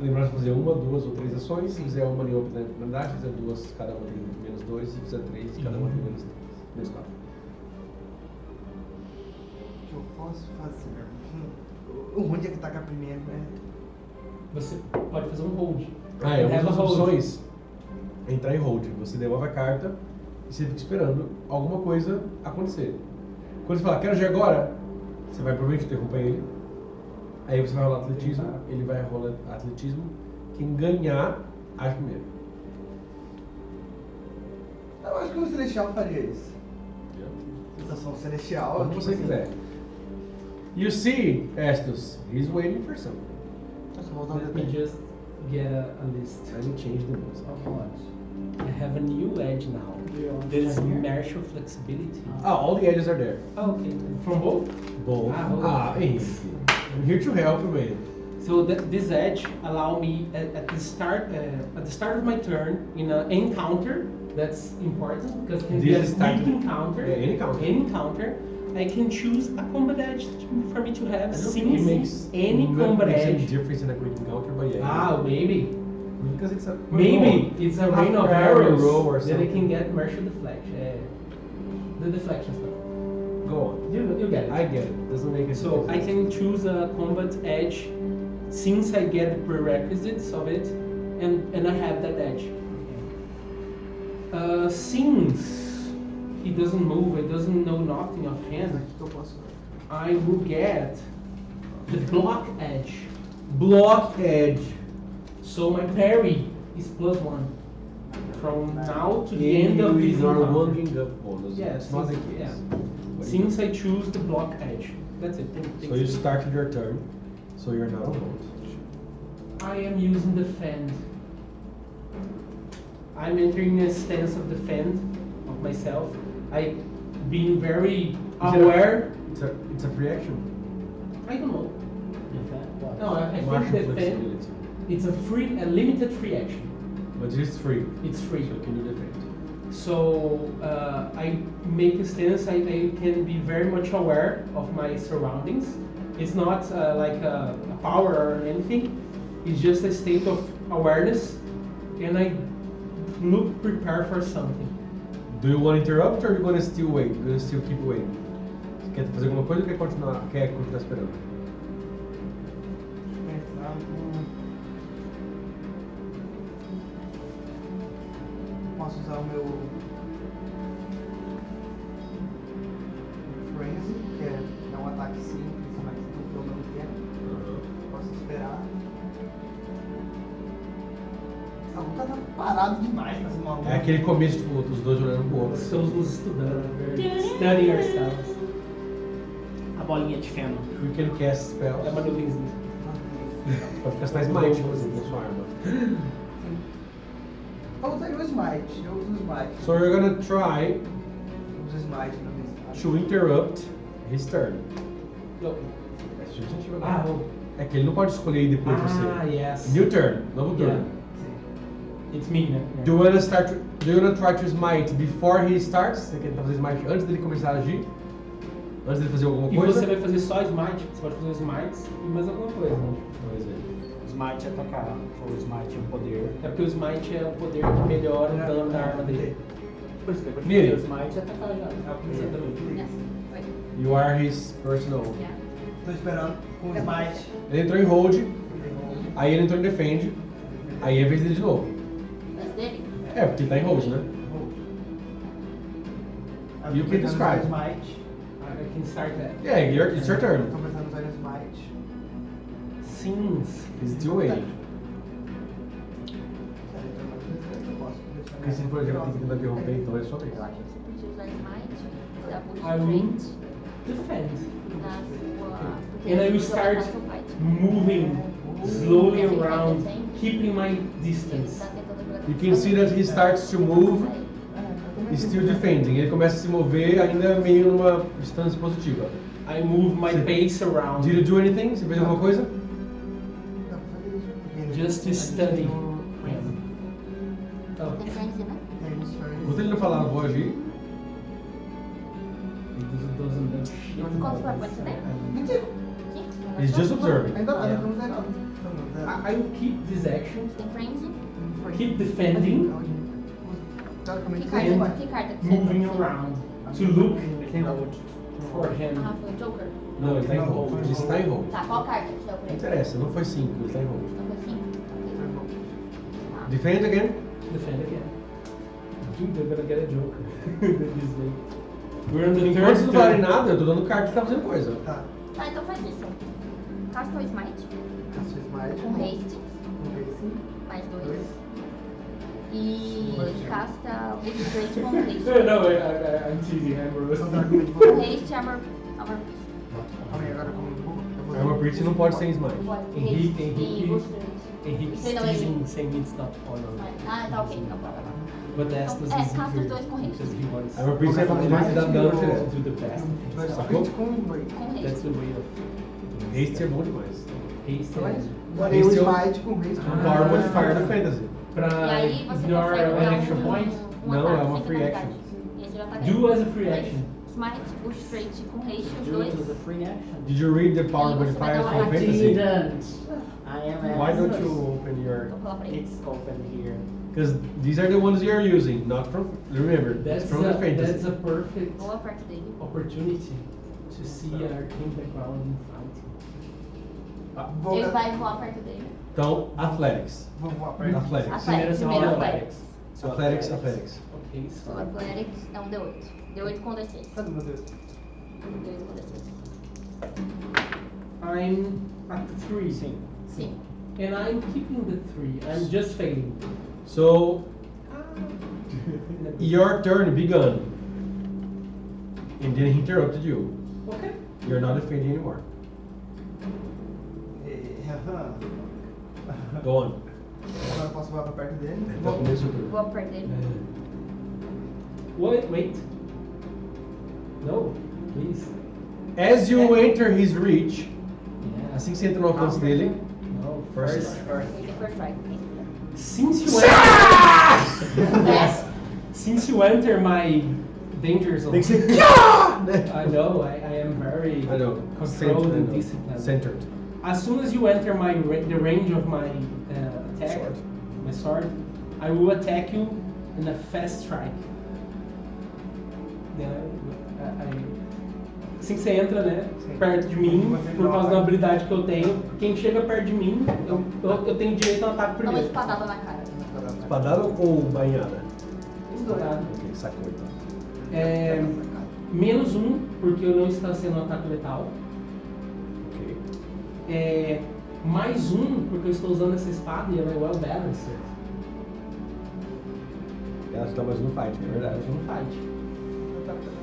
Lembrar de fazer uma, duas ou três ações. Se fizer uma nenhuma penalidade, se fizer duas, cada uma tem -2. Se fizer três, cada uma tem -4. O que eu posso fazer? Onde é que taca primeiro, né? Você pode fazer um hold. Ah, é uma Have das a hold. opções. Entrar em hold. Você devolve a carta e você fica esperando alguma coisa acontecer. Quando você fala, quero agir agora, você vai provavelmente interromper ele. Aí você vai rolar atletismo, ele vai rolar atletismo. Quem ganhar, age primeiro. Eu acho que o Celestial faria isso. Sensação Celestial. Como tipo você assim, quiser. You see, Estus, he's waiting for something. Eu só vou usar um Let me detalhe. just get a list. I will change the rules. I have a new edge now. There is martial flexibility. Ah, all the edges are there. Oh, okay. From both? Both. Ah, Henrique. I'm here to help you, man. So this edge allow me at the start of my turn in an encounter. That's important because it can be a This is type- quick encounter. Yeah, any encounter. Any encounter. I can choose a combat edge for me to have I don't think it makes since any combat makes a edge. difference in a quick encounter, but yeah. Ah, maybe. Because it's a Maybe it's a rain of arrows. roll or Then I something. can get martial deflection. The deflection stuff. Go on. You get it. I get it. Doesn't make a So I difference. can choose a combat edge since I get the prerequisites of it, and I have that edge. Since he doesn't move, he doesn't know nothing of him, O que eu posso fazer? I will get the block edge. Block edge. So my parry is +1 from now to the end of this Your encounter. wanding up bonus. Yes, It's not the since- case. yeah. But Since I choose the block edge. That's it. So you started your turn, so you're not alone. I am using defend. I'm entering a stance of defend of myself. I being very aware. It's a free action. I don't know. Defend? No, I think Martial defend. flexibility. It's a limited free action. But it's free. It's free. So you can do defend. So I make a stance. I can be very much aware of my surroundings. It's not like a power or anything. It's just a state of awareness, and I look prepared for something. Do you want to interrupt or you gonna still wait? You gonna still keep waiting? Você quer fazer alguma coisa ou quer continuar esperando? Pensar posso usar o meu Frenzy, que é um ataque simples, mas não tô dando tempo. Posso esperar. Essa luta tá parado demais pra ser maluco. É aquele começo, tipo, os dois olhando pro outro. Estamos nos estudando. Studying ourselves. A bolinha de feno. Weekend cast spell. É uma nuvenzinha. Pode gastar smite, por exemplo, na sua arma. Eu usei o Smite, eu uso o Smite. So you're gonna try Eu uso o Smite na minha cidade. to interrupt his turn. Não. É subjetivo, né? Ah, É que ele não pode escolher ir depois de você. yes. New turn, novo turno. Yeah. It's me, né? Do you wanna try to smite before he starts? Você quer fazer smite antes dele começar a agir? Antes dele fazer alguma E coisa? você vai fazer só smite, você pode fazer smites e mais alguma coisa. Né? Por exemplo. Smite é atacar. O Smite é um poder. É porque o smite é o poder que melhora o dano da arma dele. Por isso, depois de Miri. fazer o Smite é atacar já. Exatamente. Yes. Oi. You are his personal. Yeah. Tô esperando com o Smite. Ele entrou em hold, aí ele entrou em defend, aí é a vez dele de novo. Mas dele? É, porque ele tá em hold, né? You can describe. Smite. I can start that. Yeah, it's your turn. Tô pensando em usar o Smite. Since He's still waiting. Eu posso deixar Porque se por exemplo tem que tentar interromper, então é só vez. Eu acho que você podia usar Smite, usar Push I will Straight defend. na sua... porque And I will você vai start matar seu fight. moving slowly around, keeping my Ele distance. tá tentando jogar You can see that he starts to move, still defending. Ele começa a se mover ainda meio numa distância positiva. I move my Você- pace around Did you do anything? Você fez alguma coisa? just to study him. Oh, Tem Frenzy, né? Enquanto ele não falar, eu vou agir. it doesn't do shit. Quantos powerpoints você tem? 25. He's just observing. Ainda estamos zerados. I will keep this action, Tem Frenzy. keep defending, Teoricamente, Que você carta, vai. que carta que você moving tem? around to look for him. Ah, foi o Joker. Não, ele tá em hold. Ele está em hold. Tá, qual carta que saiu pra Não ele? interessa, não foi 5, ele está em hold. Não foi 5? Tá. Defend again. Defend again. Dude, they're gonna get a joker this way. We're on the Enquanto third vocês não falarem turn. nada, eu tô dando carta que tá fazendo coisa. Tá. Tá, então faz isso. Casta o Smite Caço Smite. com haste, Com haste. mais 2. 2. E casta o Straight com haste. No, I'm teasing, I'm Só Rose. dá argumento de Com você. haste, armor. Calma aí, agora como eu vou. Armor Piercing não pode ser em smite. Henrique, E Henrique. Boost Henrique's Sei não, ele- teasing, saying it's not on. Ah, tá ok, então bora lá. But that's Então, the casta os dois com haste. because he wants Armor Piercing é pra poder dar dano direto. to do the best. Dois Sacou? crit com dois. Com That's haste. the way of Este é bom demais. haste Então é and isso. Botei o Haste é o- Smite com haste. Um Power Modifier da Fantasy. E aí pra você ignore consegue an dar extra point. um Não, ataque é uma sem free penalidade. action. E esse já tá Do ganhando. as a free action. Smite, Boost Straight com haste, os Do it dois. as a free action. Did you read the Power E você vai Modifiers dar from uma Fantasy? Didn't. I am Why don't asking. you open your... Vou falar pra ele. It's open here. Because these are the ones you're using, not from... Remember, it's That's from the a, that's Fantasy. a perfect Boa parte dele. opportunity to see an arcane background in fighting. Vou Ele vai voar perto dele. Então, Athletics. Vou voar perto. Athletics. Athletics, primeiro Athletics. Athletics, Athletics. Okay, O so Athletics é um D8. D8 com D6. Cadê meu Deus? D8 com D6. I'm at 3. Sim. Sim. And I'm keeping the 3. I'm just failing. So, your turn begun. And then he interrupted you. Okay. You're not defending anymore. Go on. Agora eu posso voar pra perto dele. Então começa o turno. Voa perto dele. Wait. No, please. As you enter his reach, Yeah. assim que você entra no alcance dele, No, First first. strike. Tem que first strike. Since you enter, Yes. since you enter my danger zone, tem que ser né? I know I am very I know. controlled Centered, I and know. disciplined. Centered. As soon as you enter the range of my attack, Sword. my sword, I will attack you in a fast strike. Then assim que você entra, né, perto de mim, por causa da habilidade que eu tenho, quem chega perto de mim, eu tenho direito a um ataque Dá uma primeiro. espadada na cara. Espadada ou bainhada? Espadada. Ok, sacou então. É, menos 1, porque eu não está sendo um ataque letal. Ok. É, mais 1, porque eu estou usando essa espada e ela é well balanced. Ela está mais no fight, é verdade. Eu não fight.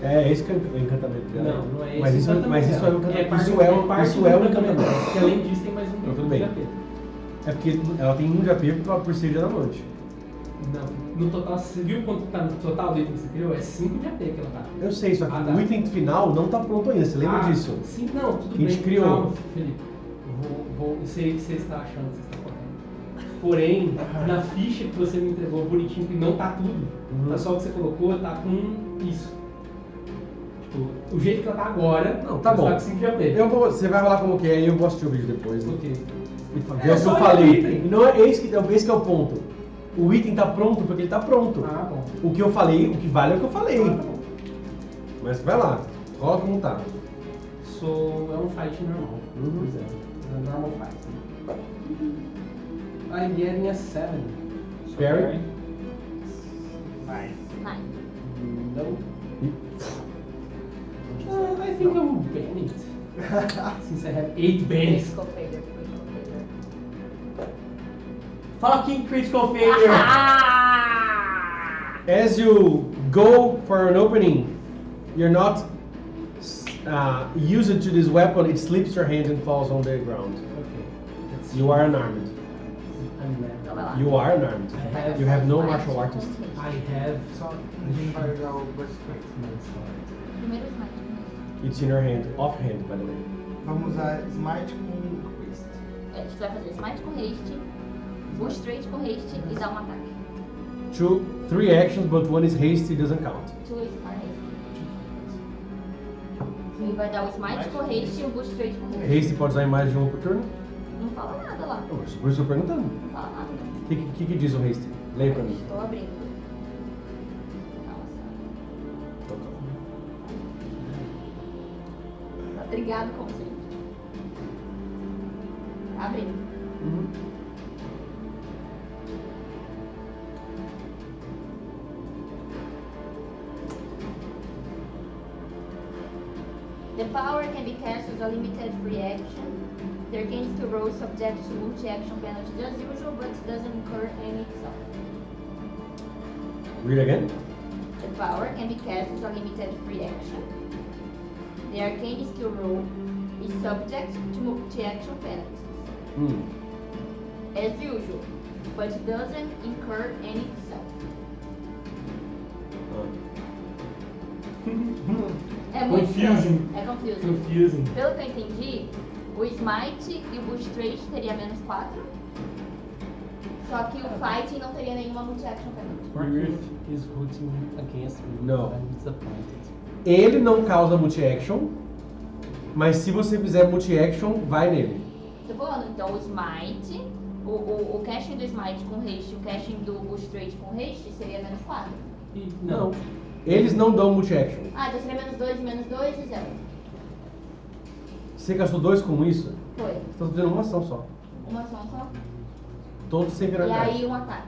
É esse que é o encantamento dela. Não é esse. Mas isso, encantamento mas isso é dela. um encantamento. parte- Isso é um parte isso do é um encantamento encantamento. dela, porque além disso tem mais um Então, tudo bem. HP. É porque ela tem 1 de HP por ser diamante. Não, no total, você viu quanto tá no total do item que você criou? É 5 de AP que ela tá. Eu sei, só que Ah, tá. o item final não tá pronto ainda, você lembra disso? Sim, não, tudo A gente bem. criou. Calma, Felipe. Eu sei o que você está achando, que você está correndo. Porém, na ficha que você me entregou bonitinho, que não tá tudo, Uhum. tá só o que você colocou, tá com isso. Tipo, o jeito que ela tá agora, Não, tá ela bom. tá com 5 de AP. Você vai falar como que é e eu vou assistir o vídeo depois. Né? Ok. E ver o que É eu só falei. o item. Não é esse que é o ponto. O item tá pronto porque ele tá pronto. Ah, bom. O que eu falei, o que vale é o que eu falei. Ah, tá bom. Mas vai lá, rola como tá. So, é um fight normal. Uhum. Pois é. É um normal fight. I'm getting a 7. Barry? Nine. No. I think I will ban it. Since I have 8 bans. Critical failure. Critical failure. Fucking critical failure! Ah! As you go for an opening, you're not used to this weapon. It slips your hand and falls on the ground. Okay. You are unarmed. Então vai lá. You are unarmed. You have no martial artist. I have. Só a gente vai usar o Burst Strike. Primeiro smite. It's in your hand, offhand, by the way. Vamos usar Smite com Haste. A gente vai fazer smite com haste, push straight com haste e dar um ataque. 3 actions, but one is hasty, doesn't count. 2 are haste. Ele vai dar o smite com haste e o push straight com haste. Hasty pode usar em mais de um por turno? Não fala nada lá. Oh, por isso eu estou perguntando. Não fala nada. O que diz o hasty? Leia pra mim. Estou abrindo. Nossa. Então, calma. Tá obrigado, como sempre. Tá abrindo. Uhum. The power can be cast as a limited free action. There gains to roll subject to multi-action penalty as usual, but doesn't incur any itself. Read again. The power can be cast as a limited free action. The arcane skill roll is subject to multi-action penalties, as usual, but doesn't incur any itself. É muito Confusing. É confusing. Confusing. Pelo que eu entendi, o Smite e o Boost Trade teria menos 4. Só que o Fight não teria nenhuma multi-action penalty. Griff is rooting against me. No. I'm disappointed. Ele não causa multi-action, mas se você fizer multi-action, vai nele. Tô falando, então o Smite, o casting do Smite com haste e o casting do Boost Trade com haste seria menos 4. E, Não. Eles não dão multi-action. Ah, então seria menos 2 e 0. Você gastou 2 com isso? Foi. Você está fazendo uma ação só. Uma ação só. Todos sem E penalidade. aí um ataque.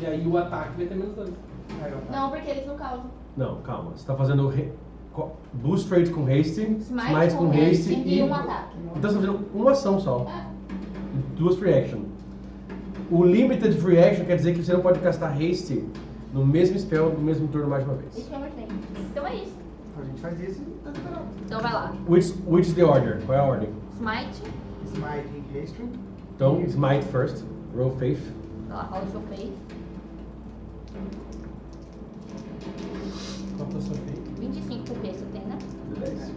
E aí o ataque vai ter menos 2. Não, porque eles não causam. Não, calma. Você está fazendo boost rate com haste, Smite com haste e um ataque. Então você está fazendo uma ação só. É. 2 free action. O limited free action quer dizer que você não pode gastar haste no mesmo spell no mesmo turno mais uma vez. Isso que eu gostei. Então é isso. A gente faz isso e tá liberado. Então vai lá. Which is the order? Qual é a ordem? Smite. Smite em Haste. Então, smite first. Roll faith. Vai lá, rola o seu face. Qual que é o seu feito? 25 PP você tem, né? De 10.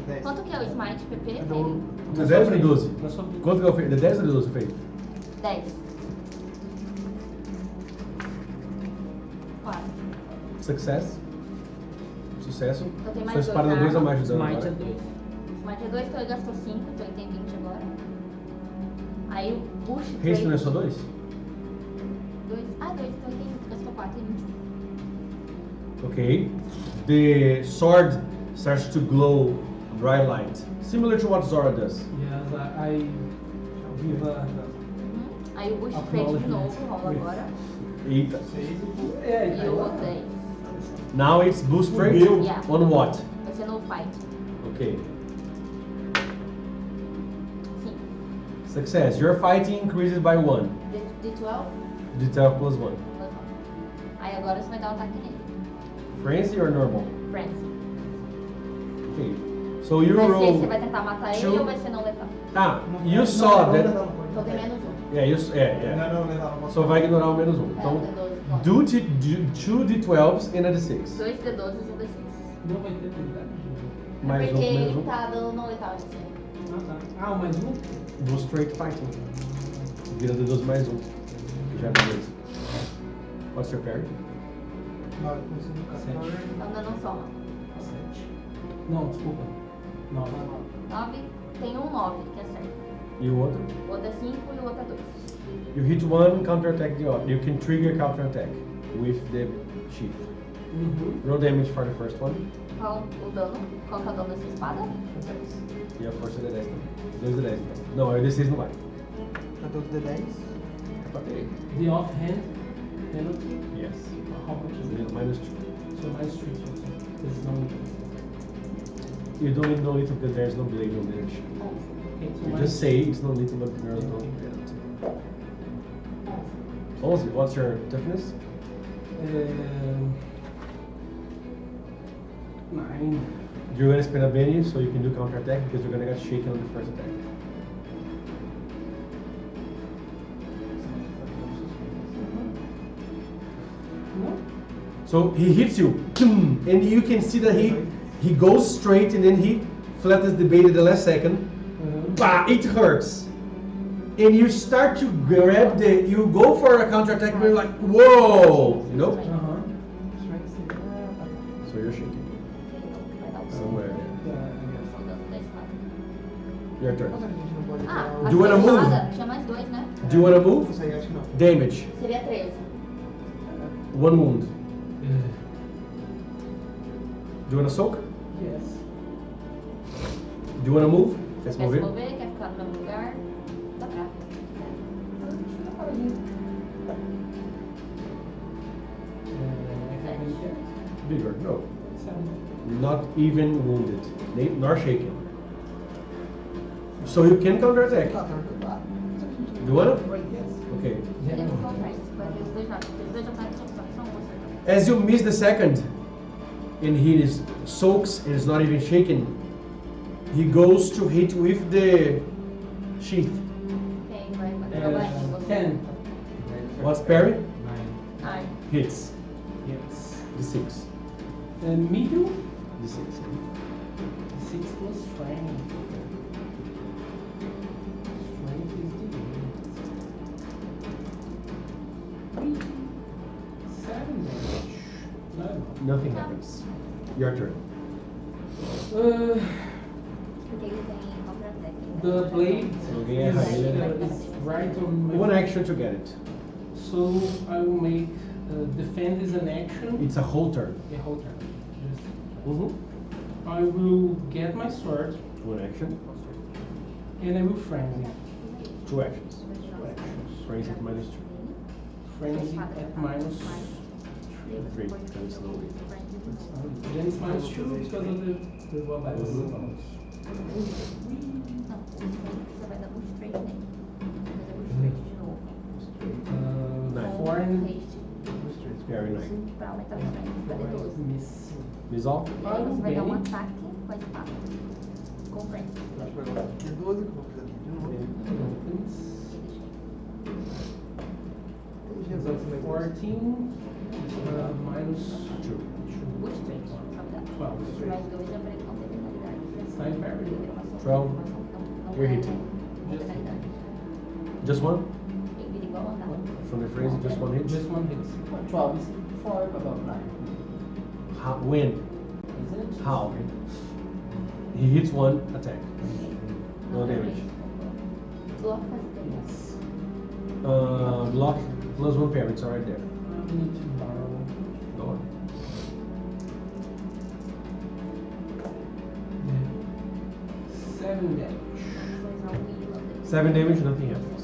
10. Quanto que é o Smite PP? Eu dou De 10 ou de 12? Na sua vida. Quanto que é o feito? De 10 ou de 12 feito? 10. 4. Success. Sucesso. Então tem Sua mais espada dá 2 2 a mais de dano. Smite é agora. 2. Smite é 2, então ele gastou 5, então ele tem 20 agora. Aí o Bush Haste não é só 2? 2. Ah, 2, então ele tem 20, gastou 4, tem 21. Okay. The sword starts to glow bright light. Similar to what Zora does. Yes, I give a... Aí o Bush Trade de novo, rola agora. Eita. É, E o 10. Now it's boost rate Yeah. on what? Vai ser no fight. Okay. Sim. Success. Your fighting increases by 1. De 12. De 12 plus 1. Aí agora você vai dar um ataque nele. Frenzy or normal? Frenzy. Okay. So you Vai ser, roll. você vai tentar matar ele two- ou vai ser não letal? Ah, you saw that. Então tem menos 1. Yeah, yeah. Não, legal, não Só vai ignorar o menos 1. Então, do 2 D12s and a D6. 2 D12 e um D6. Não vai ter habilidade. Mais Porque menos ele tá dando não letal assim. Ah, tá. Ah, o mais um? Do straight fighting. Vira D12 mais 1. Já é beleza. What's your parry? 9 com 5, 14. Então ainda não soma. 7. Não, desculpa. 9. 9, tem um 9, que é certo. E o outro? O outro é 5 e o outro é 2. You hit one, counter attack the other. You can trigger counter attack with the sheath. Roll damage for the first one. Qual o dano? Qual que é o dano dessa espada? E a força de 10 também. 2 de 10 então. Não, aí o D6 não vai. 14 de 10. Okay. The offhand penalty. Yes. How much is it? Minus 2. So minus 3 also. There's no... You don't need no lethal because there's no blade on the shield. Okay, so You minus just say it's no lethal but there's no penalty. 11, what's your toughness? 9. You're gonna spend a Benny so you can do counter attack because you're gonna get shaken on the first attack. No? So he hits you, and you can see that he goes straight and then he flattens the bait at the last second. Bah, it hurts. And you start to grab you go for a counter attack, but you're like, whoa, you know? So you're shaking. Somewhere. Your turn. Ah, Do you wanna move? Tinha mais 2, né? Do you wanna move? Isso aí acho que não. Damage. Seria 13. 1 wound. Do you wanna soak? Yes. Do you wanna move? Você Let's quer move se it. mover, quer ficar no mesmo lugar? Dá pra. Bigger, no. 7. Not even wounded, nor shaken. So you can counter attack. Tá, tá. You wanna? Yes. Okay. Ele não faz, vai ver os dois lados. Os dois ataques são você. As you miss the second, and he is soaks and is not even shaken, he goes to hit with the sheath. Ok, vai trabalhar em você. 10. What's parry? 9. Hits. Yes. D6. Medium. D6. 6 plus strength. Strength is the 7 damage. No. Nothing happens. Your turn. Uh, Porque ele tem contra-ataque. the blade Alguém erra ele, né? is right on my One action to get it. So I will make defend is an action. It's a whole turn. A whole turn. Mm-hmm. I will get my sword One action. and I will frenzy. 2 actions. Frenzy at -2. Frenzy at minus 3. Very slowly. then it's minus 2 because of the robots. Não, você vai dar um straight nele. Fazer um straight de novo. Nice. Four and Haste. Very nice. Pra aumentar o strength. Cadê 12? miss. Miss all? E aí você vai dar um bem. ataque com a espada. Com frente. Acho que agora tem 12 que eu vou fazer aqui de novo. Opens. Jesus, meu Deus. 14 minus 2. O straight. From that. 12. Mais 2 é pra ele não ter penalidade. Nine parry. 12. Não You're é hitting. penalidade. Just one? Tem que ir igual andar. From the frenzy, just one hit? Just one hit. 12 is 4 above 9. How, when? Isn't it? How? He hits one attack. No damage. Block faz damage. Block plus 1 parry, it's alright there. I need to borrow. Go on. Yeah. 7 damage. Vamos usar o Will dele. 7 damage, nothing happens.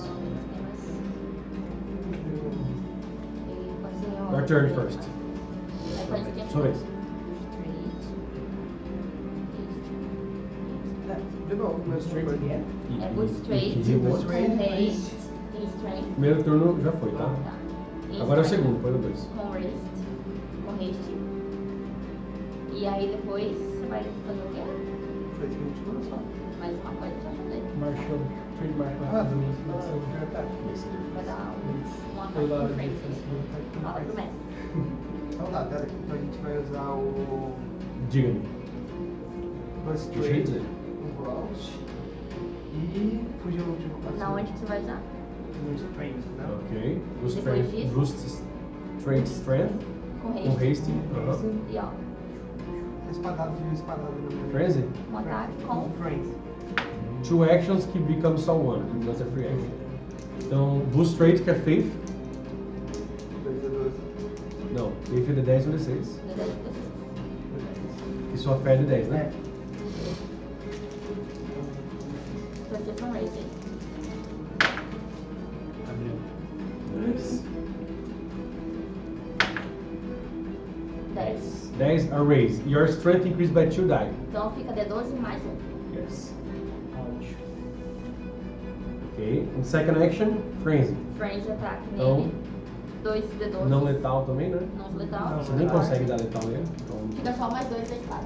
Your turn first. Aí pode ser que Sua vez. De novo, meu Straight straight again. É good straight, He won. com haste, e strength. Primeiro turno já foi, tá? Tá. E Agora é o strength. segundo, põe no 2. Com haste. E aí depois você vai fazer o quê? Foi isso que a gente começou. Mais uma coisa pra fazer. Martial, trademark Ah, weapon. já tá. Vai dar um A ataque lot com of frente. difference. Fala pro mestre. Então tá, pera aí. Então a gente vai usar o Diga-me. Bust Deixa eu Trade, dizer. o Brought e fugiu o último passo. Na onde que você vai usar? No Strength, né? Ok. Boost Depois strength. disso? Boost trade strength. Com Com haste. haste. Aham. E ó, Espadado, fugiu espadado na minha. Frenzy. um ataque com Frenzy. 2 actions que become só 1. That's a free action. Então, boost trade que é faith. 2 a 12. Não, faith é de 10 ou de 6. E sua fé é de 10, né? Vai ser from raise. Nice. 10. 10 a raise. Your strength increased by 2 die. Então fica D12 mais 1. Yes. Ouch. Okay. And second action, frenzy. Frenzy ataque Então, nele. 2d12. Não letal também, né? Não letal. Você nem consegue dar letal nele. Então, Fica só mais 2 da espada.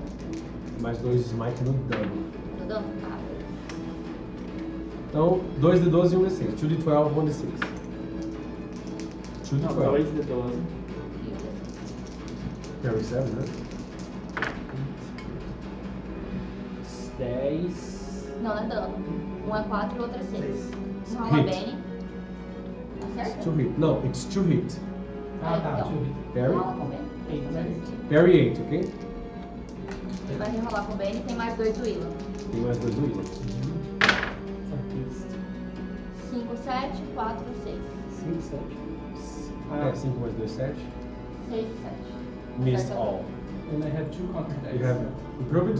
mais 2 smite no dano. No dano? Ah, Então, 2 de 12 e 1 de 6. 2 de 12, 1 de 6. 2 de 12. 2 de 12. Carry 7, né? 10. não é dano. Um é 4 e o outro é 6. Rola Hit. bem. Tá It's certo? 2 hit. No, it's 2 hit. Ah, tá, Então. deixa eu ver. Parry? Rola com bem. Eight, né? Parry 8, ok? Ele vai rerolar com o Bane e tem mais 2 do Willa. Tem mais 2 do Willow. 5, 7, 4, 6. 5, 7. É, 5 mais 2, 7. 6 e 7. Missed Certo. all. And I have 2 counter attacks. You have improved?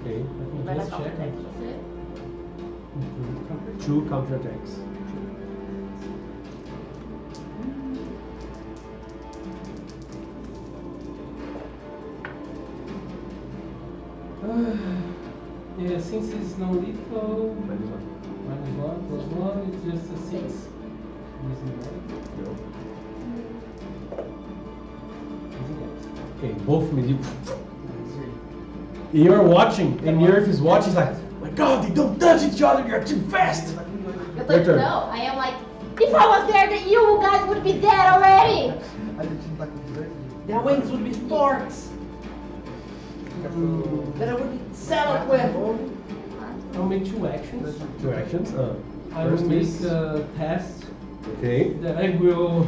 Ok. Ele vai dar Just counter check. attack pra você. 2 counter attacks. Yeah, since it's no lethal, Minus 1. -1 plus 1, it's just a 6. Using that. No. Using that. Okay, both medieval. You're watching, and the earth is watching, like, my god, they don't touch each other, you're too fast! Eu tô Your turn. no, I am like, if I was there, then you guys would be dead already! A gente não tá com 18? Their wings would be forks that I would sell it with. I'll make 2 actions. 2 actions. I will First make is- a test Okay. that I will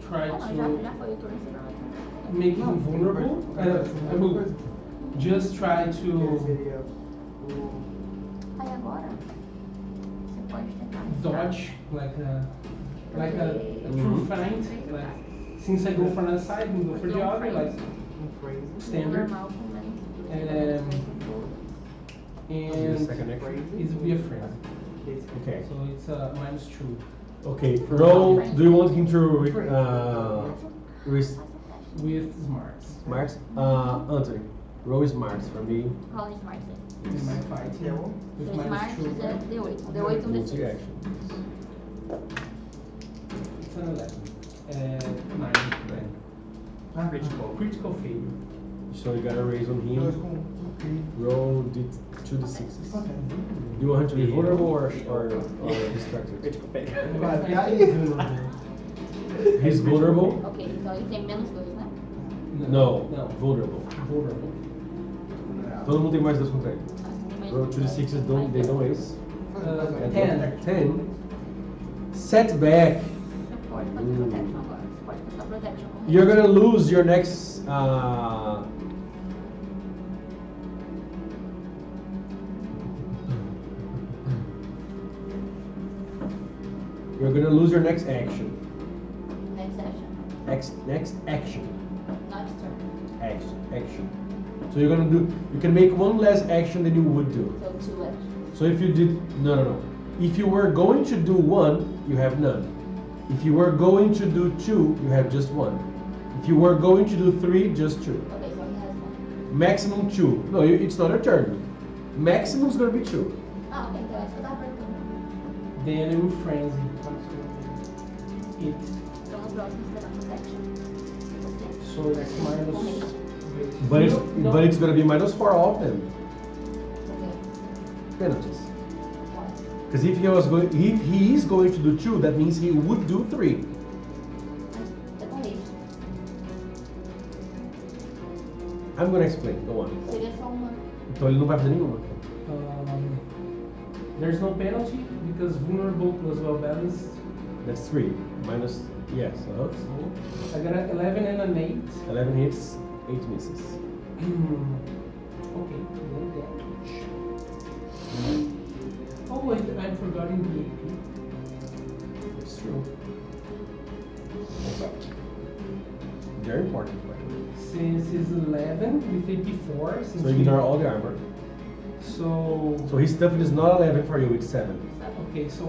try Ah, não, to já foi o turno, você não vai ter. make him vulnerable. I will just try to Seria o... Aí agora, você pode tentar. dodge like a true Mhm. fight. Like, since I go for one side, you go for the other, like Crazy. standard. Normal com menos. The And second action. it's be a friend. Okay. So it's -2. Okay. Roll. Do you want him to With smarts. smarts? Anthony. Roll smarts for me. Rola smart aí. In my fight. Que é o... With Seu smart -2. é D8. D8 um Multi D6. action. It's an 11. 9. Ah, Critical failure. So you gotta raise on 2 him. com... Roll 2 d 6s. Do you want him to be vulnerable or distracted? Critical failure. Vai I cair. think it's vulnerable. He's vulnerable? Ok, então ele tem menos 2, né? No. No. Vulnerable. Vulnerable. Todo mundo tem mais 2 contra ele. Ah, você tem mais Roll 2 d 6s, they don't ace. 10. 10. Setback. Você pode fazer protection agora. Você pode passar protection com You're gonna lose your next. You're gonna lose your next action. next session. Next action. Next turn. Action. So you're gonna do. You can make one less action than you would do. So 2 actions. So if you did no. If you were going to do 1, you have none. If you were going to do 2, you have just 1. If you were going to do 3, just 2. Ok, so he has 1. Maximum 2. No, it's not a turn. Maximum is gonna be 2. Ah, ok, então é isso que eu tava perguntando. Then I will frenzy. It. Então no próximo você dá protection. Você. So that's minus. But it's gonna be -4 all of them Ok. penalties. Pode. Because if he is going to do 2, that means he would do 3. Você com isso. I'm gonna explain. Go on. Seria só uma. Então ele não vai fazer nenhuma. There's no penalty because vulnerable plus well balanced. That's 3 minus yes. So I got an 11 and an 8. 11 hits, 8 misses. Okay, no damage. Oh wait, I'm forgetting the AP. It's true. Very important. Since it's 11 with AP4, since So you ignore all the armor. So So his toughness is not 11 for you, it's 7. okay, so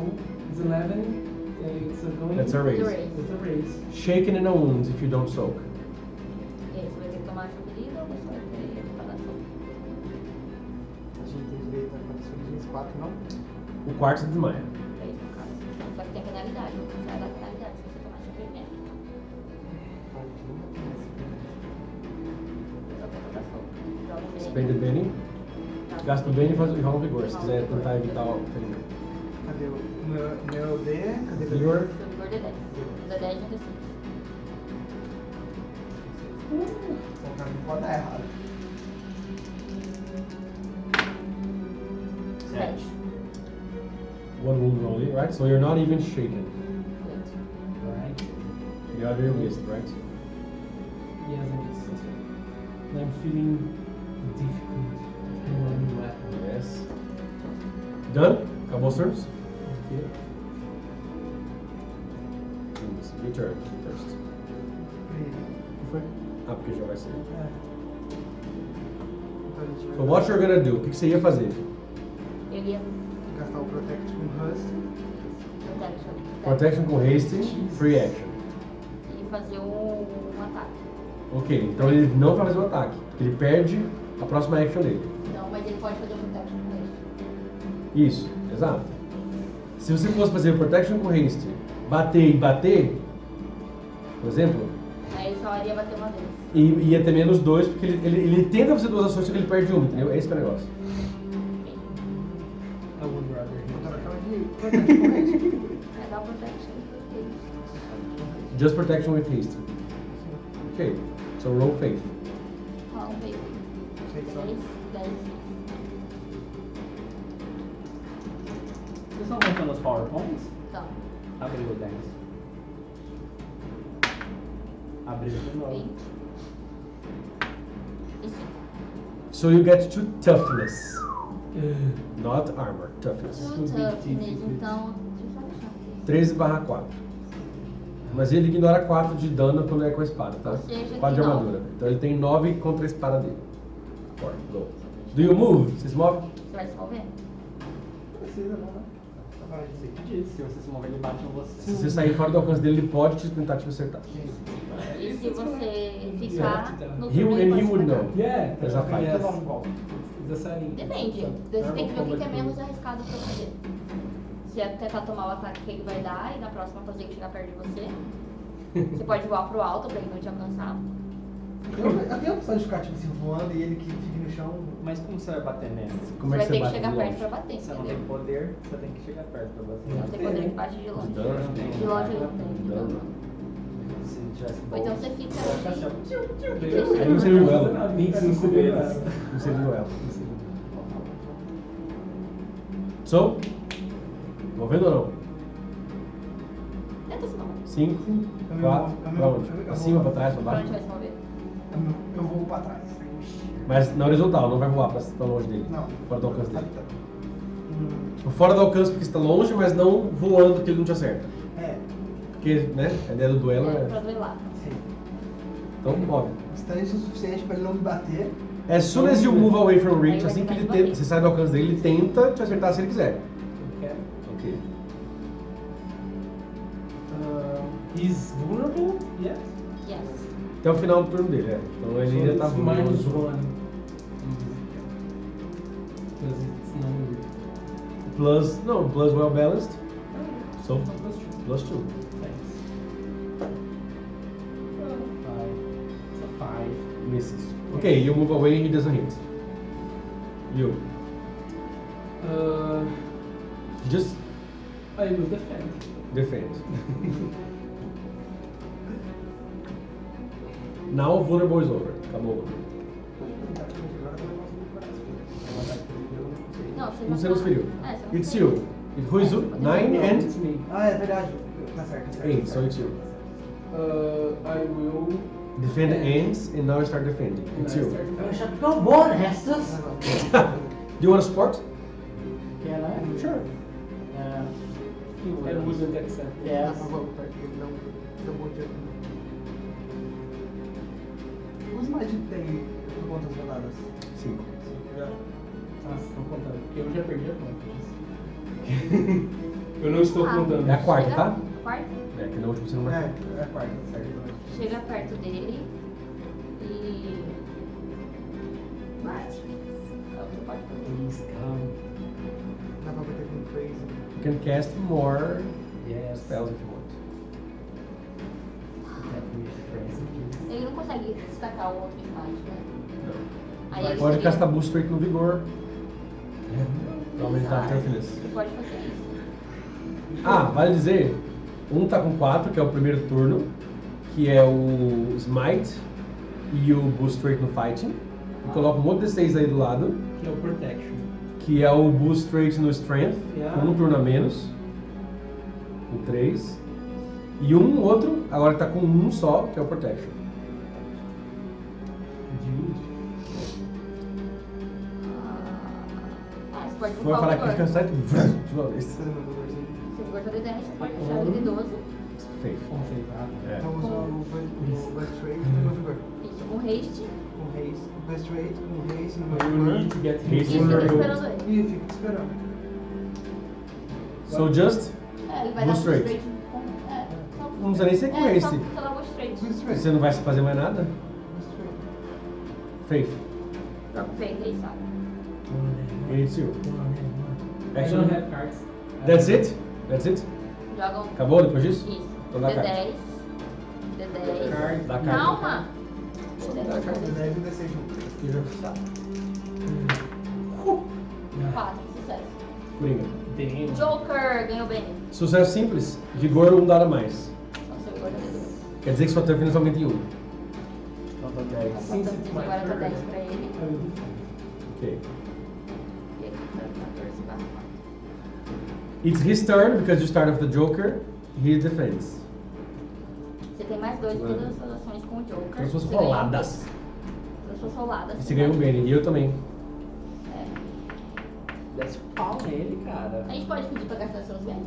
it's 11. It's a going. That's a raise. It's a raise. Shaken in a wound if you don't soak. E aí, você vai ter que tomar essa ferida ou você vai ter que falar sobre? A gente tem direito a 4 vezes 4, não? O quarto você desmaia. 3 no caso. Só que tem penalidade. Você vai dar penalidade se você tomar sofrimento. Eu vou dar fogo. Joga o Spend Benny. Gasta o Benny e rola um vigor, se quiser tentar evitar o ferimento. Cadê o meu D? Cadê o Vigor. Seu vigor de 10. Usa 10 no D6. O cara não pode dar errado. 7. One wound only, right? So you're not even shaken. Good. Right? The other you missed, right? Yes, I guess. I'm feeling difficult. Rolling weapon. Yes. Done? Acabou os turnos? Okay. Your turn, first. O que foi? Ah, porque já vai ser. So what you're gonna do? O que você ia fazer? Eu ia Gastar o Protect com Rust. Protection com haste, free action. E fazer um ataque. Ok, então ele não vai fazer o ataque, porque ele perde a próxima action dele. Não, mas ele pode fazer o protection com ele. Isso, exato. Se você fosse fazer protection com haste, bater e bater, por exemplo, Aí ele só iria bater uma vez. e ia ter menos 2, porque ele tenta fazer 2 ações, só que ele perde uma, entendeu? Esse que é o negócio. I would rather him. Agora acaba de Protect com Haste. Vai dar o protection. Just protection with haste. Ok, so roll faith. Rola um veio. Sei só. 10, 10. Vocês estão montando os PowerPoints? Então, Abriu o 10. Abriu de novo. 20. E 5. So you get to toughness, not armor, toughness. Toughness, então. Deixa eu só deixar aqui. 13/4. Mas ele ignora 4 de dano quando é com a espada, tá? Ou seja, 4 de que armadura. Então ele tem 9 contra a espada dele. Bora, go. Do you move? Você se move? Você vai se mover? Não precisa não, né? Agora de Você que disse, se você se mover, ele bate em você. Se você sair fora do alcance dele, ele pode tentar te acertar. E se você ficar no He turno, and ele he pode would matar. know. Yeah, There's a fight. yes. Então vamos. It's a setting. Depende. Você tem que ver o que é menos arriscado pra você. Se é tentar tomar o ataque que ele vai dar e na próxima fazer ele chegar perto de você. Você pode voar pro alto pra ele não te alcançar. Eu tenho a opção de ficar tipo assim voando e ele que fique no chão. Mas como você vai bater nele? Como Você é vai que ter você que bate chegar de perto longe? pra bater, Você não entendeu? tem poder, você tem que chegar perto pra você. Não tem poder que bate de longe. De dano? De longe ele não tem. de Dano. dano. Se tivesse Ou então bolsa, você fica você vai ficar ali. assim, ó. Aí você viu ela. Cinco vezes. Você viu ela. So? Movendo ou não? Tenta se mover. 5, Eu me 4, movo, eu me pra movo, onde? eu me Pra cima, pra trás, pra Pra onde baixo? vai se mover? Eu vou pra trás. Mas na horizontal, não vai voar pra longe dele. Não. Fora do alcance dele. Ali tá. Tipo, fora do alcance porque está longe, mas não voando que ele não te acerta. É, Porque, né, a ideia do duelo É, pra é... duelar. sim. Então move. Distância o suficiente pra ele não me bater. As soon as you move away from reach, Aí vai assim que ele tentar te tenta, bater. você sai do alcance dele, ele tenta te acertar se ele quiser. Okay. Ok. He's vulnerable? Yes. Yes. Até o final do turno dele, é. Então ele ainda tá it's minus vulnerável. 1. Because it's not Plus, não, plus well balanced. So, So plus 2. plus 2. Thanks. 5. It's a 5. Misses. Okay, you move away, he doesn't hit. You. Just I will defend. defend. Now vulnerable is over. Acabou. Não, você Você não se feriu. É, você não It's se you. feriu. Who is you? 9 and It's me. Ah, é verdade. Tá certo, tá certo. 8, so it's you. I will. Defend ends and now start defending. It's you. Eu já tô bom nestas. Do you want to support? Can I? Sure. Yeah. He I will. wouldn't accept. Yes. Quantos mais de tem por quantas rodadas? 5. Nossa, tô contando. Porque eu já perdi a conta. Eu não estou contando. É a quarta, Chega- tá? Quarta. É, que na última você não vai. É a quarta, certo. Chega perto dele e. bate. É o que pode fazer. Please come. Dá pra bater com freeze. You can cast more Yes. spells if you want. Ele não consegue destacar o outro smite, né? Não. Aí ele Pode seria- castar boost straight no vigor. Pra aumentar a toughness. Você pode fazer isso. Ah, vale dizer, um tá com 4, que é o primeiro turno, que é o Smite e o Boost Straight no Fighting. E coloca um outro D6 aí do lado, Que é o Protection. que é o Boost Straight no Strength, com um turno a menos. Com 3. E um outro, agora tá com um só, que é o Protection. Ah, você pode Vou culpar falar o que vigor. fica certo de uma vez. Fazer meu vigorzinho. Se o vigor tá D10, você pode puxar ele de 12. Feio. É. Então uso o Best Rate no meu vigor. Isso, com haste. Com Haze. O Best Rate com Haze no You meu need to vigor. get Haste Isso, no fica meu vigor. esperando ele. E eu fico esperando. So just, É, ele vai Boost dar rate. com... É, só... não precisa nem ser com É, haste. só dar boost rate. Best Rate. Você não vai fazer mais nada? Best Rate. Faith. Joga o feito aí, sabe? It's you. I don't have cards. That's it? That's it? Joga um... Acabou depois disso? Isso. Então dá a carta. D10. D10. Card. Dá a carta. Calma! Dá a carta. 10 e 16 juntos. 4, sucesso. Coringa. Damn. Joker, ganhou bem. Sucesso simples. Vigor um dado a mais. Então, seu vigor tá D12. Quer dizer que sua toughness aumenta em 1. Então tá 10. Então, agora tá 10 pra ele. Ok. E aqui tá 14 barra 4. It's his turn, because you start with the Joker. He defends. Você tem mais 2 em todas as suas ações com o Joker. Todas suas Você ganha- roladas. Todas as suas roladas. E você ganha um Benny. E eu também. É. Desce o pau nele, cara. A gente pode pedir pra gastar seus bens.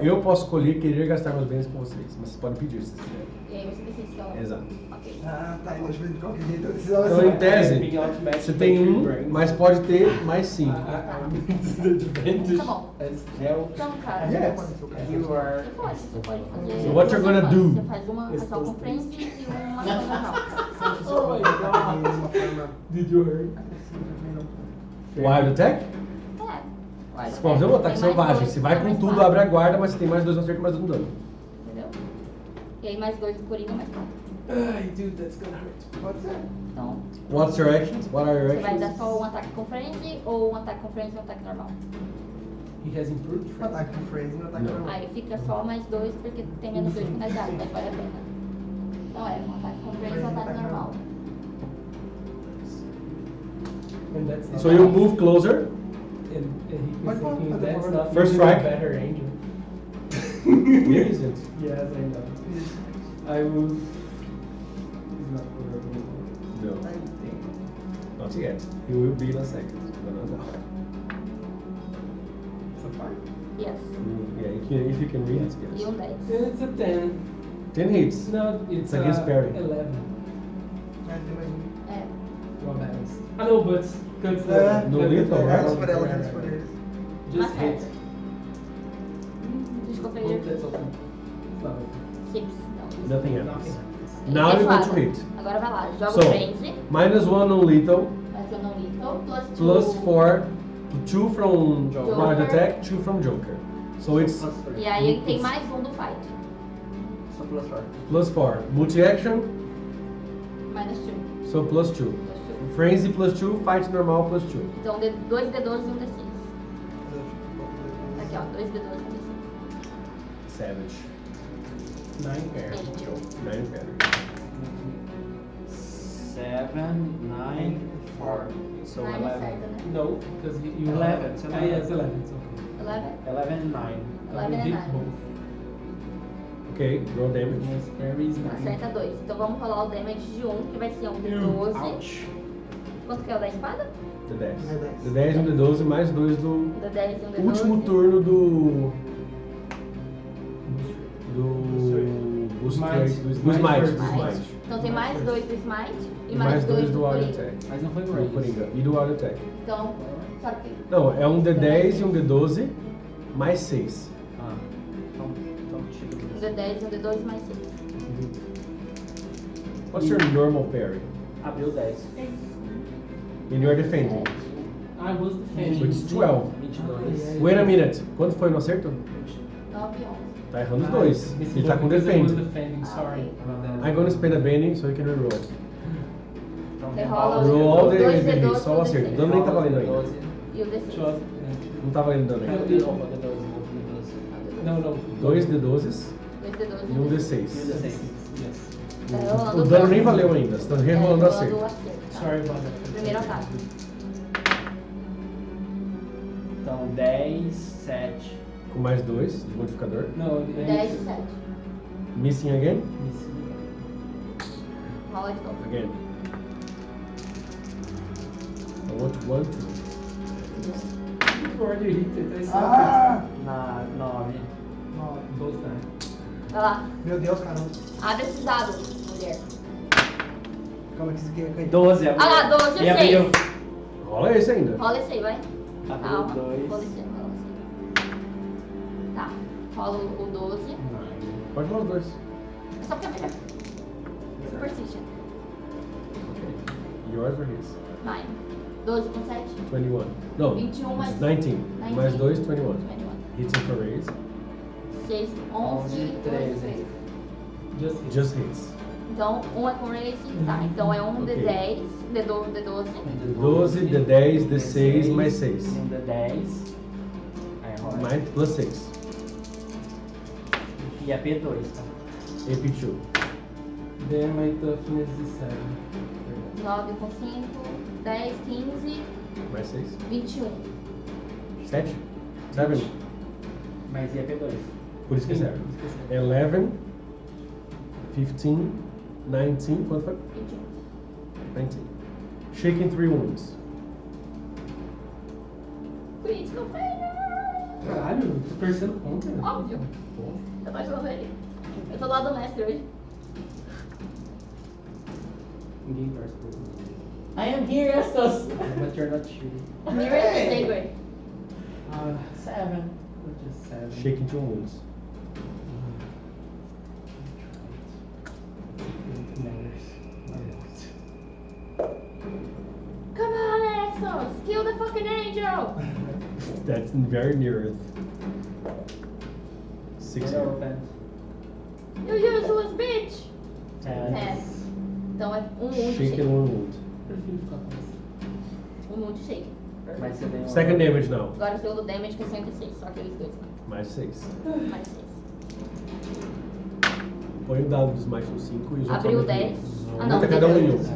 Eu posso escolher querer gastar meus bens com vocês. Mas vocês podem pedir se vocês quiserem. E aí você decide se ela... Exato. Ok. Ah, tá. Eu acho que de qualquer jeito eu preciso Então, em tese, Big automatic você tem battery um, brain. mas pode ter mais 5. Tá bom. As hell Então, cara, Yes. you are. você pode fazer... So what you're gonna do? Você faz uma ação com frenzy e uma ação normal. Oh my god. de uma forma Did you hurt? agressiva também não. Wild Attack? É. Você pode fazer um ataque selvagem. Você vai com tudo, abre a guarda, mas você tem mais 2 no acerto e mais 1 no dano. Entendeu? E aí mais 2 do Coringa, mais 4. Ai, dude, that's gonna hurt. Pode ser. Então, What's your actions? What are your você vai actions? dar só um ataque com frenzy ou um ataque com frenzy e um ataque normal. He has improved. Um ataque com freeze e um ataque Não. normal. Aí fica só mais 2 porque tem menos 2 de penalidade, mas vale a pena. Então é, um ataque com frenzy e um ataque normal. And that's not So you move closer. And he's Pode falar, thinking pode that's falar. not First even a strike. better angel. Here is it. Yes, I know. I will. He's not working. No, not yet. He will be in a second. But not now. It's a 5. Yes. Yeah, if you can read it, E yes. um 10. It's a 10. 10 hits. No, it's against parry. 11. Mas tem mais um. É. One balance. I know, but consider. É, No lethal, right? Elas por elas, elas por eles. Just Acerta. hit. Desculpa Oh, aí. that's okay. It's not okay. 6. Não. Nothing Nothing happens. happens. Now you go Fada. to hit. Agora vai lá, joga So, o frenzy. -1 on lethal, Mas eu não lethal. plus 4, 2 from Joker. wild attack, 2 from Joker. So it's Plus 3. E aí ele tem mais um do fight. Só plus 4. +4. Multi-action, Minus 2. so +2. Plus 2. Frenzy +2, fight normal +2. Então 2 D12 e um D6. Aqui ó, 2 D12 e um D6. Savage. 9 pair. Angel. 9 better. 7, 9, 4. So 9 11. acerta, né? No, because you 11, have. it's Ah, 11. yes, 11. It's okay. 11? 11 and 9. 11 I é hit 9. both. Ok, roll damage. Yes, parry is 9. Acerta 2. Então vamos rolar o damage de 1, que vai ser um D12. Ouch. Quanto que é o da espada? D10. D10. D10 e um D12 mais 2 do Um D10 e um D12. último turno do. Do Smite. Do Smite. Então tem mais 2 do Smite e E mais 2 do Wild Coringa. Attack. Mas não foi Do Grace. Coringa. E do Wild Attack. Então, só que... Não, é um D10 e um D12 mais 6. Ah, então tira Um isso. D10 e um D12 mais 6. What's your normal parry? Abriu 10. And you are defending. I was defending. So it's 12. 22. Wait a minute. Quanto foi no acerto? 9 e 11. Tá errando os dois. Ele tá com Because I was defend. defending, sorry about that. I'm gonna spend a Benny so you can reroll. Então Você rola Roll all the dois hits, D12 só o ou acerto. O D6. dano nem tá valendo ainda. 12. E o D6. 12. Não tá valendo dano ainda. No, no. 2 D12 2 D12 e um D6. Yes. Tá rolando O dano nem valeu ainda, você tá rerolando o acerto. Tá? Sorry about that. Primeiro ataque. Então 10, 7. Com mais 2 de modificador. No, 10 e 7. Missing again? Rola de novo. Again. I want one. Order hit, tá isso. Ah! Na 9. Both times. Vai lá. Meu Deus, caramba. Abre esses dados, mulher. Calma que isso aqui é cair. 12, abriu. Ah lá, 12 E e abriu. 6. Rola esse ainda. Rola esse aí, vai. Abriu Calma. 2. Rola esse aí, rola esse aí. Tá. Rola o 12. Pode rolar os dois. É só porque é melhor. Superstition. Yours or his? 9. 12 com 7. 21. Não. 21 mais 19. Mais 2, 21. 21. Hits and for raise. 6, 11, 13. 13. Just hits. Então, um é com raise, tá. Então é um Ok. D10, D12. D12, D10, D6 mais 6. E um D10. Aí rola. Mais plus 6. E a P2, tá? AP2. Then my toughness is 7. 9 com 5, 10, 15, Mais 6. 21. 7? 7? Mas e a P2? Por isso que é 7. 11, 15, 19. Quanto foi? 21. 19. Shaking 3 wounds. Critical failure! Caralho, tô torcendo contra. Óbvio. Eu tô ajudando ele. Eu tô do lado do mestre hoje. Ninguém torce por mim. I am here, Estos. But you're not shooting. Mirror Saber. 7. Just 7. Shaking 2 wounds. It matters. Come on, Exos! Kill the fucking angel! That's very near it. 6 Zero offense. You useless bitch! 10. 10. Então é um wound Shaking shake. 1 wound. Prefiro ficar com esse. Um wound shake. Mas você tem um. Second damage now. Agora o segundo damage que é 106, só aqueles dois lá. Mais 6. Mais 6. Põe o dado do Smite no 5 e os outros Abriu aumentam 10. um. Ah, não, Aumenta cada um em 1. 10.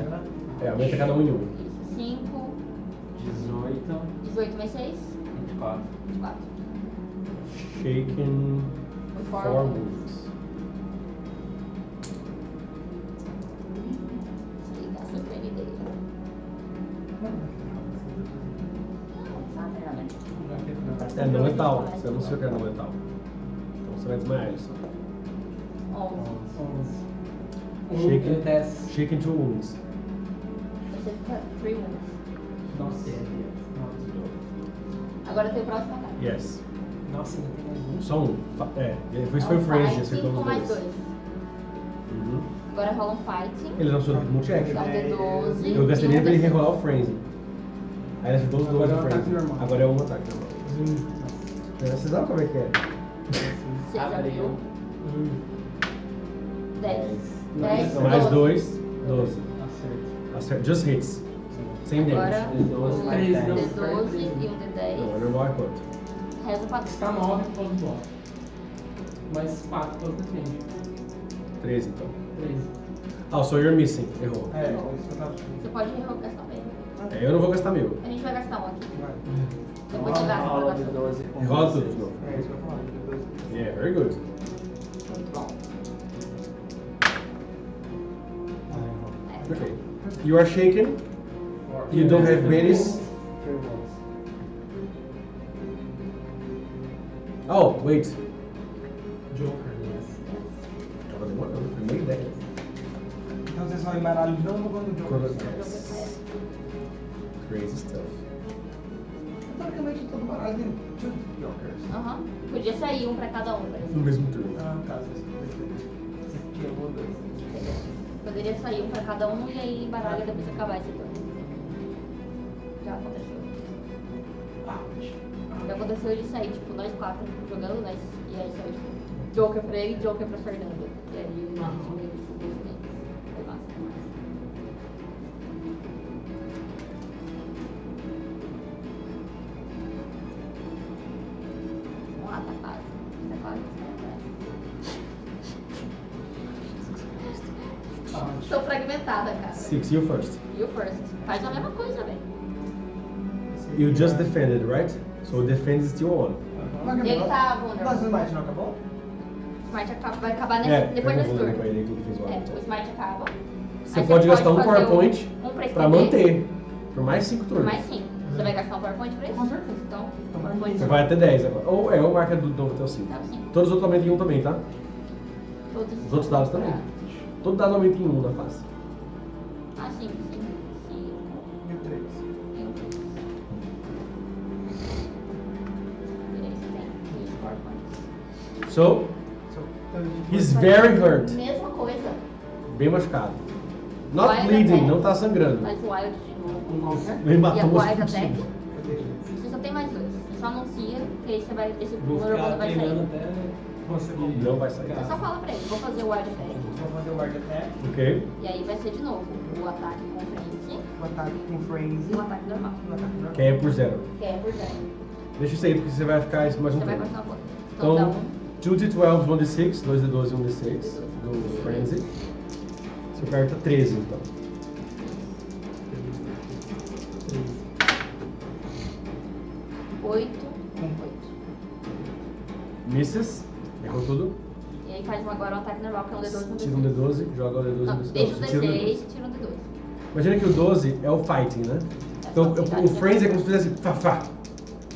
É, aumenta cada um em 1. Isso, 5, 18. 18 mais 6, 24. 24. Shaken Foi 4 4 wounds. Isso aí, gasta o prêmio dele. Não, sabe, né? É não letal. Você anunciou que era não letal. Então você vai desmaiar ele só. 11. 11. Shaken. 10. Shaken 2 wounds. Você fica 3 wounds. Nossa. Agora tem o próximo ataque. Yes. Nossa, ainda tem mais um. Só um. É, depois foi o Frenzy, acertou 5 os mais dois. 2. Uhum. Agora rola um fighting. Ele lançou multi-action. Dá um D12. Eu gastei nele pra ele e um D6. rerolar o Frenzy. Aí ele acertou os dois Agora é no um ataque Frenzy. normal. Agora é um ataque normal. Você sabe como é que é? 6 abriu. 10. Dez. Mais 12. 2, 12. Acerto. Acerta. Just hits. Sem Agora damage. D12 mais um 10. D12 e um Não, é D10. normal é quanto? Reza pra Está 9 por causa do bloco. Mais 4 por causa do defende. 13 então. 13. Ah, so you're missing. Errou. É, isso que eu tava Você pode gastar mesmo. É, eu não vou gastar meu. A gente vai gastar um aqui. Vai. Depois você gasta pra Rola de gastar. 12 com Rola 16. tudo de novo. É isso que eu ia falar. Depois. Yeah, very good. Muito bom. Okay. You are shaken. You don't have bennies. 3 wounds. Oh, wait. Joker, yes. Tava demorando. Primeira ideia. Então vocês só embaralham de novo quando o jogo. Crazy stuff. Praticamente todo baralho tem 2 jokers. Aham. Podia sair um pra cada um, por No exemplo. mesmo turno. Ah, no caso, você tinha um ou dois. Poderia sair um pra cada um e aí baralha depois que acabar esse turno. Já aconteceu. que aconteceu ele sair, tipo, nós 4 jogando, nós, e aí saiu, tipo, Joker pra ele e Joker pra Fernanda. E aí ele foi massa demais. Vamos lá, tá quase. Tá quase. Tô fragmentada, cara. 6, you first. You first. Faz a mesma coisa, velho. You just defended, right? So defend is still on. Ele tá Nossa, o vulnerável. Smite não acabou? O Smite vai acabar nesse, É, depois desse pegou turno. com ele que ele fez o É, ato. o Smite acaba. Você Aí pode gastar um fazer PowerPoint um pra pra estender. manter. Por mais 5 Por turnos. mais 5. Você vai gastar um PowerPoint pra isso? Com certeza. Então, Você vai até 10 agora. Ou marca do novo até o 5. Tá, sim. Todos os outros aumentam em 1 também, tá? Todos Os outros dados também. Todo dado aumenta em 1 na face. Ah, sim. 1003. Tem um preço. Beleza, tem PowerPoints. So, he's very hurt. Mesma coisa. Bem machucado. Not Wild bleeding, attack. não tá sangrando. Faz o Wild de novo. Ele E matou a os Wild Attack. fudidos. Você só tem mais 2. Você só anuncia que aí você vai. Esse Vou número ficar vai treinando sair. até conseguir. Não vai sair. Você só fala pra ele, vou fazer o Wild Attack. Vou fazer o Ward Attack, Ok. E aí vai ser de novo o ataque com frenzy o ataque com Frenzy e o ataque normal. e o ataque normal. Que é por 0. Que é por 0. Deixa isso aí, porque você vai ficar isso mais um Você vai turno. continuar pondo. Então dá Então, 2d12, 1d6, 2d12 e 1d6 do Frenzy. Você aperta 13, então. 8 com 8. Misses. Errou tudo. E aí faz agora um ataque normal, que é um D12 com Tira um D12, joga o D12 Não, no deixa o você tira D6 e tira um D12. Imagina que o 12 é o fighting, né? Então o Frenzy é como se fizesse fafá.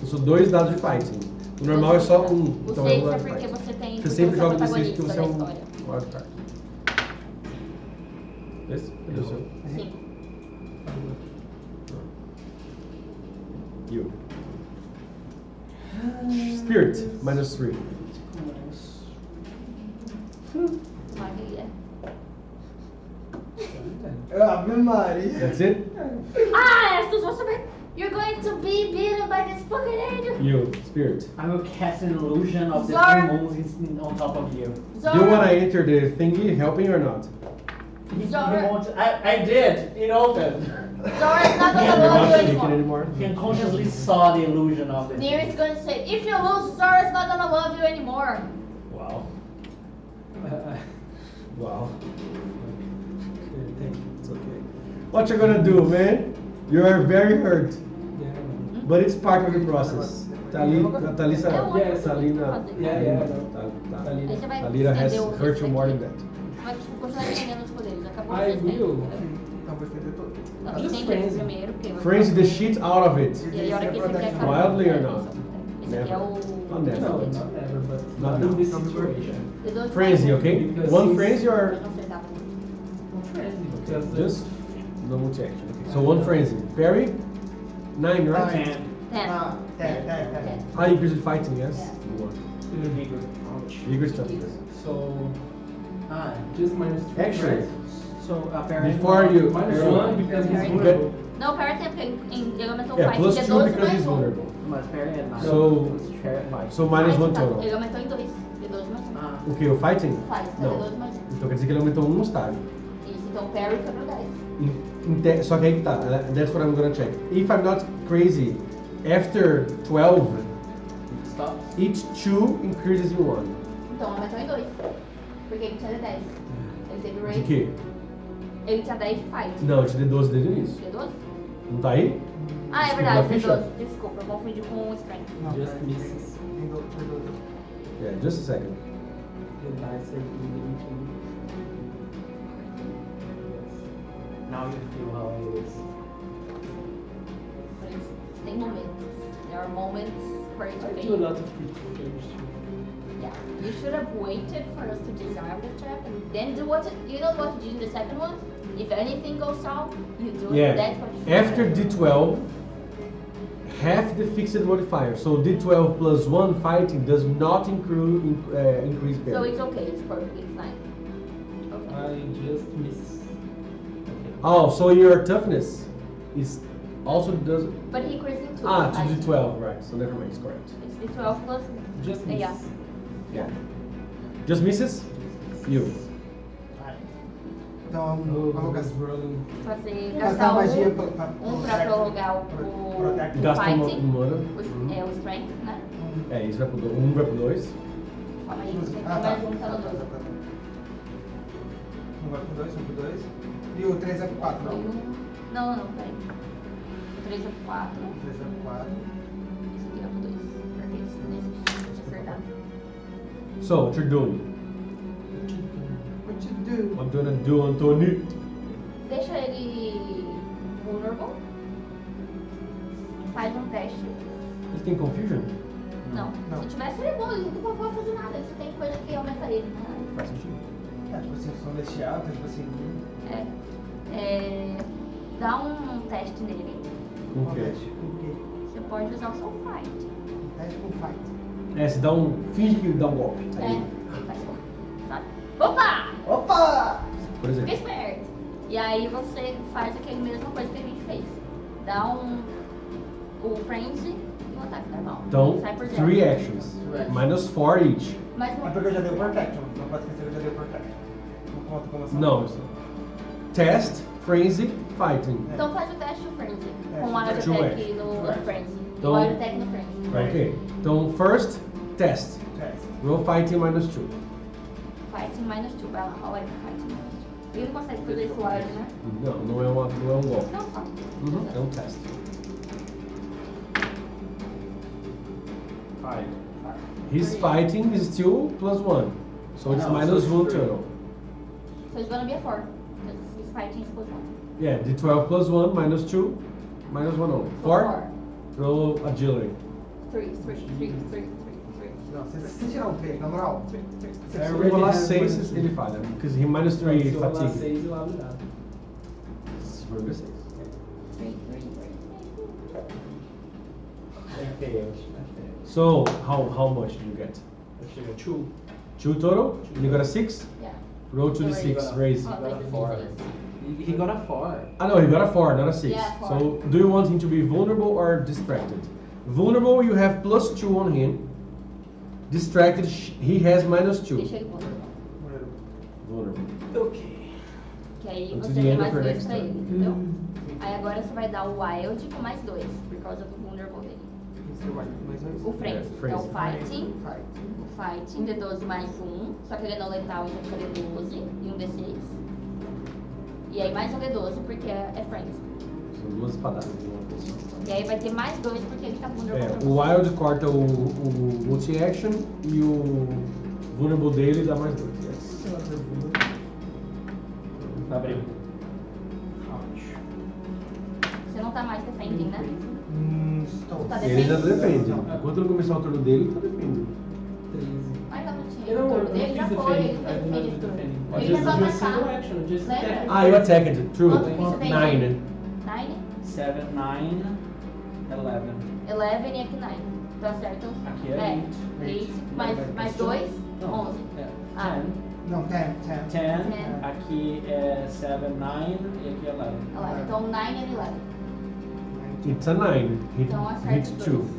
Eu sou 2 dados de fighting. O normal é só 1. O Então 6 é o é wild porque fight. você tem. Você sempre joga o D6 protagonista porque você é da um história. wild card. Esse? Cadê o seu? 5. You. Spirit, minus 3. Maria. Ave Maria. That's it? Ah, Estus, você vai. You're going to be beaten by this fucking angel. You, Spirit. I will cast an illusion of the Zor. three moons on top of you. Do you want to enter the thingy, helping or not? He Zor. won't, I did. It opened. Zora is not You're gonna not love you shaking anymore. anymore? He unconsciously saw the illusion of it. Near is going to say, if you lose, Zora's not gonna love you anymore. Wow. Wow. It's okay. What you gonna do, man? You are very hurt. But it's part of the process. Thalissa, Thalita has hurt you more than that. Mas tipo, continuar entendendo os poderes. Acabou I o sistema. will. Então vou estender todo. Não, Just entende frenzy. primeiro, porque você Frenzy the shit out of it. E aí a hora que esse aqui acaba. Wildly or not? Esse aqui é o. Not never. No, not ever, but Not not in now. this situation. Frenzy, okay? Because One he's- frenzy or Não acertava. Because just no multi-action. Okay. So one frenzy. Parry, 9, right? 10. 10. Ah, 10. Ah, increased fighting, yes? Yeah. You want. Vigor. Bigger stuff. So Ah, just minus 3. Actually, right? so apparently. before you Minus 1 because he's Parry. vulnerable. Não, parry tem, porque ele aumentou o yeah, fight, plus que é 2 12 because mais he's 1. vulnerable. Mas parry at 9. So- Parry at 5. So minus 1 Tá, total. ele aumentou em 2, de 12 mais 1. Ah, O que? O fighting? Faz, tá de Não. 12 mais 1. Então quer dizer que ele aumentou um estágio. Isso, então parry foi pro 10. Só que aí que tá. That's what I'm gonna check. If I'm not crazy, after 12, stop. each 2 increases in 1. Então aumentou em 2. Porque ele tinha de 10. Ele teve De raise. quê? Ele tinha 10 de fight. Não, eu te dei 12 desde o início. Tinha 12? Não tá aí? Ah, é Desculpa, verdade, na tem ficha? 12. Desculpa, eu confundi com o Strength. Just misses. Tem 12. Yeah, just a second. The dice are beginning to. Now you feel how it is. Por isso, tem momentos. There are moments for it to I be. do a lot of critical damage too. Yeah. You should have waited for us to disarm the trap and then do what you know what you did in the second one? If anything goes south, you do it. Yeah. That's what you should After have done. D12, half the fixed modifier. So D12 plus 1 fighting does not increase So parry. it's okay, it's perfect, it's fine. Okay. I just miss. Oh, so your toughness is Also does. But he increased in 2. Ah, to the 12, right? So never mind, it's correct. It's the 12 plus. Just miss. Yeah. Yeah. Just misses? You. Então, vamos Fazer gastar gastar magia um pra prorrogar o Gasta fighting, um mana. o strength, né? É, isso vai pro 1, vai pro 2. Calma aí, tem que Ah, mais tá. um, tá no 2. Um vai pro 2, um pro 2. E o 3 é pro 4, não? Não, peraí. O 3 é pro 4. 3 é pro 4. Esse aqui é pro 2. Porque esse nesse acertar. So, what you're doing? What you do? What you gonna do, Antônio? Deixa ele vulnerable. Faz um teste. Ele tem confusion? Não. Não. Se tivesse, ele é bom, ele não pode fazer nada. Você tem coisa que aumenta ele. Né? Faz sentido. É, tipo assim, celestial, tipo assim. Dá um teste nele. Com o quê? Teste com o quê? Você pode usar o seu fight. Teste com fight. É, você dá um. Finge que dá um golpe. Aí, Faz sabe? Opa! Opa! por Fica exemplo. esperto. E aí você faz aquela mesma coisa que a gente fez. Dá o frenzy e um ataque normal. Então, Sai por dentro. 3 actions. Minus 4 each. Mas É porque eu já dei o protection. Não pode esquecer que eu já dei o protection. Não conta como ação. Não. Test, frenzy, fighting. então faz o teste do frenzy. É, Com o Wild two Attack actions. no frenzy. Então- O Wild Attack no frenzy. Ok. Então, first, test. Teste. Roll fighting minus 2. Fighting minus 2. Vai lá, olha fighting minus 2. Ele não consegue fazer esse wild, né? Não é um golpe. Não, só. É um teste. 5. His fighting is still +1. So it's No, minus so 1 it's three. total. So it's gonna be a 4. Because his fighting is plus 1. Yeah, the 12 +1 minus 2, minus 1 only. 4, roll agility. 3. Não, se tirar um 3, na moral. Se ele rolar 6, ele falha. Because he minus 3 Se eu rolar fatigue. 6, eu abro dado. Se for 6. 3. I failed. So, how much do you get? I chego a 2. 2 total? And you got a 6? Yeah. Roll to the 6, raise. Oh, got a this is 4. this. He got a 4. Ah, no, he got a 4, not a 6. Yeah, 4. So, do you want him to be vulnerable or distracted? Vulnerable, you have +2 on him. Distracted, he has minus 2. Deixa ele vulnerable. Vulnerable. Ok. Que aí Until você the tem end mais of your 2 next pra turn. ele, entendeu? Aí agora você vai dar o wild com mais 2, por causa do vulnerable dele. Esse é o mais 2. O frenzy. É, É o frenzy. fighting. Fight. O fighting, D12 mais 1. Só que ele é não letal, então fica D12 e um D6. E aí mais um D12 porque é frenzy. São 2 espadadas de uma pessoa. E aí vai ter mais 2 porque ele tá vulnerable pra É, você. o Wild corta o multi-action e o vulnerable dele dá mais 2. Yes. Abriu. Você não tá mais defending, né? Estou. Tá Ele já defendendo? defende. Enquanto não começar o turno dele, ele tá defendendo. 13. Ainda não tinha. Eu não, O turno eu dele não já fiz foi, ele defending. fez I did not defende do de turno. defending. Ele Just tentou do a single atacar. action, just Lembra? attack. Ah, you attacked. True. Quanto que você tem? 9. 9? 7, 9, 11. 11 e aqui 9. Então acerta os... Aqui é 8. Mais 2, 11. Ah. 10. Não, 10. 10. 10. Aqui é 7, 9 e aqui é 11. 11. Então 9 e 11. It's a 9. Hit, Então acerta hit os 2. dois.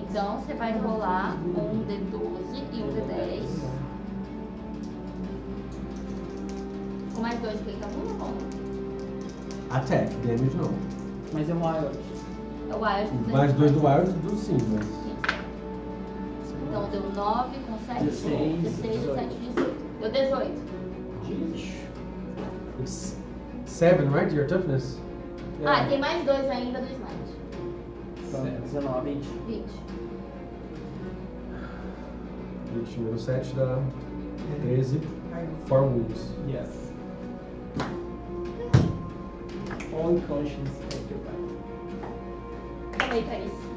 Então você vai rolar um D12 e um D10. Com mais 2 que ele tá muito bom. Attack, damage não. Mas é wild. É o Wild. Mais 2 do Wild, do sim, mas. Então deu 9 com 7, 16, 16 e 7, 18. Deu 18. It's 7, right? Your toughness? Ah, tem mais 2 ainda do Smite. Então, 19, 20. 20. 20 menos 7 dá 13. 4 wounds. Yes. All unconscious take your back. Também pra isso.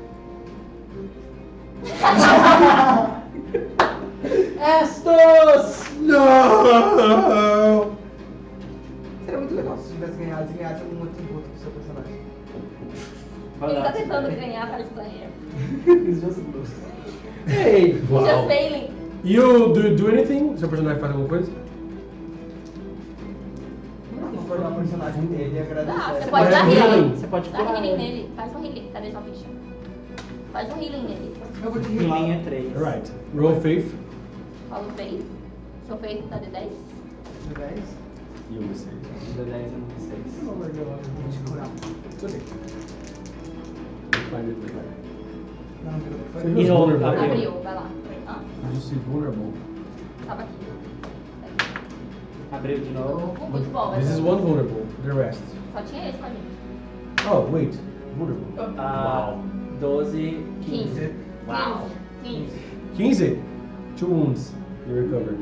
Estos! Não! Seria muito legal se tivesse ganhado um outro pro seu personagem. Ele tá tentando ganhar para estrangeiro. It's just blue. Hey! Just Wow! failing. You do anything? Seu personagem faz alguma coisa? Se for dar um personagem Ele agradeceu. Tá, você Mas pode dar healing. healing. Você pode Dá curar healing ele. nele. Faz um healing. Cadê sua ficha? Faz um healing nele. Eu vou te Healing é rilar. 3. Right. Roll faith. Fala o feito. Seu feito tá de 10. 10. E um D6. Da 10 e um 6. Vou te curar. It's okay. Find it later. Não, não quero Você fazer. viu os vulnerable? Abriu, vai lá. Ah, Did you see vulnerable? tava aqui. Abriu de novo. Muito bom. This is one vulnerable. The rest. Só tinha esse com a gente. Oh, wait. Vulnerable. Ah, 12, 15. 15. Uau. 15. 15. 2 wounds. You recover.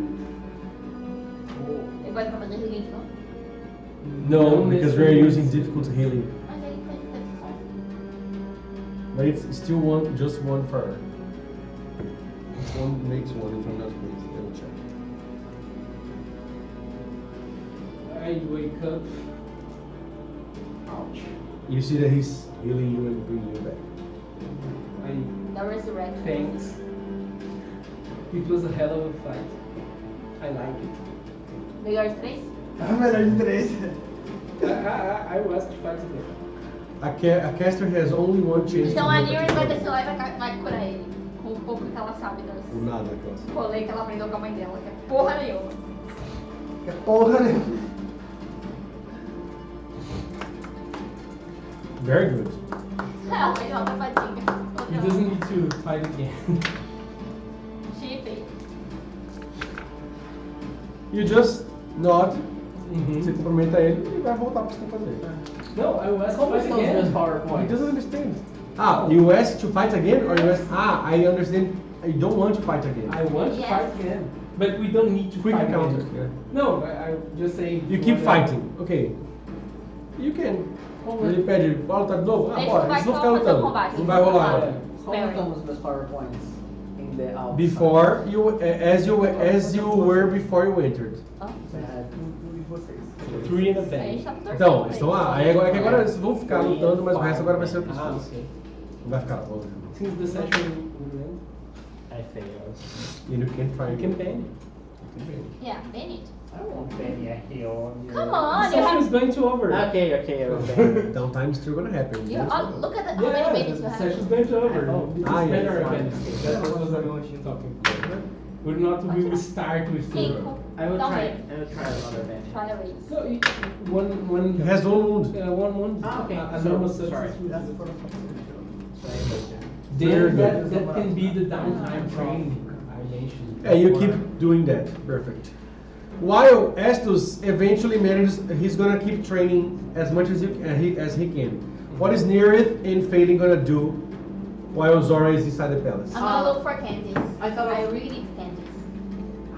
Ele pode fazer healing de novo? No, because we're using difficult healing. Mas ele fez só. But it's still one, just one fire. One makes one if I'm not mistaken. Let me check. I wake up. Ouch. You see that he's healing you and bringing you back. I Da resurrection. thanks. It was a hell of a fight. I like it. Melhor de 3? A melhor de 3. I was to fight again. A caster has only one chance Então to a make Nira attack vai roll. descer lá e vai curar ele. Com o pouco que ela sabe das Por nada, classe. rolê que ela aprendeu com a mãe dela, que é porra nenhuma. É porra, né? Very good. Ela fez uma safadinha. He doesn't need to fight again. Chifre. You just nod, Uhum. você cumprimenta ele e vai voltar pro que você tem que fazer. No, I was to Como fight estão os meus again. He PowerPoints? doesn't understand. Ah, you ask to fight again or you ask, I understand, I don't want to fight again. I want to Yes. fight again. But we don't need to Quick fight counter. again. Yeah. No, I just say. You keep fighting. Okay. You can. Ele pede, bora lutar de novo? Ah, Deixa bora. que vai Eles vão só ficar fazer o lutando. combate. Não vai rolar. É. Como estão os meus PowerPoints? In the outside. Before you, as you were before you entered. Ó, E vocês? 3 in a a gente bag. tá torcendo. Então, eles estão lá. Aí agora, é que agora eles vão ficar lutando, mas o resto agora vai ser outras Ah, coisas. okay. Não vai ficar longe. Since the session will end, I failed. And you can try. you can ban. You can ban. Yeah, ban it. I won't ban you here. Come The on, you session is have... going to over. Okay, I will ban. Downtime is still gonna happen. You, oh, look at the, how Yeah, many the minutes you session's have. going to over. Oh. It's Ah, yeah, better fine. event. That's what was I'm talking about. We're not we will start with the. 5. I will Não, try. wait. I will try another ban. Try a raise. No, one. He has one wound. One. Ah, okay. A So, normal sorry. substance. will Essas do. foram só pra você. Very Then good. that can be the downtime training I mentioned. Yeah, you before. keep doing that. Perfect. While Estus eventually manages, he's gonna keep training as much as he can. What is Nerith and Fading gonna do while Zora is inside the palace? I'm gonna look for candies. I thought I of- really need candies.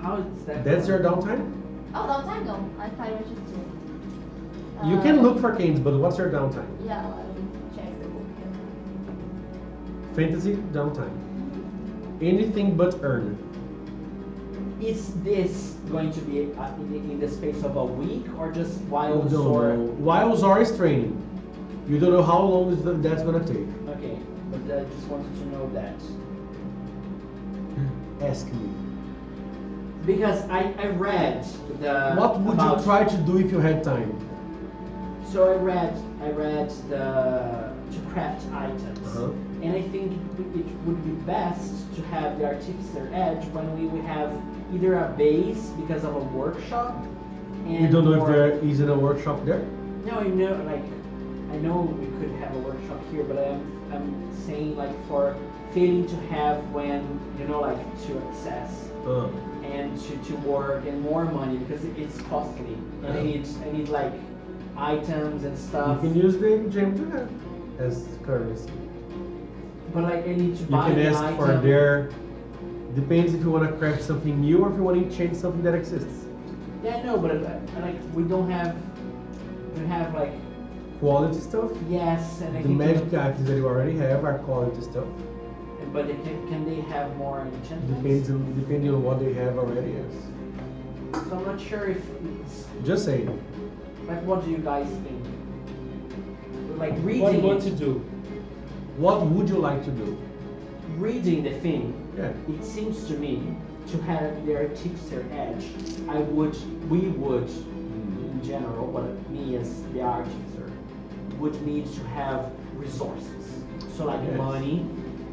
How is that? That's your downtime? Oh, long time ago. I thought it was just two. You can look for candies, but what's your downtime? Yeah, I will check the book here. Fantasy downtime. Anything but earn. Is this going to be in the space of a week or just You while don't Zora? know. While Zora is training, you don't know how long that's gonna take. Okay, but I just wanted to know that. Ask me. Because I read the What would you about- try to do if you had time? So I read the to craft items, Uh-huh. and I think it would be best to have the artificer edge when we would have either a base because of a workshop. And You don't know if or- there isn't a workshop there? No, I know, like, I know we could have a workshop here, but I'm saying like for failing to have when you know like to access and to work and more money because it's costly and I need like items and You stuff. can use the gem to have as currency. But like I need to You buy can an ask item. for their. Depends if you want to craft something new or if you want to change something that exists. Yeah, I know, but like we don't have. We have like Quality stuff. yes, and I The think magic items that you already have are quality stuff. but can they have more enchantments? Depending on what they have already. Yes. So I'm not sure if it's Just saying. like what do you guys think? Like What do you reading want it, to do? What would you like to do? reading the thing. Yeah. It seems to me to have the artificer edge, we would in general, but me as the artificer, would need to have resources. So like Yes. money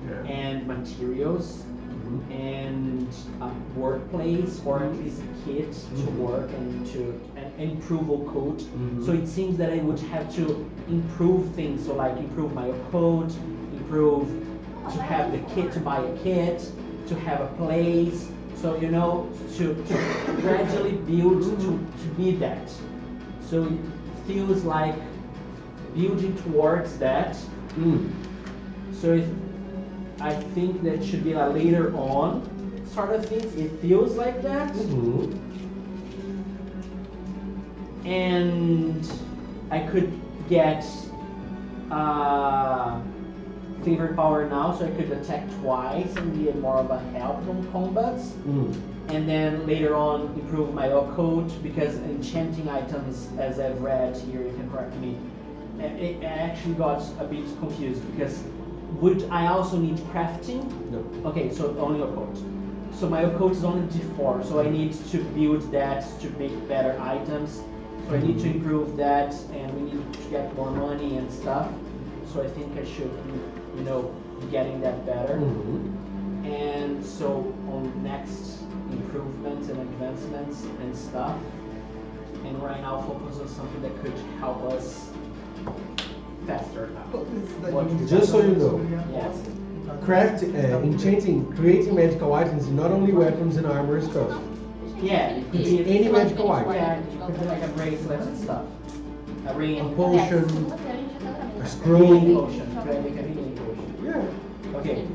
Yeah. and materials Mhm. and a workplace or at least a kit to work and to improve a code. Mhm. So it seems that I would have to improve things. So like improve my code, improve to have the kit to buy a kit, to have a place. So you know to gradually build to be that. So it feels like building towards that. Mm. So I think that should be a later on sort of thing. It feels like that. Mhm. And I could get favorite power now, so I could attack twice and be more of a help on combats. Mm. And then later on improve my occult, because enchanting items, as I've read here, you can correct me, I actually got a bit confused because would I also need crafting? No. Okay, so only occult. So my occult is only D4, so I need to build that to make better items. So I need to improve that, and we need to get more money and stuff. So I think I should be, you know, getting that better. Mhm. And so on next improvements and advancements and stuff. And right now focus on something that could help us faster now. What you Just so you know. Yes. Craft, enchanting, creating magical items, not only weapons and armor stuff. Yeah, it could It's be any magical item. Yeah, it could be like a bracelet and stuff. A ring. A potion, a Healing scroll. potion. Could I make a healing potion? Yeah. Okay.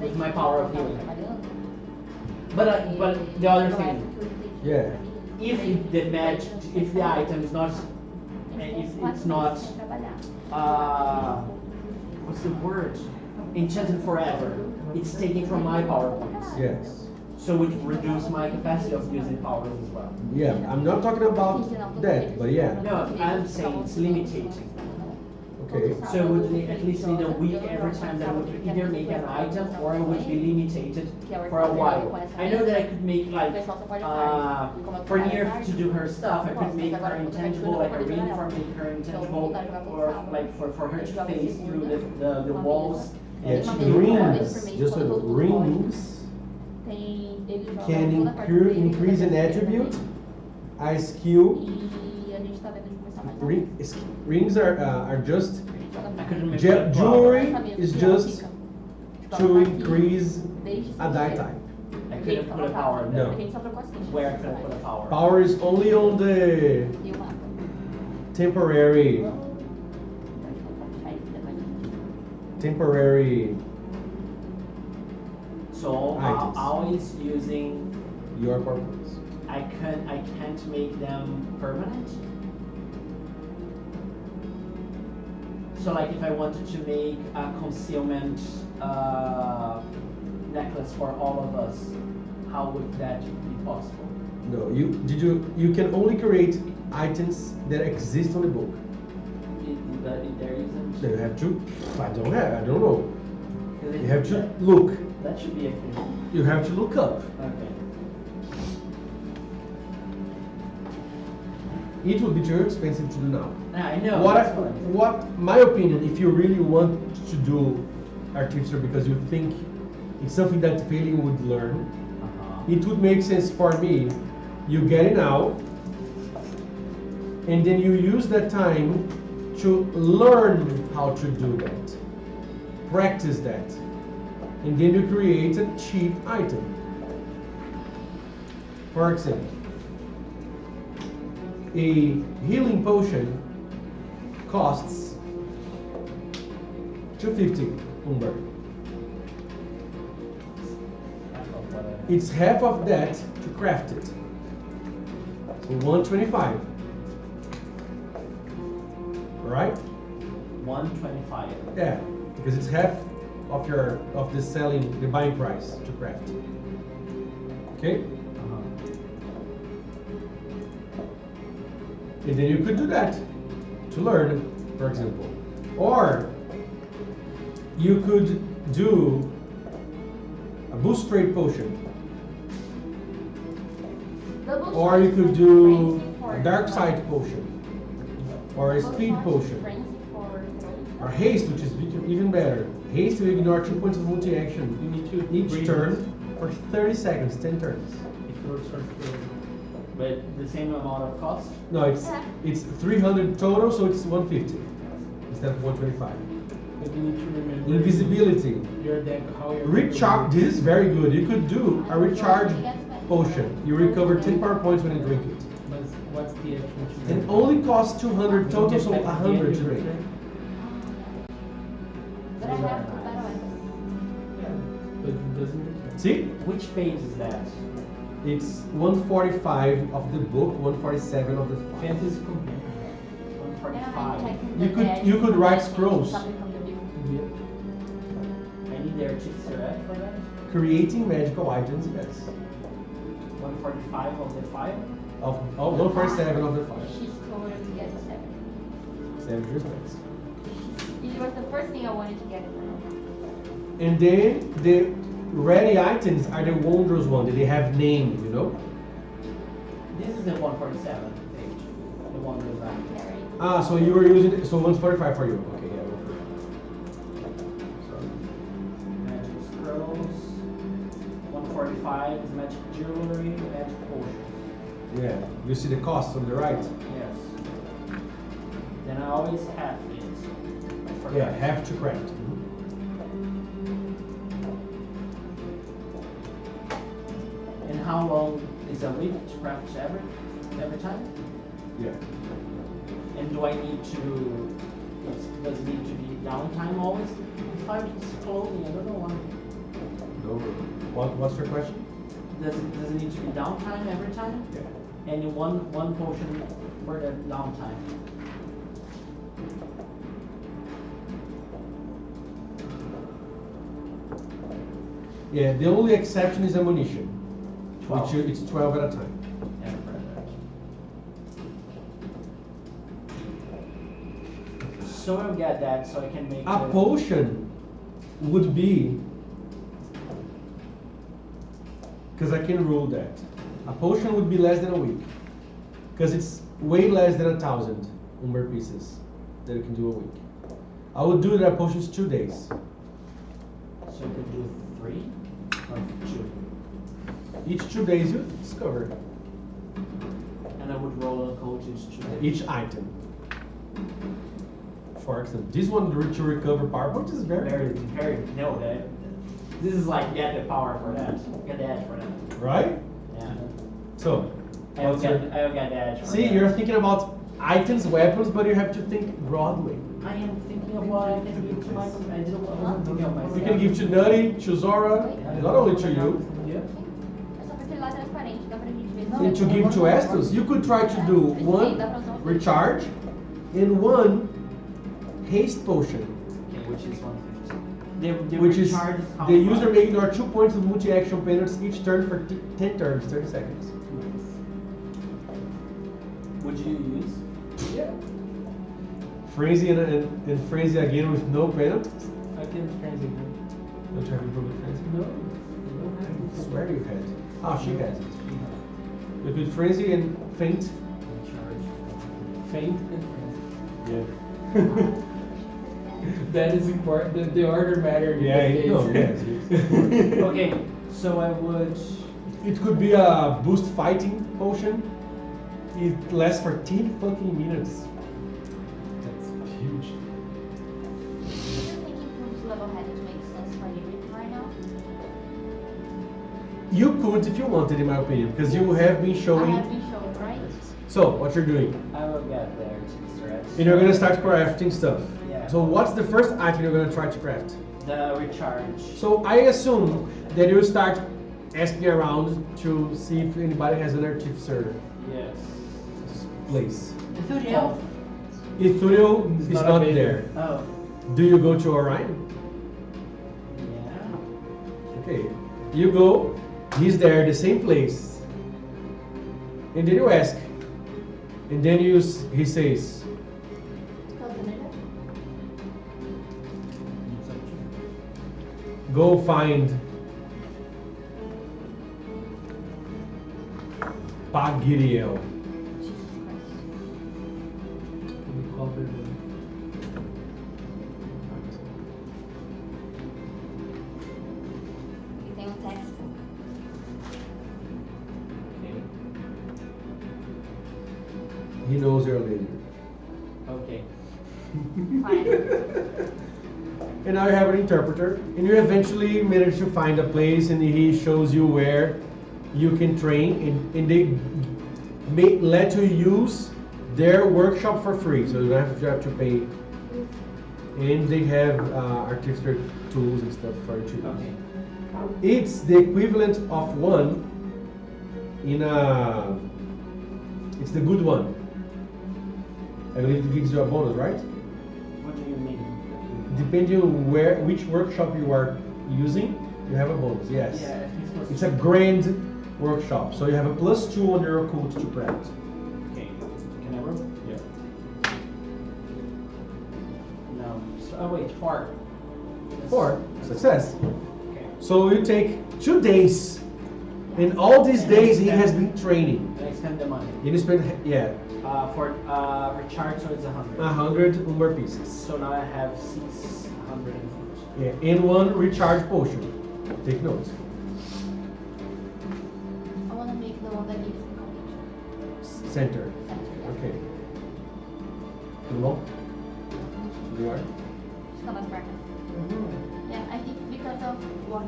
With my power of healing. But the other thing, Yeah. if the item is not, if it's not, what's the word? Enchanted forever. It's taken from my power points. Yes. So it reduces my capacity of using powers as well. Yeah. I'm not talking about that, but yeah. No, I'm saying it's limiting. Okay. So it would at least need a week every time that I would either make an item or I would be limited for a while. I know that I could make like, for Nier to do her stuff, I could make her intangible, like a ring for making her intangible, or like for her to phase through the walls. Yeah. And she Rings. Just so you know, rings can increase an attribute, a skill. Rings are just I couldn't make jewelry is just to increase a die type. I couldn't put a power there. No. Where could I put a power? Power is only on the temporary So I'm items. always using. Your purpose. I can't make them permanent. So like if I wanted to make a concealment necklace for all of us, how would that be possible? No, you can only create items that exist on the book. There isn't. So you have to. I don't know. 'Cause You have to look. That should be a thing. You have to look up. Okay. It would be too expensive to do now. I know. What my opinion, if you really want to do artificer because you think it's something that Failing would learn, it would make sense for me. You get it now, and then you use that time to learn how to do that, practice that, and then you create a cheap item. For example, a healing potion costs 250 Umber. It's half of that to craft it. So 125. Right? 125. Yeah, because it's half of the buying price to craft. Okay? And then you could do that to learn, for example. Or you could do a boost rate potion. Or you could do a dark side potion, or a speed potion, Frenzy for throwing. or haste, which is even better. Haste will ignore 2 points of multi-action You need to each read turn this. for 30 seconds, 10 turns. If you're sort of But the same amount of cost? No, it's 300 total, so it's 150 instead of 125. but you need to remember Invisibility. your deck, how you're Recharge. This is very good. You could do a recharge potion. You recover 10 power points when you drink it. But what's the actual? It only costs 200 total, so 100 to drink. But I have to battle it. Yeah, but it doesn't return. See? Which page is that? It's 145 of the book, 147 of the file. Fantasy Companion. And 145. You could write scrolls. Yeah. I need their chips for that. Creating magical items, yes. 145 of the 5. Of 147 of the file. She's told her to get a 7. 7 years next. It was the first thing I wanted to get. And then the ready items are the wondrous one. They have name, you know? This is the 147 page. The one with that. Ah, so you were using it, so 145 for you. Okay, yeah. Magic scrolls. 145 is magic jewelry, magic potion. Yeah, you see the cost on the right? Yes. Then I always have it. I forgot. Yeah, have to craft. And how long is a week to craft every time? Yeah. And do I need to? Does it need to be downtime always? If I'm exploding, I don't know why. No. What's your question? Does it need to be downtime every time? Yeah. And one potion for the downtime. Yeah, the only exception is ammunition. 12. Which it's 12 at a time. Yeah, for that. So I'll get that so I can make A potion would be, because I can rule that. A potion would be less than a week, because it's way less than 1,000 Umber pieces that you can do a week. I would do that a potion is 2 days. So I could do 3 or 2. Each 2 days you discover And I would roll a coach each 2 days. each item. For example, this one to recover power points is very Very, good. very, no, that. This is like get the power for that. Get the edge for that. Right? Yeah. So, I'll what's your- get the edge for see, that. you're thinking about items, weapons, but you have to think broadly. I am thinking of what I can give to my I wasn't thinking of myself. You can give to Nutty, to Zora, not only to you. Yeah. É só porque ele lá é transparente, dá pra gente ver. And to give to Estus, you could try to do one recharge and one haste potion, Okay, which is 150. The which is recharge how the much? user may ignore 2 points of multi-action penalties each turn for 10 turns, 30 seconds. Would you use? Yeah. Frenzy and Frenzy again with no penalties. I can frenzy him. Don't you have improved Frenzy? No. You don't have I to. swear you had. Oh, she has it. You could Frenzy and Faint. Faint and frenzy. Yeah. That is important. The order matters. in Yeah, this you know, case. yes. Okay, so I would. It could be a boost fighting potion. It lasts for 10 fucking minutes. That's huge. Do you think improves level-headed makes sense for you right now? You could if you wanted, in my opinion, because you have been I showing. have been shown, right? So, what you're doing. I will get there to stretch. And you're gonna start crafting stuff. Yeah. So, what's the first item you're gonna try to craft? The recharge. So, I assume that you start asking around to see if anybody has an artificer Yes. place. Ithuriel. Ithuriel It's is not not available. there. Oh. Do you go to Orion? Yeah. Okay. You go, he's there, the same place. And then you ask. And then he says, go find Pagiriel. counter them. Aqui tem um texto. He knows you're a lady. Okay. Fine. And now you have an interpreter, and you eventually manage to find a place, and he shows you where you can train, and they let you use their workshop for free, so you don't have to pay. And they have artistic tools and stuff for you to use. Okay. It's the equivalent of one in a. It's the good one. I believe it gives you a bonus, right? What do you mean? Depending on which workshop you are using, you have a bonus. Yes. Yeah, I think so. It's a grand workshop, so you have a +2 on your occult to craft. Okay. Can I roll? Yeah. No. So, oh wait, 4. 4. Success. Okay. So you take 2 days, and all these days he has been training. And I spend the money. And you spend For recharge, so it's 100. 100 umber pieces. So now I have 600. Yeah, and 1 recharge potion. Take notes. I want to make the one that gives me conviction. Center. Center. Okay. Tudo bom? You are? Just gonna spark it. Yeah, I think because of what?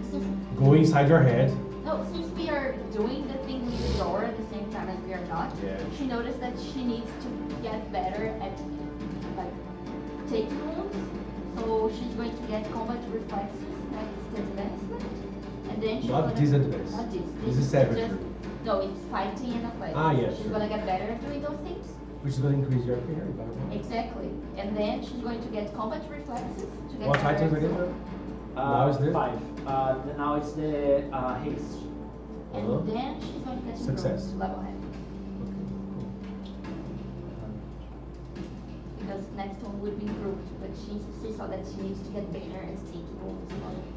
Since, Go inside your head. no, since we are doing the thing with the door at the same time as we are not, Yeah. she noticed that she needs to get better at like taking wounds. So she's going to get combat reflexes, that's the advancement. And then she's Not gonna, disadvance. Not this. This is is savagery. just, no, it's fighting and athletics. Ah, yes, She's sure. gonna get better at doing those things. Which is going to increase your hair. if I remember. Exactly. And then she's going to get combat reflexes to get What better items at again? some- Now it's the- 5. Now it's the haste. And Uh-huh. then she's going to get Success. improved level head. Because next one would be improved, but she saw that she needs to get better at taking wounds on it.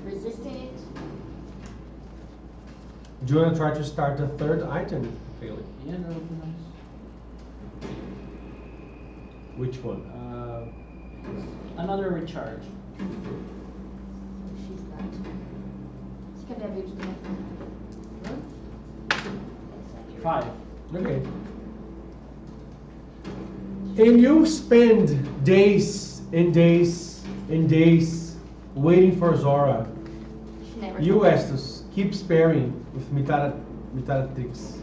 Resisting it. Do you want to try to start the 3rd item, Bailey? Yeah, that would be nice. Which one? Another recharge. She's not. She can be a beauty to the next one. 5. Okay. And you spend days and days and days waiting for Zora. She never. You, Estus, keep sparing with Mitatrix.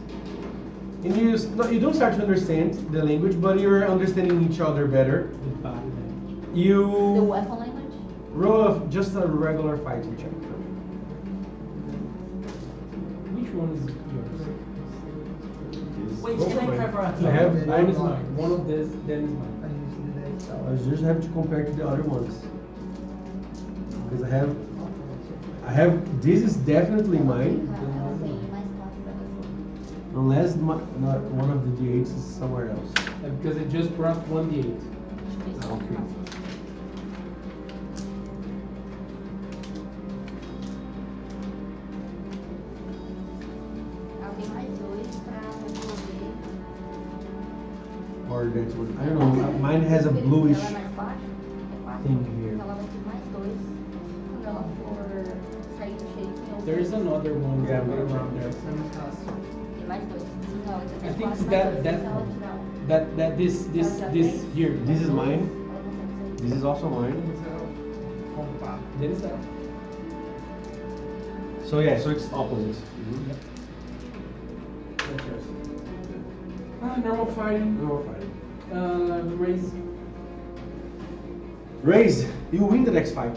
And you don't start to understand the language, but you're understanding each other better. The body damage. The You weapon language? roll just a regular fighting check. Which one is yours? Wait, Go can I for it. try for a I have. One is mine. One of this, then is mine. I usually let it out. I just have to compare to the other ones because I have. This is definitely mine, Ela tem mais 4 pra você. unless not one of the D8s is somewhere else. Because it just brought 1d8. Okay. Ela tem mais 2 pra resolver. Or that one. I don't know. Mine has a bluish Ela é mais 4? É 4? thing here. Então ela vai ter mais 2 quando ela for sair do shape. There is another one Yeah, somewhere I'm around there. Tem mais 2. Não, ela tem I think mais it's 4 that se ela one. tirar um. This here. This is mine. Ela consegue sair. This is also mine. Comprar. There is that. So yeah, so it's opposite. That's yours. Normal fighting. No, we're fine. Raise. Raise, you win the next fight.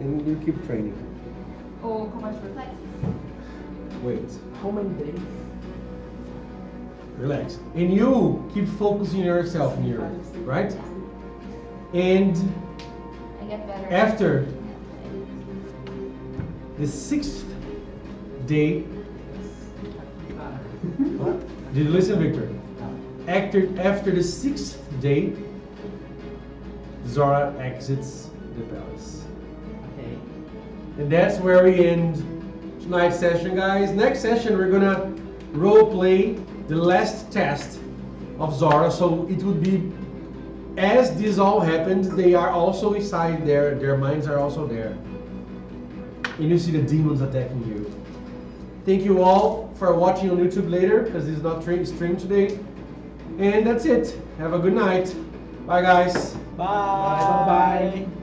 And you keep training. Ou combat reflexes. Wait, How many days? relax. And you keep focusing yourself here, right? And I get better. after the 6th day, did you listen, Victor? After the 6th day, Zora exits the palace. Okay. And that's where we end tonight's session, guys. Next session, we're gonna role play the last test of Zora. So it would be, as this all happened, they are also inside there. Their minds are also there. And you see the demons attacking you. Thank you all for watching on YouTube later, because this is not stream today. And that's it. Have a good night. Bye, guys. Bye. Bye.